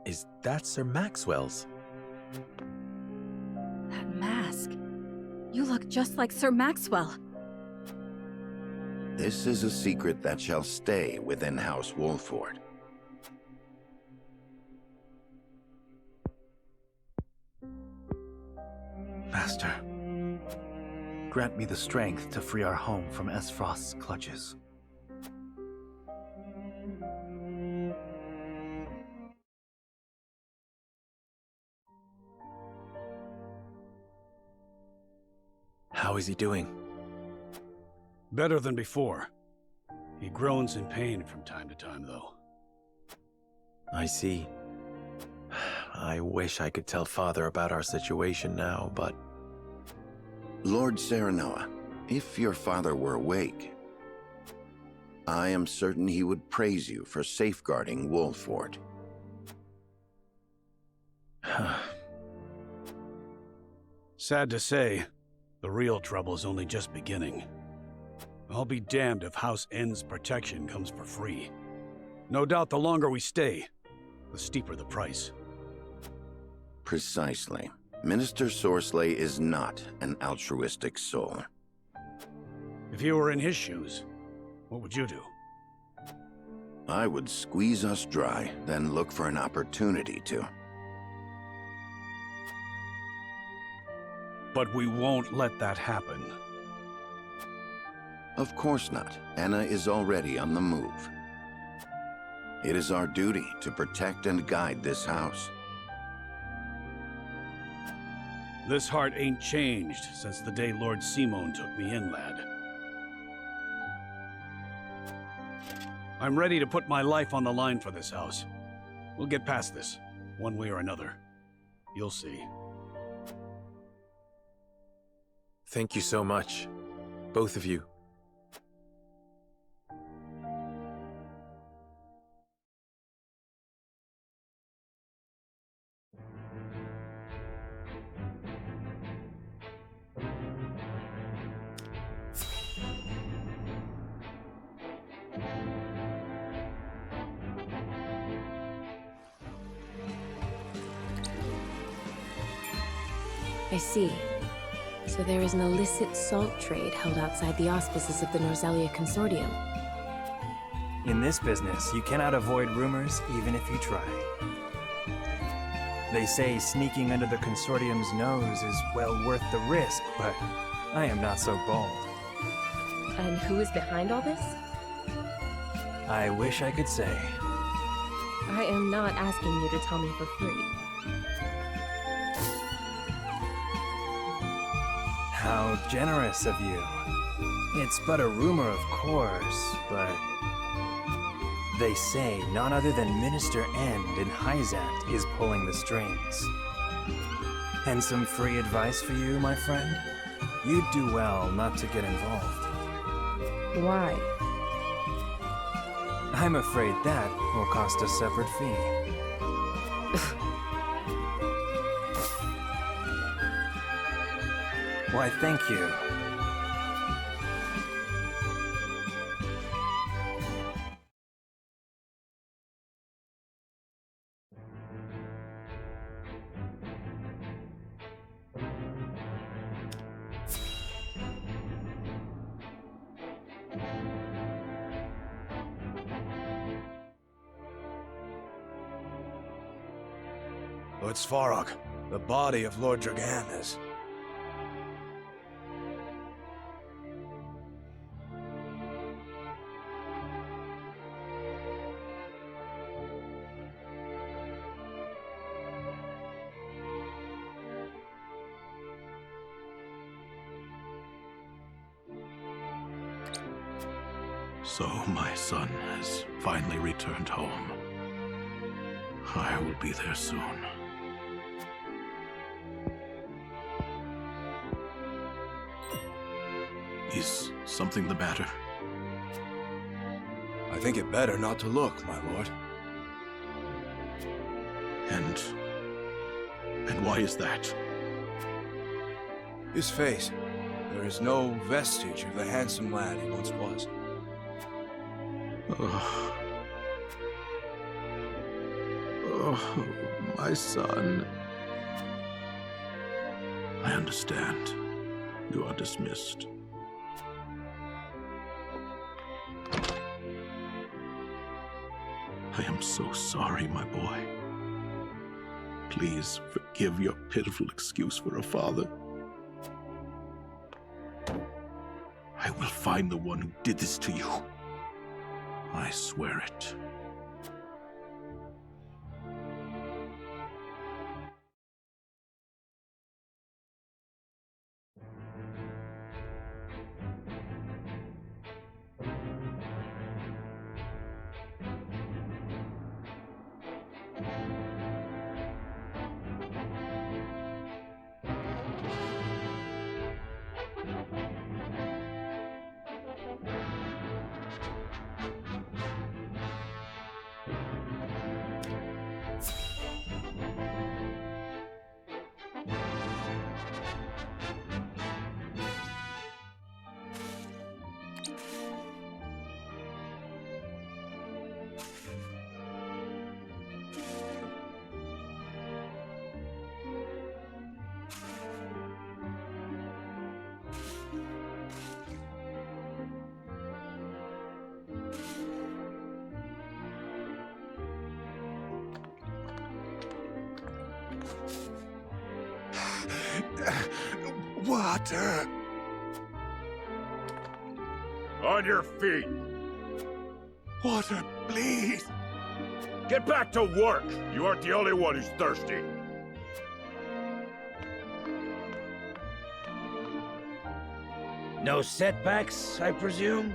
Is that Sir Maxwell's? That mask. You look just like Sir Maxwell. This is a secret that shall stay within House Wolffort. Master, grant me the strength to free our home from Frost's clutches. How is he doing? Better than before. He groans in pain from time to time, though. I see. I wish I could tell Father about our situation now, but... Lord Serinoa, if your father were awake, I am certain he would praise you for safeguarding Wolffort. Sad to say, the real trouble is only just beginning. I'll be damned if House N's protection comes for free. No doubt the longer we stay, the steeper the price. Precisely. Minister Sorsley is not an altruistic soul. If you were in his shoes, what would you do? I would squeeze us dry, then look for an opportunity to. But we won't let that happen. Of course not. Anna is already on the move. It is our duty to protect and guide this house. This heart ain't changed since the day Lord Simon took me in, lad. I'm ready to put my life on the line for this house. We'll get past this, one way or another. You'll see. Thank you so much, both of you. I see. So there is an illicit salt trade held outside the auspices of the Norzelia Consortium. In this business, you cannot avoid rumors even if you try. They say sneaking under the Consortium's nose is well worth the risk, but I am not so bold. And who is behind all this? I wish I could say. I am not asking you to tell me for free. How generous of you. It's but a rumor, of course, but they say none other than Minister End in Hyzant is pulling the strings. And some free advice for you, my friend? You'd do well not to get involved. Why? I'm afraid that will cost a separate fee. Why, thank you. Lord Svarog, the body of Lord Dragan is... So my son has finally returned home. I will be there soon. Is something the matter? I think it better not to look, my lord. And why is that? His face. There is no vestige of the handsome lad he once was. Oh, my son. I understand. You are dismissed. I am so sorry, my boy. Please forgive your pitiful excuse for a father. I will find the one who did this to you. I swear it. Water. On your feet. Water, please. Get back to work. You aren't the only one who's thirsty. No setbacks, I presume?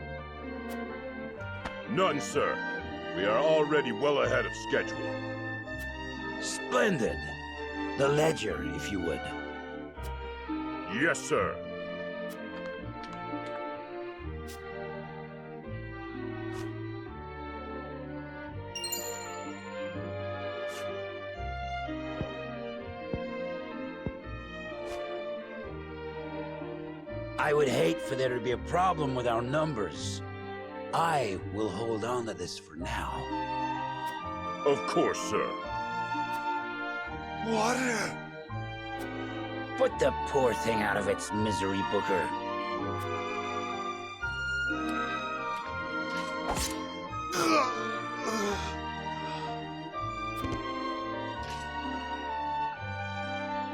None, sir. We are already well ahead of schedule. Splendid. The ledger, if you would. Yes, sir. I would hate for there to be a problem with our numbers. I will hold on to this for now. Of course, sir. Water! Put the poor thing out of its misery, Booker.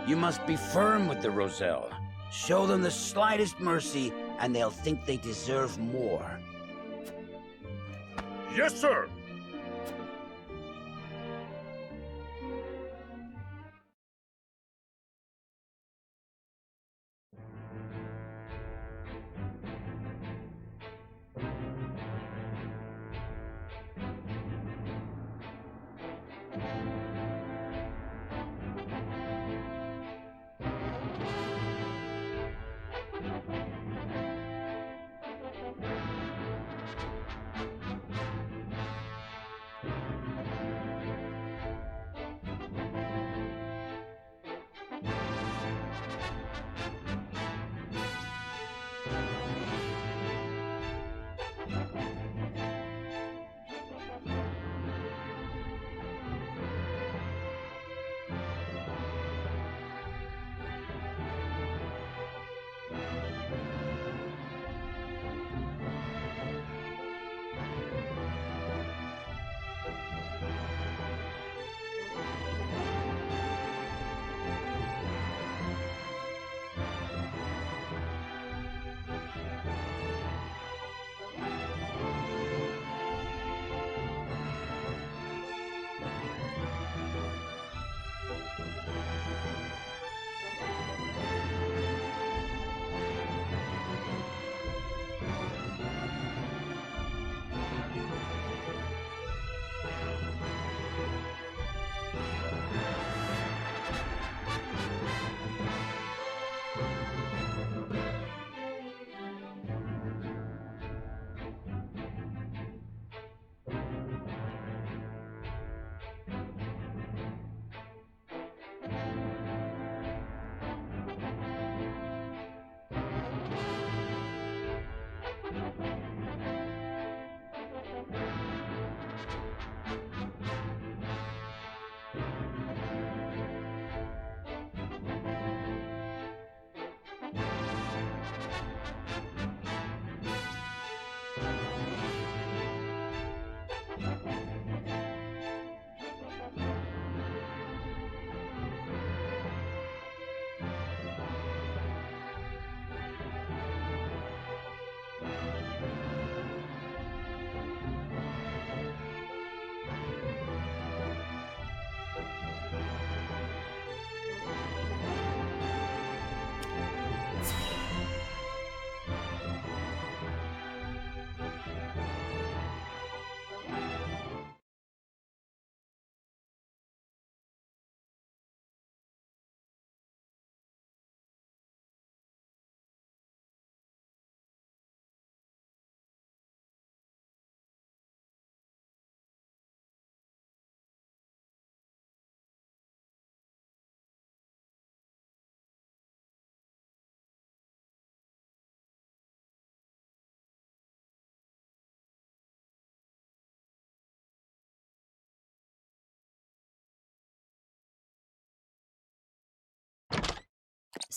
You must be firm with the Roselle. Show them the slightest mercy, and they'll think they deserve more. Yes, sir!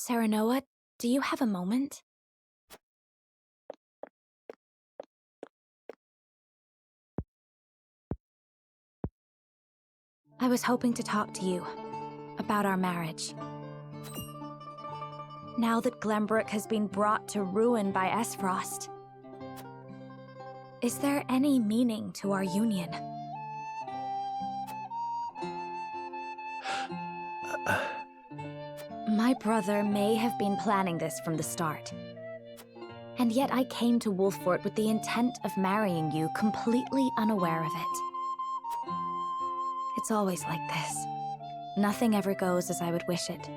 Serinoa, do you have a moment? I was hoping to talk to you about our marriage. Now that Glenbrook has been brought to ruin by Esfrost, is there any meaning to our union? My brother may have been planning this from the start. And yet I came to Wolffort with the intent of marrying you, completely unaware of it. It's always like this. Nothing ever goes as I would wish it.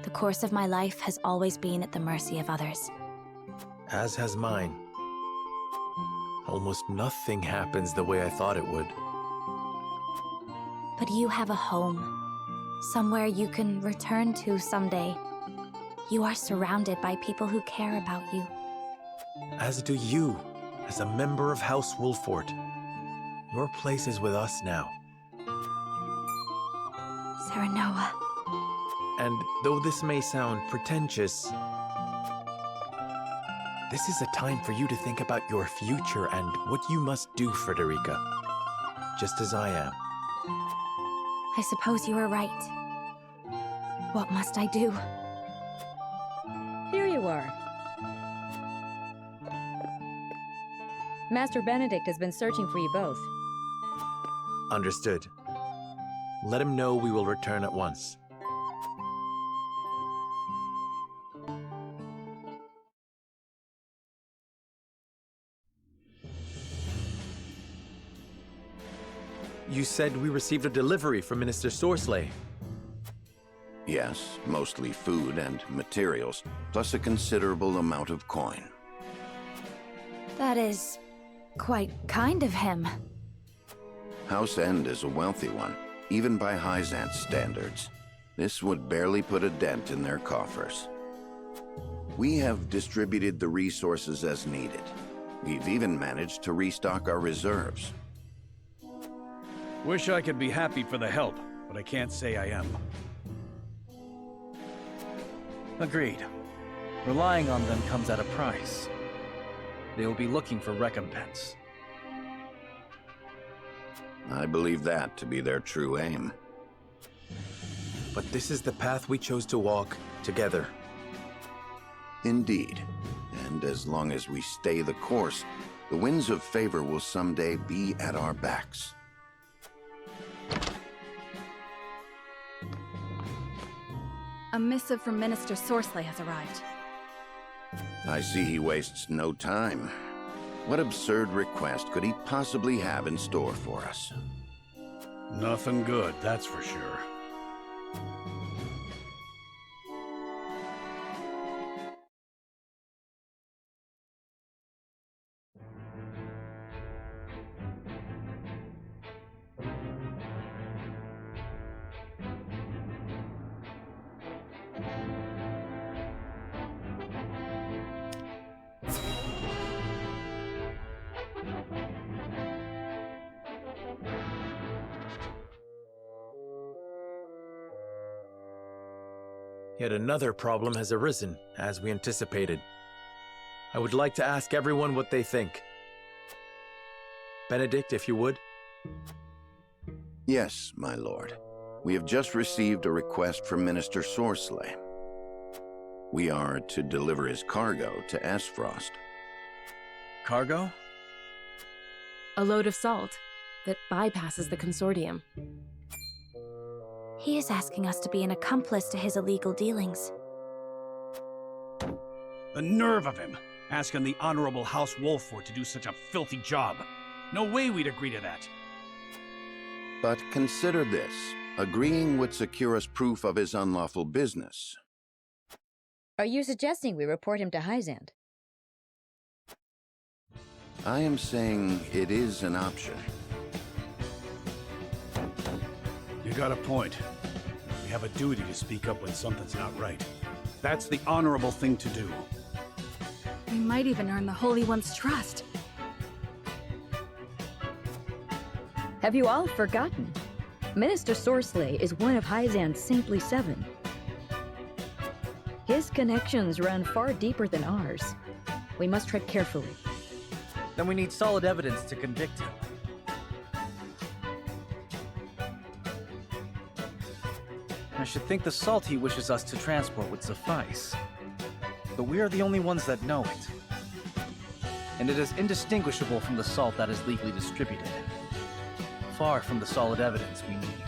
The course of my life has always been at the mercy of others. As has mine. Almost nothing happens the way I thought it would. But you have a home. Somewhere you can return to someday. You are surrounded by people who care about you. As do you, as a member of House Wolffort. Your place is with us now. Serinoa. And though this may sound pretentious, this is a time for you to think about your future and what you must do, Frederica. Just as I am. I suppose you are right. What must I do? Here you are. Master Benedict has been searching for you both. Understood. Let him know we will return at once. You said we received a delivery from Minister Sorsley. Yes, mostly food and materials, plus a considerable amount of coin. That is quite kind of him. House End is a wealthy one, even by Hyzant's standards. This would barely put a dent in their coffers. We have distributed the resources as needed. We've even managed to restock our reserves. Wish I could be happy for the help, but I can't say I am. Agreed. Relying on them comes at a price. They will be looking for recompense. I believe that to be their true aim. But this is the path we chose to walk together. Indeed. And as long as we stay the course, the winds of favor will someday be at our backs. A missive from Minister Sorsley has arrived. I see he wastes no time. What absurd request could he possibly have in store for us? Nothing good, that's for sure. Yet another problem has arisen, as we anticipated. I would like to ask everyone what they think. Benedict, if you would. Yes, my lord. We have just received a request from Minister Sorsley. We are to deliver his cargo to Esfrost. Cargo? A load of salt that bypasses the consortium. He is asking us to be an accomplice to his illegal dealings. The nerve of him, asking the Honorable House Wolffort to do such a filthy job. No way we'd agree to that. But consider this. Agreeing would secure us proof of his unlawful business. Are you suggesting we report him to Hyzant? I am saying it is an option. You got a point. We have a duty to speak up when something's not right. That's the honorable thing to do. We might even earn the Holy One's trust. Have you all forgotten? Minister Sorsley is one of Hyzant's Saintly Seven. His connections run far deeper than ours. We must tread carefully. Then we need solid evidence to convict him. should think the salt he wishes us to transport would suffice. But we are the only ones that know it. And it is indistinguishable from the salt that is legally distributed. Far from the solid evidence we need.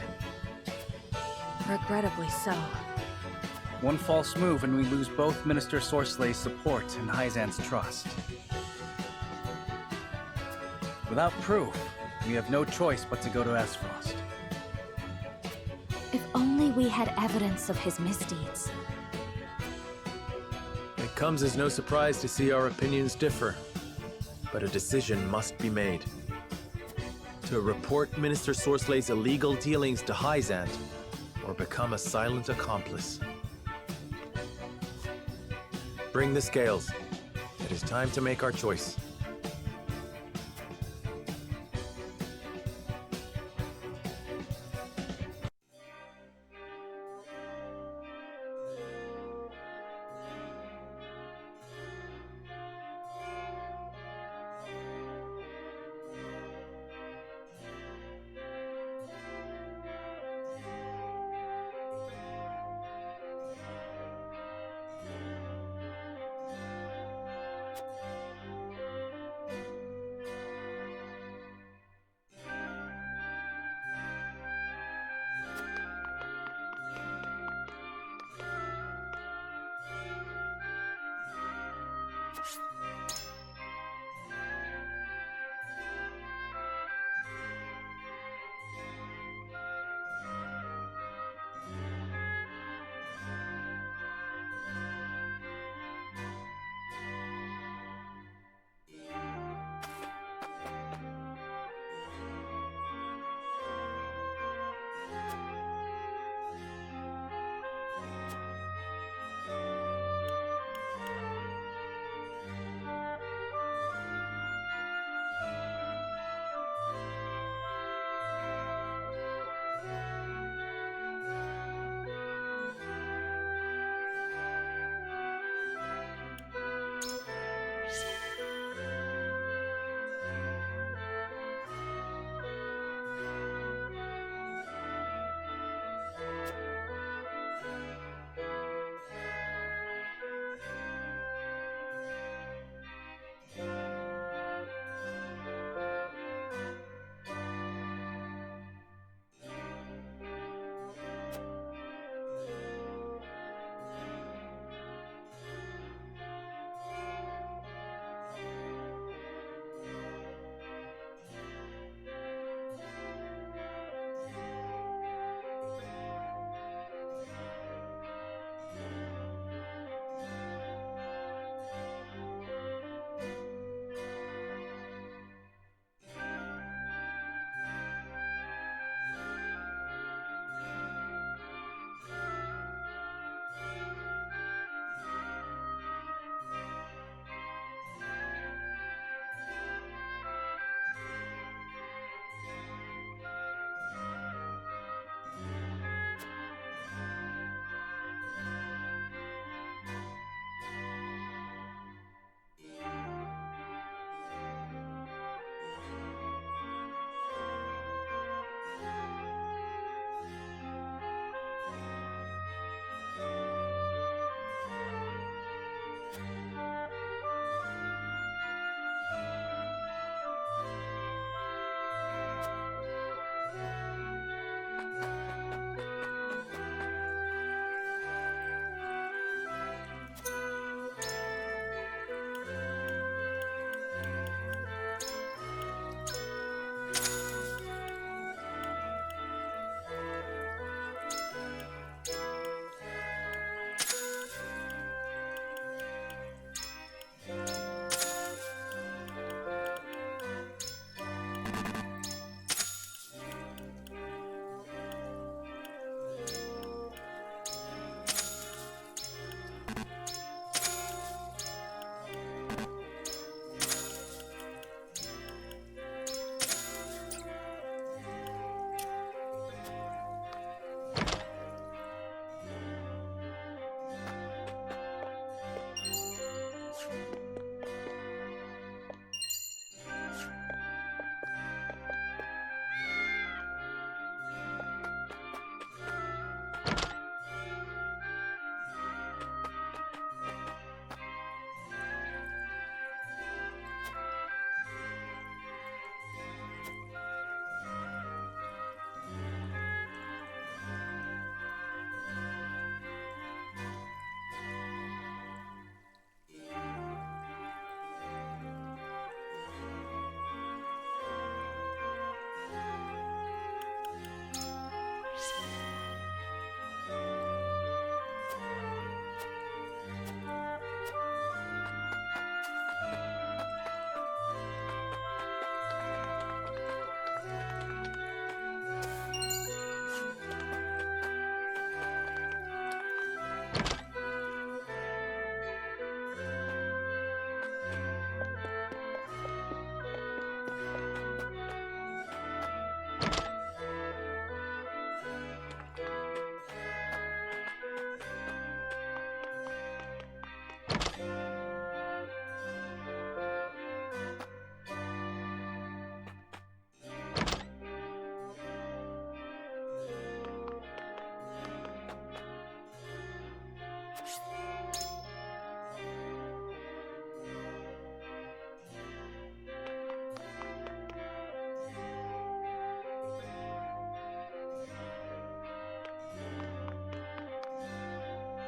Regrettably so. One false move and we lose both Minister Sorslay's support and Hyzan's trust. Without proof, we have no choice but to go to Esfrost. If only we had evidence of his misdeeds. It comes as no surprise to see our opinions differ, but a decision must be made. To report Minister Sorslay's illegal dealings to Hyzant, or become a silent accomplice. Bring the scales. It is time to make our choice.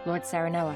Lord Serinoa.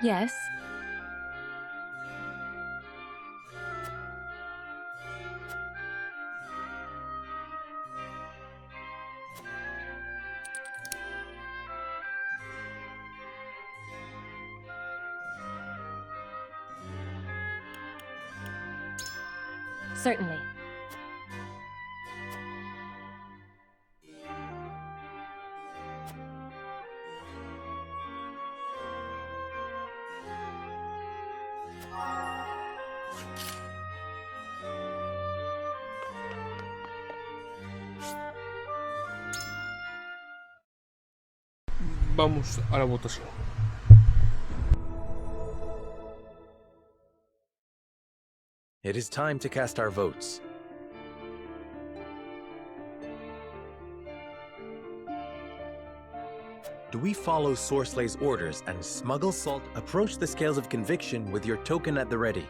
Yes. Certainly. Vamos a la votación. It is time to cast our votes. Do we follow Sorslay's orders and smuggle salt? Approach the scales of conviction with your token at the ready.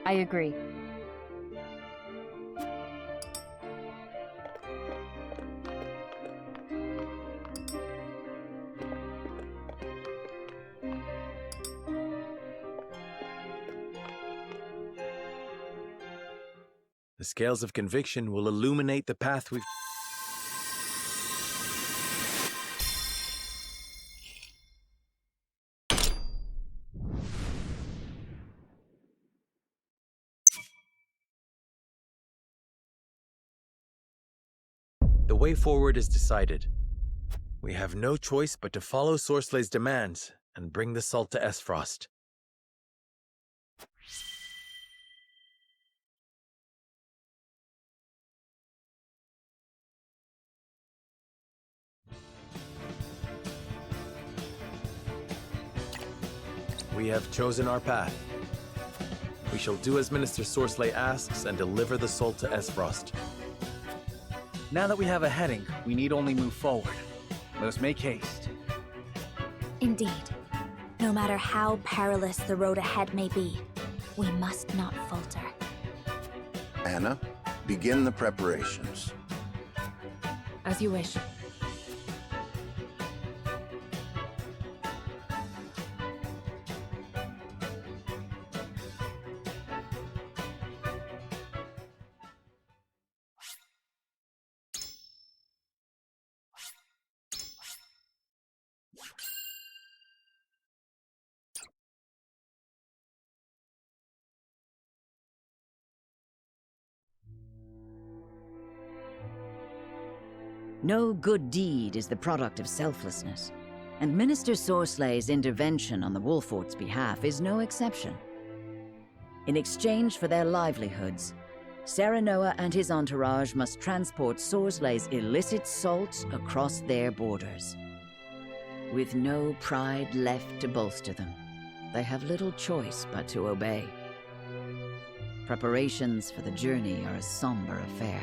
I agree. The scales of conviction will illuminate the path we've... The way forward is decided. We have no choice but to follow Sorslay's demands and bring the salt to Esfrost. We have chosen our path. We shall do as Minister Sorsley asks and deliver the salt to Esfrost. Now that we have a heading, we need only move forward. Let us make haste. Indeed. No matter how perilous the road ahead may be, we must not falter. Anna, begin the preparations. As you wish. No good deed is the product of selflessness, and Minister Sorslay's intervention on the Wolffort's behalf is no exception. In exchange for their livelihoods, Serinoa and his entourage must transport Sorslay's illicit salt across their borders. With no pride left to bolster them, they have little choice but to obey. Preparations for the journey are a somber affair.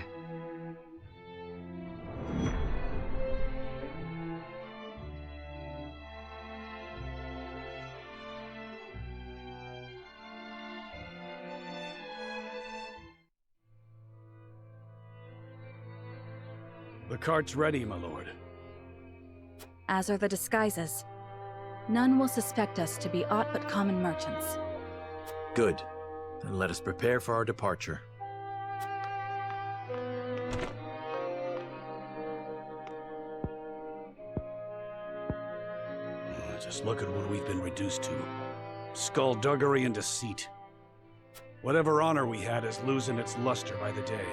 The cart's ready, my lord. As are the disguises. None will suspect us to be aught but common merchants. Good. Then let us prepare for our departure. Just look at what we've been reduced to. Skullduggery and deceit. Whatever honor we had is losing its luster by the day.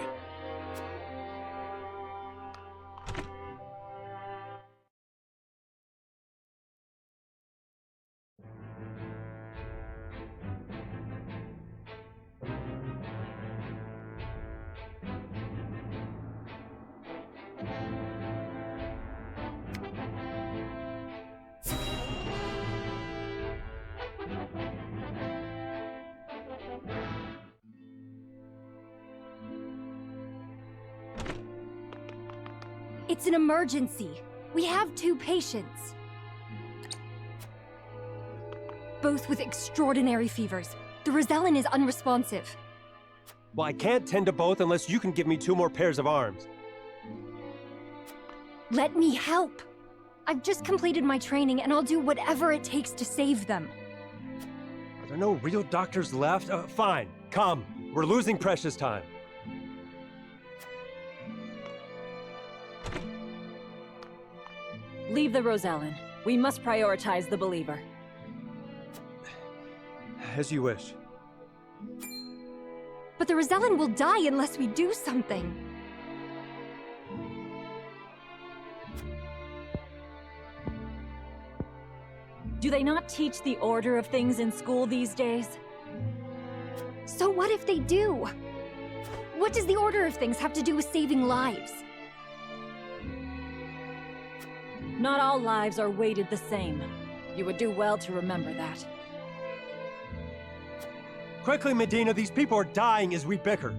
It's an emergency. We have 2 patients. Both with extraordinary fevers. The Rosellan is unresponsive. Well, I can't tend to both unless you can give me 2 more pairs of arms. Let me help. I've just completed my training and I'll do whatever it takes to save them. Are there no real doctors left? Fine, come. We're losing precious time. Leave the Rosellan. We must prioritize the believer. As you wish. But the Rosellan will die unless we do something. Do they not teach the order of things in school these days? So what if they do? What does the order of things have to do with saving lives? Not all lives are weighted the same. You would do well to remember that. Quickly, Medina, these people are dying as we bicker.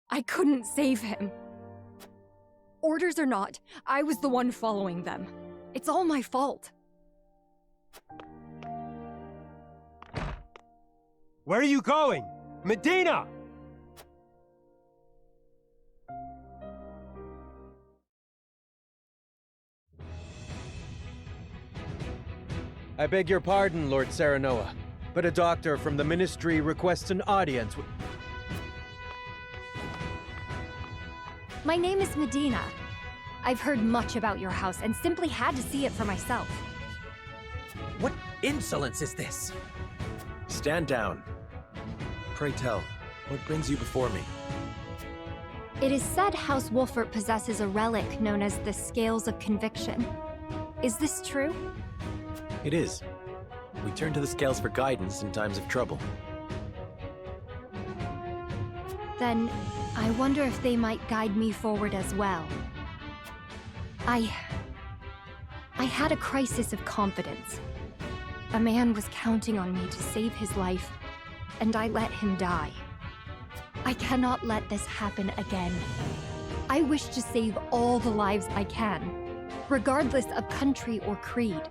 I couldn't save him. Orders or not, I was the one following them. It's all my fault. Where are you going? Medina! I beg your pardon, Lord Serinoa, but a doctor from the Ministry requests an audience with... My name is Medina. I've heard much about your house and simply had to see it for myself. What insolence is this? Stand down. Pray tell, what brings you before me? It is said House Wolffort possesses a relic known as the Scales of Conviction. Is this true? It is. We turn to the scales for guidance in times of trouble. Then, I wonder if they might guide me forward as well. I had a crisis of confidence. A man was counting on me to save his life, and I let him die. I cannot let this happen again. I wish to save all the lives I can, regardless of country or creed.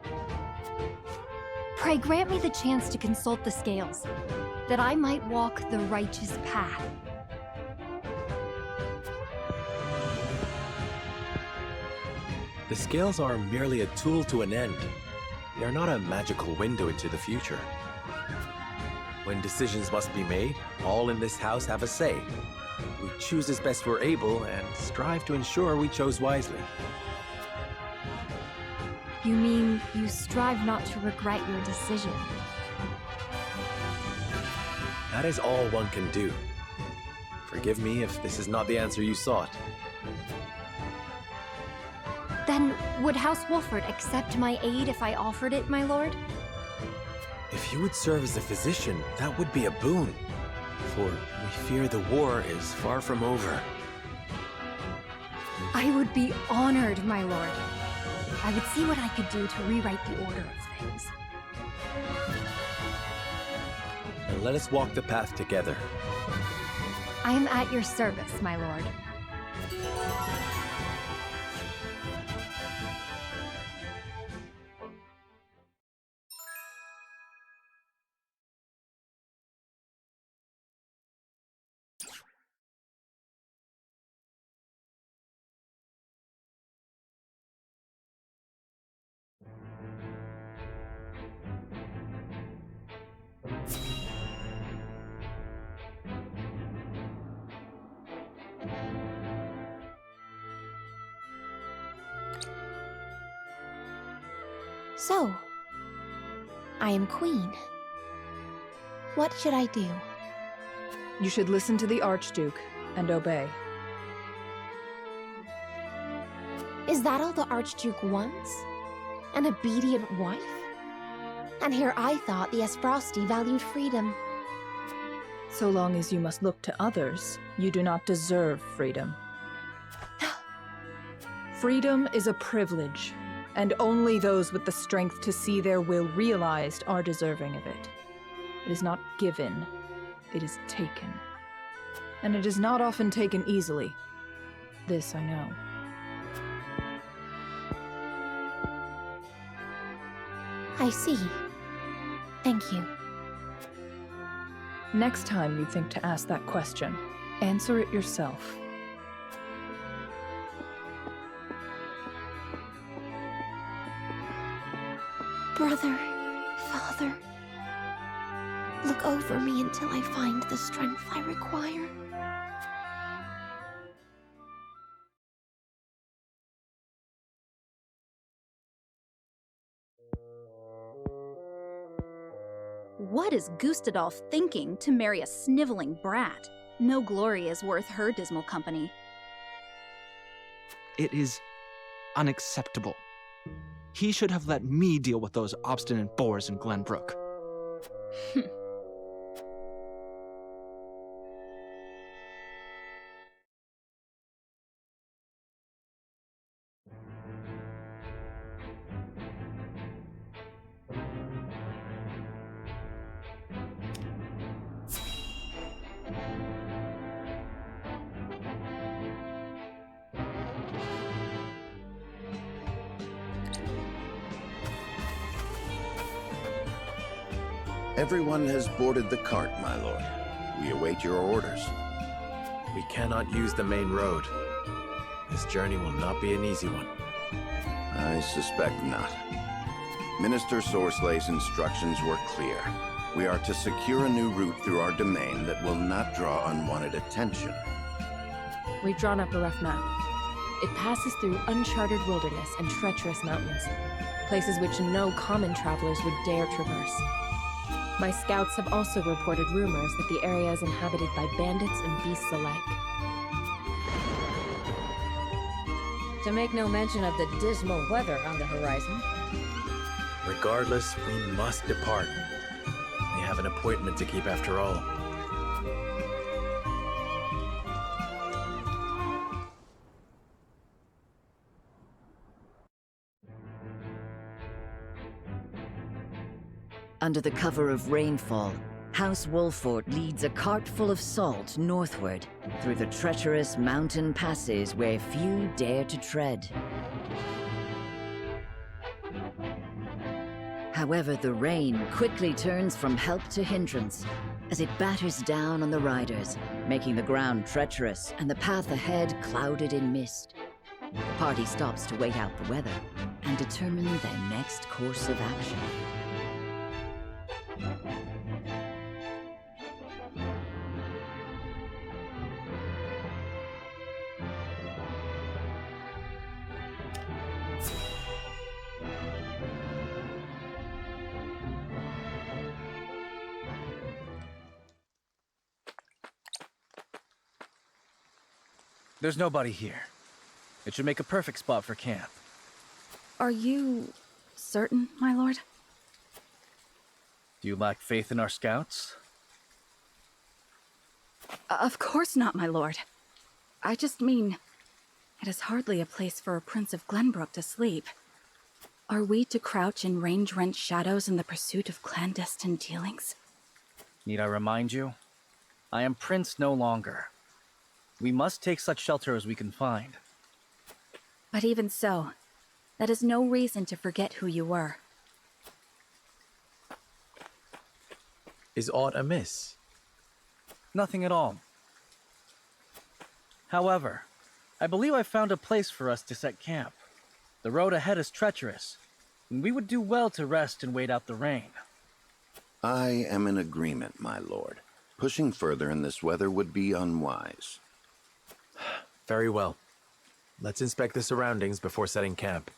Pray grant me the chance to consult the scales, that I might walk the righteous path. The scales are merely a tool to an end. They are not a magical window into the future. When decisions must be made, all in this house have a say. We choose as best we're able and strive to ensure we chose wisely. You mean you strive not to regret your decision? That is all one can do. Forgive me if this is not the answer you sought. Then, would House Wolffort accept my aid if I offered it, my lord? If you would serve as a physician, that would be a boon. For we fear the war is far from over. I would be honored, my lord. I would see what I could do to rewrite the order of things. And let us walk the path together. I am at your service, my lord. So, I am queen. What should I do? You should listen to the Archduke and obey. Is that all the Archduke wants? An obedient wife? And here I thought the Esfrosti valued freedom. So long as you must look to others, you do not deserve freedom. Freedom is a privilege, and only those with the strength to see their will realized are deserving of it. It is not given, it is taken. And it is not often taken easily. This I know. I see. Thank you. Next time you think to ask that question, answer it yourself. Brother, father, look over me until I find the strength I require. What is Gustadolf thinking to marry a sniveling brat? No glory is worth her dismal company. It is unacceptable. He should have let me deal with those obstinate boors in Glenbrook. Everyone has boarded the cart, my lord. We await your orders. We cannot use the main road. This journey will not be an easy one. I suspect not. Minister Sorslay's instructions were clear. We are to secure a new route through our domain that will not draw unwanted attention. We've drawn up a rough map. It passes through uncharted wilderness and treacherous mountains, places which no common travelers would dare traverse. My scouts have also reported rumors that the area is inhabited by bandits and beasts alike. To make no mention of the dismal weather on the horizon. Regardless, we must depart. We have an appointment to keep after all. Under the cover of rainfall, House Wolffort leads a cart full of salt northward through the treacherous mountain passes where few dare to tread. However, the rain quickly turns from help to hindrance as it batters down on the riders, making the ground treacherous and the path ahead clouded in mist. The party stops to wait out the weather and determine their next course of action. There's nobody here. It should make a perfect spot for camp. Are you certain, my lord? Do you lack faith in our scouts? Of course not, my lord. I just mean, it is hardly a place for a Prince of Glenbrook to sleep. Are we to crouch in range-rent shadows in the pursuit of clandestine dealings? Need I remind you? I am Prince no longer. We must take such shelter as we can find. But even so, that is no reason to forget who you were. Is aught amiss? Nothing at all. However, I believe I found a place for us to set camp. The road ahead is treacherous, and we would do well to rest and wait out the rain. I am in agreement, my lord. Pushing further in this weather would be unwise. Very well. Let's inspect the surroundings before setting camp.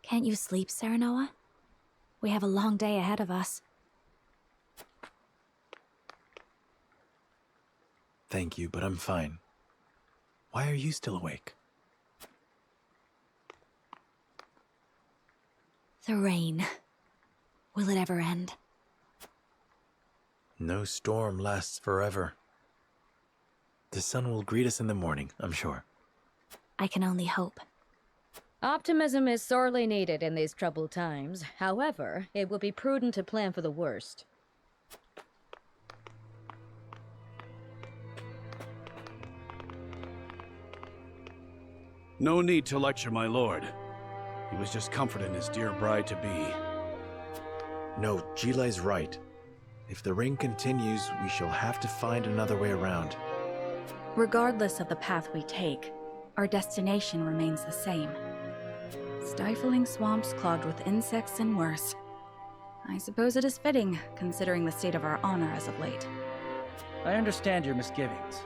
Can't you sleep, Serinoa? We have a long day ahead of us. Thank you, but I'm fine. Why are you still awake? The rain. Will it ever end? No storm lasts forever. The sun will greet us in the morning, I'm sure. I can only hope. Optimism is sorely needed in these troubled times. However, it will be prudent to plan for the worst. No need to lecture my lord. He was just comforting his dear bride-to-be. No, Gilai's right. If the rain continues, we shall have to find another way around. Regardless of the path we take, our destination remains the same. Stifling swamps clogged with insects and worse. I suppose it is fitting, considering the state of our honor as of late. I understand your misgivings.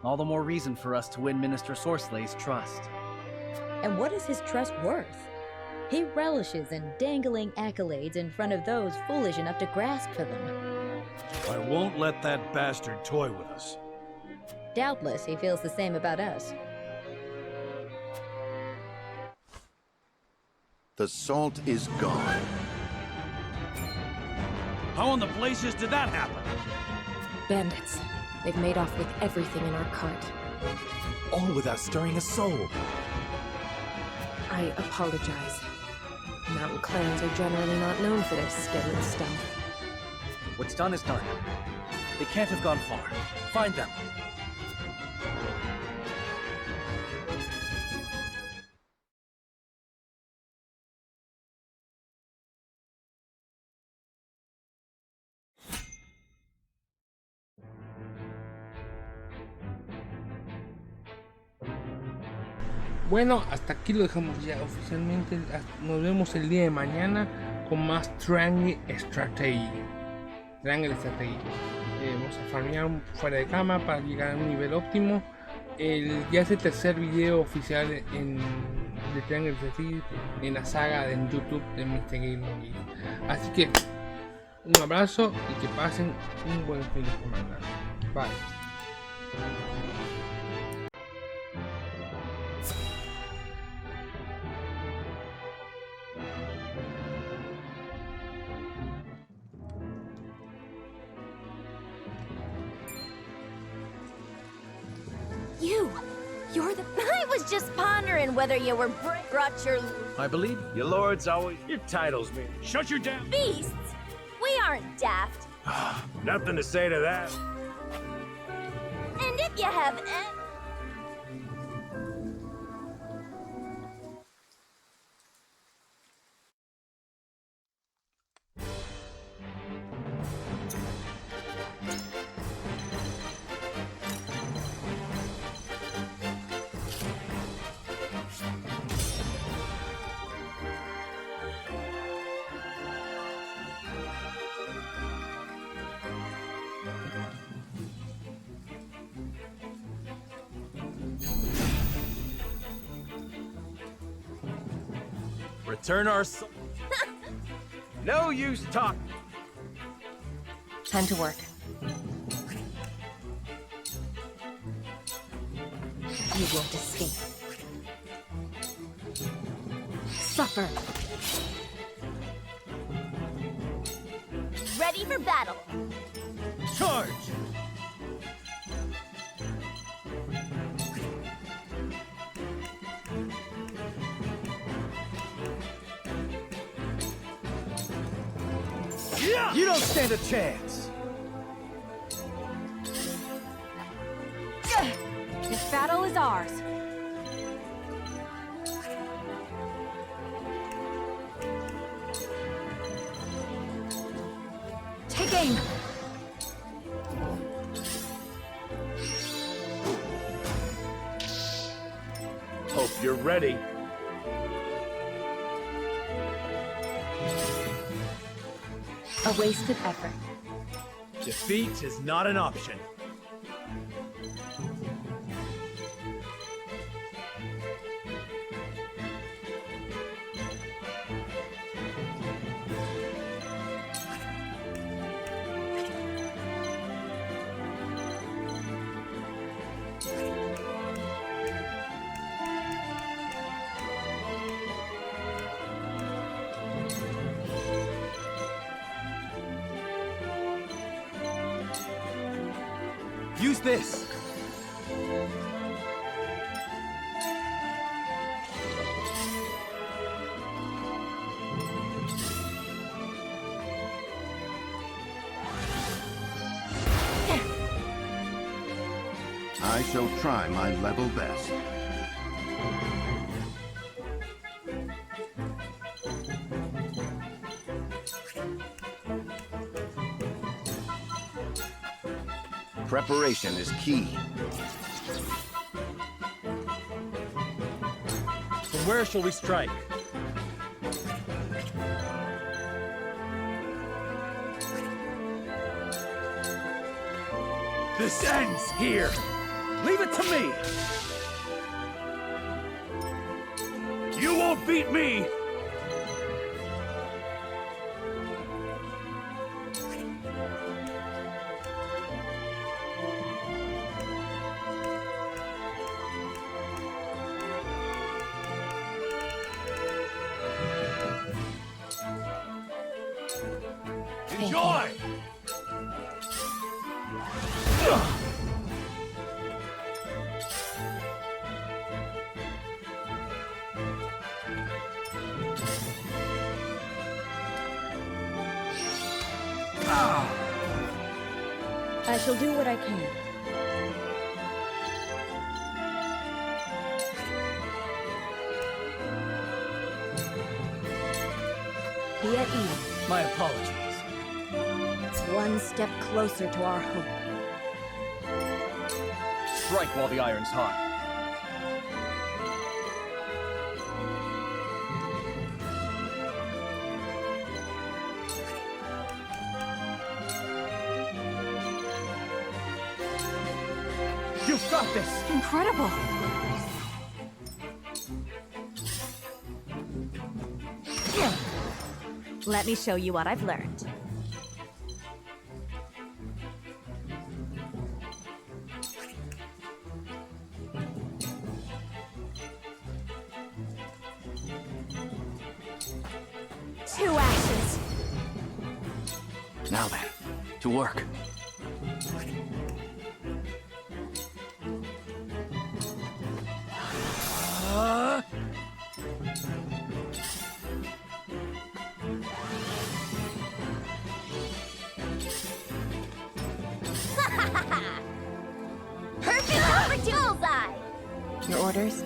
All the more reason for us to win Minister Sorslay's trust. And what is his trust worth? He relishes in dangling accolades in front of those foolish enough to grasp for them. I won't let that bastard toy with us. Doubtless he feels the same about us. The salt is gone. How in the blazes did that happen? Bandits. They've made off with everything in our cart. All without stirring a soul. I apologize. Mountain clans are generally not known for their skill and stealth. What's done is done. They can't have gone far. Find them. Bueno, hasta aquí lo dejamos ya oficialmente. Nos vemos el día de mañana con más Triangle Strategy. Vamos a farmear fuera de cama para llegar a un nivel óptimo. Ya es el tercer video oficial de Triangle Strategy en la saga de YouTube de Mr. Game. Así que un abrazo y que pasen un buen fin de semana. Bye. You're the... I was just pondering whether you were brought your... I believe your lords always... Your titles, man. Shut your damn... Beasts! We aren't daft. Nothing to say to that. And if you have... return our soul. No use talking. Time to work. You won't escape. Suffer. Ready for battle. Charge! You don't stand a chance! This battle is ours. Take aim! Hope you're ready. A wasted effort. Defeat is not an option. Use this! I shall try my level best. Preparation is key. Where shall we strike? This ends here! Leave it to me! You won't beat me! Enjoy! I shall do what I can. Be at ease. My apologies. One step closer to our hope. Strike while the iron's hot. You've got this! Incredible! Let me show you what I've learned. Two ashes. Now then, to work. Perfect bullseye. Your orders?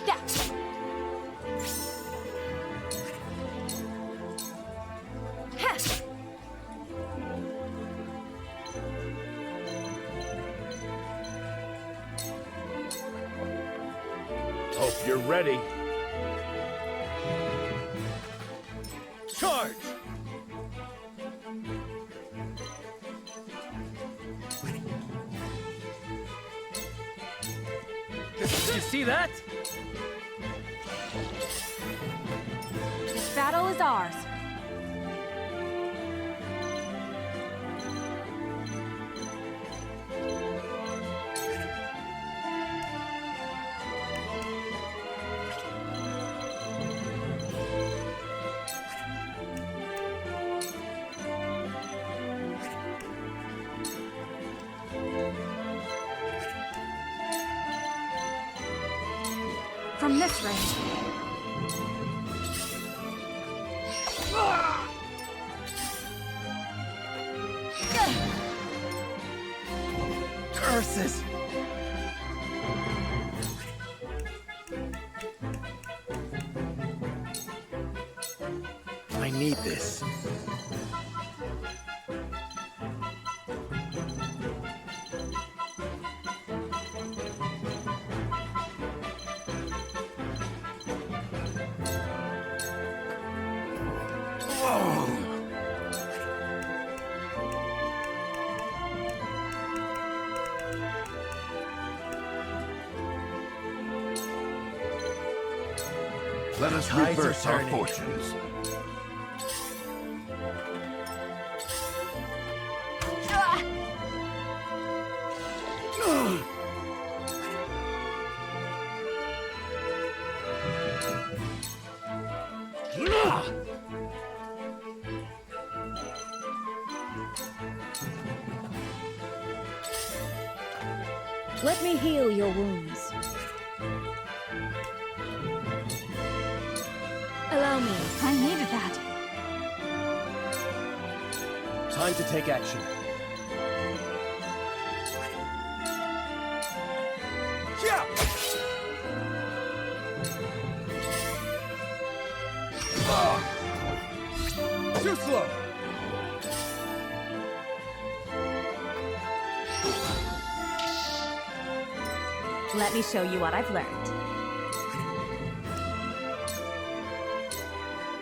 Yeah. Hope you're ready. Charge! You see that? This battle is ours. From this range. Curses! I need this. Let us Tides are reverse our turning. fortunes. Let me heal your wounds. Allow me. I needed that. Time to take action. Yeah! Too slow! Let me show you what I've learned.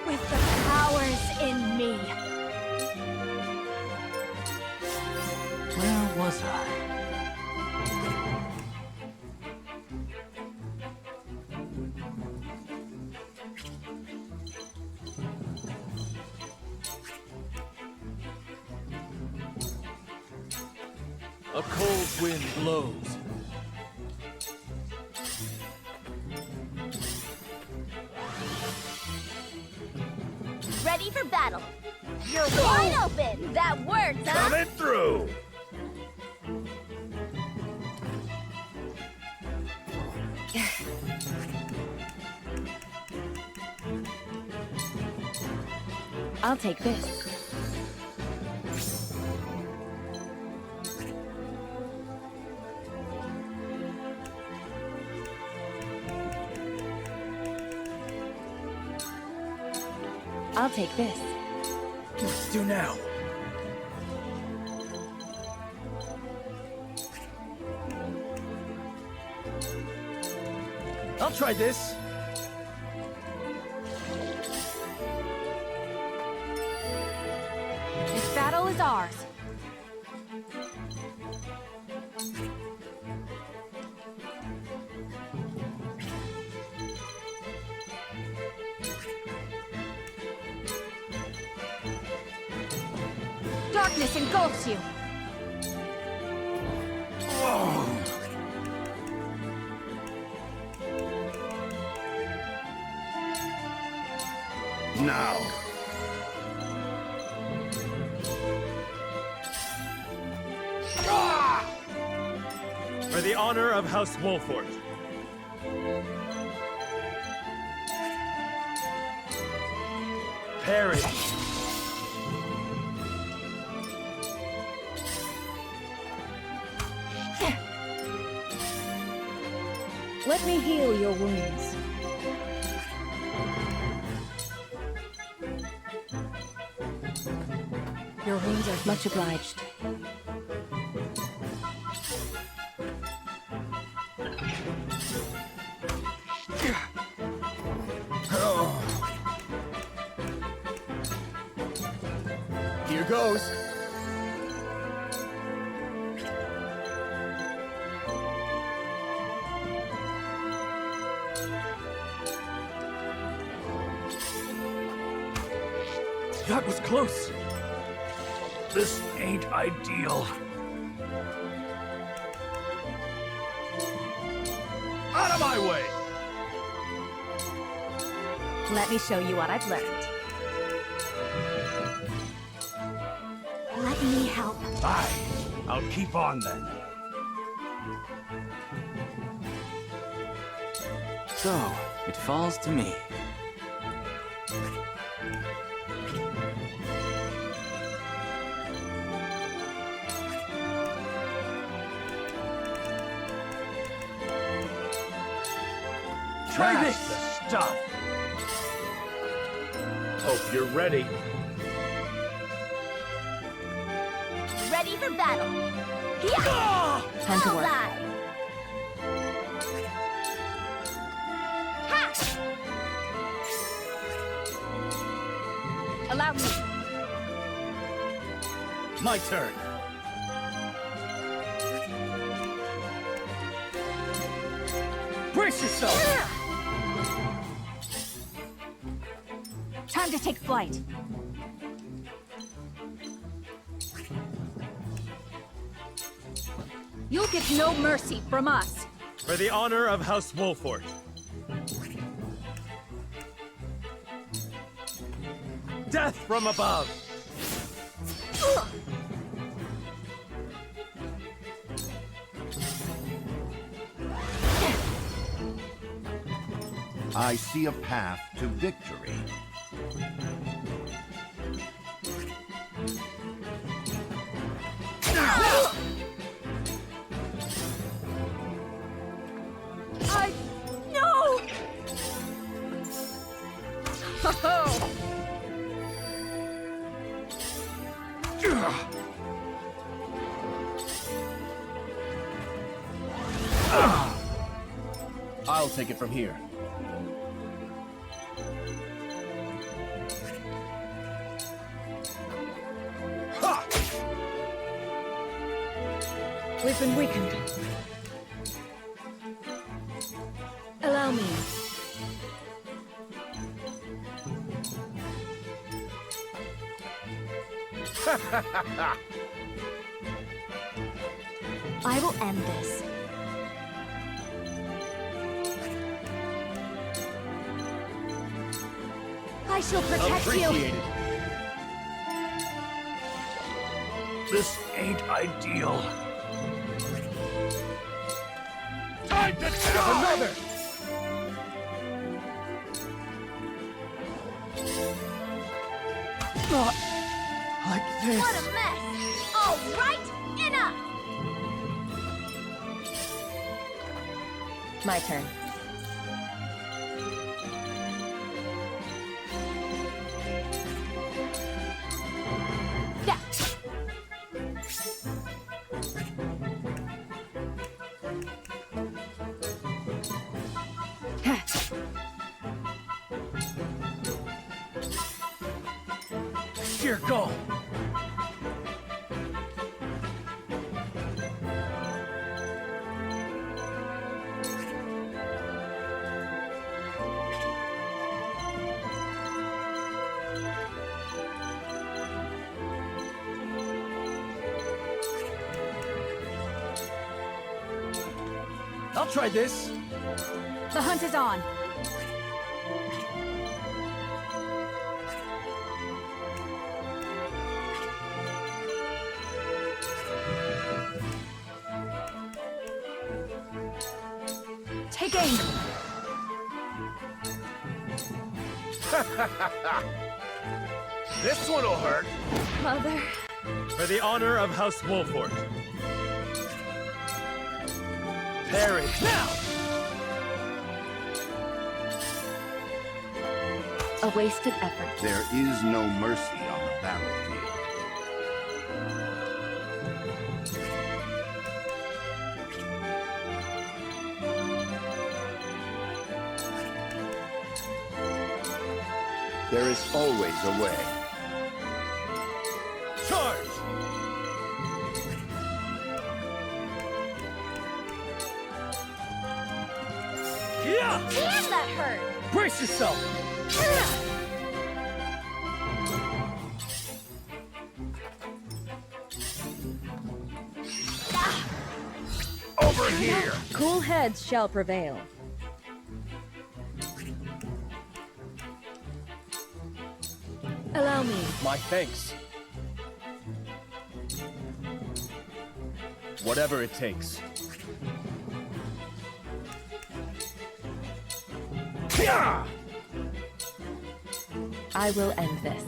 With the powers in me. Where was I? A cold wind blows. Ready for battle. You're wide open. That worked, huh? Coming through. I'll take this. I'll take this. Let's do now. I'll try this. This battle is ours. Darkness engulfs you. Now. For the honor of House Wolffort. Perish. Let me heal your wounds. Your wounds are much obliged. Here goes. That was close. This ain't ideal. Out of my way! Let me show you what I've learned. Let me help. Aye, I'll keep on then. So, it falls to me. Try this stuff. Hope you're ready. Ready for battle. Yeah! Time to work. Alive. Ha! Allow me. My turn. Brace yourself! Time to take flight. You'll get no mercy from us. For the honor of House Wolffort. Death from above. I see a path to victory. No! Ho-ho! I'll take it from here. Ha! We've been weakened. Allow me. I will end this. I shall protect you. Appreciated. This ain't ideal. Time to have another! Not like this. What a mess! All right, enough! My turn. Yeah. Here, go. I'll try this. The hunt is on. Take aim. This one'll hurt. Mother. For the honor of House Wolffort. Parry. Now! A wasted effort. There is no mercy on the battlefield. There is always a way. Charge! Yeah! Damn, that hurt! Brace yourself! Over here! Cool heads shall prevail. Allow me. My thanks. Whatever it takes. I will end this.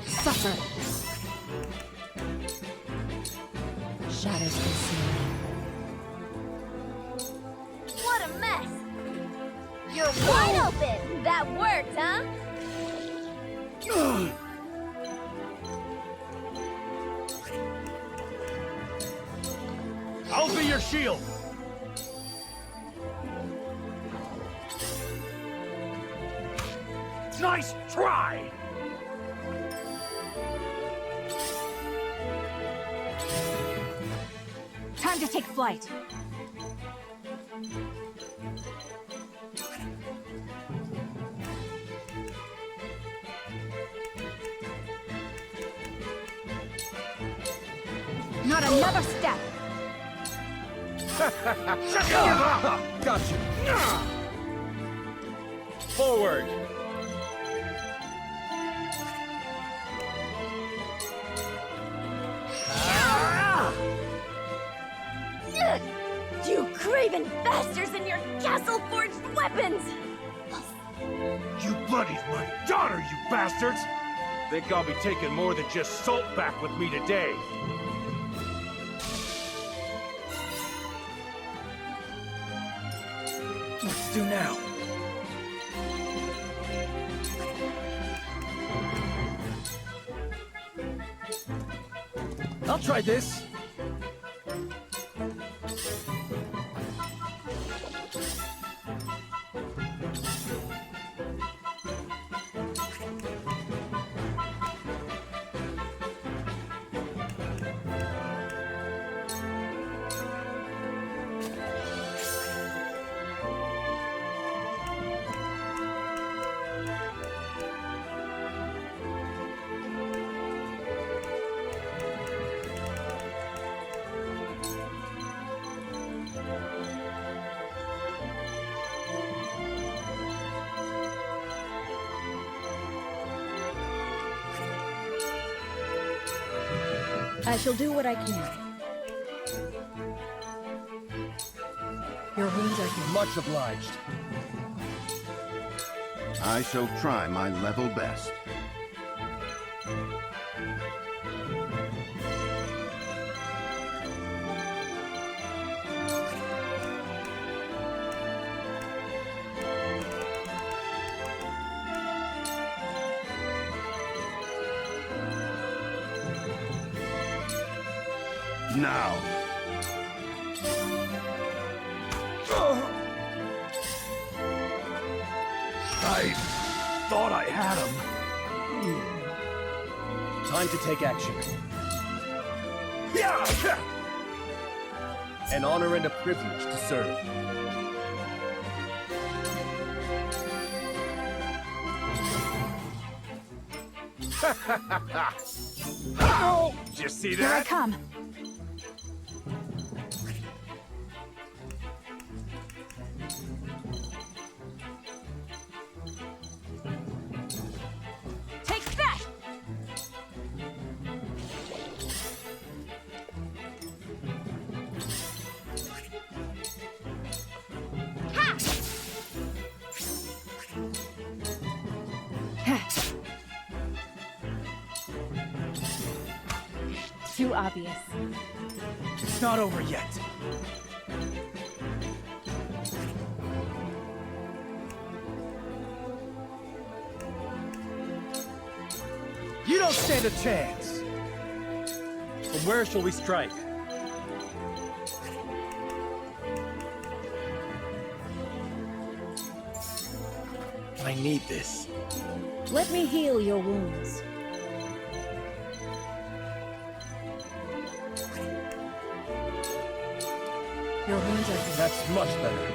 Suffer. Shadows consume me. What a mess! You're wide open! That worked, huh? I'll be your shield! Nice try! Time to take flight. Not another step. Got you. Forward. You craven bastards and your castle-forged weapons! You bloodied my daughter, you bastards! Think I'll be taking more than just salt back with me today. What's do now? I'll try this. I shall do what I can. Your wounds are healed. Much obliged. I shall try my level best. Now. I thought I had him. Time to take action. An honor and a privilege to serve. Oh! Did you see that? Here I come. Take that! Ha! Too obvious. It's not over yet. You don't stand a chance! From where shall we strike? I need this. Let me heal your wounds. Your wounds are healed. That's much better.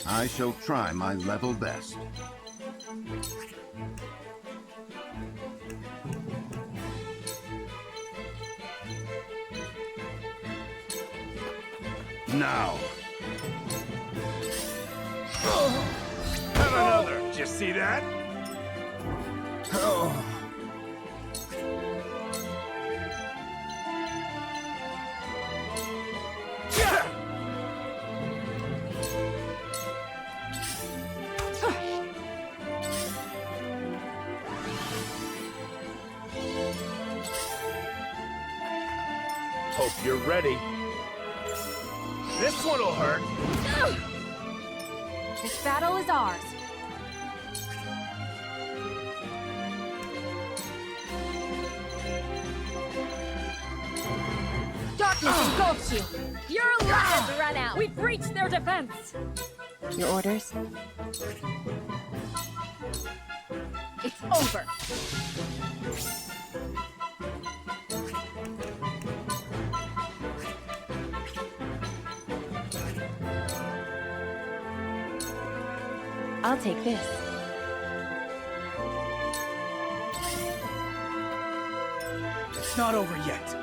I shall try my level best. Now. Have another. Did you see that? Hope you're ready. This one'll hurt. This battle is ours. Darkness engulfs you. Your lives run out. We've breached their defense. Your orders? It's over. I'll take this. It's not over yet.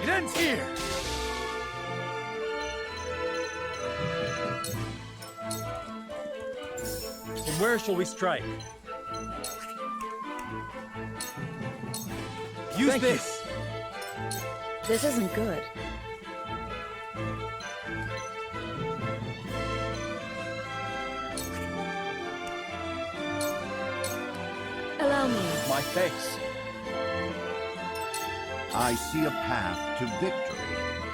It ends here! From where shall we strike? Use Thank this! This isn't good. Allow me. My thanks. I see a path to victory.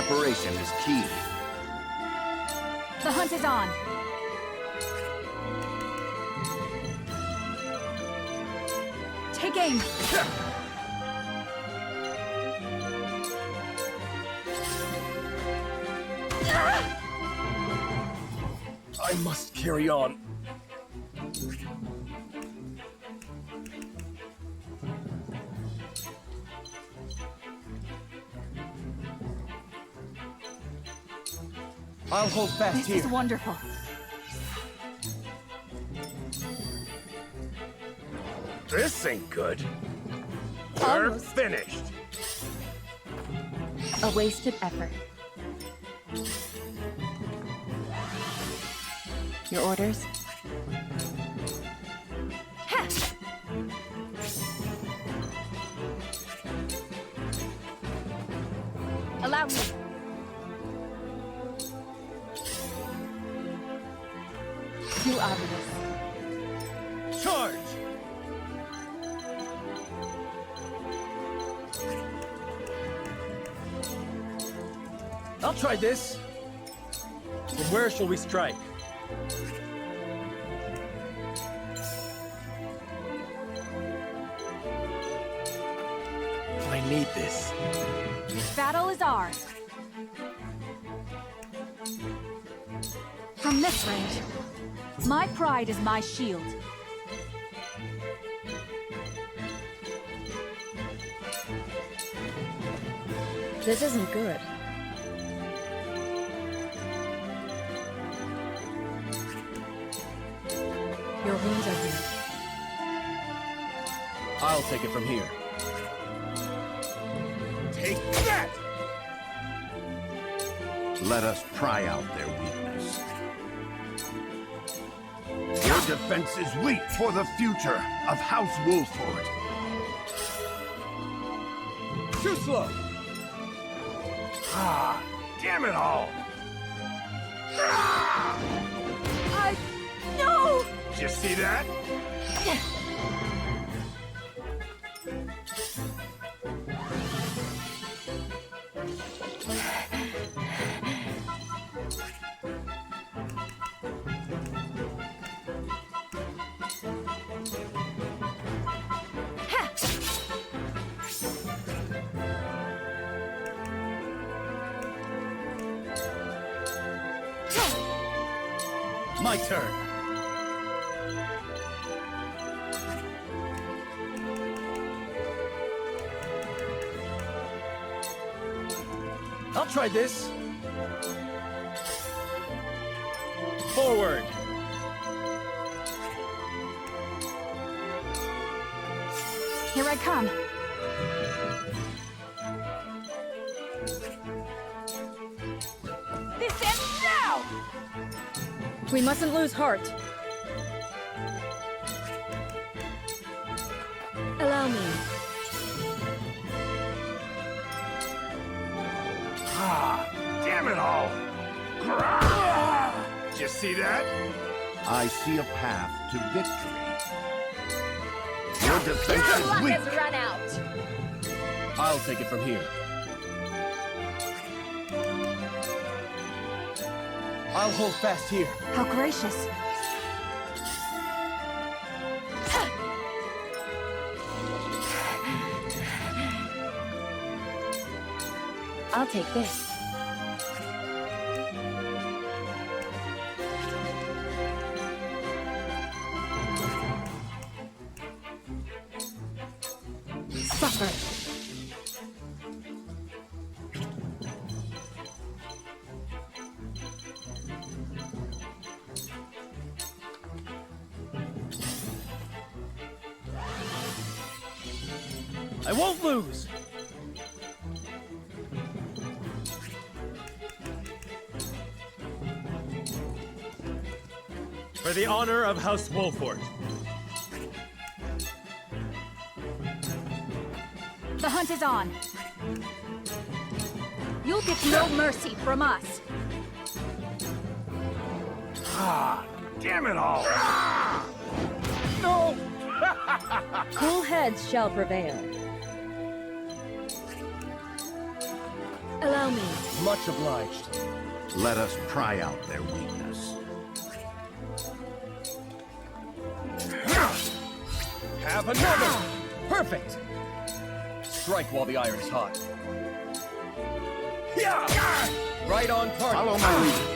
Preparation is key. The hunt is on. Take aim. I must carry on. I'll hold fast here. This is wonderful. This ain't good. We're Almost. finished. A wasted effort. Your orders? Ha! Allow me. Too obvious. Charge! I'll try this. From where shall we strike? I need this. Battle is ours. From this range, my pride is my shield. This isn't good. Your wounds are deep. I'll take it from here. Take that! Let us pry out their weakness. Your defense is weak for the future of House Wolffort. Too slow! Ah, damn it all! No! Did you see that? My turn. I'll try this. Forward. Here I come. This ends now! We mustn't lose heart. Allow me. Ah, damn it all! Grah! Did you see that? I see a path to victory. Your defense is Luck weak. has run out. I'll take it from here. I'll hold fast here. How gracious. I'll take this. Suffer. I won't lose. For the honor of House Wolffort. The hunt is on. You'll get no mercy from us. Ah, damn it all! No! Cool heads shall prevail. Allow me. Much obliged. Let us pry out their weakness. Have another! Perfect! Strike while the iron's hot. Right on target. Follow my lead.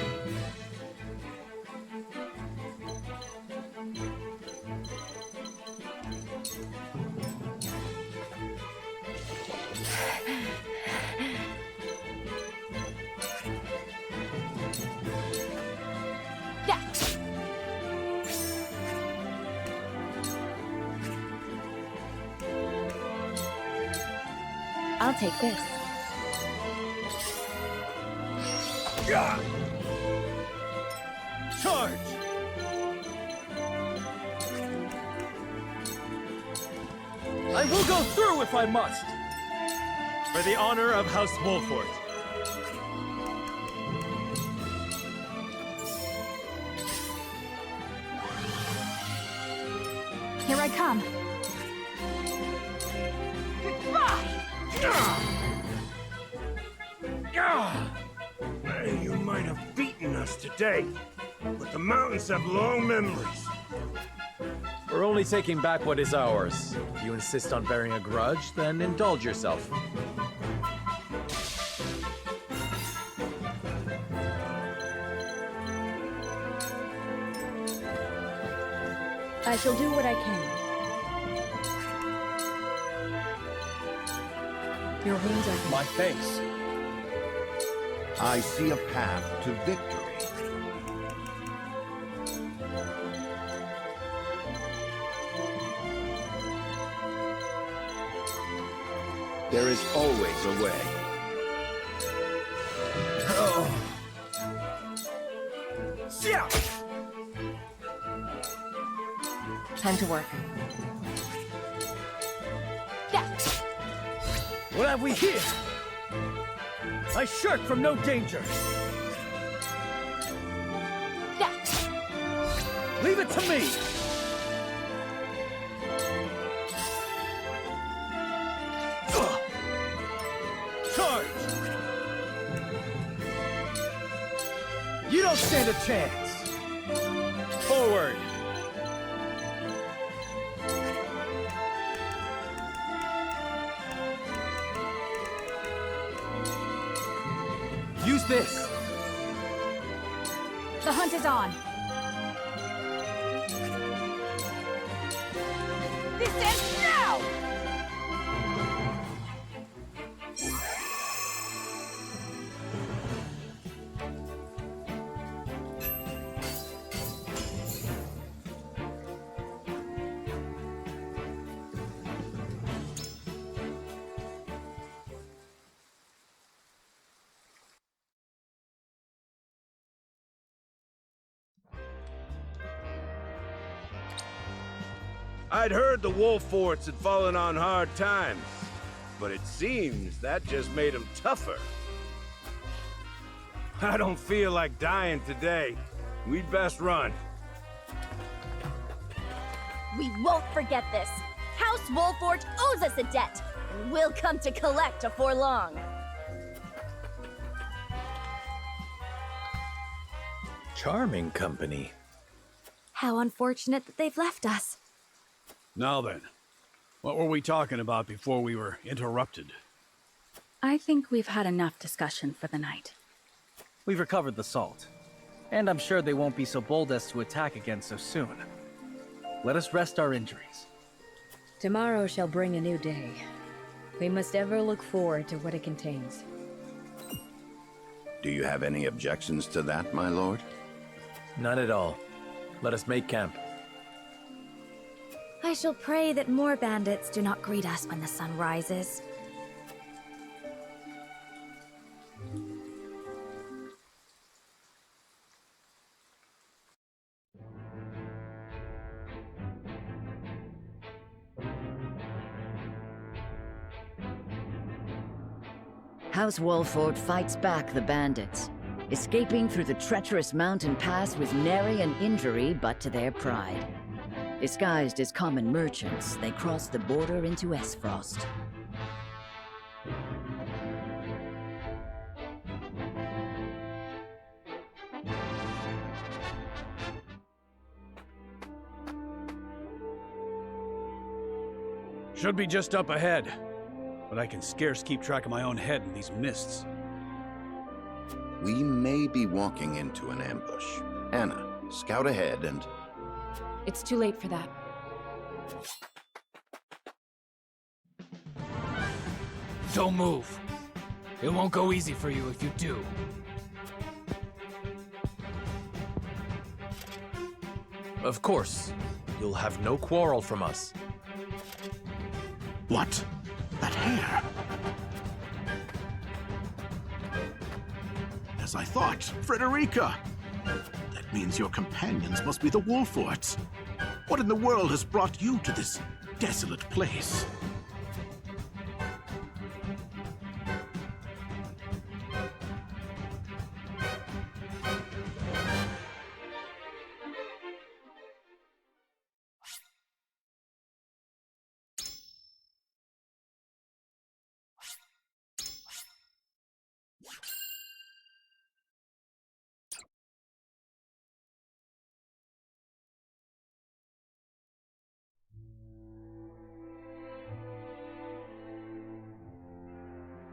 I'll take this. Charge! I will go through if I must! For the honor of House Wolffort. Here I come. You might have beaten us today, but the mountains have long memories. We're only taking back what is ours. If you insist on bearing a grudge, then indulge yourself. I shall do what I can. Your wounds are my face. I see a path to victory. There is always a way. Time to work. What have we here? I shirk from no danger. Leave it to me. Charge! You don't stand a chance. Forward. Use this. The hunt is on. This ends now! I'd heard the Wolfforts had fallen on hard times, but it seems that just made them tougher. I don't feel like dying today. We'd best run. We won't forget this. House Wolffort owes us a debt, and we'll come to collect afore long. Charming company. How unfortunate that they've left us. Now then, what were we talking about before we were interrupted? I think we've had enough discussion for the night. We've recovered the salt, and I'm sure they won't be so bold as to attack again so soon. Let us rest our injuries. Tomorrow shall bring a new day. We must ever look forward to what it contains. Do you have any objections to that, my lord? None at all. Let us make camp. I shall pray that more bandits do not greet us when the sun rises. House Wolffort fights back the bandits, escaping through the treacherous mountain pass with nary an injury but to their pride. Disguised as common merchants, they cross the border into Esfrost. Should be just up ahead, but I can scarce keep track of my own head in these mists. We may be walking into an ambush. Anna, scout ahead and... It's too late for that. Don't move. It won't go easy for you if you do. Of course. You'll have no quarrel from us. What? That hair? As I thought, Frederica! That means your companions must be the Wolfforts. What in the world has brought you to this desolate place?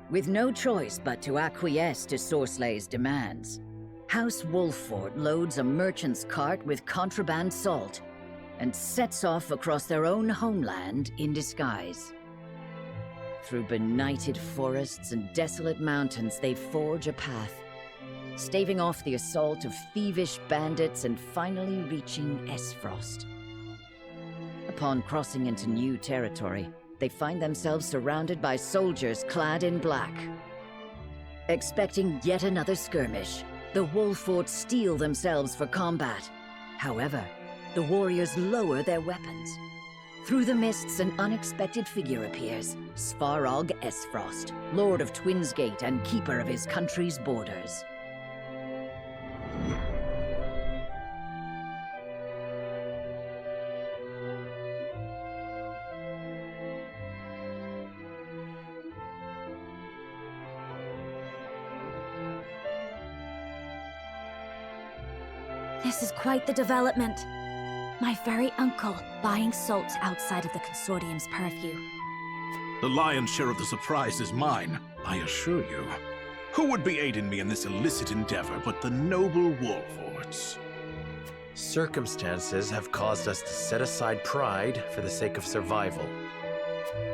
With no choice but to acquiesce to Sorslay's demands, House Wolffort loads a merchant's cart with contraband salt and sets off across their own homeland in disguise. Through benighted forests and desolate mountains, they forge a path, staving off the assault of thievish bandits and finally reaching Esfrost. Upon crossing into new territory, they find themselves surrounded by soldiers clad in black. Expecting yet another skirmish, the Wolffort steel themselves for combat. However, the warriors lower their weapons. Through the mists, an unexpected figure appears, Svarog Esfrost, Lord of Twinsgate and keeper of his country's borders. This is quite the development. My very uncle buying salt outside of the consortium's purview. The lion's share of the surprise is mine, I assure you. Who would be aiding me in this illicit endeavor but the noble Wolfforts? Circumstances have caused us to set aside pride for the sake of survival.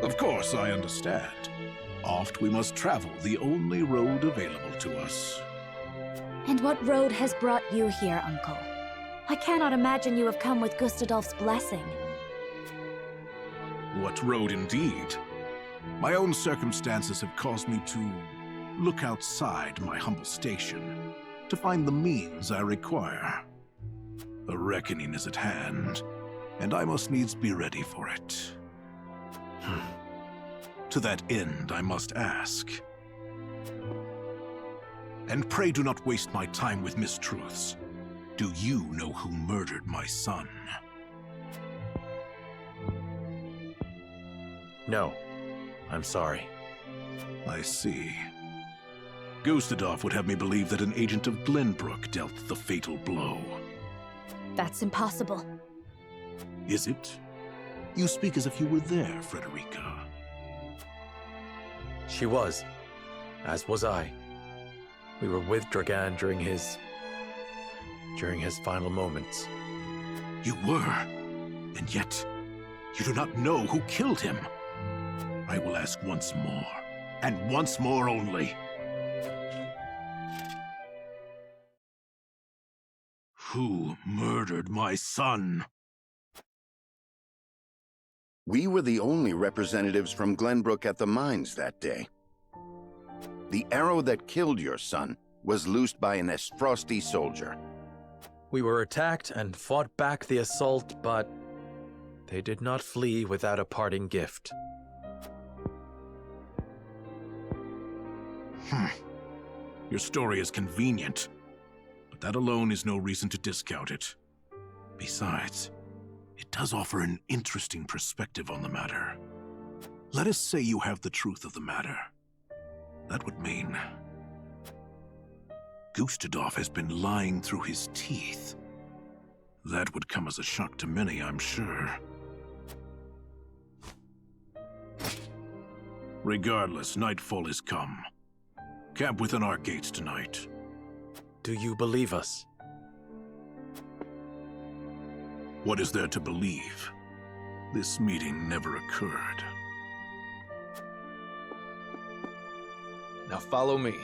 Of course, I understand. Oft we must travel the only road available to us. And what road has brought you here, Uncle? I cannot imagine you have come with Gustadolf's blessing. What road indeed? My own circumstances have caused me to look outside my humble station, to find the means I require. A reckoning is at hand, and I must needs be ready for it. To that end, I must ask. And pray do not waste my time with mistruths. Do you know who murdered my son? No. I'm sorry. I see. Gustadolf would have me believe that an agent of Glenbrook dealt the fatal blow. That's impossible. Is it? You speak as if you were there, Frederica. She was. As was I. We were with Dragan during his final moments. You were? And yet, you do not know who killed him. I will ask once more, and once more only. Who murdered my son? We were the only representatives from Glenbrook at the mines that day. The arrow that killed your son was loosed by an Esfrosti soldier. We were attacked and fought back the assault, but they did not flee without a parting gift. Your story is convenient, but that alone is no reason to discount it. Besides, it does offer an interesting perspective on the matter. Let us say you have the truth of the matter. That would mean Gustadolf has been lying through his teeth. That would come as a shock to many, I'm sure. Regardless, nightfall is come. Camp within our gates tonight. Do you believe us? What is there to believe? This meeting never occurred. Now follow me.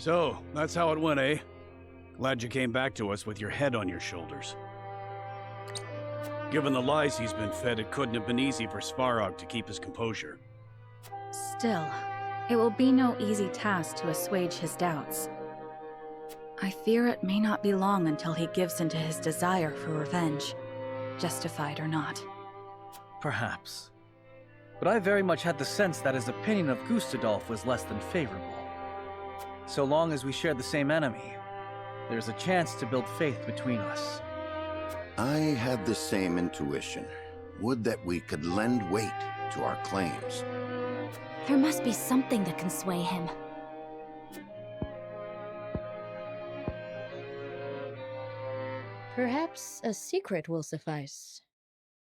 So, that's how it went, eh? Glad you came back to us with your head on your shoulders. Given the lies he's been fed, it couldn't have been easy for Svarog to keep his composure. Still, it will be no easy task to assuage his doubts. I fear it may not be long until he gives in to his desire for revenge, justified or not. Perhaps. But I very much had the sense that his opinion of Gustadolf was less than favorable. So long as we share the same enemy, there's a chance to build faith between us. I had the same intuition. Would that we could lend weight to our claims. There must be something that can sway him. Perhaps a secret will suffice.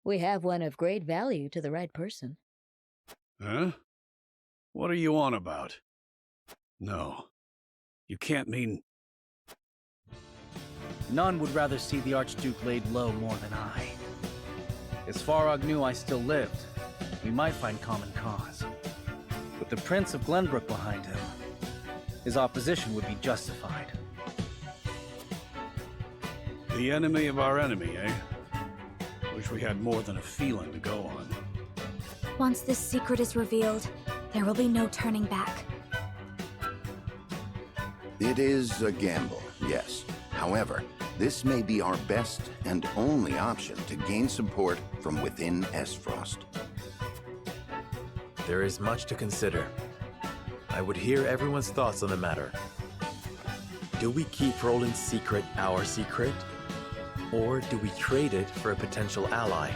We have one of great value to the right person. Huh? What are you on about? No. You can't mean... None would rather see the Archduke laid low more than I. If Svarog knew I still lived, we might find common cause. With the Prince of Glenbrook behind him, his opposition would be justified. The enemy of our enemy, eh? Wish we had more than a feeling to go on. Once this secret is revealed, there will be no turning back. It is a gamble, yes. However, this may be our best and only option to gain support from within Esfrost. There is much to consider. I would hear everyone's thoughts on the matter. Do we keep Roland's secret our secret? Or do we trade it for a potential ally?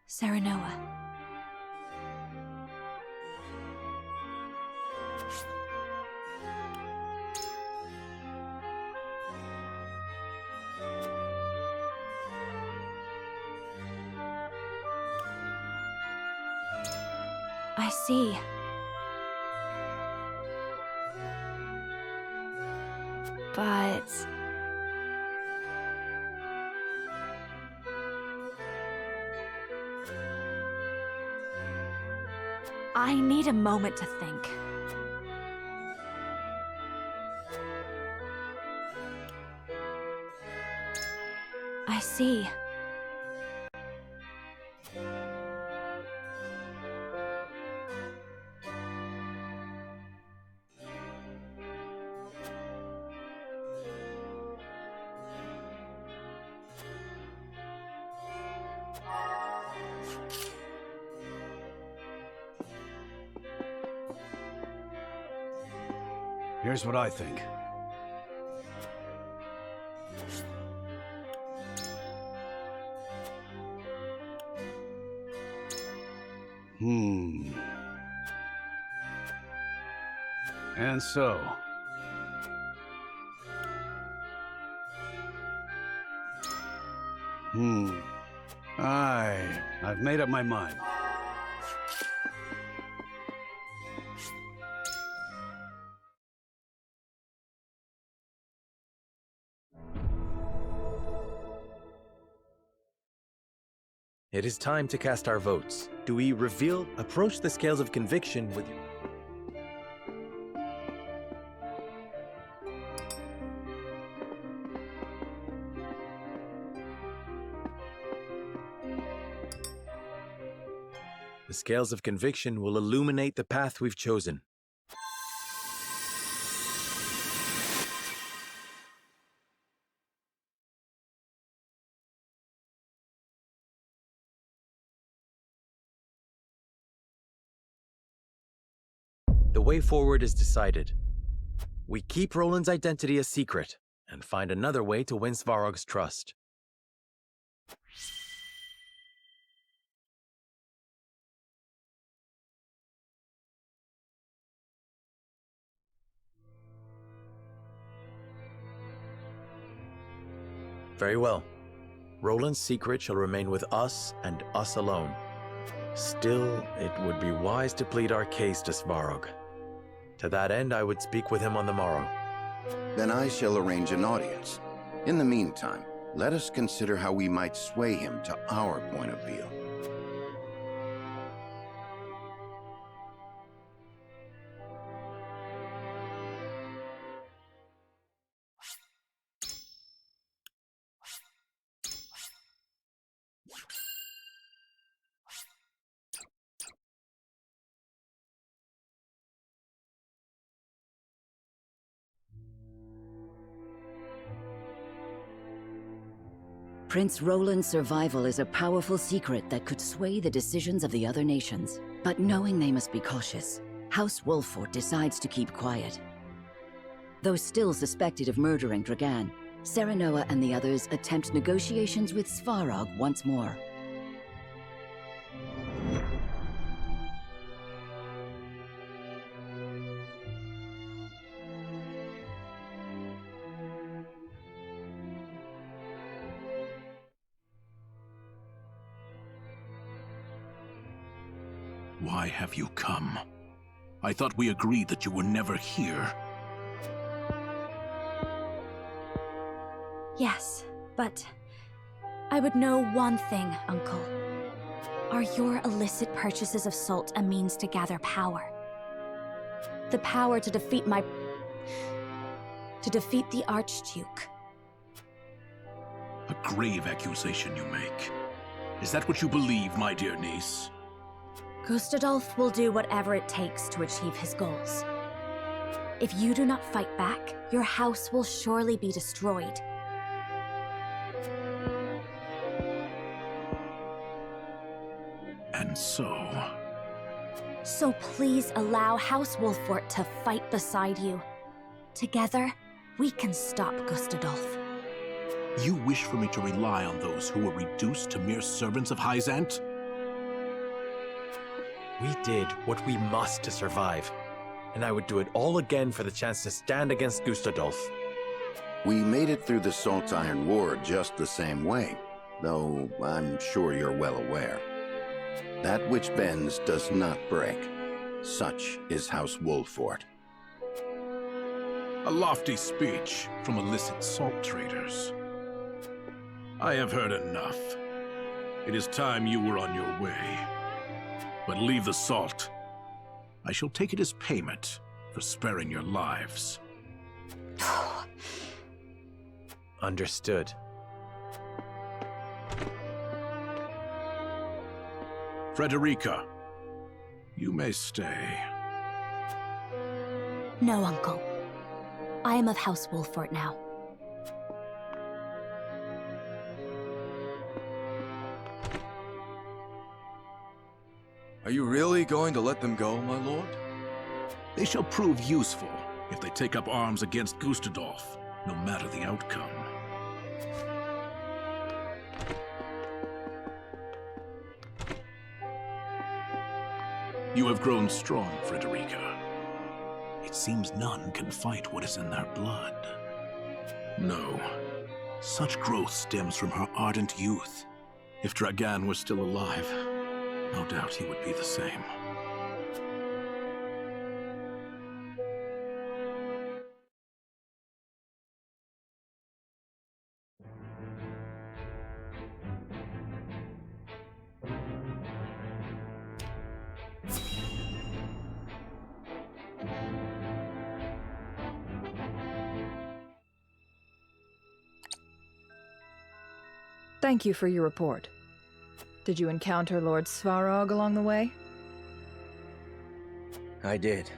Serinoa. I see. But... I need a moment to think. I see. Here's what I think. And so... I've made up my mind. It is time to cast our votes. Do we approach the scales of conviction with... The scales of conviction will illuminate the path we've chosen. The way forward is decided. We keep Roland's identity a secret, and find another way to win Svarog's trust. Very well. Roland's secret shall remain with us and us alone. Still, it would be wise to plead our case to Svarog. To that end, I would speak with him on the morrow. Then I shall arrange an audience. In the meantime, let us consider how we might sway him to our point of view. Prince Roland's survival is a powerful secret that could sway the decisions of the other nations. But knowing they must be cautious, House Wolffort decides to keep quiet. Though still suspected of murdering Dragan, Serinoa and the others attempt negotiations with Svarog once more. Why have you come? I thought we agreed that you were never here. Yes, but I would know one thing, Uncle. Are your illicit purchases of salt a means to gather power? The power to defeat the Archduke. A grave accusation you make. Is that what you believe, my dear niece? Gustadolf will do whatever it takes to achieve his goals. If you do not fight back, your house will surely be destroyed. And so... So please allow House Wolffort to fight beside you. Together, we can stop Gustadolf. You wish for me to rely on those who were reduced to mere servants of Hyzant? We did what we must to survive, and I would do it all again for the chance to stand against Gustadolf. We made it through the Salt Iron War just the same way, though I'm sure you're well aware. That which bends does not break. Such is House Wolffort. A lofty speech from illicit salt traders. I have heard enough. It is time you were on your way. But leave the salt. I shall take it as payment for sparing your lives. Understood. Frederica, you may stay. No, Uncle. I am of House Wolffort now. Are you really going to let them go, my lord? They shall prove useful if they take up arms against Gustadolf, no matter the outcome. You have grown strong, Frederica. It seems none can fight what is in their blood. No, such growth stems from her ardent youth. If Dragan were still alive, no doubt he would be the same. Thank you for your report. Did you encounter Lord Svarog along the way? I did.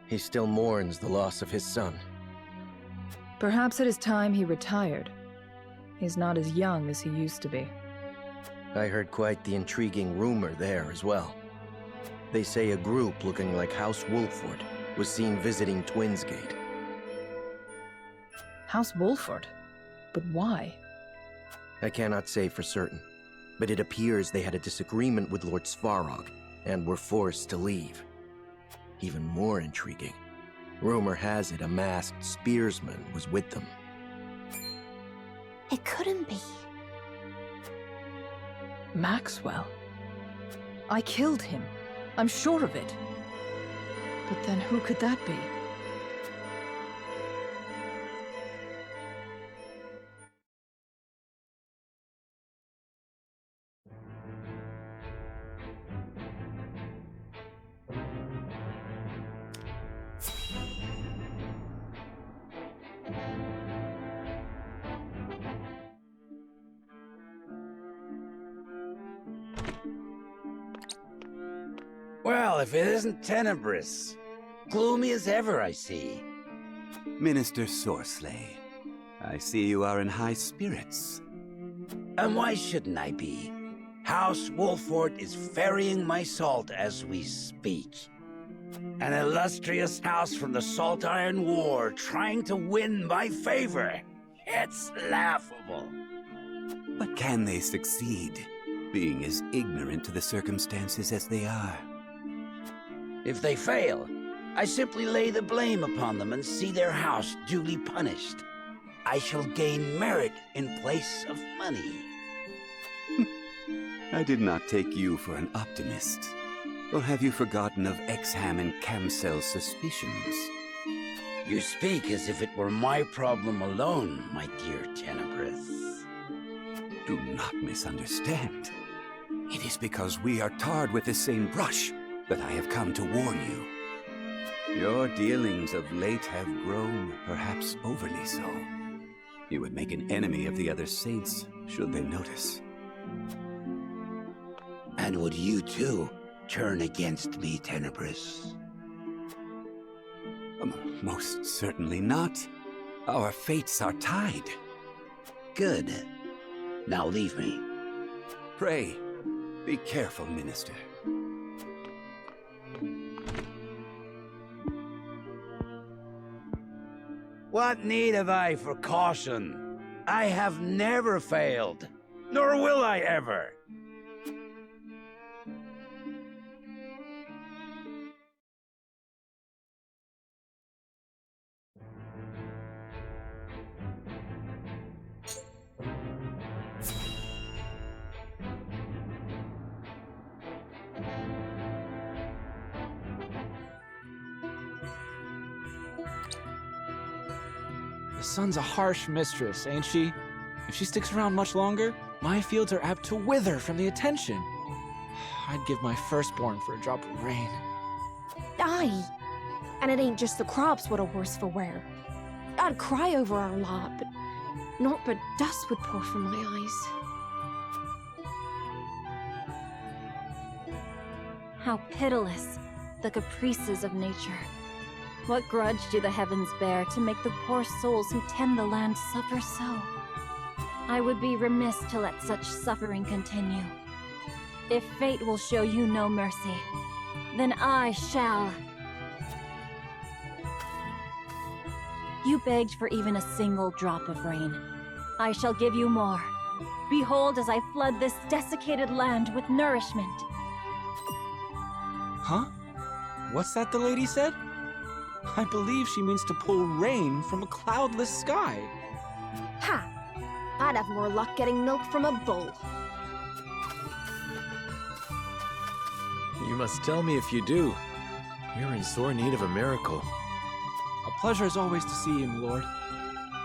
He still mourns the loss of his son. Perhaps it is time he retired. He's not as young as he used to be. I heard quite the intriguing rumor there as well. They say a group looking like House Wolffort was seen visiting Twinsgate. House Wolffort? But why? I cannot say for certain, but it appears they had a disagreement with Lord Svarog and were forced to leave. Even more intriguing, rumor has it a masked spearsman was with them. It couldn't be. Maxwell? I killed him. I'm sure of it. But then who could that be? Well, if it isn't tenebrous. Gloomy as ever, I see. Minister Sorsley, I see you are in high spirits. And why shouldn't I be? House Wolffort is ferrying my salt as we speak. An illustrious house from the Salt Iron War trying to win my favor. It's laughable. But can they succeed, being as ignorant to the circumstances as they are? If they fail, I simply lay the blame upon them and see their house duly punished. I shall gain merit in place of money. I did not take you for an optimist. Or have you forgotten of Exham and Camsel's suspicions? You speak as if it were my problem alone, my dear Tenebrous. Do not misunderstand. It is because we are tarred with the same brush that I have come to warn you. Your dealings of late have grown, perhaps overly so. You would make an enemy of the other saints, should they notice. And would you too turn against me, Tenebrous? Most certainly not. Our fates are tied. Good. Now leave me. Pray, be careful, Minister. What need have I for caution? I have never failed, nor will I ever. The sun's a harsh mistress, ain't she? If she sticks around much longer, my fields are apt to wither from the attention. I'd give my firstborn for a drop of rain. Aye. And it ain't just the crops what are worse for wear. I'd cry over our lot, but naught but dust would pour from my eyes. How pitiless, the caprices of nature. What grudge do the heavens bear to make the poor souls who tend the land suffer so? I would be remiss to let such suffering continue. If fate will show you no mercy, then I shall. You begged for even a single drop of rain. I shall give you more. Behold as I flood this desiccated land with nourishment. Huh? What's that the lady said? I believe she means to pull rain from a cloudless sky. Ha! I'd have more luck getting milk from a bull. You must tell me if you do. We're in sore need of a miracle. A pleasure as always to see you, my lord.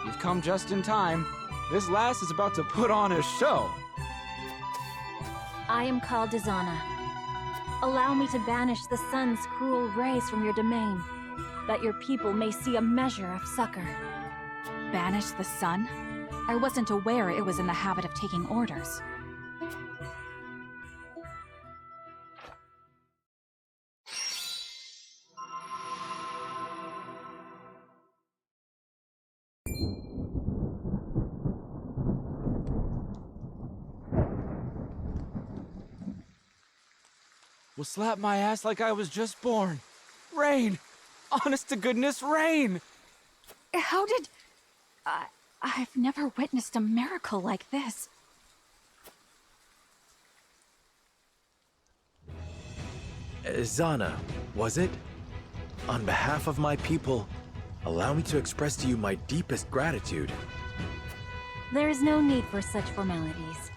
You've come just in time. This lass is about to put on a show. I am called Dizana. Allow me to banish the sun's cruel rays from your domain, that your people may see a measure of succor. Banish the sun? I wasn't aware it was in the habit of taking orders. Will slap my ass like I was just born. Rain! Honest to goodness, rain! How did... I've never witnessed a miracle like this. Zana, was it? On behalf of my people, allow me to express to you my deepest gratitude. There is no need for such formalities.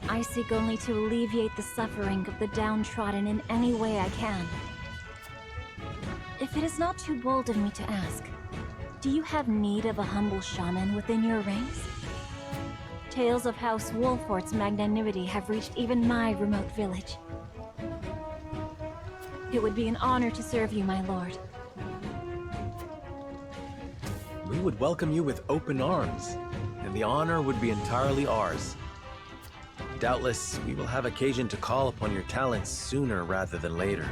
I seek only to alleviate the suffering of the downtrodden in any way I can. If it is not too bold of me to ask, do you have need of a humble shaman within your ranks? Tales of House Wolffort's magnanimity have reached even my remote village. It would be an honor to serve you, my lord. We would welcome you with open arms, and the honor would be entirely ours. Doubtless, we will have occasion to call upon your talents sooner rather than later.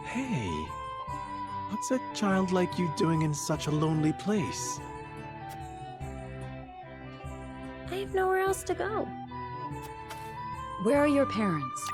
Hey, what's a child like you doing in such a lonely place? I have nowhere else to go. Where are your parents?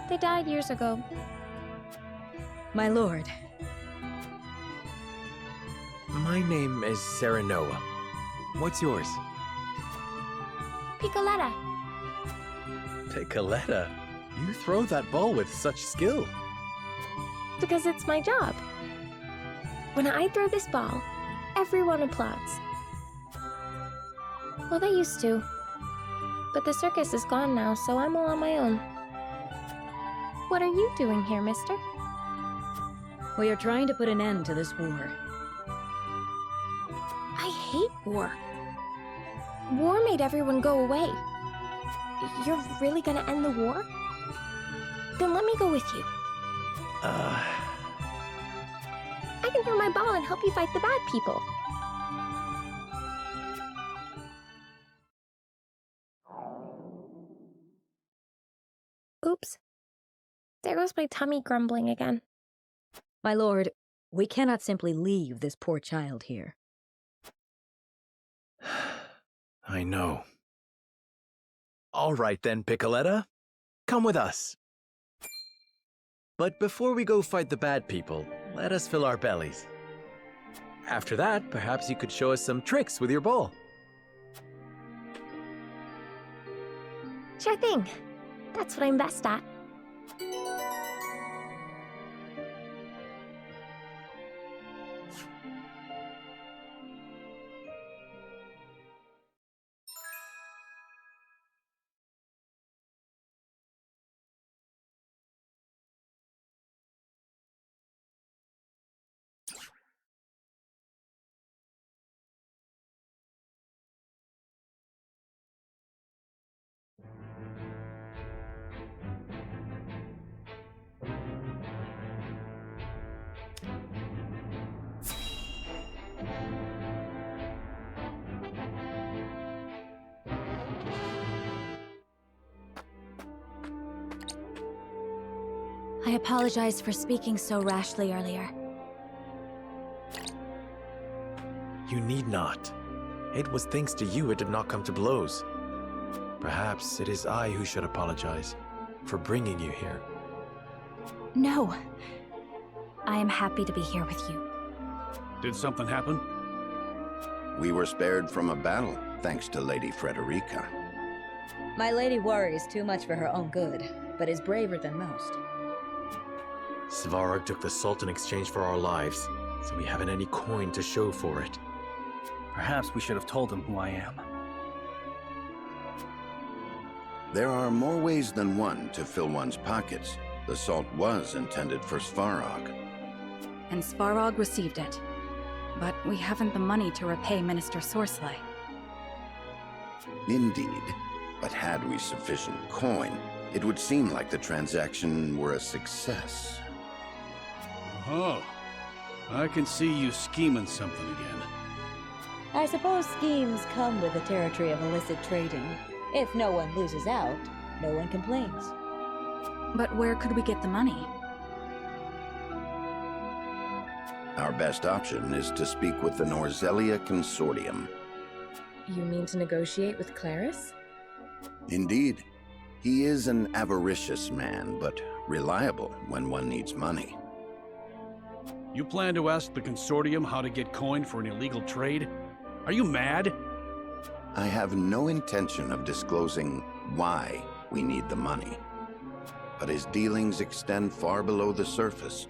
They died years ago. My lord. My name is Serinoa. What's yours? Piccoletta. Piccoletta? You throw that ball with such skill. Because it's my job. When I throw this ball, everyone applauds. Well, they used to. But the circus is gone now, so I'm all on my own. What are you doing here, mister? We are trying to put an end to this war. I hate war. War made everyone go away. You're really gonna end the war? Then let me go with you. I can throw my ball and help you fight the bad people. Oops. There goes my tummy grumbling again. My lord, we cannot simply leave this poor child here. I know. All right then, Piccoletta. Come with us. But before we go fight the bad people, let us fill our bellies. After that, perhaps you could show us some tricks with your ball. Sure thing. That's what I'm best at. I apologize for speaking so rashly earlier. You need not. It was thanks to you it did not come to blows. Perhaps it is I who should apologize for bringing you here. No. I am happy to be here with you. Did something happen? We were spared from a battle, thanks to Lady Frederica. My lady worries too much for her own good, but is braver than most. Svarog took the salt in exchange for our lives, so we haven't any coin to show for it. Perhaps we should have told him who I am. There are more ways than one to fill one's pockets. The salt was intended for Svarog. And Svarog received it. But we haven't the money to repay Minister Sorsley. Indeed. But had we sufficient coin, it would seem like the transaction were a success. Oh, I can see you scheming something again. I suppose schemes come with the territory of illicit trading. If no one loses out, no one complains. But where could we get the money? Our best option is to speak with the Norzelia Consortium. You mean to negotiate with Claris? Indeed. He is an avaricious man, but reliable when one needs money. You plan to ask the consortium how to get coin for an illegal trade? Are you mad? I have no intention of disclosing why we need the money. But his dealings extend far below the surface.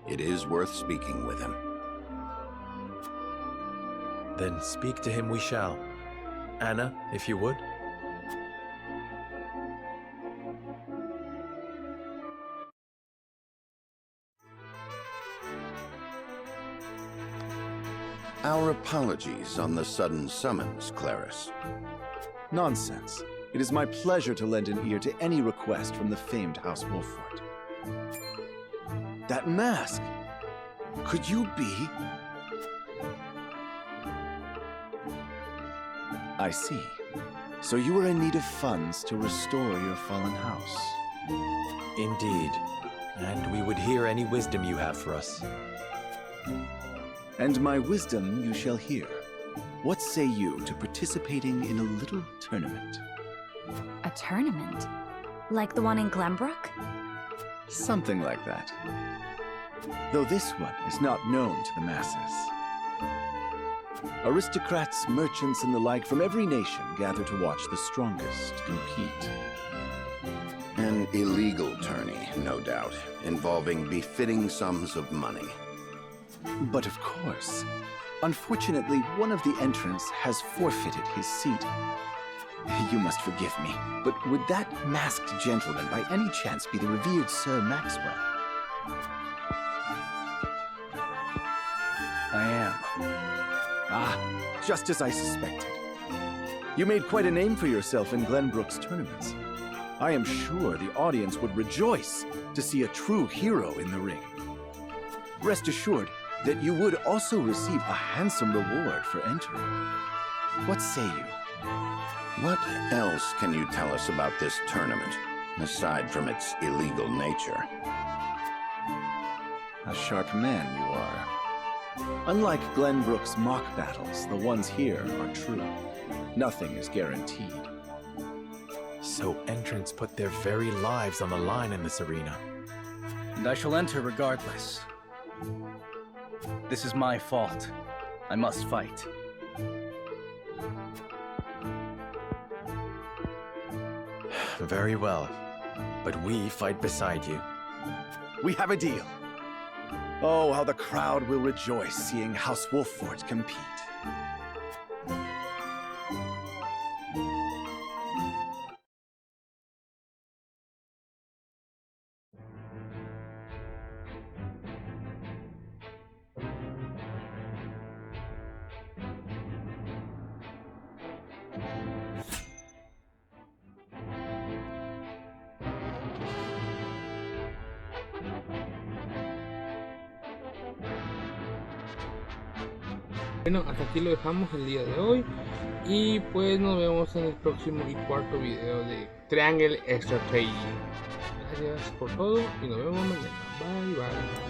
It is worth speaking with him. Then speak to him we shall. Anna, if you would. Our apologies on the sudden summons, Claris. Nonsense. It is my pleasure to lend an ear to any request from the famed House Wolffort. That mask! Could you be... I see. So you were in need of funds to restore your fallen house. Indeed. And we would hear any wisdom you have for us. And my wisdom you shall hear. What say you to participating in a little tournament? A tournament? Like the one in Glenbrook? Something like that. Though this one is not known to the masses. Aristocrats, merchants, and the like from every nation gather to watch the strongest compete. An illegal tourney, no doubt, involving befitting sums of money. But of course, unfortunately, one of the entrants has forfeited his seat. You must forgive me, but would that masked gentleman by any chance be the revered Sir Maxwell? I am. Ah, just as I suspected. You made quite a name for yourself in Glenbrook's tournaments. I am sure the audience would rejoice to see a true hero in the ring. Rest assured that you would also receive a handsome reward for entering. What say you? What else can you tell us about this tournament, aside from its illegal nature? A sharp man you are. Unlike Glenbrook's mock battles, the ones here are true. Nothing is guaranteed. So entrants put their very lives on the line in this arena. And I shall enter regardless. This is my fault. I must fight. Very well, but we fight beside you. We have a deal. Oh, how the crowd will rejoice seeing House Wolffort compete. Bueno, hasta aquí lo dejamos el día de hoy y pues nos vemos en el próximo y cuarto video de Triangle Strategy. Gracias por todo y nos vemos mañana. Bye bye.